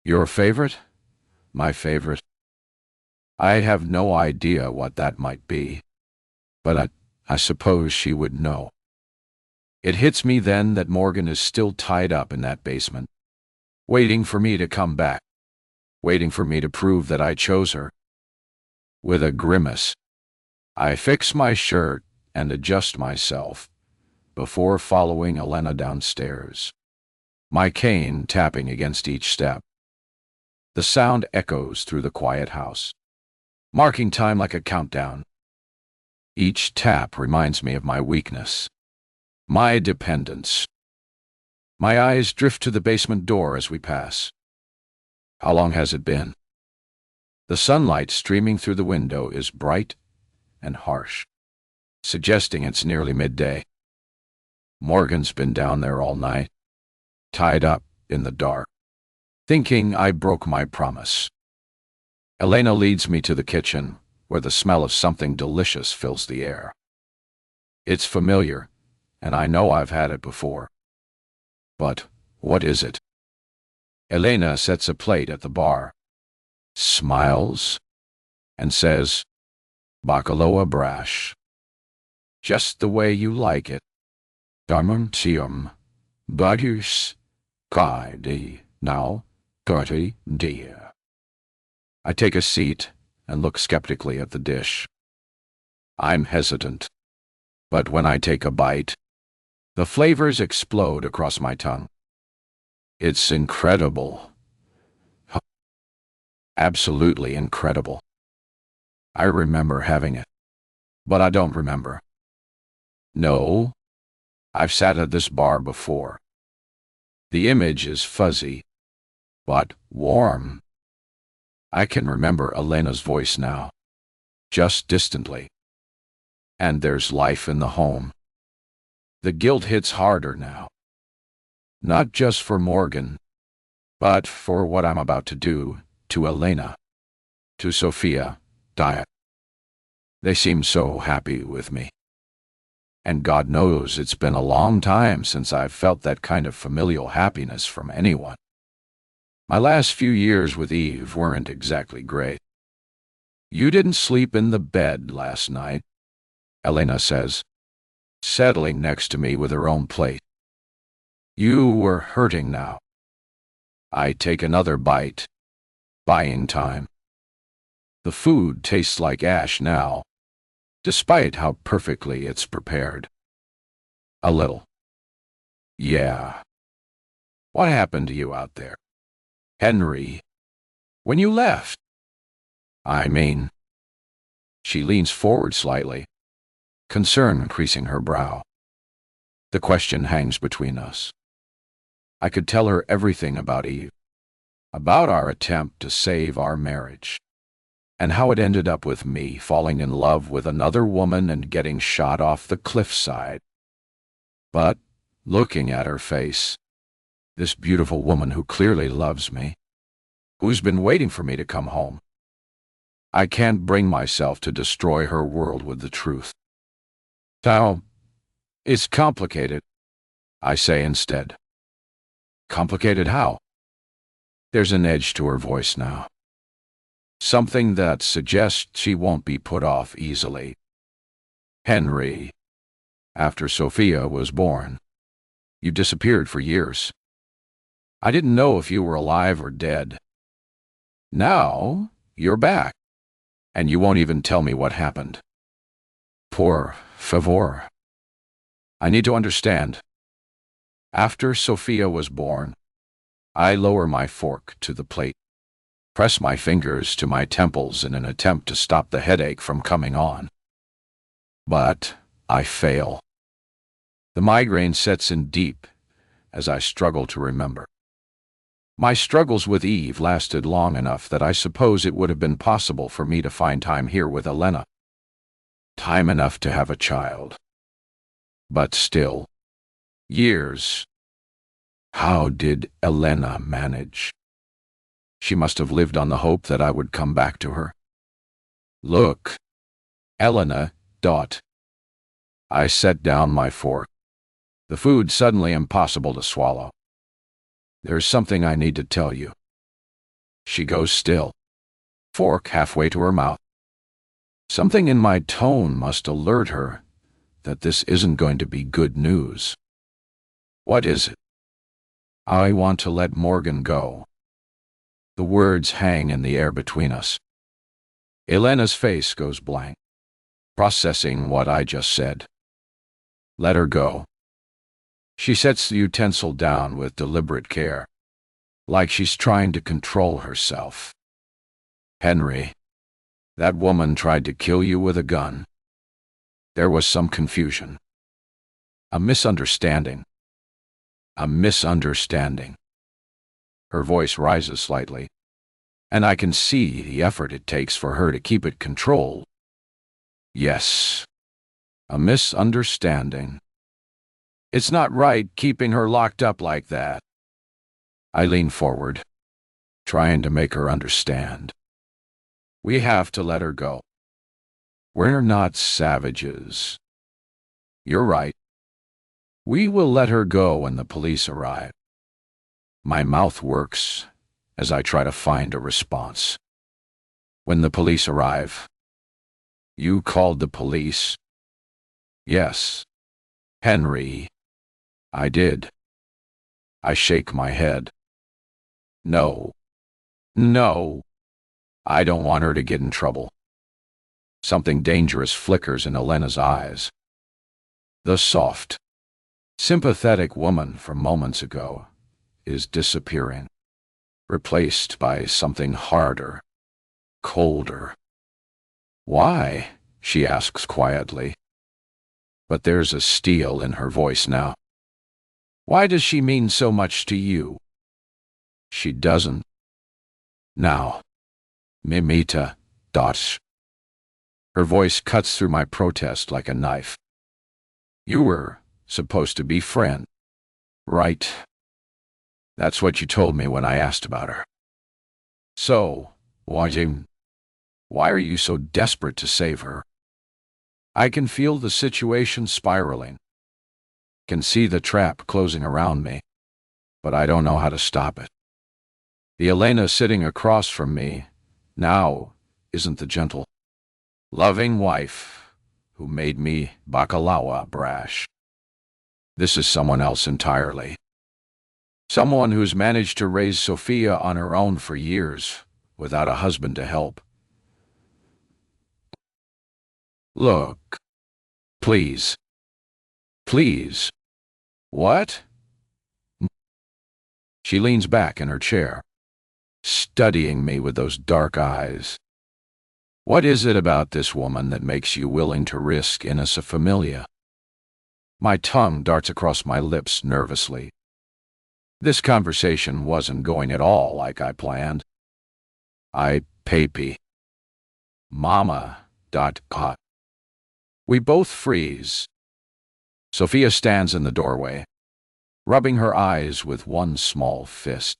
"Your favorite?" "My favorite." I have no idea what that might be, but I suppose she would know. It hits me then that Morgan is still tied up in that basement, waiting for me to come back, waiting for me to prove that I chose her. With a grimace, I fix my shirt and adjust myself before following Elena downstairs, my cane tapping against each step. The sound echoes through the quiet house, marking time like a countdown. Each tap reminds me of my weakness, my dependence. My eyes drift to the basement door as we pass. How long has it been? The sunlight streaming through the window is bright and harsh, suggesting it's nearly midday. Morgan's been down there all night, tied up in the dark, thinking I broke my promise. Elena leads me to the kitchen, where the smell of something delicious fills the air. It's familiar, and I know I've had it before. But what is it? Elena sets a plate at the bar, smiles, and says, "Bacalao brash. Just the way you like it. Darmontium, butters, kaidi, now, 30 dear." I take a seat and look skeptically at the dish. I'm hesitant, but when I take a bite, the flavors explode across my tongue. It's incredible. Absolutely incredible. I remember having it, but I don't remember. No, I've sat at this bar before. The image is fuzzy, but warm. I can remember Elena's voice now, just distantly. And there's life in the home. The guilt hits harder now. Not just for Morgan, but for what I'm about to do to Elena, to Sophia, Diet. They seem so happy with me. And God knows it's been a long time since I've felt that kind of familial happiness from anyone. My last few years with Eve weren't exactly great. "You didn't sleep in the bed last night," Elena says, settling next to me with her own plate. "You were hurting now." I take another bite, buying time. The food tastes like ash now, despite how perfectly it's prepared. A little. Yeah. What happened to you out there, Henry, when you left? I mean... She leans forward slightly, concern creasing her brow. The question hangs between us. I could tell her everything about Eve, about our attempt to save our marriage, and how it ended up with me falling in love with another woman and getting shot off the cliffside. But, looking at her face, this beautiful woman who clearly loves me, who's been waiting for me to come home, I can't bring myself to destroy her world with the truth. So, it's complicated, I say instead. Complicated how? There's an edge to her voice now. Something that suggests she won't be put off easily. Henry, after Sophia was born, you disappeared for years. I didn't know if you were alive or dead. Now, you're back, and you won't even tell me what happened. Por favor. I need to understand. After Sophia was born, I lower my fork to the plate, press my fingers to my temples in an attempt to stop the headache from coming on. But I fail. The migraine sets in deep as I struggle to remember. My struggles with Eve lasted long enough that I suppose it would have been possible for me to find time here with Elena. Time enough to have a child. But still, years. How did Elena manage? She must have lived on the hope that I would come back to her. Look, Elena, dot. I set down my fork. The food suddenly impossible to swallow. There's something I need to tell you. She goes still, fork halfway to her mouth. Something in my tone must alert her that this isn't going to be good news. What is it? I want to let Morgan go. The words hang in the air between us. Elena's face goes blank, processing what I just said. Let her go. She sets the utensil down with deliberate care, like she's trying to control herself. Henry, that woman tried to kill you with a gun. There was some confusion. A misunderstanding. A misunderstanding. Her voice rises slightly, and I can see the effort it takes for her to keep it controlled. Yes, a misunderstanding. It's not right keeping her locked up like that. I lean forward, trying to make her understand. We have to let her go. We're not savages. You're right. We will let her go when the police arrive. My mouth works as I try to find a response. When the police arrive, you called the police? Yes. Henry. I did. I shake my head. No. No. I don't want her to get in trouble. Something dangerous flickers in Elena's eyes. The soft, sympathetic woman from moments ago is disappearing, replaced by something harder, colder. Why? She asks quietly. But there's a steel in her voice now. Why does she mean so much to you? She doesn't. Now, Mimita, dots. Her voice cuts through my protest like a knife. You were supposed to be friend, right? That's what you told me when I asked about her. So, why are you so desperate to save her? I can feel the situation spiraling. Can see the trap closing around me, but I don't know how to stop it. The Elena sitting across from me now isn't the gentle, loving wife who made me bacalawa brash. This is someone else entirely. Someone who's managed to raise Sophia on her own for years without a husband to help. Look. Please. Please. What? She leans back in her chair, studying me with those dark eyes. What is it about this woman that makes you willing to risk innocent familia? My tongue darts across my lips nervously. This conversation wasn't going at all like I planned. Papi. Mama. Caught. We both freeze. Sophia stands in the doorway, rubbing her eyes with one small fist.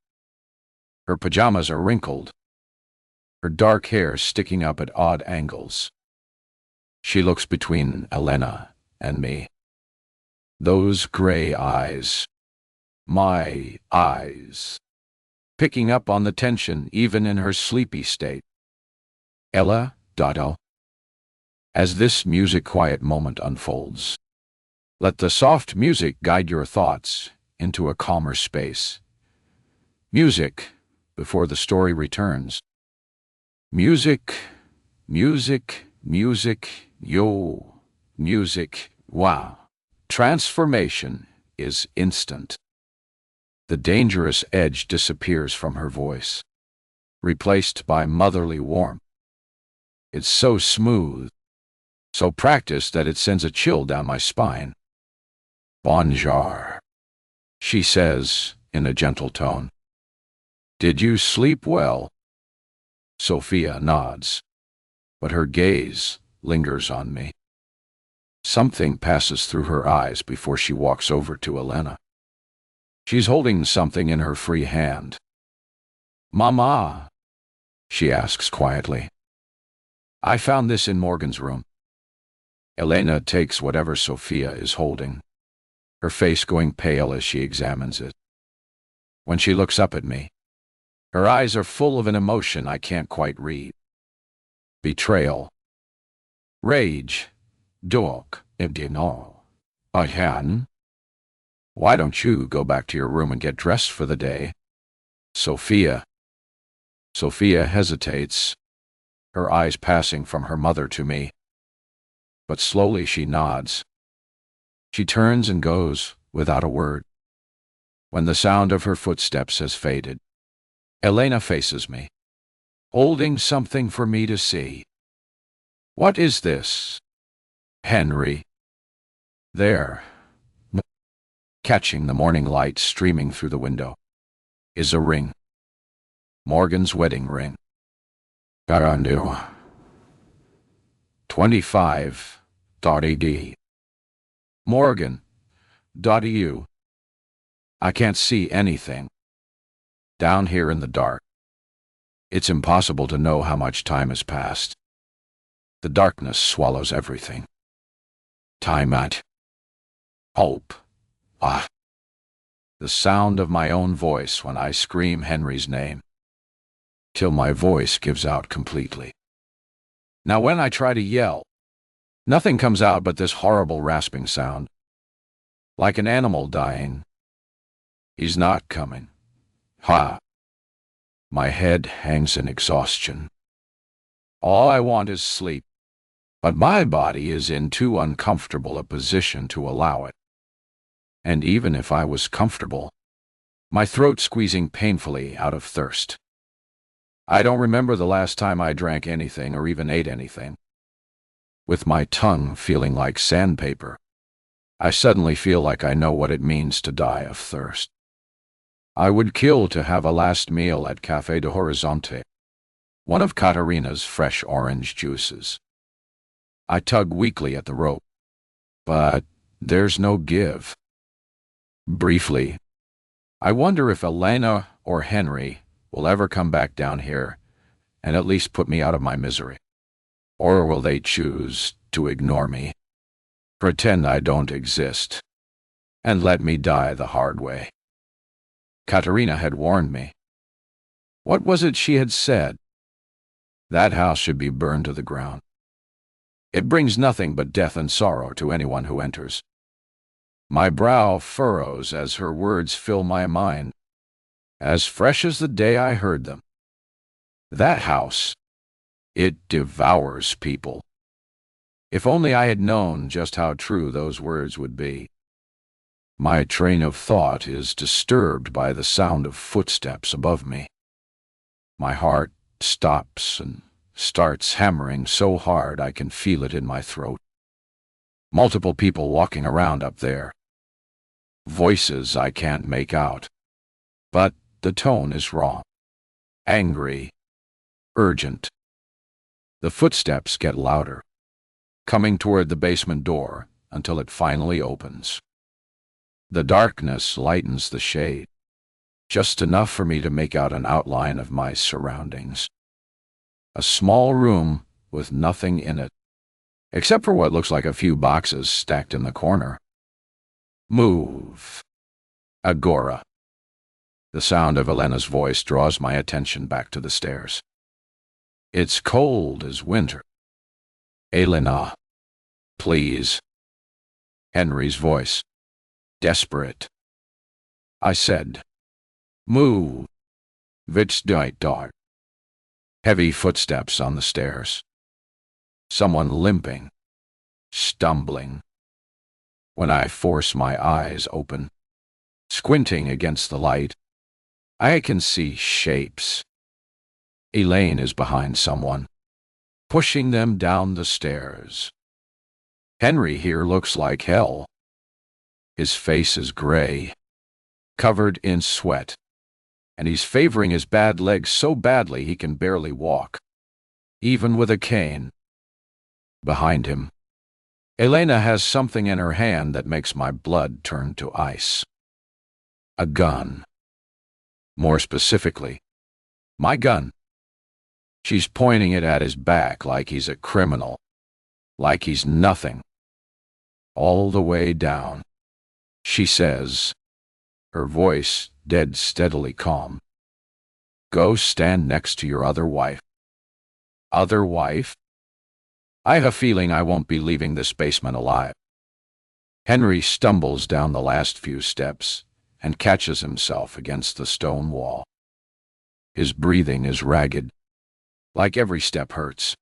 Her pajamas are wrinkled, her dark hair sticking up at odd angles. She looks between Elena and me. Those gray eyes. My eyes. Picking up on the tension even in her sleepy state. Ella, Dotto. As this music-quiet moment unfolds, let the soft music guide your thoughts into a calmer space. Music before the story returns. Music, music, music, yo, music, wow. Transformation is instant. The dangerous edge disappears from her voice, replaced by motherly warmth. It's so smooth, so practiced that it sends a chill down my spine. Bonjour, she says in a gentle tone. Did you sleep well? Sophia nods, but her gaze lingers on me. Something passes through her eyes before she walks over to Elena. She's holding something in her free hand. Mama, she asks quietly. I found this in Morgan's room. Elena takes whatever Sophia is holding, her face going pale as she examines it. When she looks up at me, her eyes are full of an emotion I can't quite read. Betrayal. Rage. Dog. Ibdino. Ahan. Why don't you go back to your room and get dressed for the day? Sophia. Sophia hesitates, her eyes passing from her mother to me. But slowly she nods. She turns and goes without a word. When the sound of her footsteps has faded, Elena faces me, holding something for me to see. What is this? Henry. There, catching the morning light streaming through the window, is a ring. Morgan's wedding ring. Garandu. 25.ed. Morgan.eu. I can't see anything. Down here in the dark, it's impossible to know how much time has passed. The darkness swallows everything. Time out. Hope. Ah. The sound of my own voice when I scream Henry's name, till my voice gives out completely. Now when I try to yell, nothing comes out but this horrible rasping sound, like an animal dying. He's not coming. Ha! My head hangs in exhaustion. All I want is sleep, but my body is in too uncomfortable a position to allow it. And even if I was comfortable, my throat squeezing painfully out of thirst. I don't remember the last time I drank anything or even ate anything. With my tongue feeling like sandpaper, I suddenly feel like I know what it means to die of thirst. I would kill to have a last meal at Café de Horizonte, one of Katarina's fresh orange juices. I tug weakly at the rope, but there's no give. Briefly, I wonder if Elena or Henry will ever come back down here and at least put me out of my misery. Or will they choose to ignore me, pretend I don't exist, and let me die the hard way? Katarina had warned me. What was it she had said? That house should be burned to the ground. It brings nothing but death and sorrow to anyone who enters. My brow furrows as her words fill my mind, as fresh as the day I heard them. That house, it devours people. If only I had known just how true those words would be. My train of thought is disturbed by the sound of footsteps above me. My heart stops and starts hammering so hard I can feel it in my throat. Multiple people walking around up there. Voices I can't make out, but the tone is wrong. Angry, urgent. The footsteps get louder, coming toward the basement door until it finally opens. The darkness lightens the shade, just enough for me to make out an outline of my surroundings. A small room with nothing in it, except for what looks like a few boxes stacked in the corner. Move. Agora. The sound of Elena's voice draws my attention back to the stairs. It's cold as winter. Elena, please. Henry's voice. Desperate. I said, move. Wit's dight dog. Heavy footsteps on the stairs. Someone limping, stumbling. When I force my eyes open, squinting against the light, I can see shapes. Elaine is behind someone, pushing them down the stairs. Henry here looks like hell. His face is gray, covered in sweat, and he's favoring his bad leg so badly he can barely walk, even with a cane. Behind him, Elena has something in her hand that makes my blood turn to ice. A gun. More specifically, my gun. She's pointing it at his back like he's a criminal, like he's nothing. All the way down, she says, her voice dead steadily calm, go stand next to your other wife. Other wife? I have a feeling I won't be leaving this basement alive. Henry stumbles down the last few steps and catches himself against the stone wall. His breathing is ragged, like every step hurts.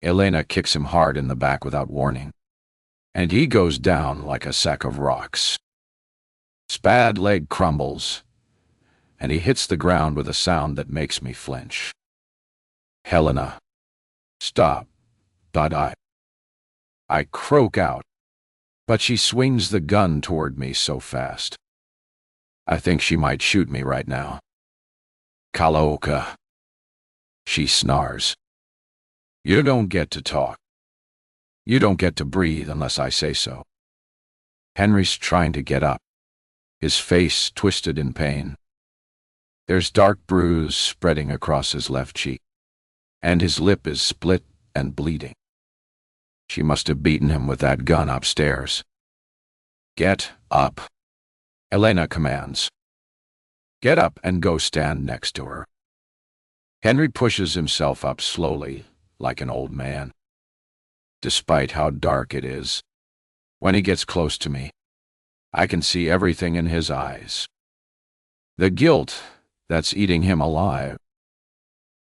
Elena kicks him hard in the back without warning, and he goes down like a sack of rocks. His bad leg crumbles, and he hits the ground with a sound that makes me flinch. Helena, stop. But I croak out, but she swings the gun toward me so fast. I think she might shoot me right now. Kalaoka. She snarls. You don't get to talk. You don't get to breathe unless I say so. Henry's trying to get up, his face twisted in pain. There's dark bruise spreading across his left cheek, and his lip is split and bleeding. She must have beaten him with that gun upstairs. Get up, Elena commands. Get up and go stand next to her. Henry pushes himself up slowly, like an old man. Despite how dark it is, when he gets close to me, I can see everything in his eyes. The guilt that's eating him alive.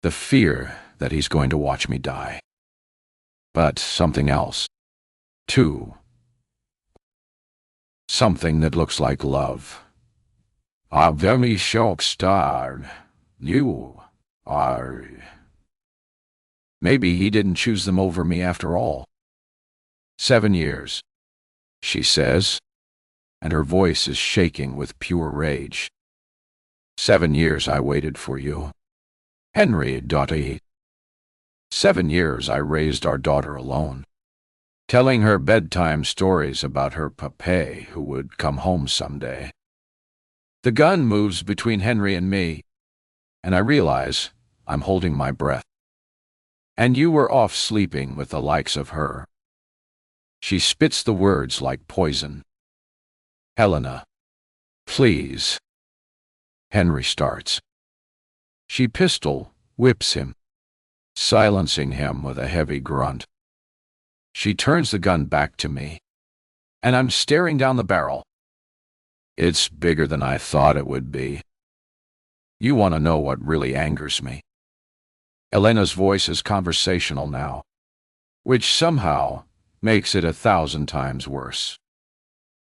The fear that he's going to watch me die. But something else, too. Something that looks like love. I'm very shock-starved. You are... Maybe he didn't choose them over me after all. 7 years, she says, and her voice is shaking with pure rage. 7 years I waited for you. Henry, daughter. 7 years I raised our daughter alone, telling her bedtime stories about her papa who would come home someday. The gun moves between Henry and me, and I realize I'm holding my breath. And you were off sleeping with the likes of her. She spits the words like poison. Helena, please. Henry starts. She pistol whips him, silencing him with a heavy grunt. She turns the gun back to me, and I'm staring down the barrel. It's bigger than I thought it would be. You want to know what really angers me? Elena's voice is conversational now, which somehow makes it 1,000 times worse.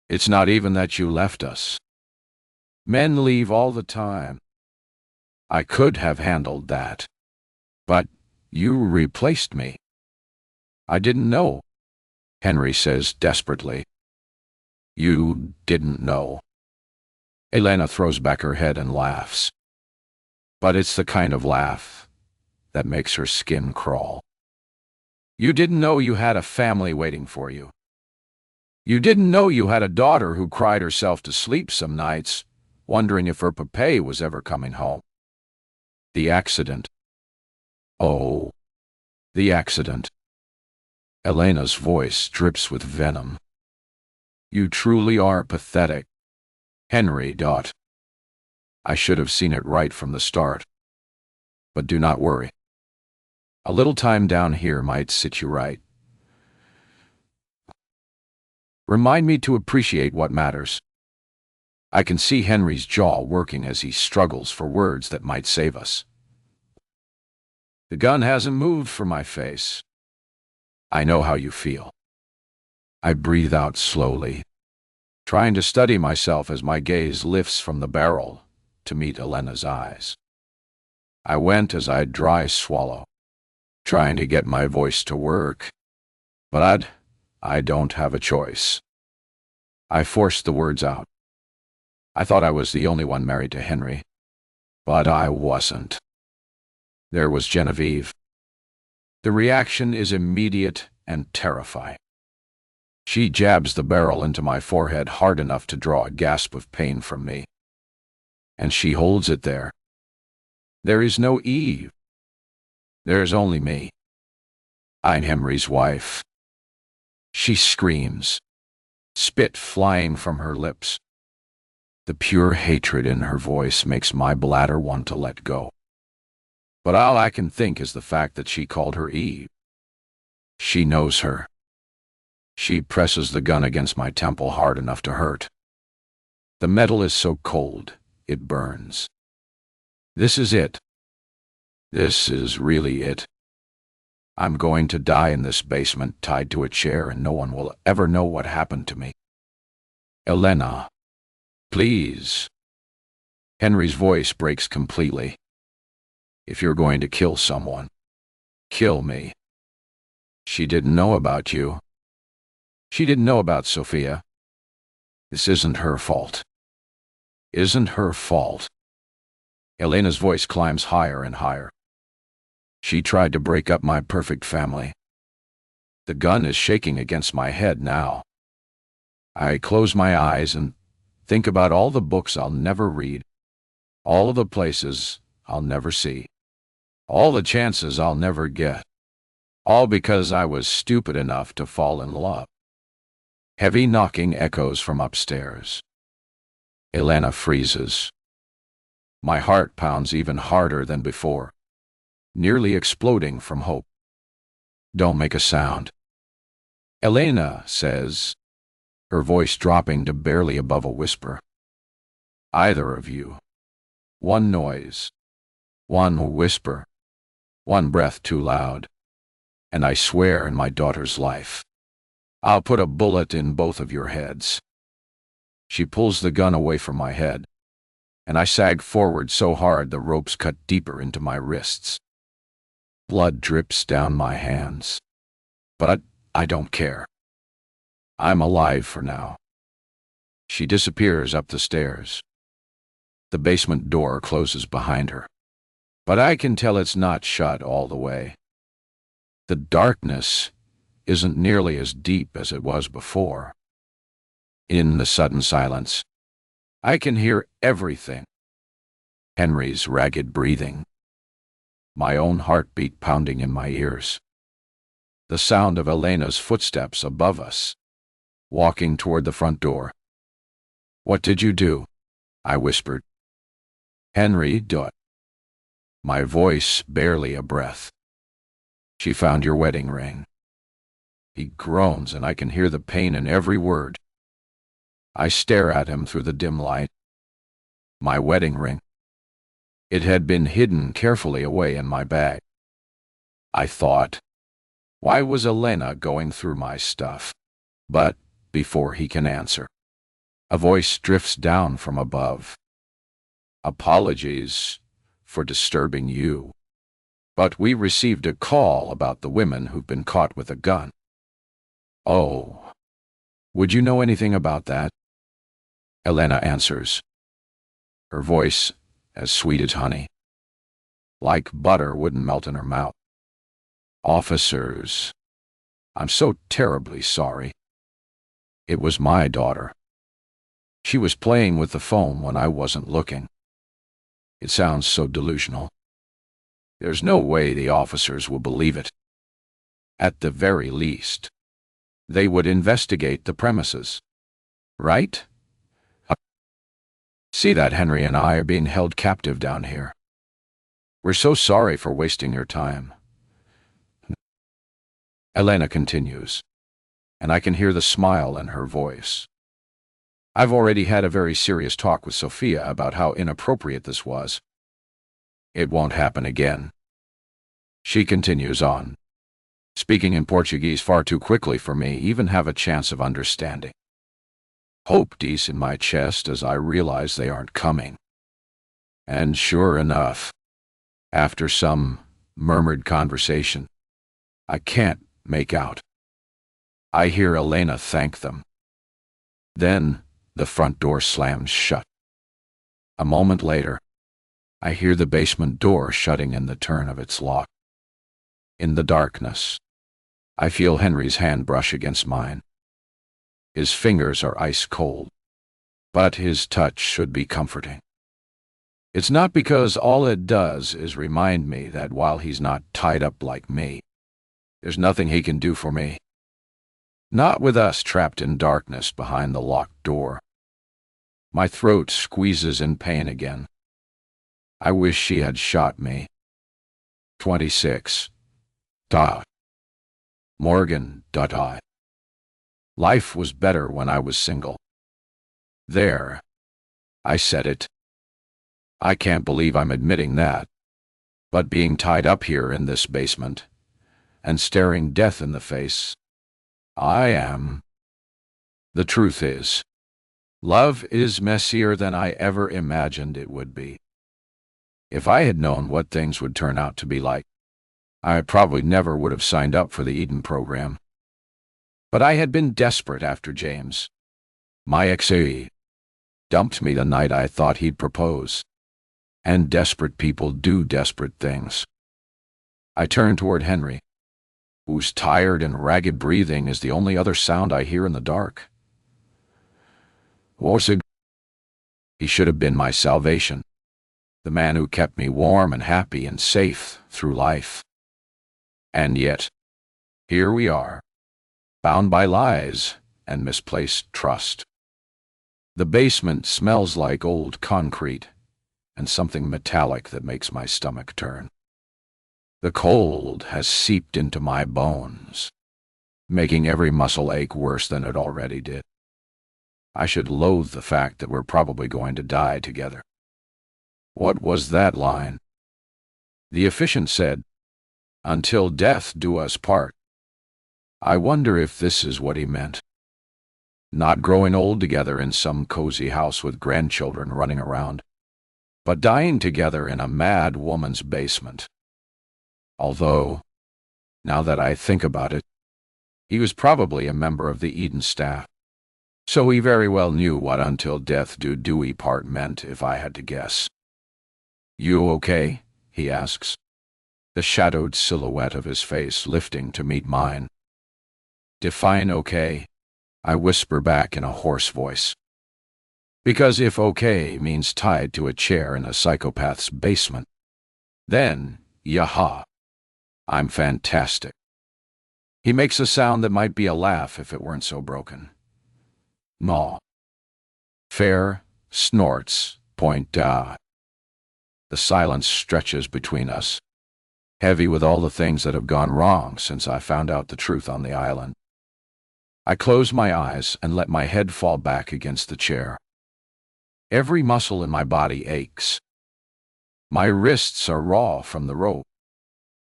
It's not even that you left us. Men leave all the time. I could have handled that. But you replaced me. I didn't know, Henry says desperately. You didn't know. Elena throws back her head and laughs. But it's the kind of laugh that makes her skin crawl. You didn't know you had a family waiting for you. You didn't know you had a daughter who cried herself to sleep some nights, wondering if her papa was ever coming home. The accident. Oh, the accident. Elena's voice drips with venom. You truly are pathetic, Henry. I should have seen it right from the start. But do not worry. A little time down here might sit you right. Remind me to appreciate what matters. I can see Henry's jaw working as he struggles for words that might save us. The gun hasn't moved from my face. I know how you feel. I breathe out slowly, trying to steady myself as my gaze lifts from the barrel to meet Elena's eyes. I went as I dry swallow, trying to get my voice to work. But I don't have a choice. I forced the words out. I thought I was the only one married to Henry, but I wasn't. There was Genevieve. The reaction is immediate and terrifying. She jabs the barrel into my forehead hard enough to draw a gasp of pain from me. And she holds it there. There is no Eve. There's only me. I'm Henry's wife. She screams, spit flying from her lips. The pure hatred in her voice makes my bladder want to let go. But all I can think is the fact that she called her Eve. She knows her. She presses the gun against my temple hard enough to hurt. The metal is so cold, it burns. This is it. This is really it. I'm going to die in this basement tied to a chair and no one will ever know what happened to me. Elena, please. Henry's voice breaks completely. If you're going to kill someone, kill me. She didn't know about you. She didn't know about Sophia. This isn't her fault. Isn't her fault. Elena's voice climbs higher and higher. She tried to break up my perfect family. The gun is shaking against my head now. I close my eyes and think about all the books I'll never read, all of the places I'll never see, all the chances I'll never get. All because I was stupid enough to fall in love. Heavy knocking echoes from upstairs. Elena freezes. My heart pounds even harder than before, nearly exploding from hope. Don't make a sound, Elena says, her voice dropping to barely above a whisper. Either of you. One noise, one whisper, one breath too loud, and I swear in my daughter's life, I'll put a bullet in both of your heads. She pulls the gun away from my head, and I sag forward so hard the ropes cut deeper into my wrists. Blood drips down my hands. But I don't care. I'm alive for now. She disappears up the stairs. The basement door closes behind her, but I can tell it's not shut all the way. The darkness isn't nearly as deep as it was before. In the sudden silence, I can hear everything. Henry's ragged breathing, my own heartbeat pounding in my ears, the sound of Elena's footsteps above us, walking toward the front door. "What did you do?" I whispered. "Henry, do it." My voice barely a breath. "She found your wedding ring." He groans, and I can hear the pain in every word. I stare at him through the dim light. My wedding ring. It had been hidden carefully away in my bag. I thought, why was Elena going through my stuff? But before he can answer, a voice drifts down from above. "Apologies for disturbing you, but we received a call about the women who've been caught with a gun." "Oh, would you know anything about that?" Elena answers, her voice as sweet as honey. Like butter wouldn't melt in her mouth. "Officers, I'm so terribly sorry. It was my daughter. She was playing with the phone when I wasn't looking." It sounds so delusional. There's no way the officers will believe it. At the very least, they would investigate the premises, right? See that Henry and I are being held captive down here. We're so sorry for wasting your time. Elena continues, and I can hear the smile in her voice. I've already had a very serious talk with Sophia about how inappropriate this was. It won't happen again. She continues on, speaking in Portuguese far too quickly for me even have a chance of understanding. Hope deeps in my chest as I realize they aren't coming. And sure enough, after some murmured conversation, I can't make out, I hear Elena thank them. Then the front door slams shut. A moment later, I hear the basement door shutting in the turn of its lock. In the darkness, I feel Henry's hand brush against mine. His fingers are ice cold, but his touch should be comforting. It's not because all it does is remind me that while he's not tied up like me, there's nothing he can do for me. Not with us trapped in darkness behind the locked door. My throat squeezes in pain again. I wish she had shot me. 26. Morgan. Life was better when I was single. There. I said it. I can't believe I'm admitting that. But being tied up here in this basement and staring death in the face, I am. The truth is, love is messier than I ever imagined it would be. If I had known what things would turn out to be like, I probably never would have signed up for the Eden program. But I had been desperate after James. My ex-A dumped me the night I thought he'd propose. And desperate people do desperate things. I turned toward Henry, whose tired and ragged breathing is the only other sound I hear in the dark. He should have been my salvation, the man who kept me warm and happy and safe through life. And yet, Here we are, bound by lies and misplaced trust. The basement smells like old concrete and something metallic that makes my stomach turn. The cold has seeped into my bones, making every muscle ache worse than it already did. I should loathe the fact that we're probably going to die together. What was that line? The officiant said, "Until death do us part." I wonder if this is what he meant. Not growing old together in some cozy house with grandchildren running around, but dying together in a mad woman's basement. Although, now that I think about it, he was probably a member of the Eden staff, so he very well knew what "until death do we part" meant if I had to guess. "You okay?" he asks, the shadowed silhouette of his face lifting to meet mine. "Define okay," I whisper back in a hoarse voice. Because if okay means tied to a chair in a psychopath's basement, then, yaha, I'm fantastic. He makes a sound that might be a laugh if it weren't so broken. Maw. Fair snorts, point da. The silence stretches between us, heavy with all the things that have gone wrong since I found out the truth on the island. I close my eyes and let my head fall back against the chair. Every muscle in my body aches. My wrists are raw from the rope,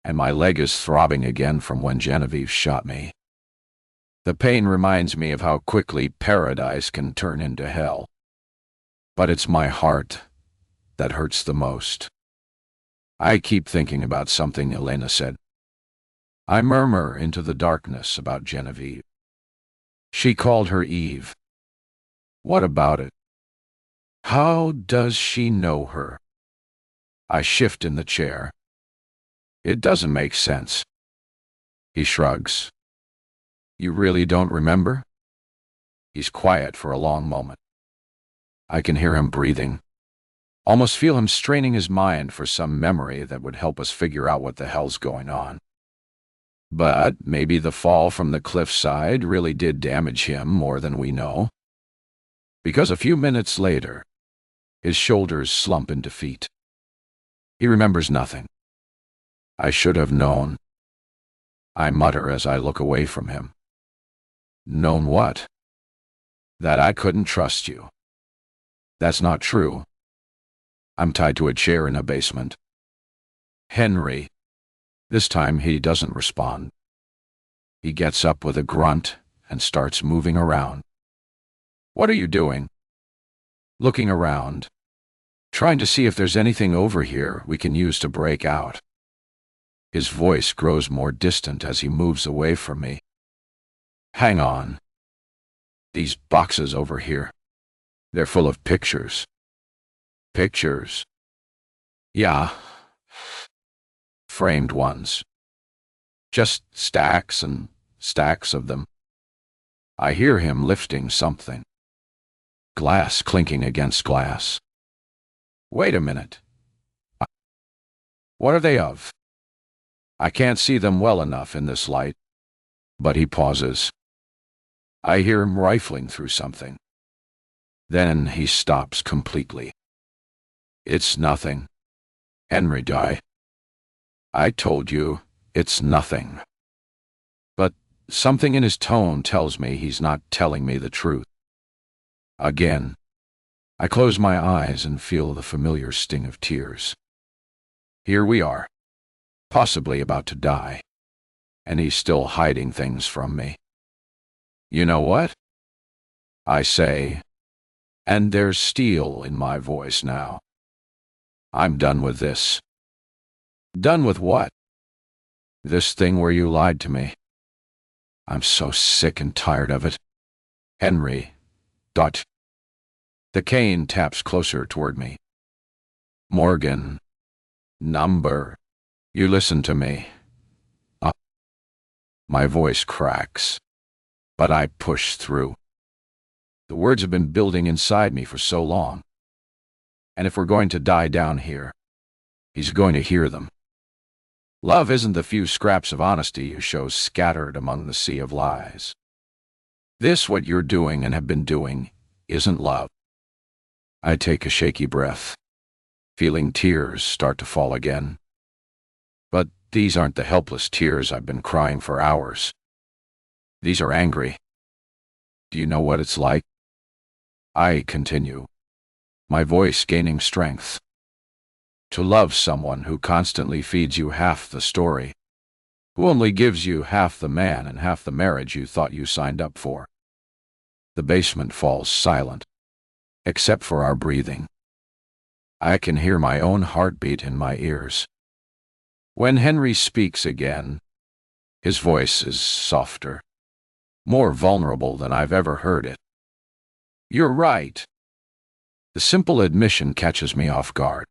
and my leg is throbbing again from when Genevieve shot me. The pain reminds me of how quickly paradise can turn into hell. But it's my heart that hurts the most. I keep thinking about something Elena said. I murmur into the darkness about Genevieve. She called her Eve. What about it? How does she know her? I shift in the chair. It doesn't make sense. He shrugs. You really don't remember? He's quiet for a long moment. I can hear him breathing. Almost feel him straining his mind for some memory that would help us figure out what the hell's going on. But maybe the fall from the cliffside really did damage him more than we know. Because a few minutes later, his shoulders slump in defeat. He remembers nothing. I should have known. I mutter as I look away from him. Known what? That I couldn't trust you. That's not true. I'm tied to a chair in a basement. Henry. This time he doesn't respond. He gets up with a grunt and starts moving around. What are you doing? Looking around, trying to see if there's anything over here we can use to break out. His voice grows more distant as he moves away from me. Hang on. These boxes over here, they're full of pictures. Pictures? Yeah. Framed ones. Just stacks and stacks of them. I hear him lifting something. Glass clinking against glass. Wait a minute. What are they of? I can't see them well enough in this light. But he pauses. I hear him rifling through something. Then he stops completely. It's nothing. Henry died. I told you, it's nothing. But something in his tone tells me he's not telling me the truth. Again, I close my eyes and feel the familiar sting of tears. Here we are, possibly about to die, and he's still hiding things from me. You know what? I say, and there's steel in my voice now. I'm done with this. Done with what? This thing where you lied to me. I'm so sick and tired of it. Henry. Dot. The cane taps closer toward me. Morgan. Number. You listen to me. My voice cracks, but I push through. The words have been building inside me for so long. And if we're going to die down here, he's going to hear them. Love isn't the few scraps of honesty you show scattered among the sea of lies. This, what you're doing and have been doing, isn't love. I take a shaky breath, feeling tears start to fall again. But these aren't the helpless tears I've been crying for hours. These are angry. Do you know what it's like? I continue, my voice gaining strength. To love someone who constantly feeds you half the story, who only gives you half the man and half the marriage you thought you signed up for. The basement falls silent, except for our breathing. I can hear my own heartbeat in my ears. When Henry speaks again, his voice is softer, more vulnerable than I've ever heard it. You're right. The simple admission catches me off guard.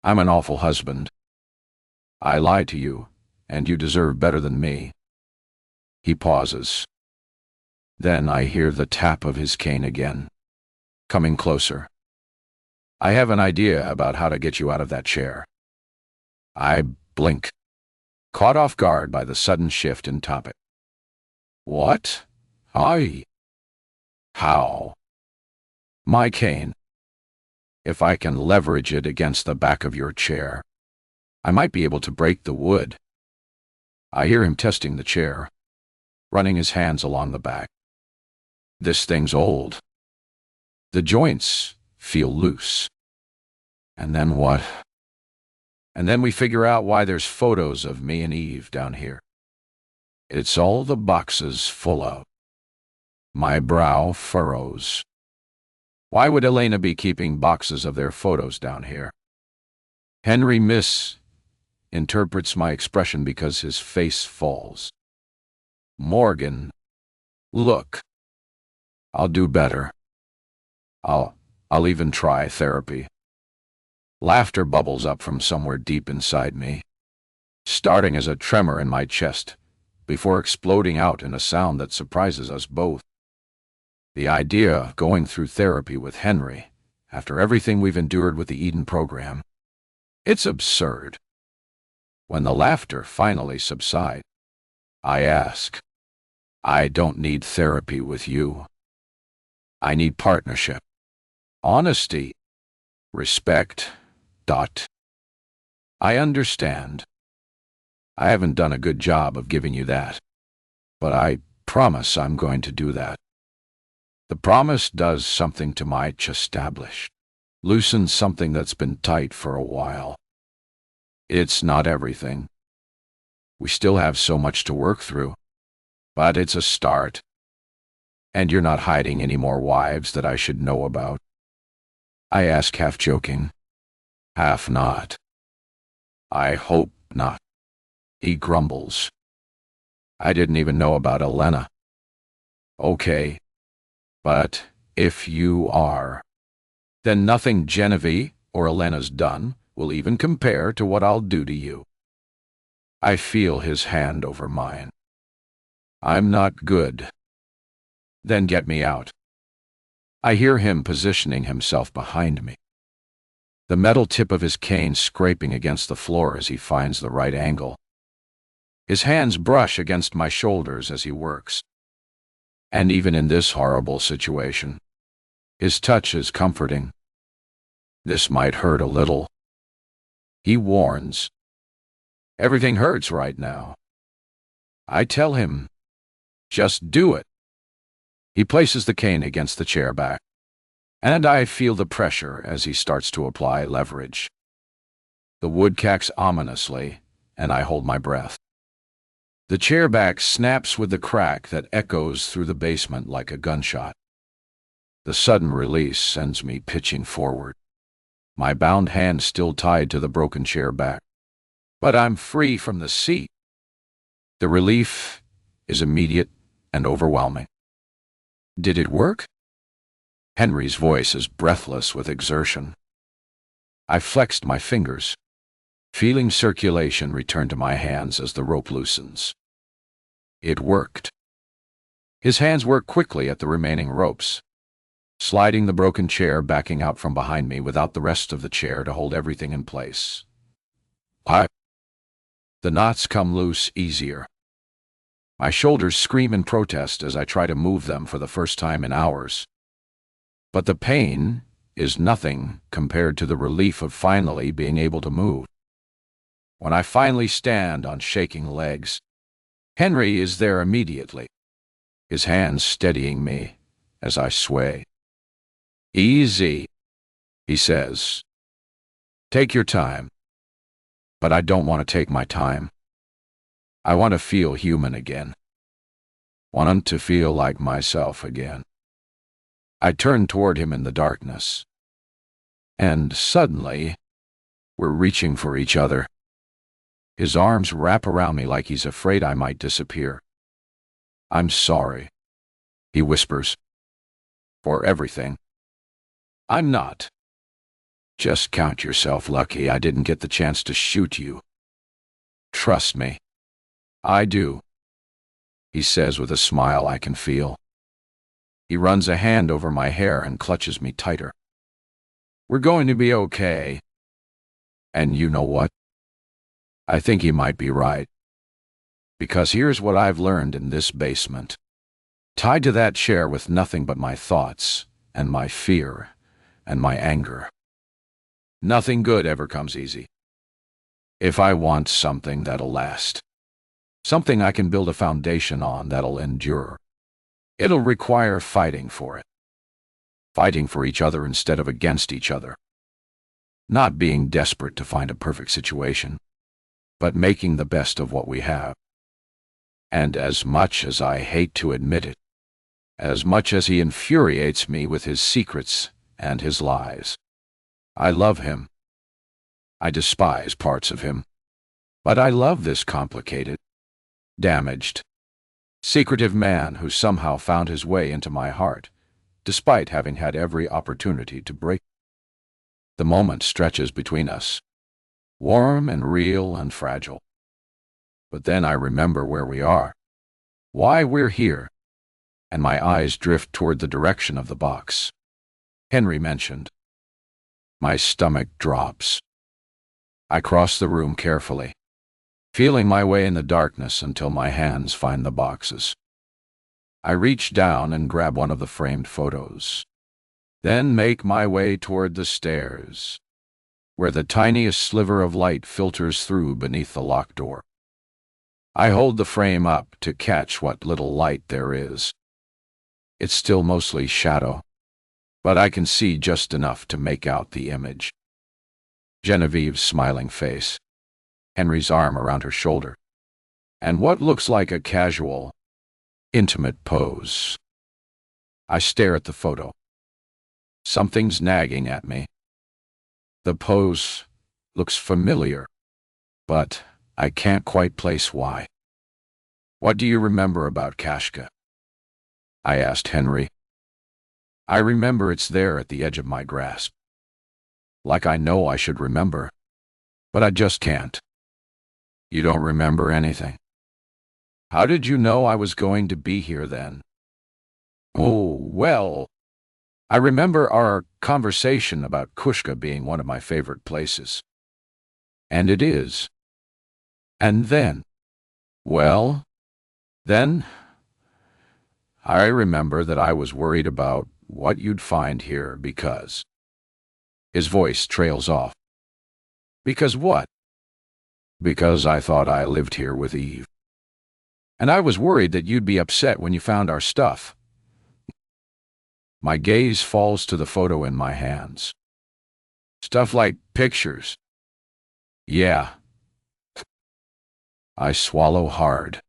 I'm an awful husband. I lied to you, and you deserve better than me. He pauses. Then I hear the tap of his cane again, coming closer. I have an idea about how to get you out of that chair. I blink, caught off guard by the sudden shift in topic. What? How? My cane. If I can leverage it against the back of your chair, I might be able to break the wood. I hear him testing the chair, running his hands along the back. This thing's old. The joints feel loose. And then what? And then we figure out why there's photos of me and Eve down here. It's all the boxes full of. My brow furrows. Why would Elena be keeping boxes of their photos down here? Henry misinterprets my expression because his face falls. Morgan, look. I'll do better. I'll even try therapy. Laughter bubbles up from somewhere deep inside me, starting as a tremor in my chest, before exploding out in a sound that surprises us both. The idea of going through therapy with Henry, after everything we've endured with the Eden program, it's absurd. When the laughter finally subsides, I ask, I don't need therapy with you. I need partnership, honesty, respect. I understand. I haven't done a good job of giving you that, but I promise I'm going to do that. The promise does something to my chestablish, loosens something that's been tight for a while. It's not everything. We still have so much to work through, but it's a start. And you're not hiding any more wives that I should know about. I ask, half joking, half not. I hope not. He grumbles. I didn't even know about Elena. Okay, but if you are, then nothing Genevieve or Elena's done will even compare to what I'll do to you. I feel his hand over mine. I'm not good. Then get me out. I hear him positioning himself behind me, the metal tip of his cane scraping against the floor as he finds the right angle. His hands brush against my shoulders as he works. And even in this horrible situation, his touch is comforting. This might hurt a little. He warns. Everything hurts right now. I tell him, just do it. He places the cane against the chair back, and I feel the pressure as he starts to apply leverage. The wood cracks ominously, and I hold my breath. The chair back snaps with the crack that echoes through the basement like a gunshot. The sudden release sends me pitching forward, my bound hand still tied to the broken chair back. But I'm free from the seat. The relief is immediate and overwhelming. Did it work? Henry's voice is breathless with exertion. I flexed my fingers, feeling circulation return to my hands as the rope loosens. It worked. His hands work quickly at the remaining ropes, sliding the broken chair backing out from behind me without the rest of the chair to hold everything in place. The knots come loose easier. My shoulders scream in protest as I try to move them for the first time in hours. But the pain is nothing compared to the relief of finally being able to move. When I finally stand on shaking legs, Henry is there immediately, his hands steadying me as I sway. "Easy," he says. "Take your time." But I don't want to take my time. I want to feel human again. Want to feel like myself again. I turn toward him in the darkness. And suddenly, we're reaching for each other. His arms wrap around me like he's afraid I might disappear. "I'm sorry," he whispers, "for everything." "I'm not. Just count yourself lucky I didn't get the chance to shoot you." "Trust me, I do," he says with a smile I can feel. He runs a hand over my hair and clutches me tighter. "We're going to be okay." And you know what? I think he might be right. Because here's what I've learned in this basement. Tied to that chair with nothing but my thoughts, and my fear, and my anger. Nothing good ever comes easy. If I want something that'll last, something I can build a foundation on that'll endure, it'll require fighting for it. Fighting for each other instead of against each other. Not being desperate to find a perfect situation, but making the best of what we have. And as much as I hate to admit it, as much as he infuriates me with his secrets and his lies, I love him. I despise parts of him, but I love this complicated, damaged, secretive man who somehow found his way into my heart, despite having had every opportunity to break. The moment stretches between us, warm and real and fragile. But then I remember where we are, why we're here, and my eyes drift toward the direction of the box Henry mentioned. My stomach drops. I cross the room carefully, feeling my way in the darkness until my hands find the boxes. I reach down and grab one of the framed photos, then make my way toward the stairs, where the tiniest sliver of light filters through beneath the locked door. I hold the frame up to catch what little light there is. It's still mostly shadow, but I can see just enough to make out the image. Genevieve's smiling face, Henry's arm around her shoulder, and what looks like a casual, intimate pose. I stare at the photo. Something's nagging at me. The pose looks familiar, but I can't quite place why. "What do you remember about Kashka?" I asked Henry. I remember it's there at the edge of my grasp. Like I know I should remember, but I just can't. "You don't remember anything? How did you know I was going to be here then?" "Oh, well, I remember our conversation about Kushka being one of my favorite places. And it is. And then, well, then, I remember that I was worried about what you'd find here because..." His voice trails off. "Because what?" "Because I thought I lived here with Eve. And I was worried that you'd be upset when you found our stuff." My gaze falls to the photo in my hands. "Stuff like pictures." "Yeah." I swallow hard,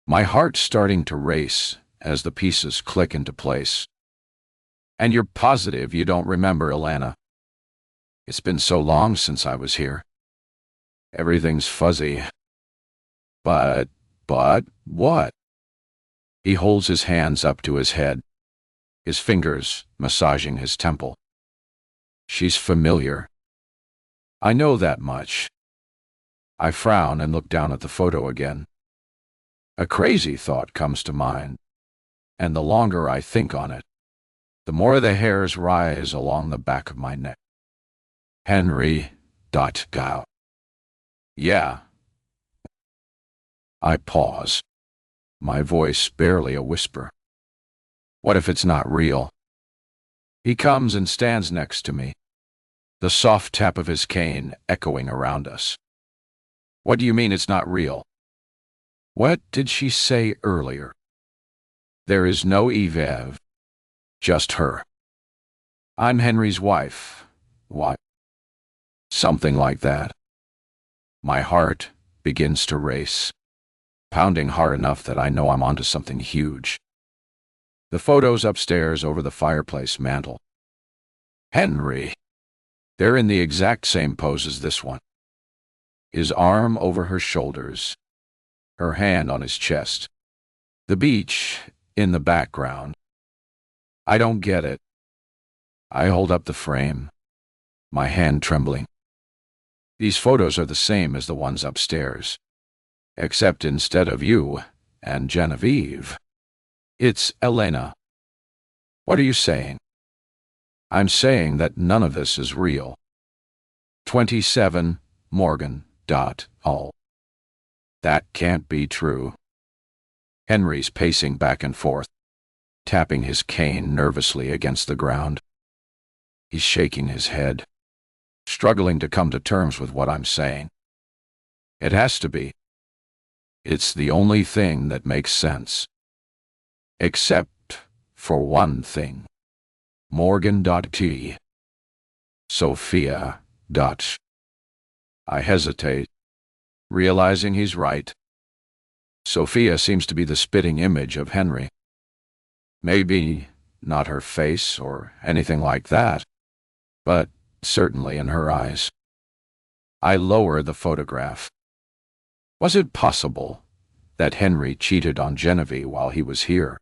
my heart starting to race as the pieces click into place. "And you're positive you don't remember, Ilana? It's been so long since I was here. Everything's fuzzy." But what?" He holds his hands up to his head, his fingers massaging his temple. "She's familiar. I know that much." I frown and look down at the photo again. A crazy thought comes to mind, and the longer I think on it, the more the hairs rise along the back of my neck. Henry. Gao. "Yeah." I pause, my voice barely a whisper. What if it's not real? He comes and stands next to me, the soft tap of his cane echoing around us. What do you mean it's not real? What did she say earlier? There is no Eve, just her. I'm Henry's wife. Why? Something like that. My heart begins to race, pounding hard enough that I know I'm onto something huge. The photos upstairs over the fireplace mantel. Henry. They're in the exact same pose as this one. His arm over her shoulders, her hand on his chest. The beach in the background. I don't get it. I hold up the frame, my hand trembling. These photos are the same as the ones upstairs, except instead of you and Genevieve, it's Elena. What are you saying? I'm saying that none of this is real. 27 Morgan. All. That can't be true. Henry's pacing back and forth, tapping his cane nervously against the ground. He's shaking his head, struggling to come to terms with what I'm saying. It has to be. It's the only thing that makes sense. Except for one thing. Morgan.T. Sophia. I hesitate, realizing he's right. Sophia seems to be the spitting image of Henry. Maybe not her face or anything like that, but certainly in her eyes. I lower the photograph. Was it possible that Henry cheated on Genevieve while he was here,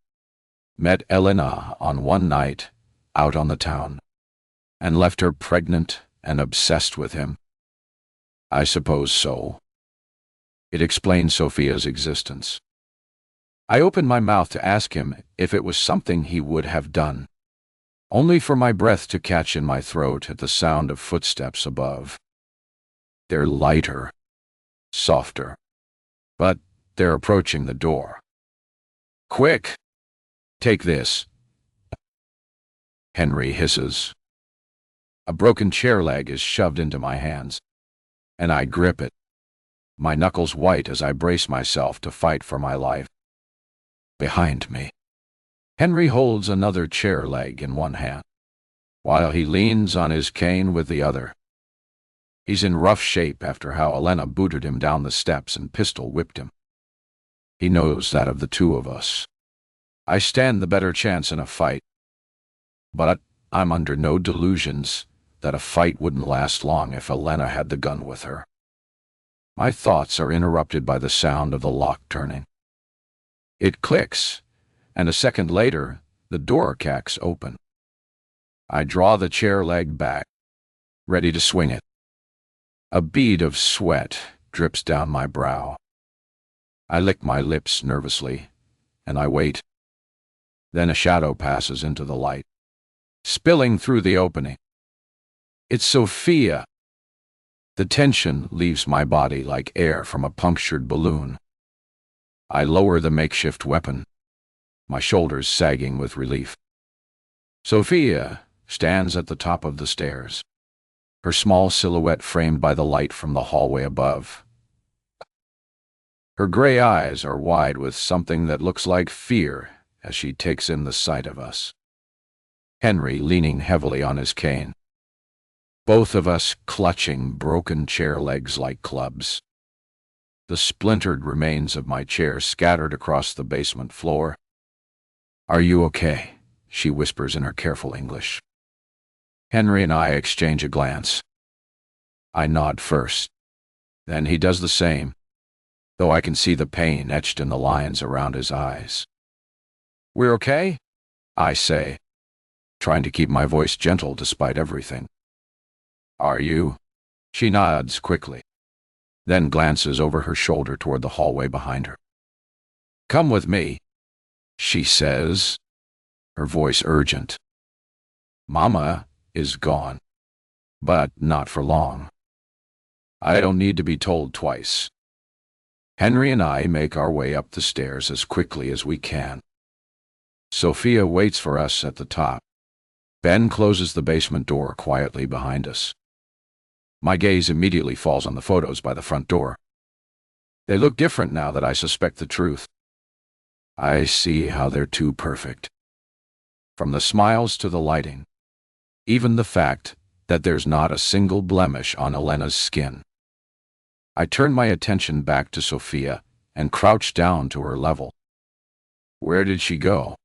met Elena on one night out on the town, and left her pregnant and obsessed with him? I suppose so. It explains Sophia's existence. I opened my mouth to ask him if it was something he would have done, only for my breath to catch in my throat at the sound of footsteps above. They're lighter, softer, but they're approaching the door. Quick! Take this. Henry hisses. A broken chair leg is shoved into my hands, and I grip it, my knuckles white as I brace myself to fight for my life. Behind me, Henry holds another chair leg in one hand, while he leans on his cane with the other. He's in rough shape after how Elena booted him down the steps and pistol-whipped him. He knows that of the two of us, I stand the better chance in a fight, but I'm under no delusions that a fight wouldn't last long if Elena had the gun with her. My thoughts are interrupted by the sound of the lock turning. It clicks, and a second later, the door cracks open. I draw the chair leg back, ready to swing it. A bead of sweat drips down my brow. I lick my lips nervously, and I wait. Then a shadow passes into the light, spilling through the opening. It's Sophia. The tension leaves my body like air from a punctured balloon. I lower the makeshift weapon, my shoulders sagging with relief. Sophia stands at the top of the stairs, her small silhouette framed by the light from the hallway above. Her gray eyes are wide with something that looks like fear as she takes in the sight of us. Henry leaning heavily on his cane, both of us clutching broken chair legs like clubs. The splintered remains of my chair scattered across the basement floor. "Are you okay?" she whispers in her careful English. Henry and I exchange a glance. I nod first. Then he does the same, though I can see the pain etched in the lines around his eyes. "We're okay?" I say, trying to keep my voice gentle despite everything. "Are you?" She nods quickly, then glances over her shoulder toward the hallway behind her. "Come with me," she says, her voice urgent. Mama is gone, but not for long. I don't need to be told twice. Henry and I make our way up the stairs as quickly as we can. Sophia waits for us at the top. Ben closes the basement door quietly behind us. My gaze immediately falls on the photos by the front door. They look different now that I suspect the truth. I see how they're too perfect. From the smiles to the lighting, even the fact that there's not a single blemish on Elena's skin. I turn my attention back to Sophia and crouch down to her level. Where did she go?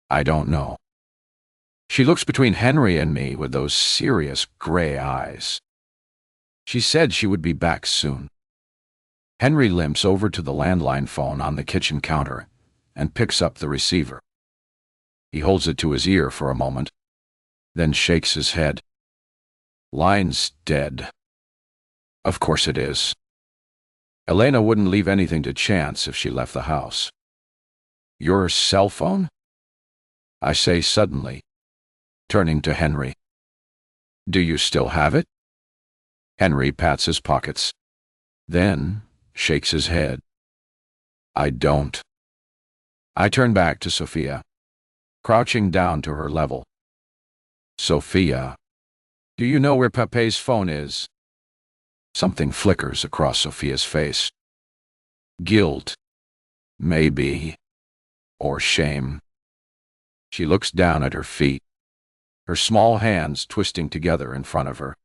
I don't know. She looks between Henry and me with those serious gray eyes. She said she would be back soon. Henry limps over to the landline phone on the kitchen counter and picks up the receiver. He holds it to his ear for a moment, then shakes his head. Line's dead. Of course it is. Elena wouldn't leave anything to chance if she left the house. Your cell phone? I say suddenly, turning to Henry. Do you still have it? Henry pats his pockets, then shakes his head. I don't. I turn back to Sophia, crouching down to her level. Sophia, do you know where Pape's phone is? Something flickers across Sophia's face. Guilt, maybe, or shame. She looks down at her feet, her small hands twisting together in front of her.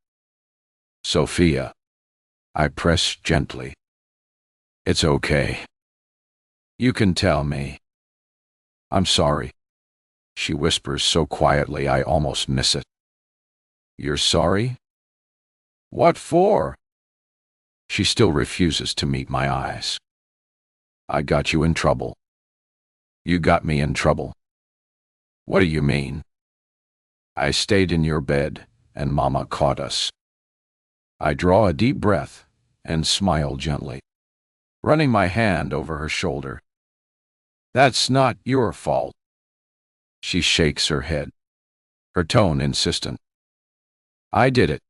Sophia, I press gently. It's okay. You can tell me. I'm sorry, she whispers so quietly I almost miss it. You're sorry? What for? She still refuses to meet my eyes. I got you in trouble. You got me in trouble. What do you mean? I stayed in your bed, and Mama caught us. I draw a deep breath and smile gently, running my hand over her shoulder. That's not your fault. She shakes her head, her tone insistent. I did it.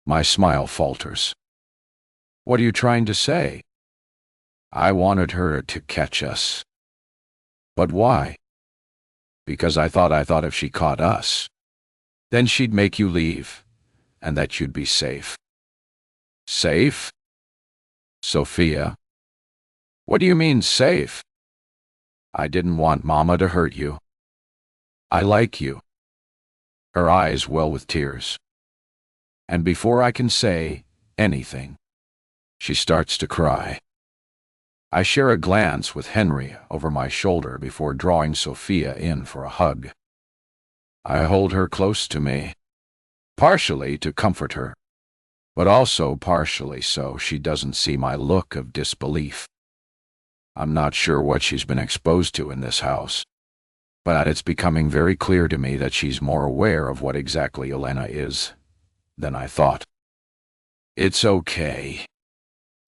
My smile falters. What are you trying to say? I wanted her to catch us. But why? Because I thought if she caught us, then she'd make you leave, and that you'd be safe. Safe? Sophia. What do you mean, safe? I didn't want Mama to hurt you. I like you. Her eyes well with tears. And before I can say anything, she starts to cry. I share a glance with Henry over my shoulder before drawing Sophia in for a hug. I hold her close to me, partially to comfort her, but also partially so she doesn't see my look of disbelief. I'm not sure what she's been exposed to in this house, but it's becoming very clear to me that she's more aware of what exactly Elena is than I thought. It's okay,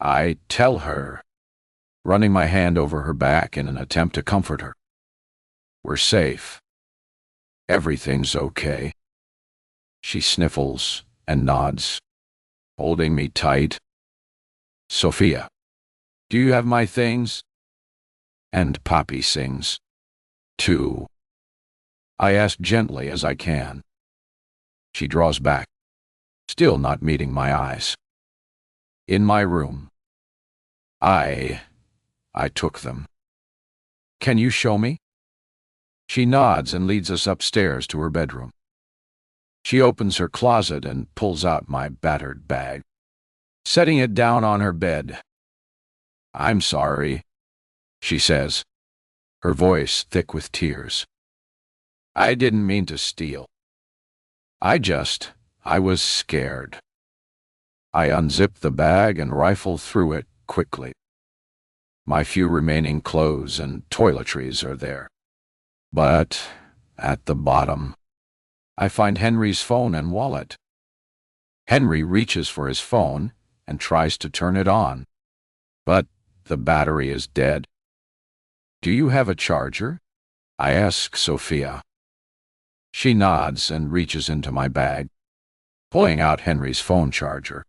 I tell her, running my hand over her back in an attempt to comfort her. We're safe. Everything's okay. She sniffles and nods, holding me tight. Sophia, do you have my things? And Poppy sings, too. I ask gently as I can. She draws back, still not meeting my eyes. In my room. I took them. Can you show me? She nods and leads us upstairs to her bedroom. She opens her closet and pulls out my battered bag, setting it down on her bed. I'm sorry, she says, her voice thick with tears. I didn't mean to steal. I was scared. I unzip the bag and rifle through it quickly. My few remaining clothes and toiletries are there. But at the bottom, I find Henry's phone and wallet. Henry reaches for his phone and tries to turn it on, but the battery is dead. Do you have a charger? I ask Sophia. She nods and reaches into my bag, pulling out Henry's phone charger.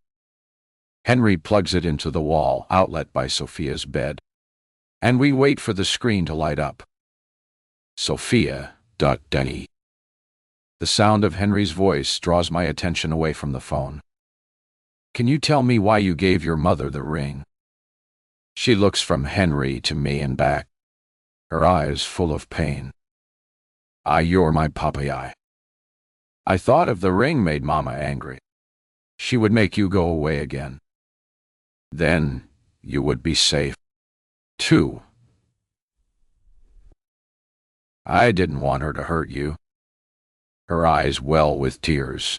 Henry plugs it into the wall outlet by Sophia's bed, and we wait for the screen to light up. Sophia. Denny. The sound of Henry's voice draws my attention away from the phone. Can you tell me why you gave your mother the ring? She looks from Henry to me and back, her eyes full of pain. You're my papi. I thought if the ring made Mama angry, she would make you go away again. Then you would be safe, too. I didn't want her to hurt you. Her eyes well with tears.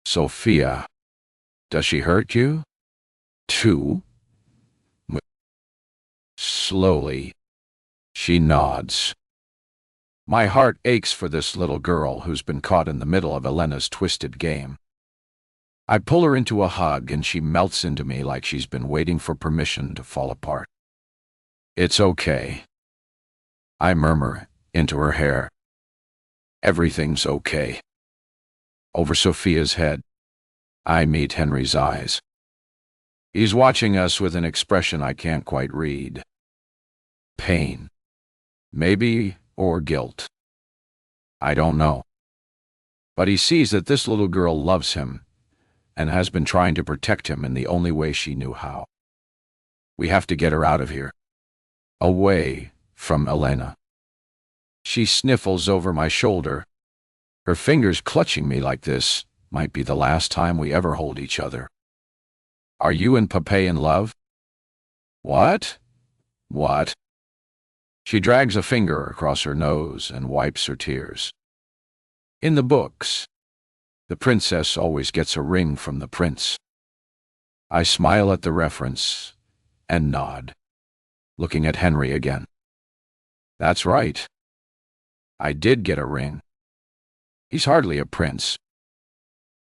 Sophia, does she hurt you, too? Slowly, she nods. My heart aches for this little girl who's been caught in the middle of Elena's twisted game. I pull her into a hug and she melts into me like she's been waiting for permission to fall apart. It's okay, I murmur into her hair. Everything's okay. Over Sophia's head, I meet Henry's eyes. He's watching us with an expression I can't quite read. Pain, maybe, or guilt. I don't know. But he sees that this little girl loves him and has been trying to protect him in the only way she knew how. We have to get her out of here, away from Elena. She sniffles over my shoulder. Her fingers clutching me like this might be the last time we ever hold each other. Are you and Pape in love? What? What? She drags a finger across her nose and wipes her tears. In the books, the princess always gets a ring from the prince. I smile at the reference and nod, looking at Henry again. That's right. I did get a ring. He's hardly a prince.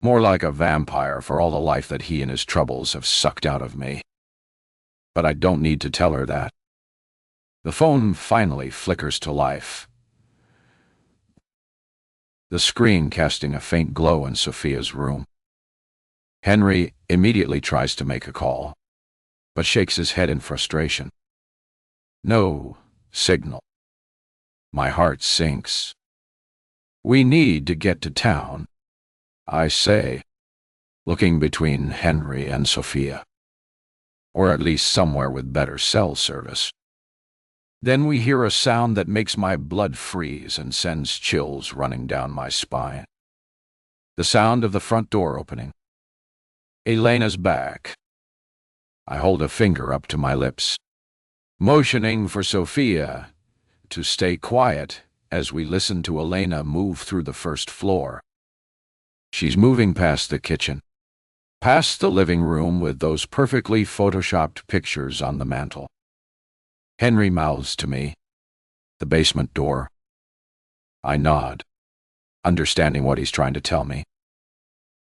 More like a vampire for all the life that he and his troubles have sucked out of me. But I don't need to tell her that. The phone finally flickers to life, the screen casting a faint glow in Sophia's room. Henry immediately tries to make a call, but shakes his head in frustration. No signal. My heart sinks. We need to get to town, I say, looking between Henry and Sophia, or at least somewhere with better cell service. Then we hear a sound that makes my blood freeze and sends chills running down my spine. The sound of the front door opening. Elena's back. I hold a finger up to my lips, motioning for Sophia to stay quiet as we listen to Elena move through the first floor. She's moving past the kitchen, past the living room with those perfectly photoshopped pictures on the mantel. Henry mouths to me, the basement door. I nod, understanding what he's trying to tell me.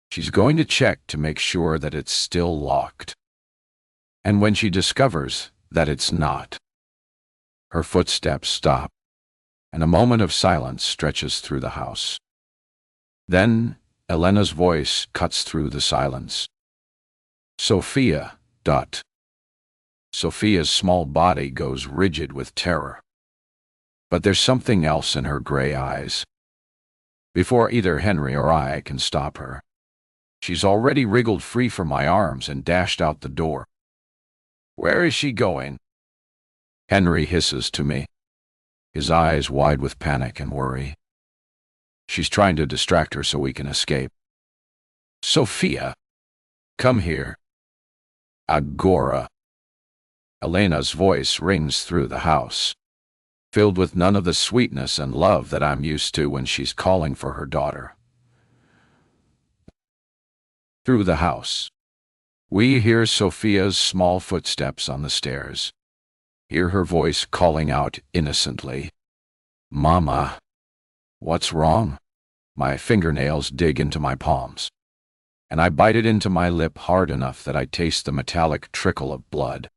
She's going to check to make sure that it's still locked. And when she discovers that it's not, her footsteps stop, and a moment of silence stretches through the house. Then Elena's voice cuts through the silence. Sophia. Sophia's small body goes rigid with terror. But there's something else in her gray eyes. Before either Henry or I can stop her, she's already wriggled free from my arms and dashed out the door. Where is she going? Henry hisses to me, his eyes wide with panic and worry. She's trying to distract her so we can escape. Sophia, come here. Agora. Elena's voice rings through the house, filled with none of the sweetness and love that I'm used to when she's calling for her daughter. Through the house, we hear Sophia's small footsteps on the stairs, hear her voice calling out innocently, Mama. What's wrong? My fingernails dig into my palms, and I bite it into my lip hard enough that I taste the metallic trickle of blood.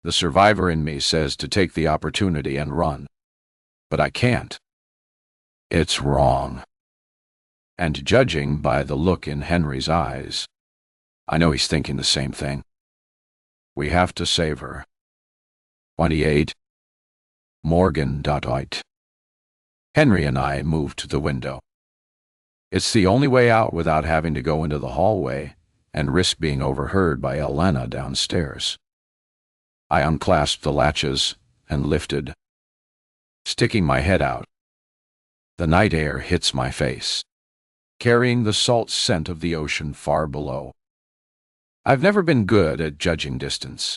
The survivor in me says to take the opportunity and run, but I can't. It's wrong. And judging by the look in Henry's eyes, I know he's thinking the same thing. We have to save her. 28. Morgan.it. Henry and I moved to the window. It's the only way out without having to go into the hallway and risk being overheard by Elena downstairs. I unclasped the latches and lifted, sticking my head out. The night air hits my face, carrying the salt scent of the ocean far below. I've never been good at judging distance,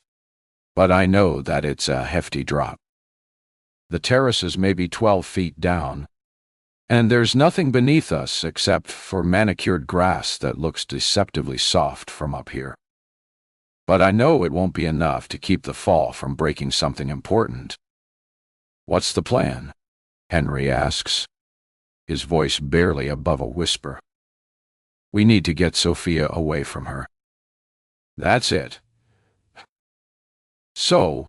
but I know that it's a hefty drop. The terrace is maybe 12 feet down, and there's nothing beneath us except for manicured grass that looks deceptively soft from up here. But I know it won't be enough to keep the fall from breaking something important. What's the plan? Henry asks, his voice barely above a whisper. We need to get Sophia away from her. That's it. So,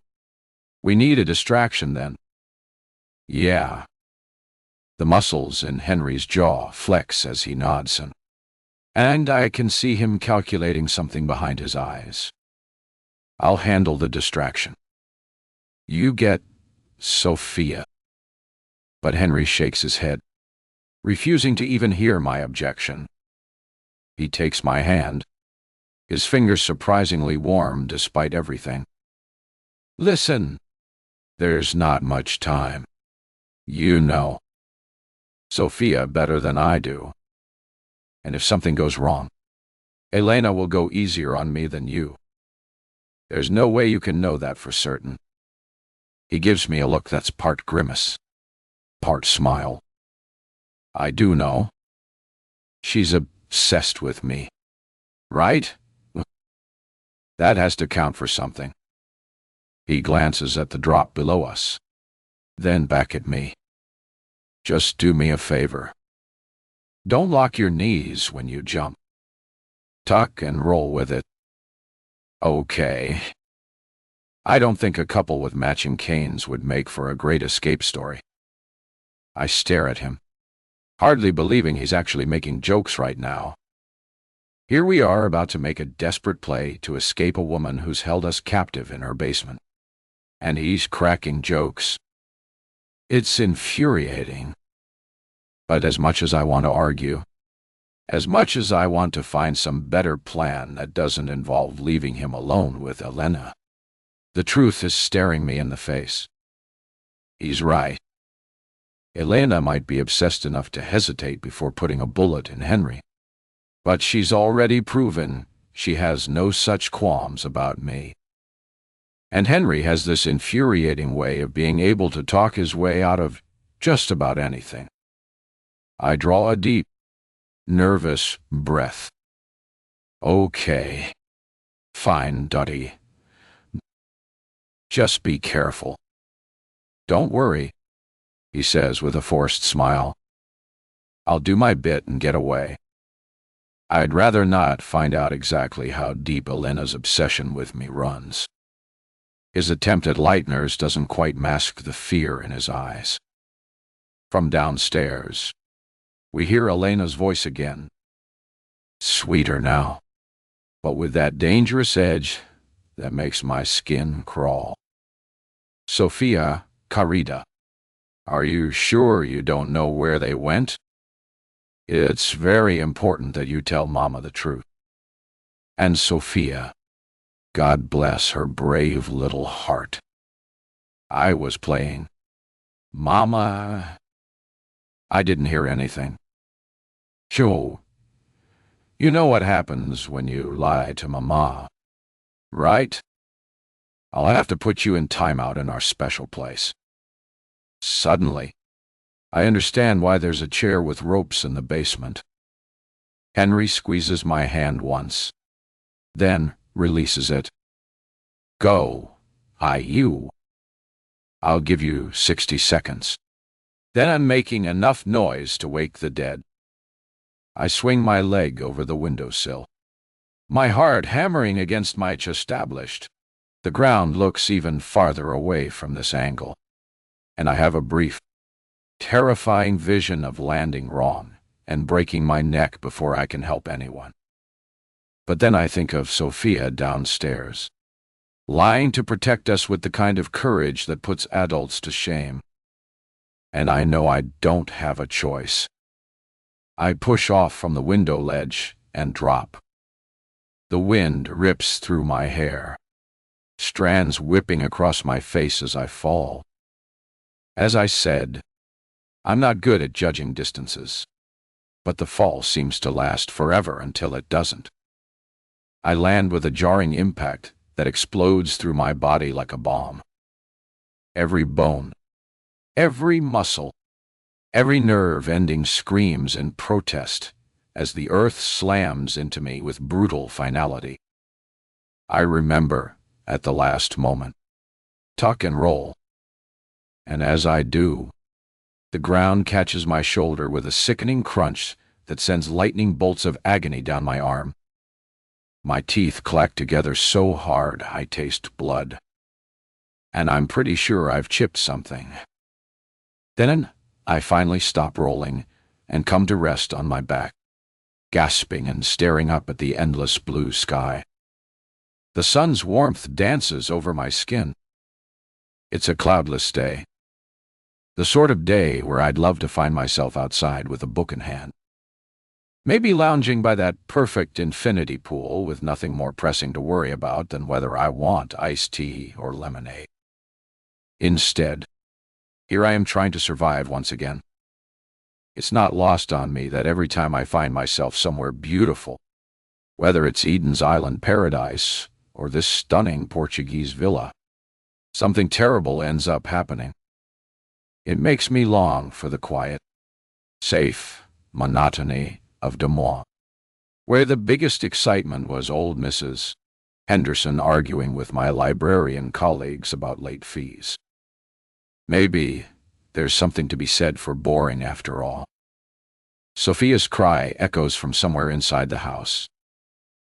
we need a distraction then. Yeah. The muscles in Henry's jaw flex as he nods, and I can see him calculating something behind his eyes. I'll handle the distraction. You get Sophia. But Henry shakes his head, refusing to even hear my objection. He takes my hand, his fingers surprisingly warm despite everything. Listen, there's not much time. You know Sophia better than I do. And if something goes wrong, Elena will go easier on me than you. There's no way you can know that for certain. He gives me a look that's part grimace, part smile. I do know. She's obsessed with me, right? That has to count for something. He glances at the drop below us, then back at me. Just do me a favor. Don't lock your knees when you jump. Tuck and roll with it. Okay. I don't think a couple with matching canes would make for a great escape story. I stare at him, hardly believing he's actually making jokes right now. Here we are about to make a desperate play to escape a woman who's held us captive in her basement. And he's cracking jokes. It's infuriating. But as much as I want to argue, as much as I want to find some better plan that doesn't involve leaving him alone with Elena, the truth is staring me in the face. He's right. Elena might be obsessed enough to hesitate before putting a bullet in Henry, but she's already proven she has no such qualms about me. And Henry has this infuriating way of being able to talk his way out of just about anything. I draw a deep, nervous breath. Okay. Fine, Duddy. Just be careful. Don't worry, he says with a forced smile. I'll do my bit and get away. I'd rather not find out exactly how deep Elena's obsession with me runs. His attempt at lightness doesn't quite mask the fear in his eyes. From downstairs, we hear Elena's voice again. Sweeter now, but with that dangerous edge that makes my skin crawl. Sophia, Carita, are you sure you don't know where they went? It's very important that you tell Mama the truth. And Sophia, God bless her brave little heart. I was playing. Mama. I didn't hear anything. Sure. You know what happens when you lie to Mama, right? I'll have to put you in timeout in our special place. Suddenly, I understand why there's a chair with ropes in the basement. Henry squeezes my hand once, then releases it. Go, you. I'll give you 60 seconds. Then I'm making enough noise to wake the dead. I swing my leg over the windowsill, my heart hammering against my chest. Established. The ground looks even farther away from this angle, and I have a brief, terrifying vision of landing wrong and breaking my neck before I can help anyone. But then I think of Sophia downstairs, lying to protect us with the kind of courage that puts adults to shame. And I know I don't have a choice. I push off from the window ledge and drop. The wind rips through my hair, strands whipping across my face as I fall. As I said, I'm not good at judging distances, but the fall seems to last forever until it doesn't. I land with a jarring impact that explodes through my body like a bomb. Every bone, every muscle, every nerve ending screams in protest as the earth slams into me with brutal finality. I remember, at the last moment, tuck and roll. And as I do, the ground catches my shoulder with a sickening crunch that sends lightning bolts of agony down my arm. My teeth clack together so hard I taste blood. And I'm pretty sure I've chipped something. Then I finally stop rolling and come to rest on my back, gasping and staring up at the endless blue sky. The sun's warmth dances over my skin. It's a cloudless day. The sort of day where I'd love to find myself outside with a book in hand. Maybe lounging by that perfect infinity pool with nothing more pressing to worry about than whether I want iced tea or lemonade. Instead, here I am trying to survive once again. It's not lost on me that every time I find myself somewhere beautiful, whether it's Eden's Island paradise or this stunning Portuguese villa, something terrible ends up happening. It makes me long for the quiet, safe monotony of Des Moines, where the biggest excitement was old Mrs. Henderson arguing with my librarian colleagues about late fees. Maybe there's something to be said for boring after all. Sophia's cry echoes from somewhere inside the house,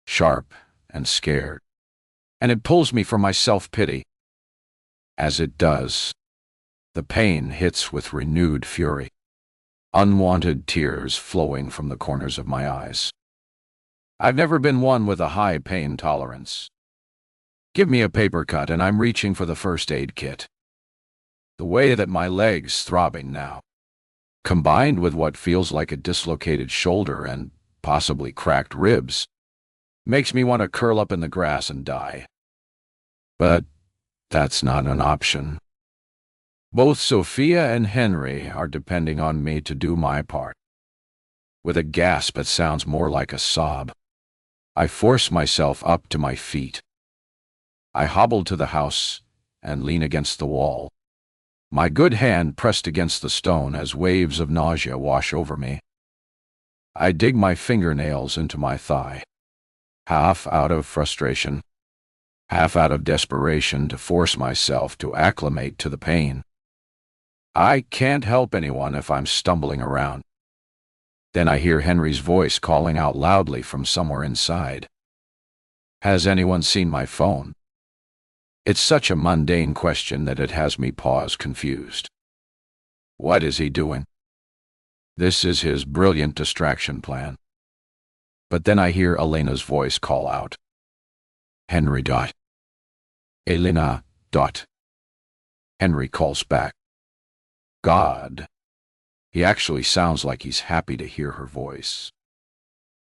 sharp and scared, and it pulls me from my self-pity. As it does, the pain hits with renewed fury, unwanted tears flowing from the corners of my eyes. I've never been one with a high pain tolerance. Give me a paper cut and I'm reaching for the first aid kit. The way that my leg's throbbing now, combined with what feels like a dislocated shoulder and possibly cracked ribs, makes me want to curl up in the grass and die. But that's not an option. Both Sophia and Henry are depending on me to do my part. With a gasp that sounds more like a sob, I force myself up to my feet. I hobble to the house and lean against the wall, my good hand pressed against the stone as waves of nausea wash over me. I dig my fingernails into my thigh, half out of frustration, half out of desperation to force myself to acclimate to the pain. I can't help anyone if I'm stumbling around. Then I hear Henry's voice calling out loudly from somewhere inside. Has anyone seen my phone? It's such a mundane question that it has me pause confused. What is he doing? This is his brilliant distraction plan. But then I hear Elena's voice call out. Henry. Elena. Henry calls back. God. He actually sounds like he's happy to hear her voice.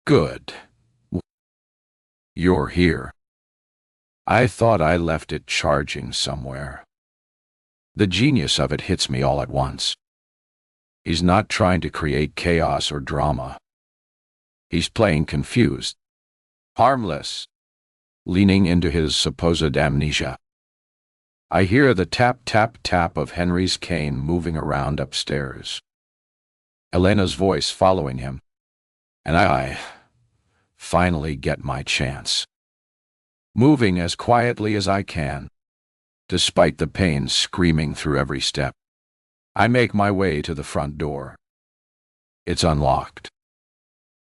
Good. You're here. I thought I left it charging somewhere. The genius of it hits me all at once. He's not trying to create chaos or drama. He's playing confused, harmless, leaning into his supposed amnesia. I hear the tap, tap, tap of Henry's cane moving around upstairs. Elena's voice following him, and I finally get my chance. Moving as quietly as I can, despite the pain screaming through every step, I make my way to the front door. It's unlocked.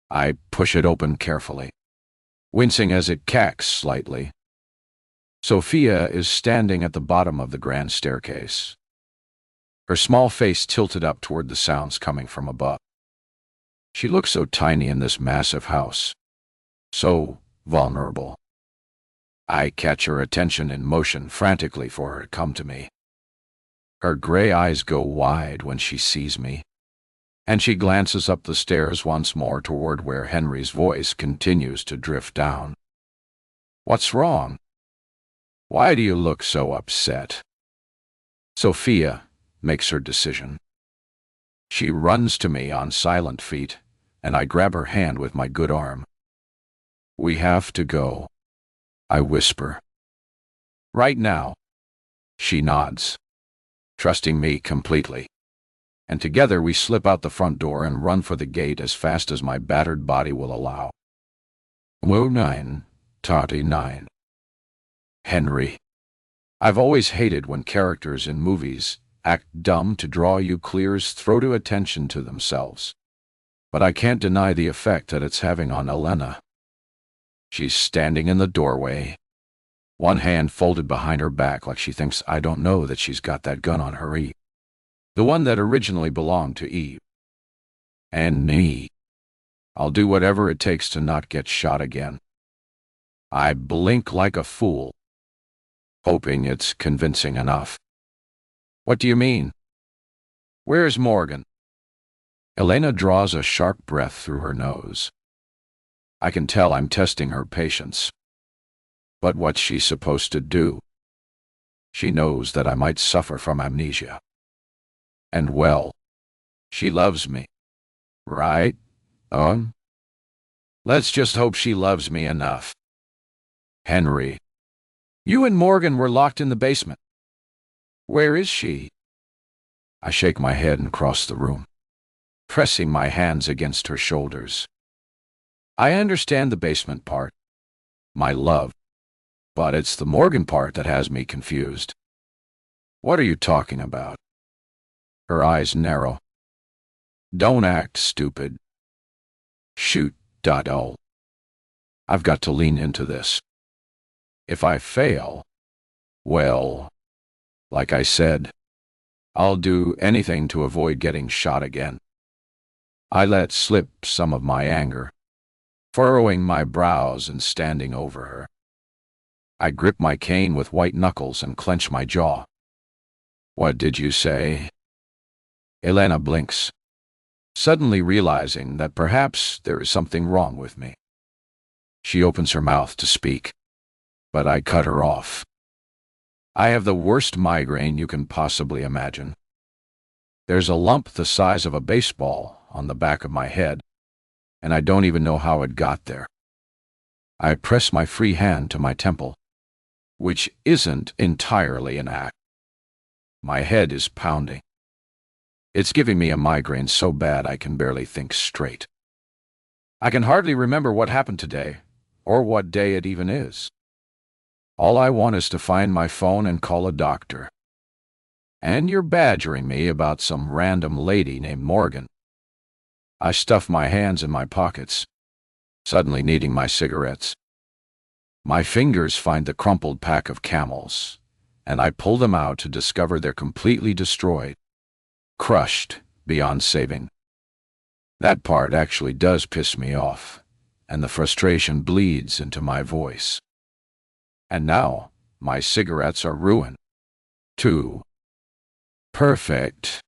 I push it open carefully, wincing as it cacks slightly. Sophia is standing at the bottom of the grand staircase, her small face tilted up toward the sounds coming from above. She looks so tiny in this massive house, so vulnerable. I catch her attention and motion frantically for her to come to me. Her gray eyes go wide when she sees me, and she glances up the stairs once more toward where Henry's voice continues to drift down. "What's wrong? Why do you look so upset?" Sophia makes her decision. She runs to me on silent feet, and I grab her hand with my good arm. "We have to go," I whisper. "Right now." She nods, trusting me completely, and together we slip out the front door and run for the gate as fast as my battered body will allow. Woe 9, Toddy 9. Henry. I've always hated when characters in movies act dumb to draw Euclid's throw to attention to themselves. But I can't deny the effect that it's having on Elena. She's standing in the doorway, one hand folded behind her back like she thinks I don't know that she's got that gun on her hip. The one that originally belonged to Eve. And me. I'll do whatever it takes to not get shot again. I blink like a fool, hoping it's convincing enough. "What do you mean? Where's Morgan?" Elena draws a sharp breath through her nose. I can tell I'm testing her patience. But what's she supposed to do? She knows that I might suffer from amnesia. And well, she loves me, right? Let's just hope she loves me enough. "Henry, you and Morgan were locked in the basement. Where is she?" I shake my head and cross the room, pressing my hands against her shoulders. I understand the basement part, my love, but it's the Morgan part that has me confused. "What are you talking about?" Her eyes narrow. "Don't act stupid." Shoot, Dodo. I've got to lean into this. If I fail, well, like I said, I'll do anything to avoid getting shot again. I let slip some of my anger, furrowing my brows and standing over her. I grip my cane with white knuckles and clench my jaw. "What did you say?" Elena blinks, suddenly realizing that perhaps there is something wrong with me. She opens her mouth to speak, but I cut her off. I have the worst migraine you can possibly imagine. There's a lump the size of a baseball on the back of my head, and I don't even know how it got there. I press my free hand to my temple, which isn't entirely an act. My head is pounding. It's giving me a migraine so bad I can barely think straight. I can hardly remember what happened today, or what day it even is. All I want is to find my phone and call a doctor. And you're badgering me about some random lady named Morgan. I stuff my hands in my pockets, suddenly needing my cigarettes. My fingers find the crumpled pack of Camels, and I pull them out to discover they're completely destroyed, crushed beyond saving. That part actually does piss me off, and the frustration bleeds into my voice. And now, my cigarettes are ruined, too. Perfect.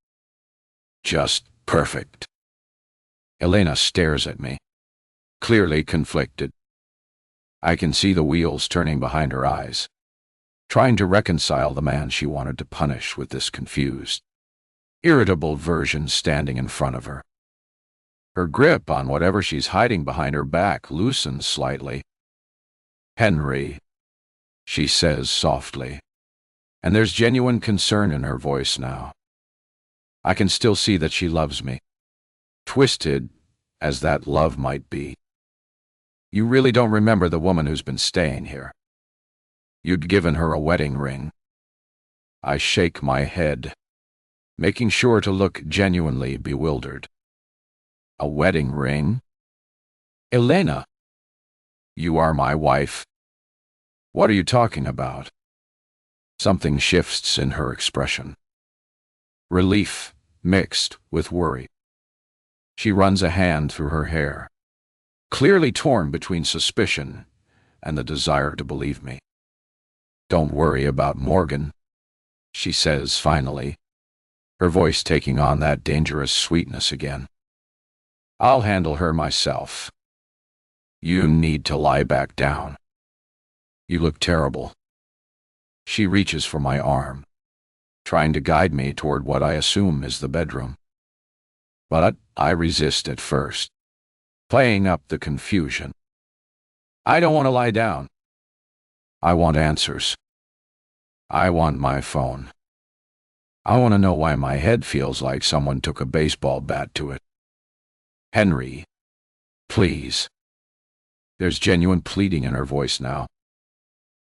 Just perfect. Elena stares at me, clearly conflicted. I can see the wheels turning behind her eyes, trying to reconcile the man she wanted to punish with this confused, irritable version standing in front of her. Her grip on whatever she's hiding behind her back loosens slightly. "Henry," she says softly, and there's genuine concern in her voice now. I can still see that she loves me, twisted as that love might be. "You really don't remember the woman who's been staying here? You'd given her a wedding ring." I shake my head, making sure to look genuinely bewildered. "A wedding ring? Elena, you are my wife. What are you talking about?" Something shifts in her expression. Relief mixed with worry. She runs a hand through her hair, clearly torn between suspicion and the desire to believe me. "Don't worry about Morgan," she says finally, her voice taking on that dangerous sweetness again. "I'll handle her myself. You need to lie back down. You look terrible." She reaches for my arm, trying to guide me toward what I assume is the bedroom. But I resist at first, playing up the confusion. I don't want to lie down. I want answers. I want my phone. I want to know why my head feels like someone took a baseball bat to it. "Henry, please." There's genuine pleading in her voice now.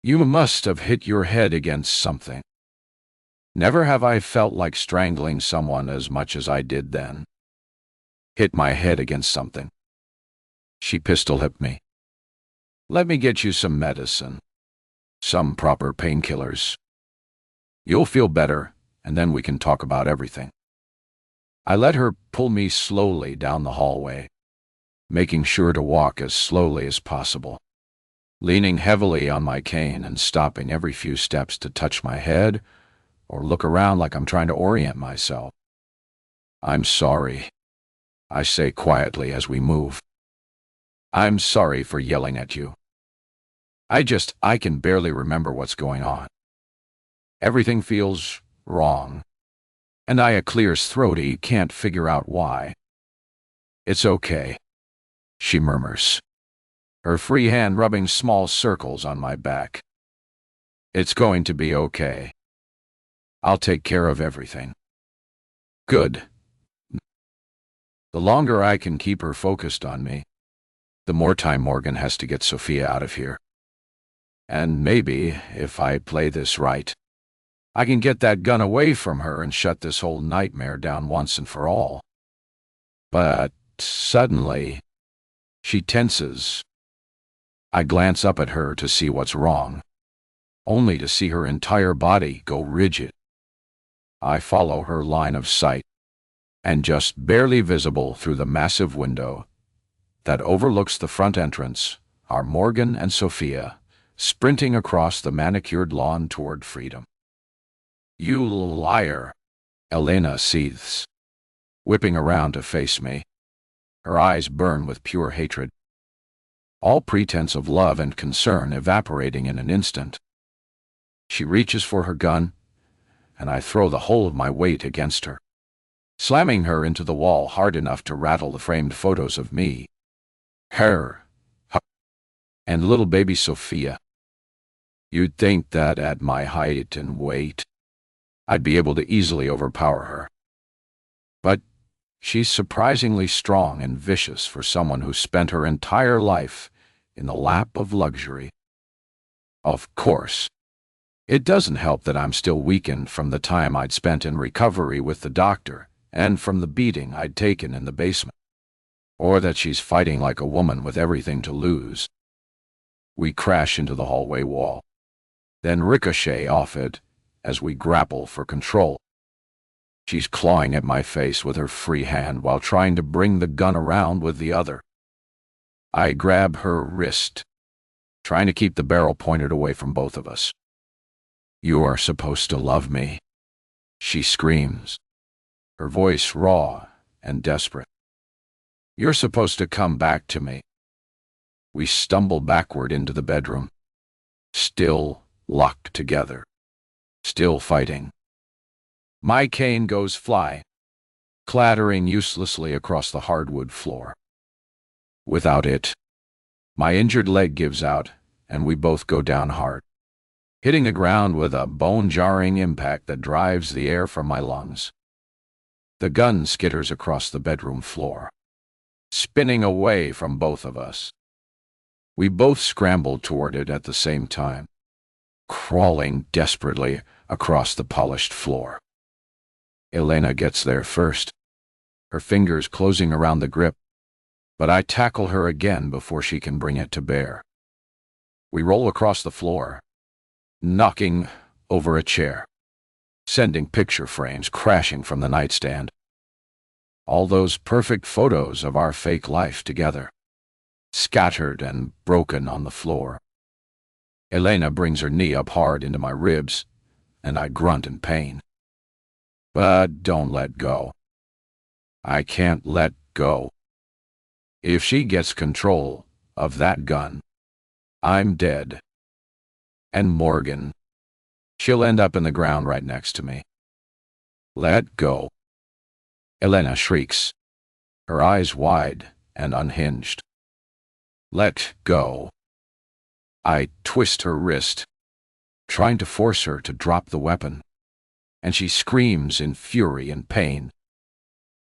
"You must have hit your head against something." Never have I felt like strangling someone as much as I did then. Hit my head against something. She pistol-whipped me. "Let me get you some medicine. Some proper painkillers. You'll feel better, and then we can talk about everything." I let her pull me slowly down the hallway, making sure to walk as slowly as possible, leaning heavily on my cane and stopping every few steps to touch my head or look around like I'm trying to orient myself. "I'm sorry," I say quietly as we move. "I'm sorry for yelling at you. I can barely remember what's going on. Everything feels wrong, and I clears throaty, can't figure out why." "It's okay," she murmurs, her free hand rubbing small circles on my back. "It's going to be okay. I'll take care of everything." Good. The longer I can keep her focused on me, the more time Morgan has to get Sophia out of here. And maybe, if I play this right, I can get that gun away from her and shut this whole nightmare down once and for all. But suddenly, she tenses. I glance up at her to see what's wrong, only to see her entire body go rigid. I follow her line of sight, and just barely visible through the massive window that overlooks the front entrance are Morgan and Sophia, sprinting across the manicured lawn toward freedom. "You liar," Elena seethes, whipping around to face me. Her eyes burn with pure hatred, all pretense of love and concern evaporating in an instant. She reaches for her gun, and I throw the whole of my weight against her, slamming her into the wall hard enough to rattle the framed photos of me, her, and little baby Sophia. You'd think that at my height and weight, I'd be able to easily overpower her. But she's surprisingly strong and vicious for someone who spent her entire life in the lap of luxury. Of course, it doesn't help that I'm still weakened from the time I'd spent in recovery with the doctor and from the beating I'd taken in the basement, or that she's fighting like a woman with everything to lose. We crash into the hallway wall, then ricochet off it as we grapple for control. She's clawing at my face with her free hand while trying to bring the gun around with the other. I grab her wrist, trying to keep the barrel pointed away from both of us. "You are supposed to love me," she screams, her voice raw and desperate. "You're supposed to come back to me." We stumble backward into the bedroom, still locked together, still fighting. My cane goes fly, clattering uselessly across the hardwood floor. Without it, my injured leg gives out, and we both go down hard, hitting the ground with a bone-jarring impact that drives the air from my lungs. The gun skitters across the bedroom floor, spinning away from both of us. We both scramble toward it at the same time, crawling desperately across the polished floor. Elena gets there first, her fingers closing around the grip, but I tackle her again before she can bring it to bear. We roll across the floor, knocking over a chair, sending picture frames crashing from the nightstand. All those perfect photos of our fake life together, scattered and broken on the floor. Elena brings her knee up hard into my ribs, and I grunt in pain. But don't let go. I can't let go. If she gets control of that gun, I'm dead. And Morgan, she'll end up in the ground right next to me. Let go. Elena shrieks, her eyes wide and unhinged. Let go. I twist her wrist, trying to force her to drop the weapon, and she screams in fury and pain.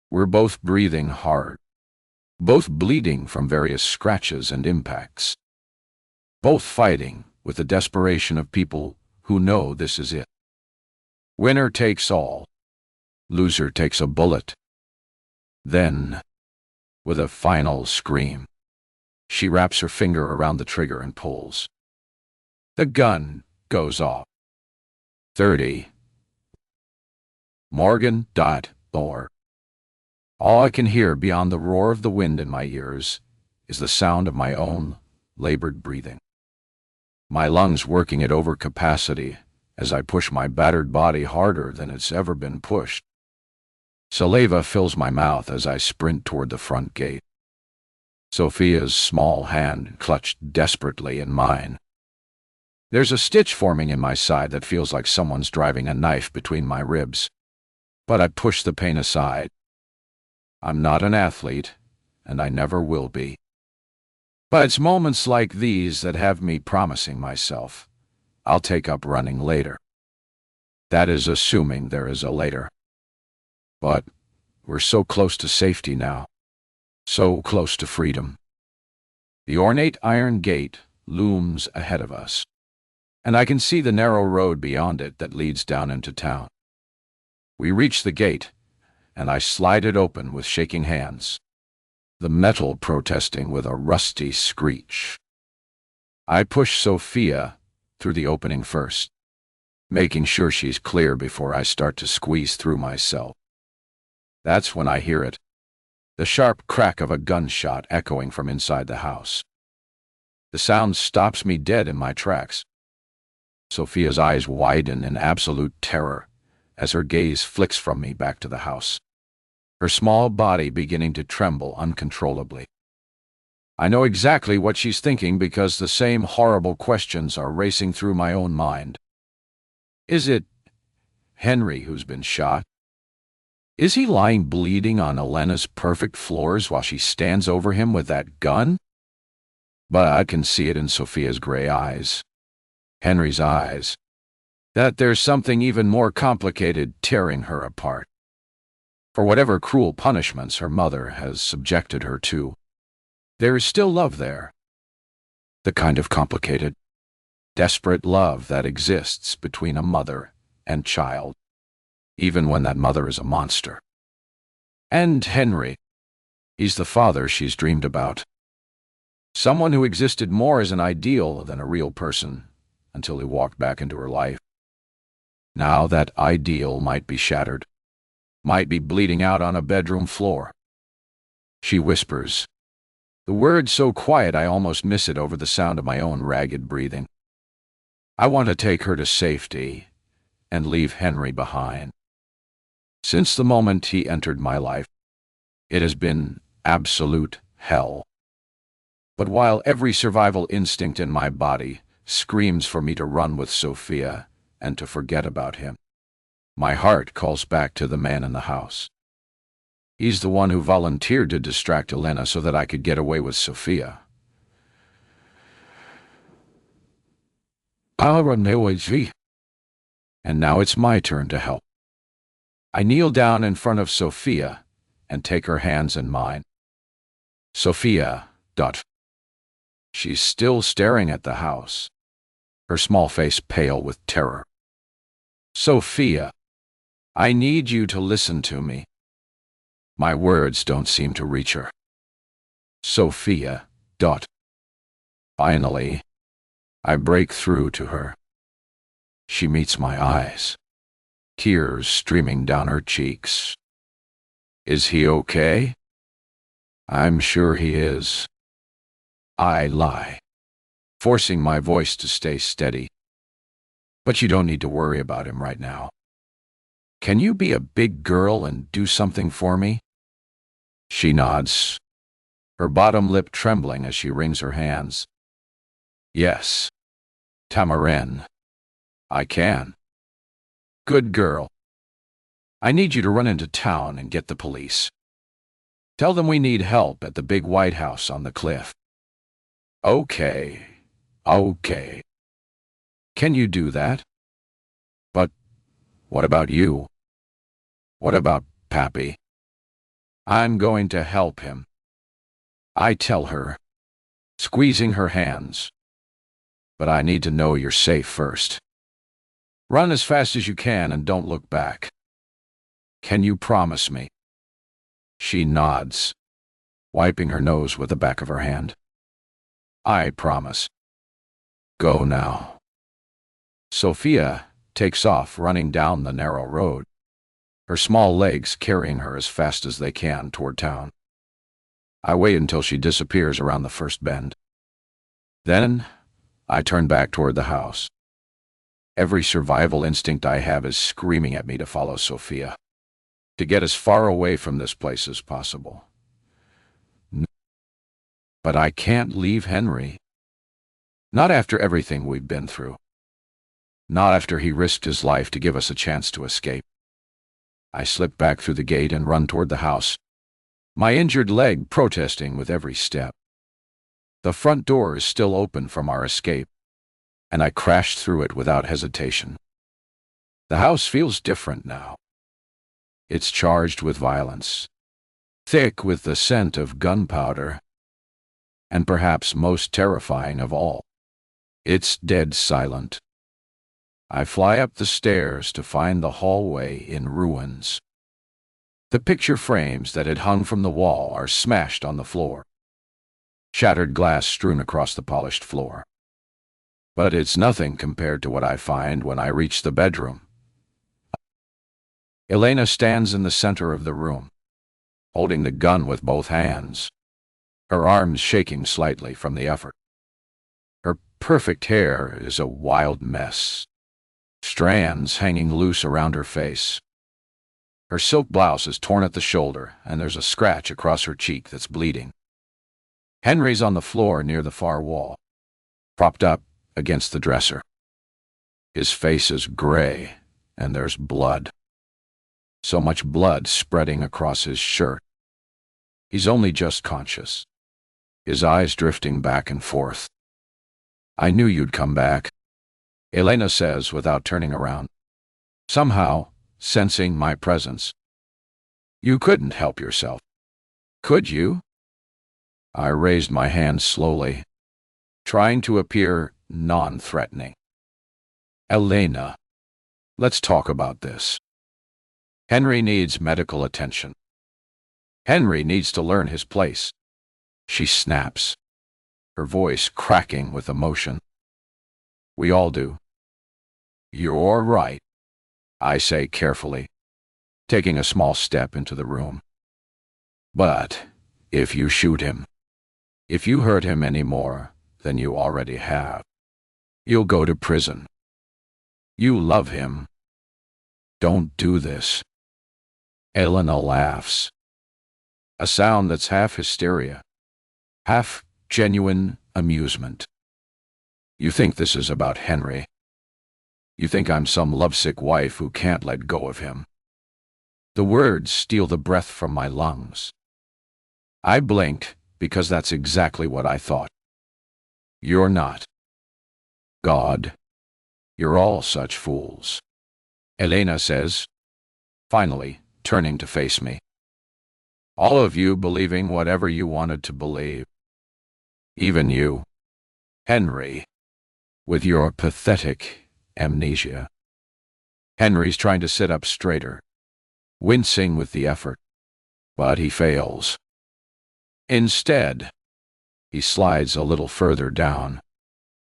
We're both breathing hard, both bleeding from various scratches and impacts, both fighting with the desperation of people who know this is it. Winner takes all, loser takes a bullet. Then, with a final scream, she wraps her finger around the trigger and pulls. The gun goes off. 30. Morgan. Or. All I can hear beyond the roar of the wind in my ears is the sound of my own labored breathing. My lungs working at overcapacity as I push my battered body harder than it's ever been pushed. Saliva fills my mouth as I sprint toward the front gate. Sophia's small hand clutched desperately in mine. There's a stitch forming in my side that feels like someone's driving a knife between my ribs, but I push the pain aside. I'm not an athlete, and I never will be. But it's moments like these that have me promising myself I'll take up running later. That is assuming there is a later. But we're so close to safety now, so close to freedom. The ornate iron gate looms ahead of us, and I can see the narrow road beyond it that leads down into town. We reach the gate, and I slide it open with shaking hands, the metal protesting with a rusty screech. I push Sophia through the opening first, making sure she's clear before I start to squeeze through myself. That's when I hear it, the sharp crack of a gunshot echoing from inside the house. The sound stops me dead in my tracks. Sophia's eyes widen in absolute terror as her gaze flicks from me back to the house, her small body beginning to tremble uncontrollably. I know exactly what she's thinking because the same horrible questions are racing through my own mind. Is it Henry who's been shot? Is he lying bleeding on Elena's perfect floors while she stands over him with that gun? But I can see it in Sophia's gray eyes, Henry's eyes, that there's something even more complicated tearing her apart. For whatever cruel punishments her mother has subjected her to, there is still love there. The kind of complicated, desperate love that exists between a mother and child, even when that mother is a monster. And Henry, he's the father she's dreamed about. Someone who existed more as an ideal than a real person until he walked back into her life. Now that ideal might be shattered, might be bleeding out on a bedroom floor. She whispers, the word so quiet I almost miss it over the sound of my own ragged breathing. I want to take her to safety and leave Henry behind. Since the moment he entered my life, it has been absolute hell. But while every survival instinct in my body screams for me to run with Sophia and to forget about him, my heart calls back to the man in the house. He's the one who volunteered to distract Elena so that I could get away with Sophia. And now it's my turn to help. I kneel down in front of Sophia and take her hands in mine. Sophia. She's still staring at the house, her small face pale with terror. Sophia, I need you to listen to me. My words don't seem to reach her. Sophia. Finally, I break through to her. She meets my eyes, tears streaming down her cheeks. Is he okay? I'm sure he is. I lie. forcing my voice to stay steady. But you don't need to worry about him right now. Can you be a big girl and do something for me? She nods, her bottom lip trembling as she wrings her hands. Yes, Tamarin, I can. Good girl. I need you to run into town and get the police. Tell them we need help at the big White House on the cliff. Okay. Can you do that? But what about you? What about Pappy? I'm going to help him. I tell her, squeezing her hands. But I need to know you're safe first. Run as fast as you can and don't look back. Can you promise me? She nods, wiping her nose with the back of her hand. I promise. Go now. Sophia takes off, running down the narrow road, her small legs carrying her as fast as they can toward town. I wait until she disappears around the first bend. Then I turn back toward the house. Every survival instinct I have is screaming at me to follow Sophia, to get as far away from this place as possible. But I can't leave Henry. Not after everything we've been through. Not after he risked his life to give us a chance to escape. I slip back through the gate and run toward the house, my injured leg protesting with every step. The front door is still open from our escape, and I crash through it without hesitation. The house feels different now. It's charged with violence, thick with the scent of gunpowder, and perhaps most terrifying of all, it's dead silent. I fly up the stairs to find the hallway in ruins. The picture frames that had hung from the wall are smashed on the floor, shattered glass strewn across the polished floor. But it's nothing compared to what I find when I reach the bedroom. Elena stands in the center of the room, holding the gun with both hands, her arms shaking slightly from the effort. Her perfect hair is a wild mess, strands hanging loose around her face. Her silk blouse is torn at the shoulder, and there's a scratch across her cheek that's bleeding. Henry's on the floor near the far wall, propped up against the dresser. His face is gray, and there's blood. So much blood spreading across his shirt. He's only just conscious, his eyes drifting back and forth. I knew you'd come back, Elena says without turning around, somehow sensing my presence. You couldn't help yourself, could you? I raised my hand slowly, trying to appear non-threatening. Elena, let's talk about this. Henry needs medical attention. Henry needs to learn his place. She snaps, her voice cracking with emotion. We all do. You're right, I say carefully, taking a small step into the room. But if you shoot him, if you hurt him any more than you already have, you'll go to prison. You love him. Don't do this. Elena laughs, a sound that's half hysteria, half genuine amusement. You think this is about Henry. You think I'm some lovesick wife who can't let go of him. The words steal the breath from my lungs. I blinked because that's exactly what I thought. You're not. God, you're all such fools, Elena says, finally turning to face me. All of you believing whatever you wanted to believe. Even you, Henry, with your pathetic amnesia. Henry's trying to sit up straighter, wincing with the effort, but he fails. Instead, he slides a little further down,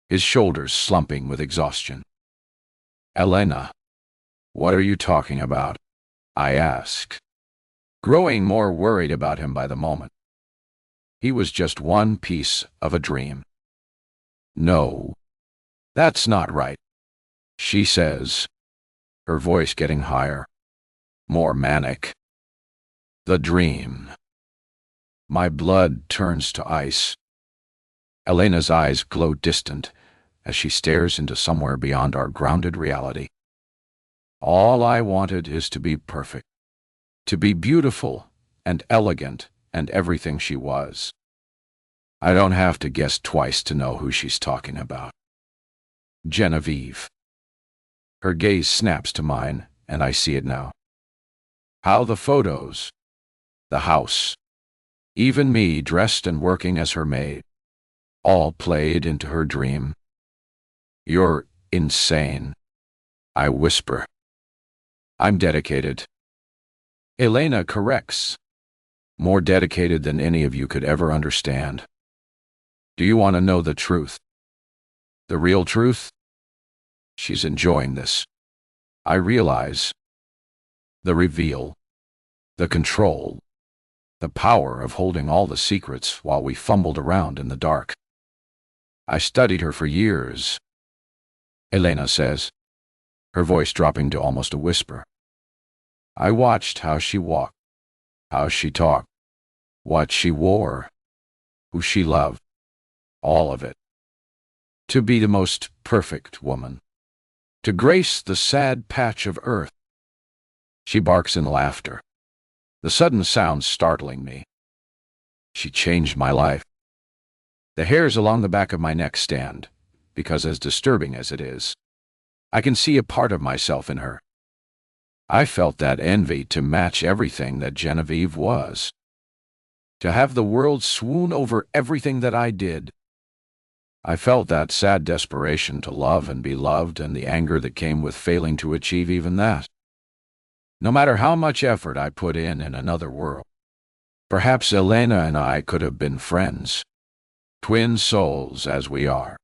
his shoulders slumping with exhaustion. Elena, what are you talking about? I asked, growing more worried about him by the moment. He was just one piece of a dream. No, that's not right, she says, her voice getting higher, more manic. The dream. My blood turns to ice. Elena's eyes glow distant as she stares into somewhere beyond our grounded reality. All I wanted is to be perfect, to be beautiful and elegant and everything she was. I don't have to guess twice to know who she's talking about. Genevieve. Her gaze snaps to mine, and I see it now. How the photos, the house, even me dressed and working as her maid, all played into her dream. You're insane, I whisper. I'm dedicated. Elena corrects. More dedicated than any of you could ever understand. Do you want to know the truth? The real truth? She's enjoying this. I realize. The reveal. The control. The power of holding all the secrets while we fumbled around in the dark. I studied her for years, Elena says, her voice dropping to almost a whisper. I watched how she walked, how she talked, what she wore, who she loved, all of it. To be the most perfect woman, to grace the sad patch of earth. She barks in laughter, the sudden sound startling me. She changed my life. The hairs along the back of my neck stand, because as disturbing as it is, I can see a part of myself in her. I felt that envy to match everything that Genevieve was. To have the world swoon over everything that I did. I felt that sad desperation to love and be loved and the anger that came with failing to achieve even that. No matter how much effort I put in another world, perhaps Elena and I could have been friends, twin souls as we are.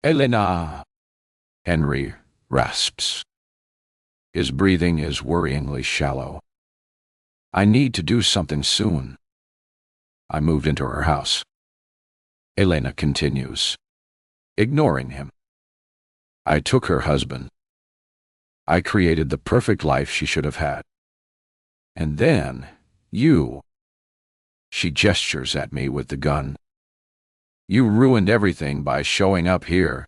Elena, Henry rasps. His breathing is worryingly shallow. I need to do something soon. I moved into her house. Elena continues, ignoring him. I took her husband. I created the perfect life she should have had. And then, you. She gestures at me with the gun. You ruined everything by showing up here,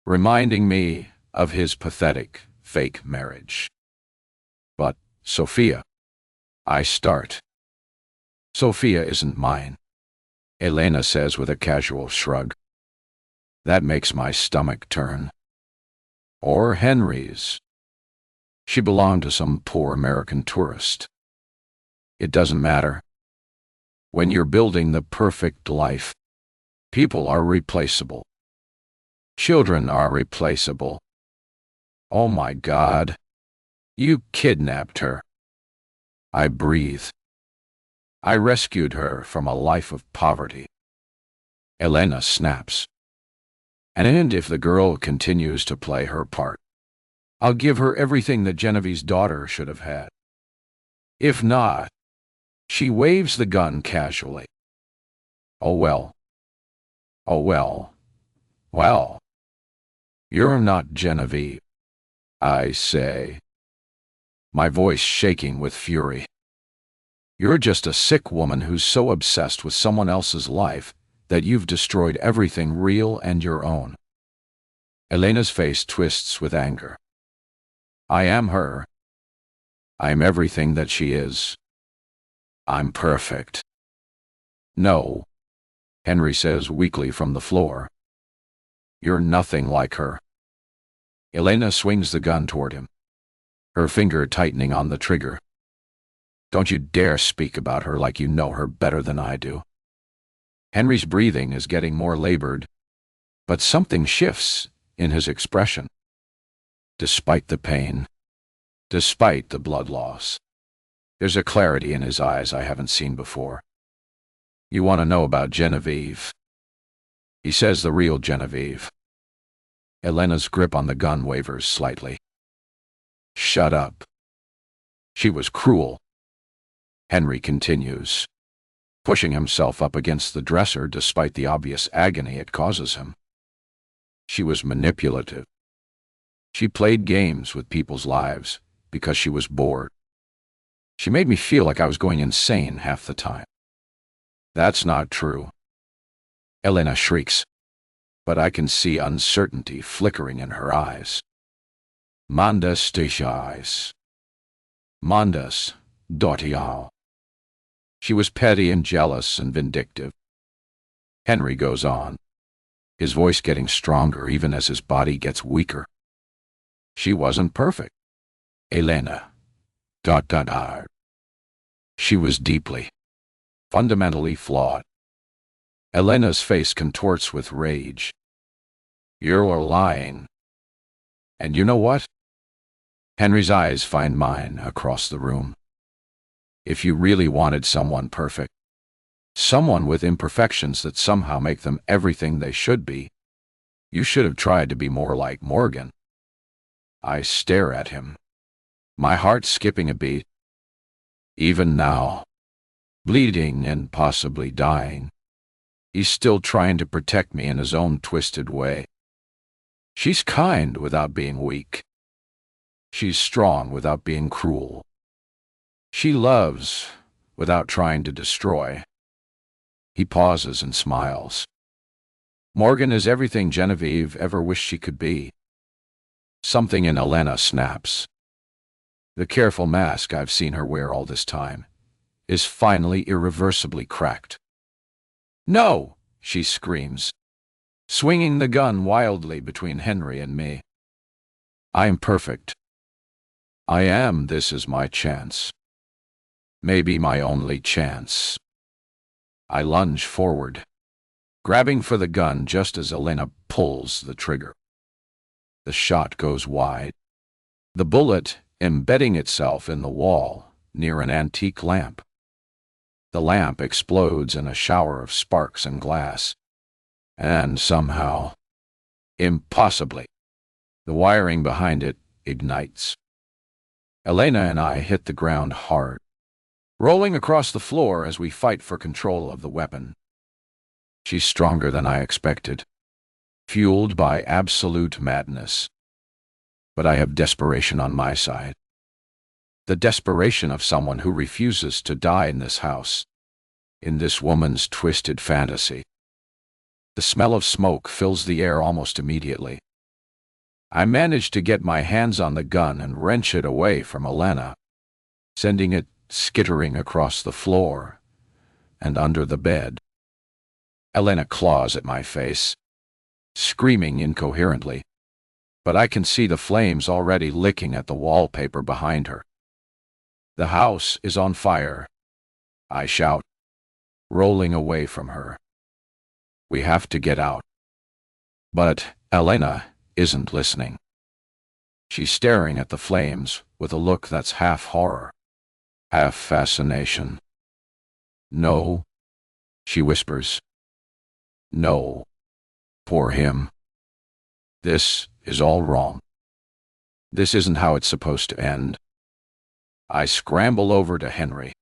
reminding me of his pathetic, fake marriage. But, Sophia, I start. Sophia isn't mine, Elena says with a casual shrug. That makes my stomach turn. Or Henry's. She belonged to some poor American tourist. It doesn't matter. When you're building the perfect life, people are replaceable. Children are replaceable. Oh my God, you kidnapped her. I breathe. I rescued her from a life of poverty. Elena snaps. And if the girl continues to play her part, I'll give her everything that Genevieve's daughter should have had. If not, she waves the gun casually. Oh well. Oh well. Well. You're not Genevieve, I say, my voice shaking with fury. You're just a sick woman who's so obsessed with someone else's life that you've destroyed everything real and your own. Elena's face twists with anger. I am her. I'm everything that she is. I'm perfect. No, Henry says weakly from the floor. You're nothing like her. Elena swings the gun toward him, her finger tightening on the trigger. Don't you dare speak about her like you know her better than I do. Henry's breathing is getting more labored, but something shifts in his expression. Despite the pain, despite the blood loss, there's a clarity in his eyes I haven't seen before. You want to know about Genevieve? He says the real Genevieve. Elena's grip on the gun wavers slightly. Shut up. She was cruel. Henry continues, pushing himself up against the dresser despite the obvious agony it causes him. She was manipulative. She played games with people's lives because she was bored. She made me feel like I was going insane half the time. That's not true. Elena shrieks, but I can see uncertainty flickering in her eyes. Mandas eyes. Mandas dotiao. She was petty and jealous and vindictive. Henry goes on, his voice getting stronger even as his body gets weaker. She wasn't perfect. Elena. She was deeply, fundamentally flawed. Elena's face contorts with rage. You're lying. And you know what? Henry's eyes find mine across the room. If you really wanted someone perfect, someone with imperfections that somehow make them everything they should be, you should have tried to be more like Morgan. I stare at him, my heart skipping a beat. Even now, bleeding and possibly dying, he's still trying to protect me in his own twisted way. She's kind without being weak. She's strong without being cruel. She loves without trying to destroy. He pauses and smiles. Morgan is everything Genevieve ever wished she could be. Something in Elena snaps. The careful mask I've seen her wear all this time is finally irreversibly cracked. No, she screams, swinging the gun wildly between Henry and me. I am perfect. This is my chance. Maybe my only chance. I lunge forward, grabbing for the gun just as Elena pulls the trigger. The shot goes wide, the bullet embedding itself in the wall near an antique lamp. The lamp explodes in a shower of sparks and glass, and somehow, impossibly, the wiring behind it ignites. Elena and I hit the ground hard, rolling across the floor as we fight for control of the weapon. She's stronger than I expected, fueled by absolute madness. But I have desperation on my side. The desperation of someone who refuses to die in this house, in this woman's twisted fantasy. The smell of smoke fills the air almost immediately. I manage to get my hands on the gun and wrench it away from Elena, sending it skittering across the floor and under the bed. Elena claws at my face, screaming incoherently, but I can see the flames already licking at the wallpaper behind her. The house is on fire, I shout, rolling away from her. We have to get out. But Elena isn't listening. She's staring at the flames with a look that's half horror, half fascination. No, she whispers. No. Poor him. This is all wrong. This isn't how it's supposed to end. I scramble over to Henry,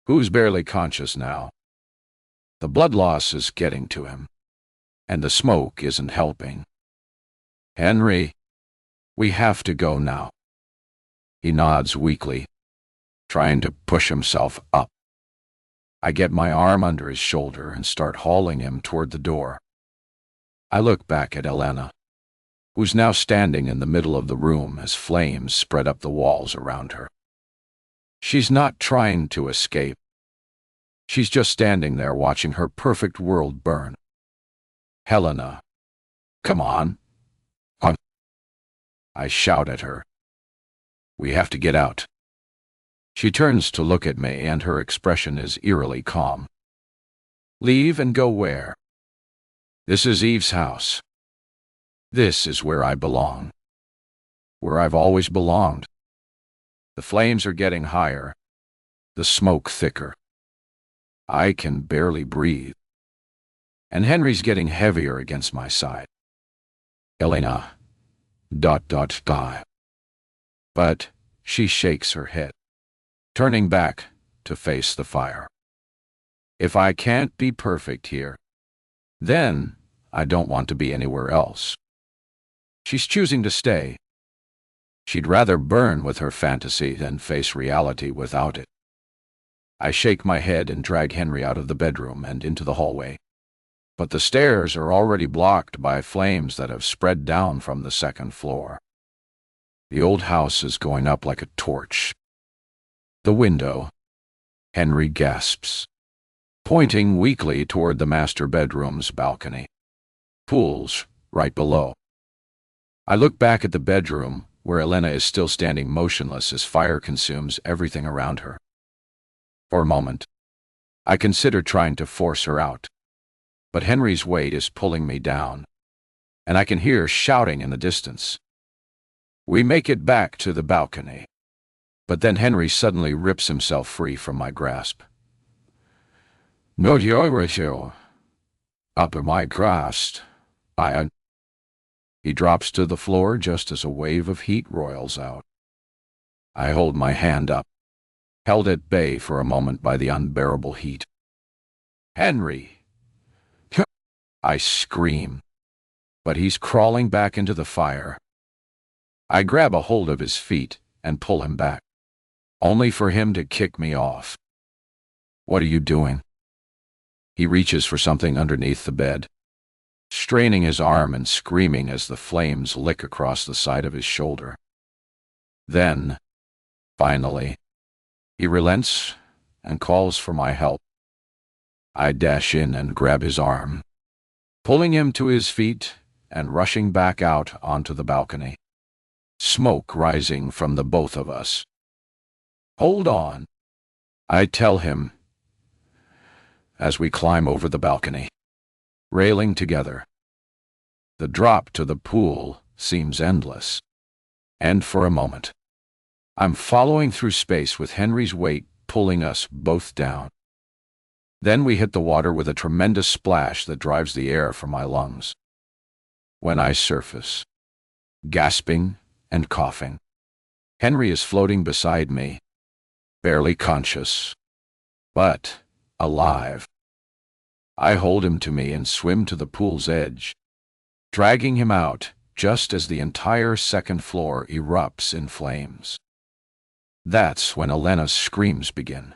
who's barely conscious now. The blood loss is getting to him, and the smoke isn't helping. Henry, we have to go now. He nods weakly, trying to push himself up. I get my arm under his shoulder and start hauling him toward the door. I look back at Elena, who's now standing in the middle of the room as flames spread up the walls around her. She's not trying to escape. She's just standing there watching her perfect world burn. Helena, come on. I shout at her. We have to get out. She turns to look at me, and her expression is eerily calm. Leave and go where? This is Eve's house. This is where I belong. Where I've always belonged. The flames are getting higher, the smoke thicker. I can barely breathe. And Henry's getting heavier against my side. Elena, ... But she shakes her head, turning back to face the fire. If I can't be perfect here, then I don't want to be anywhere else. She's choosing to stay. She'd rather burn with her fantasy than face reality without it. I shake my head and drag Henry out of the bedroom and into the hallway. But the stairs are already blocked by flames that have spread down from the second floor. The old house is going up like a torch. The window. Henry gasps, pointing weakly toward the master bedroom's balcony. Pools right below. I look back at the bedroom, where Elena is still standing motionless as fire consumes everything around her. For a moment, I consider trying to force her out, but Henry's weight is pulling me down, and I can hear shouting in the distance. We make it back to the balcony, but then Henry suddenly rips himself free from my grasp. No, you're up in my grasp. He drops to the floor just as a wave of heat roils out. I hold my hand up, held at bay for a moment by the unbearable heat. Henry! I scream, but he's crawling back into the fire. I grab a hold of his feet and pull him back, only for him to kick me off. What are you doing? He reaches for something underneath the bed, straining his arm and screaming as the flames lick across the side of his shoulder. Then, finally, he relents and calls for my help. I dash in and grab his arm, pulling him to his feet and rushing back out onto the balcony, smoke rising from the both of us. Hold on, I tell him as we climb over the balcony, railing together. The drop to the pool seems endless, and for a moment, I'm following through space with Henry's weight pulling us both down. Then we hit the water with a tremendous splash that drives the air from my lungs. When I surface, gasping and coughing, Henry is floating beside me, barely conscious, but alive. I hold him to me and swim to the pool's edge, dragging him out just as the entire second floor erupts in flames. That's when Elena's screams begin.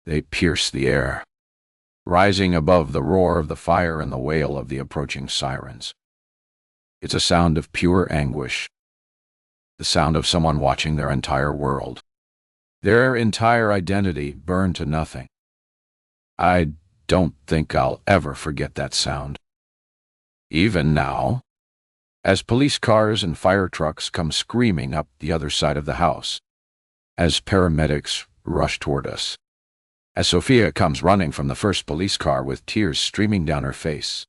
They pierce the air, rising above the roar of the fire and the wail of the approaching sirens. It's a sound of pure anguish, the sound of someone watching their entire world, their entire identity burn to nothing. I don't think I'll ever forget that sound. Even now, as police cars and fire trucks come screaming up the other side of the house, as paramedics rush toward us, as Sophia comes running from the first police car with tears streaming down her face,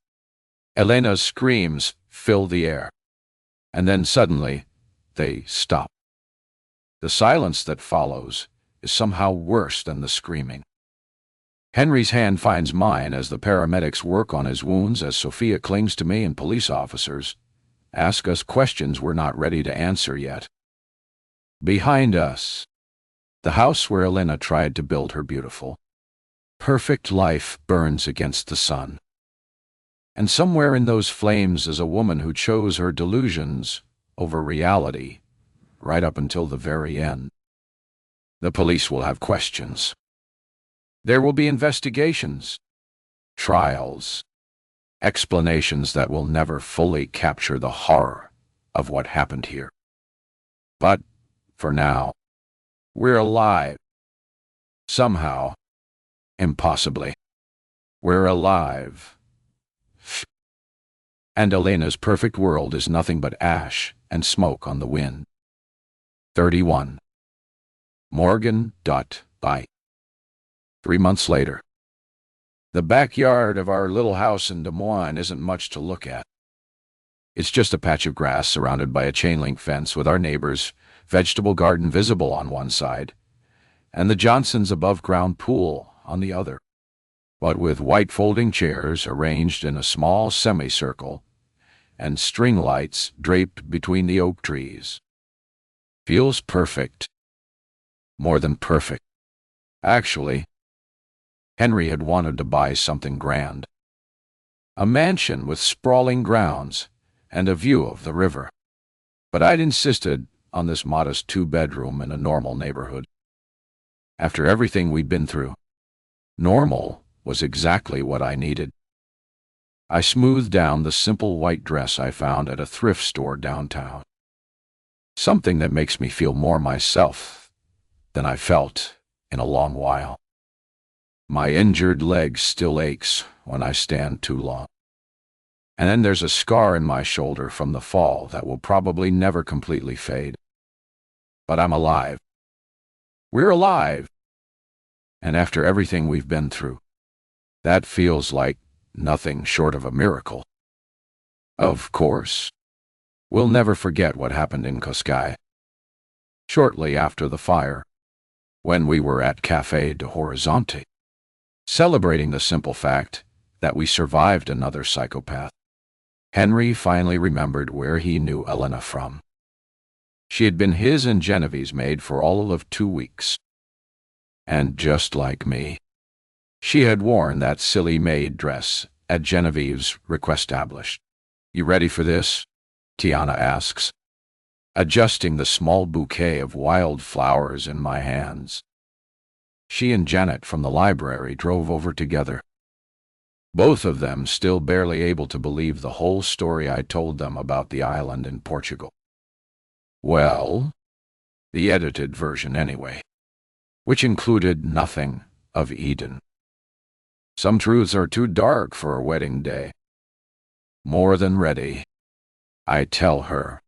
Elena's screams fill the air, and then suddenly they stop. The silence that follows is somehow worse than the screaming. Henry's hand finds mine as the paramedics work on his wounds, as Sophia clings to me and police officers ask us questions we're not ready to answer yet. Behind us, the house where Elena tried to build her beautiful, perfect life burns against the sun. And somewhere in those flames is a woman who chose her delusions over reality right up until the very end. The police will have questions. There will be investigations, trials, explanations that will never fully capture the horror of what happened here. But, for now, we're alive. Somehow, impossibly, we're alive. And Elena's perfect world is nothing but ash and smoke on the wind. 31. Morgan.by. 3 months later. The backyard of our little house in Des Moines isn't much to look at. It's just a patch of grass surrounded by a chain-link fence with our neighbor's vegetable garden visible on one side, and the Johnsons' above-ground pool on the other, but with white folding chairs arranged in a small semicircle and string lights draped between the oak trees. Feels perfect. More than perfect. Actually, Henry had wanted to buy something grand. A mansion with sprawling grounds and a view of the river. But I'd insisted on this modest 2-bedroom in a normal neighborhood. After everything we'd been through, normal was exactly what I needed. I smoothed down the simple white dress I found at a thrift store downtown. Something that makes me feel more myself than I felt in a long while. My injured leg still aches when I stand too long. And then there's a scar in my shoulder from the fall that will probably never completely fade. But I'm alive. We're alive. And after everything we've been through, that feels like nothing short of a miracle. Of course, we'll never forget what happened in Coscay. Shortly after the fire, when we were at Café de Horizonte, celebrating the simple fact that we survived another psychopath, Henry finally remembered where he knew Elena from. She had been his and Genevieve's maid for all of 2 weeks. And just like me, she had worn that silly maid dress at Genevieve's request-established. "You ready for this?" Tiana asks, adjusting the small bouquet of wild flowers in my hands. She and Janet from the library drove over together, both of them still barely able to believe the whole story I told them about the island in Portugal. Well, the edited version anyway, which included nothing of Eden. Some truths are too dark for a wedding day. More than ready, I tell her.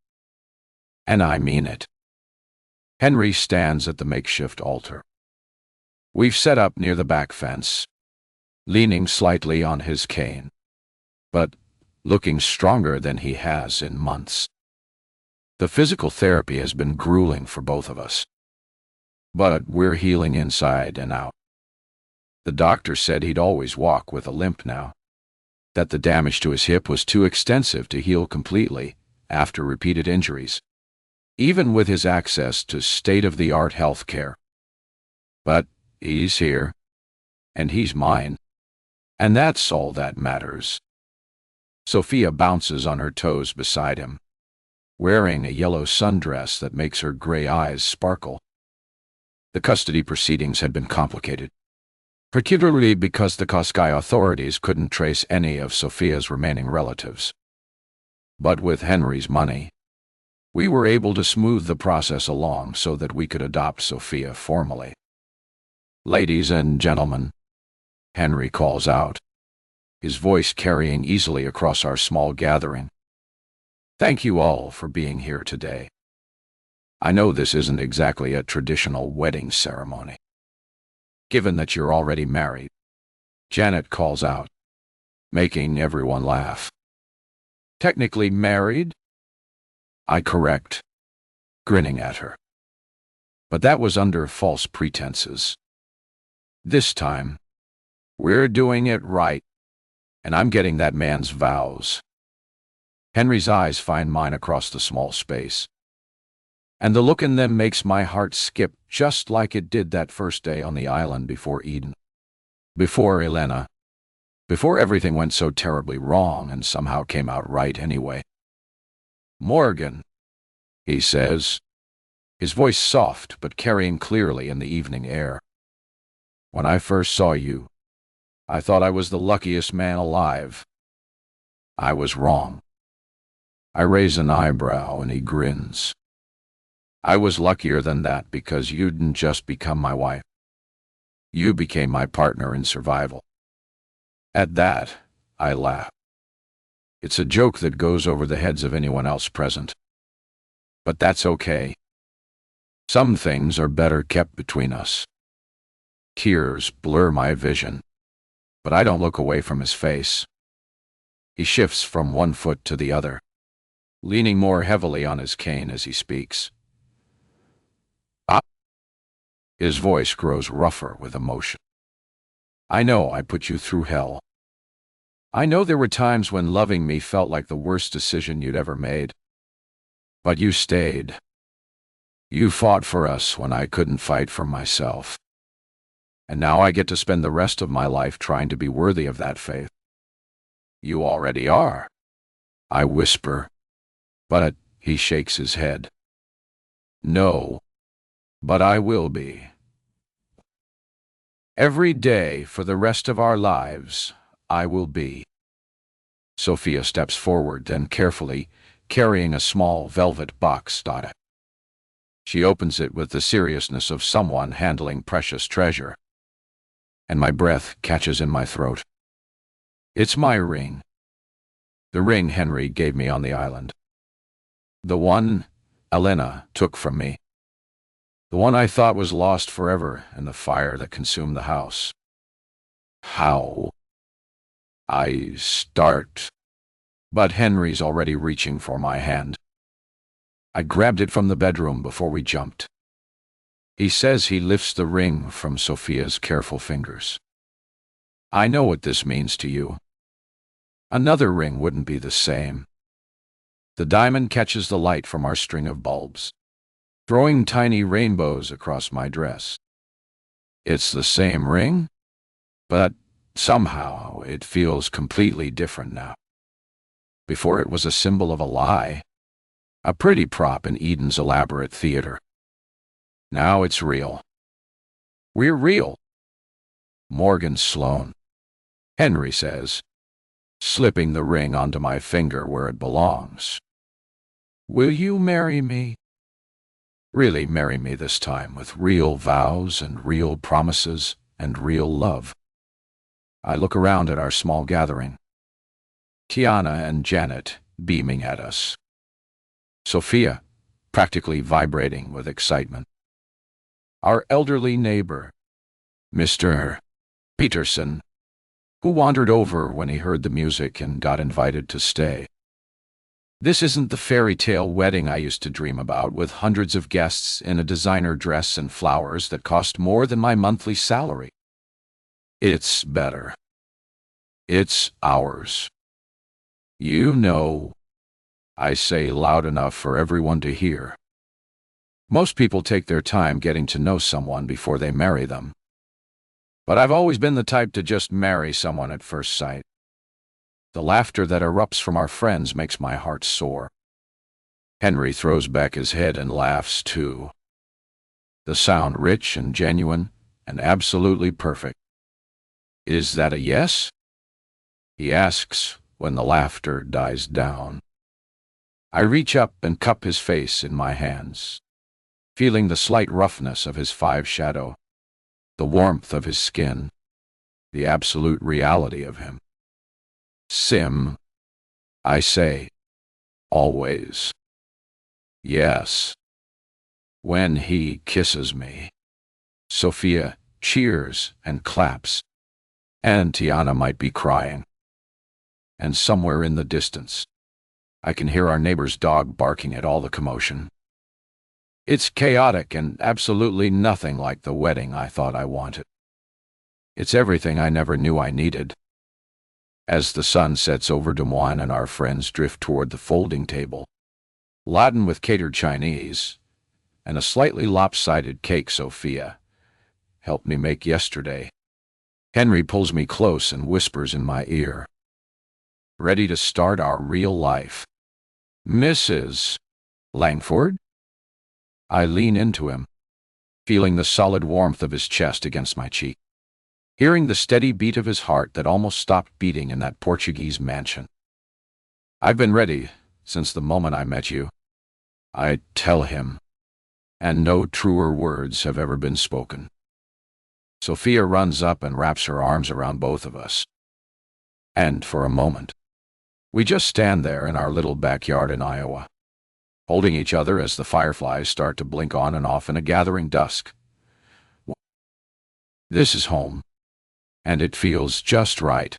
And I mean it. Henry stands at the makeshift altar. We've set up near the back fence, leaning slightly on his cane, but looking stronger than he has in months. The physical therapy has been grueling for both of us, but we're healing inside and out. The doctor said he'd always walk with a limp now, that the damage to his hip was too extensive to heal completely after repeated injuries, even with his access to state-of-the-art health care. But he's here, and he's mine, and that's all that matters. Sophia bounces on her toes beside him, wearing a yellow sundress that makes her gray eyes sparkle. The custody proceedings had been complicated, particularly because the Coscay authorities couldn't trace any of Sophia's remaining relatives. But with Henry's money, we were able to smooth the process along so that we could adopt Sophia formally. "Ladies and gentlemen," Henry calls out, his voice carrying easily across our small gathering. "Thank you all for being here today. I know this isn't exactly a traditional wedding ceremony, given that you're already married," Janet calls out, making everyone laugh. "Technically married?" I correct, grinning at her. But that was under false pretenses. This time, we're doing it right, and I'm getting that man's vows. Henry's eyes find mine across the small space, and the look in them makes my heart skip just like it did that first day on the island before Eden. Before Elena. Before everything went so terribly wrong and somehow came out right anyway. "Morgan," he says, his voice soft but carrying clearly in the evening air. "When I first saw you, I thought I was the luckiest man alive. I was wrong." I raise an eyebrow and he grins. "I was luckier than that because you didn't just become my wife. You became my partner in survival." At that, I laugh. It's a joke that goes over the heads of anyone else present. But that's okay. Some things are better kept between us. Tears blur my vision, but I don't look away from his face. He shifts from one foot to the other, leaning more heavily on his cane as he speaks. "Ah!" His voice grows rougher with emotion. "I know I put you through hell. I know there were times when loving me felt like the worst decision you'd ever made. But you stayed. You fought for us when I couldn't fight for myself. And now I get to spend the rest of my life trying to be worthy of that faith." "You already are," I whisper, But he shakes his head. No, but I will be. Every day for the rest of our lives, I will be. Sophia steps forward and carefully, carrying a small velvet box. She opens it with the seriousness of someone handling precious treasure. And my breath catches in my throat. It's my ring. The ring Henry gave me on the island. The one Elena took from me. The one I thought was lost forever in the fire that consumed the house. How? I start. But Henry's already reaching for my hand. I grabbed it from the bedroom before we jumped. He says he lifts the ring from Sophia's careful fingers. I know what this means to you. Another ring wouldn't be the same. The diamond catches the light from our string of bulbs, throwing tiny rainbows across my dress. It's the same ring, but somehow it feels completely different now. Before it was a symbol of a lie, a pretty prop in Eden's elaborate theater. Now it's real. We're real. Morgan Sloan, Henry says, slipping the ring onto my finger where it belongs. Will you marry me? Really marry me this time, with real vows and real promises and real love. I look around at our small gathering. Tiana and Janet beaming at us. Sophia practically vibrating with excitement. Our elderly neighbor, Mr. Peterson, who wandered over when he heard the music and got invited to stay. This isn't the fairy tale wedding I used to dream about, with hundreds of guests in a designer dress and flowers that cost more than my monthly salary. It's better. It's ours. You know, I say loud enough for everyone to hear. Most people take their time getting to know someone before they marry them. But I've always been the type to just marry someone at first sight. The laughter that erupts from our friends makes my heart soar. Henry throws back his head and laughs too. The sound rich and genuine and absolutely perfect. Is that a yes? He asks when the laughter dies down. I reach up and cup his face in my hands, feeling the slight roughness of his five shadow, the warmth of his skin, the absolute reality of him. Sim, I say, always. Yes. When he kisses me. Sophia cheers and claps, and Tiana might be crying. And somewhere in the distance, I can hear our neighbor's dog barking at all the commotion. It's chaotic and absolutely nothing like the wedding I thought I wanted. It's everything I never knew I needed. As the sun sets over Des Moines and our friends drift toward the folding table, laden with catered Chinese, and a slightly lopsided cake Sophia helped me make yesterday, Henry pulls me close and whispers in my ear, ready to start our real life. Mrs. Langford? I lean into him, feeling the solid warmth of his chest against my cheek, hearing the steady beat of his heart that almost stopped beating in that Portuguese mansion. I've been ready since the moment I met you. I tell him, and no truer words have ever been spoken. Sophia runs up and wraps her arms around both of us. And for a moment, we just stand there in our little backyard in Iowa, holding each other as the fireflies start to blink on and off in a gathering dusk. This is home, and it feels just right.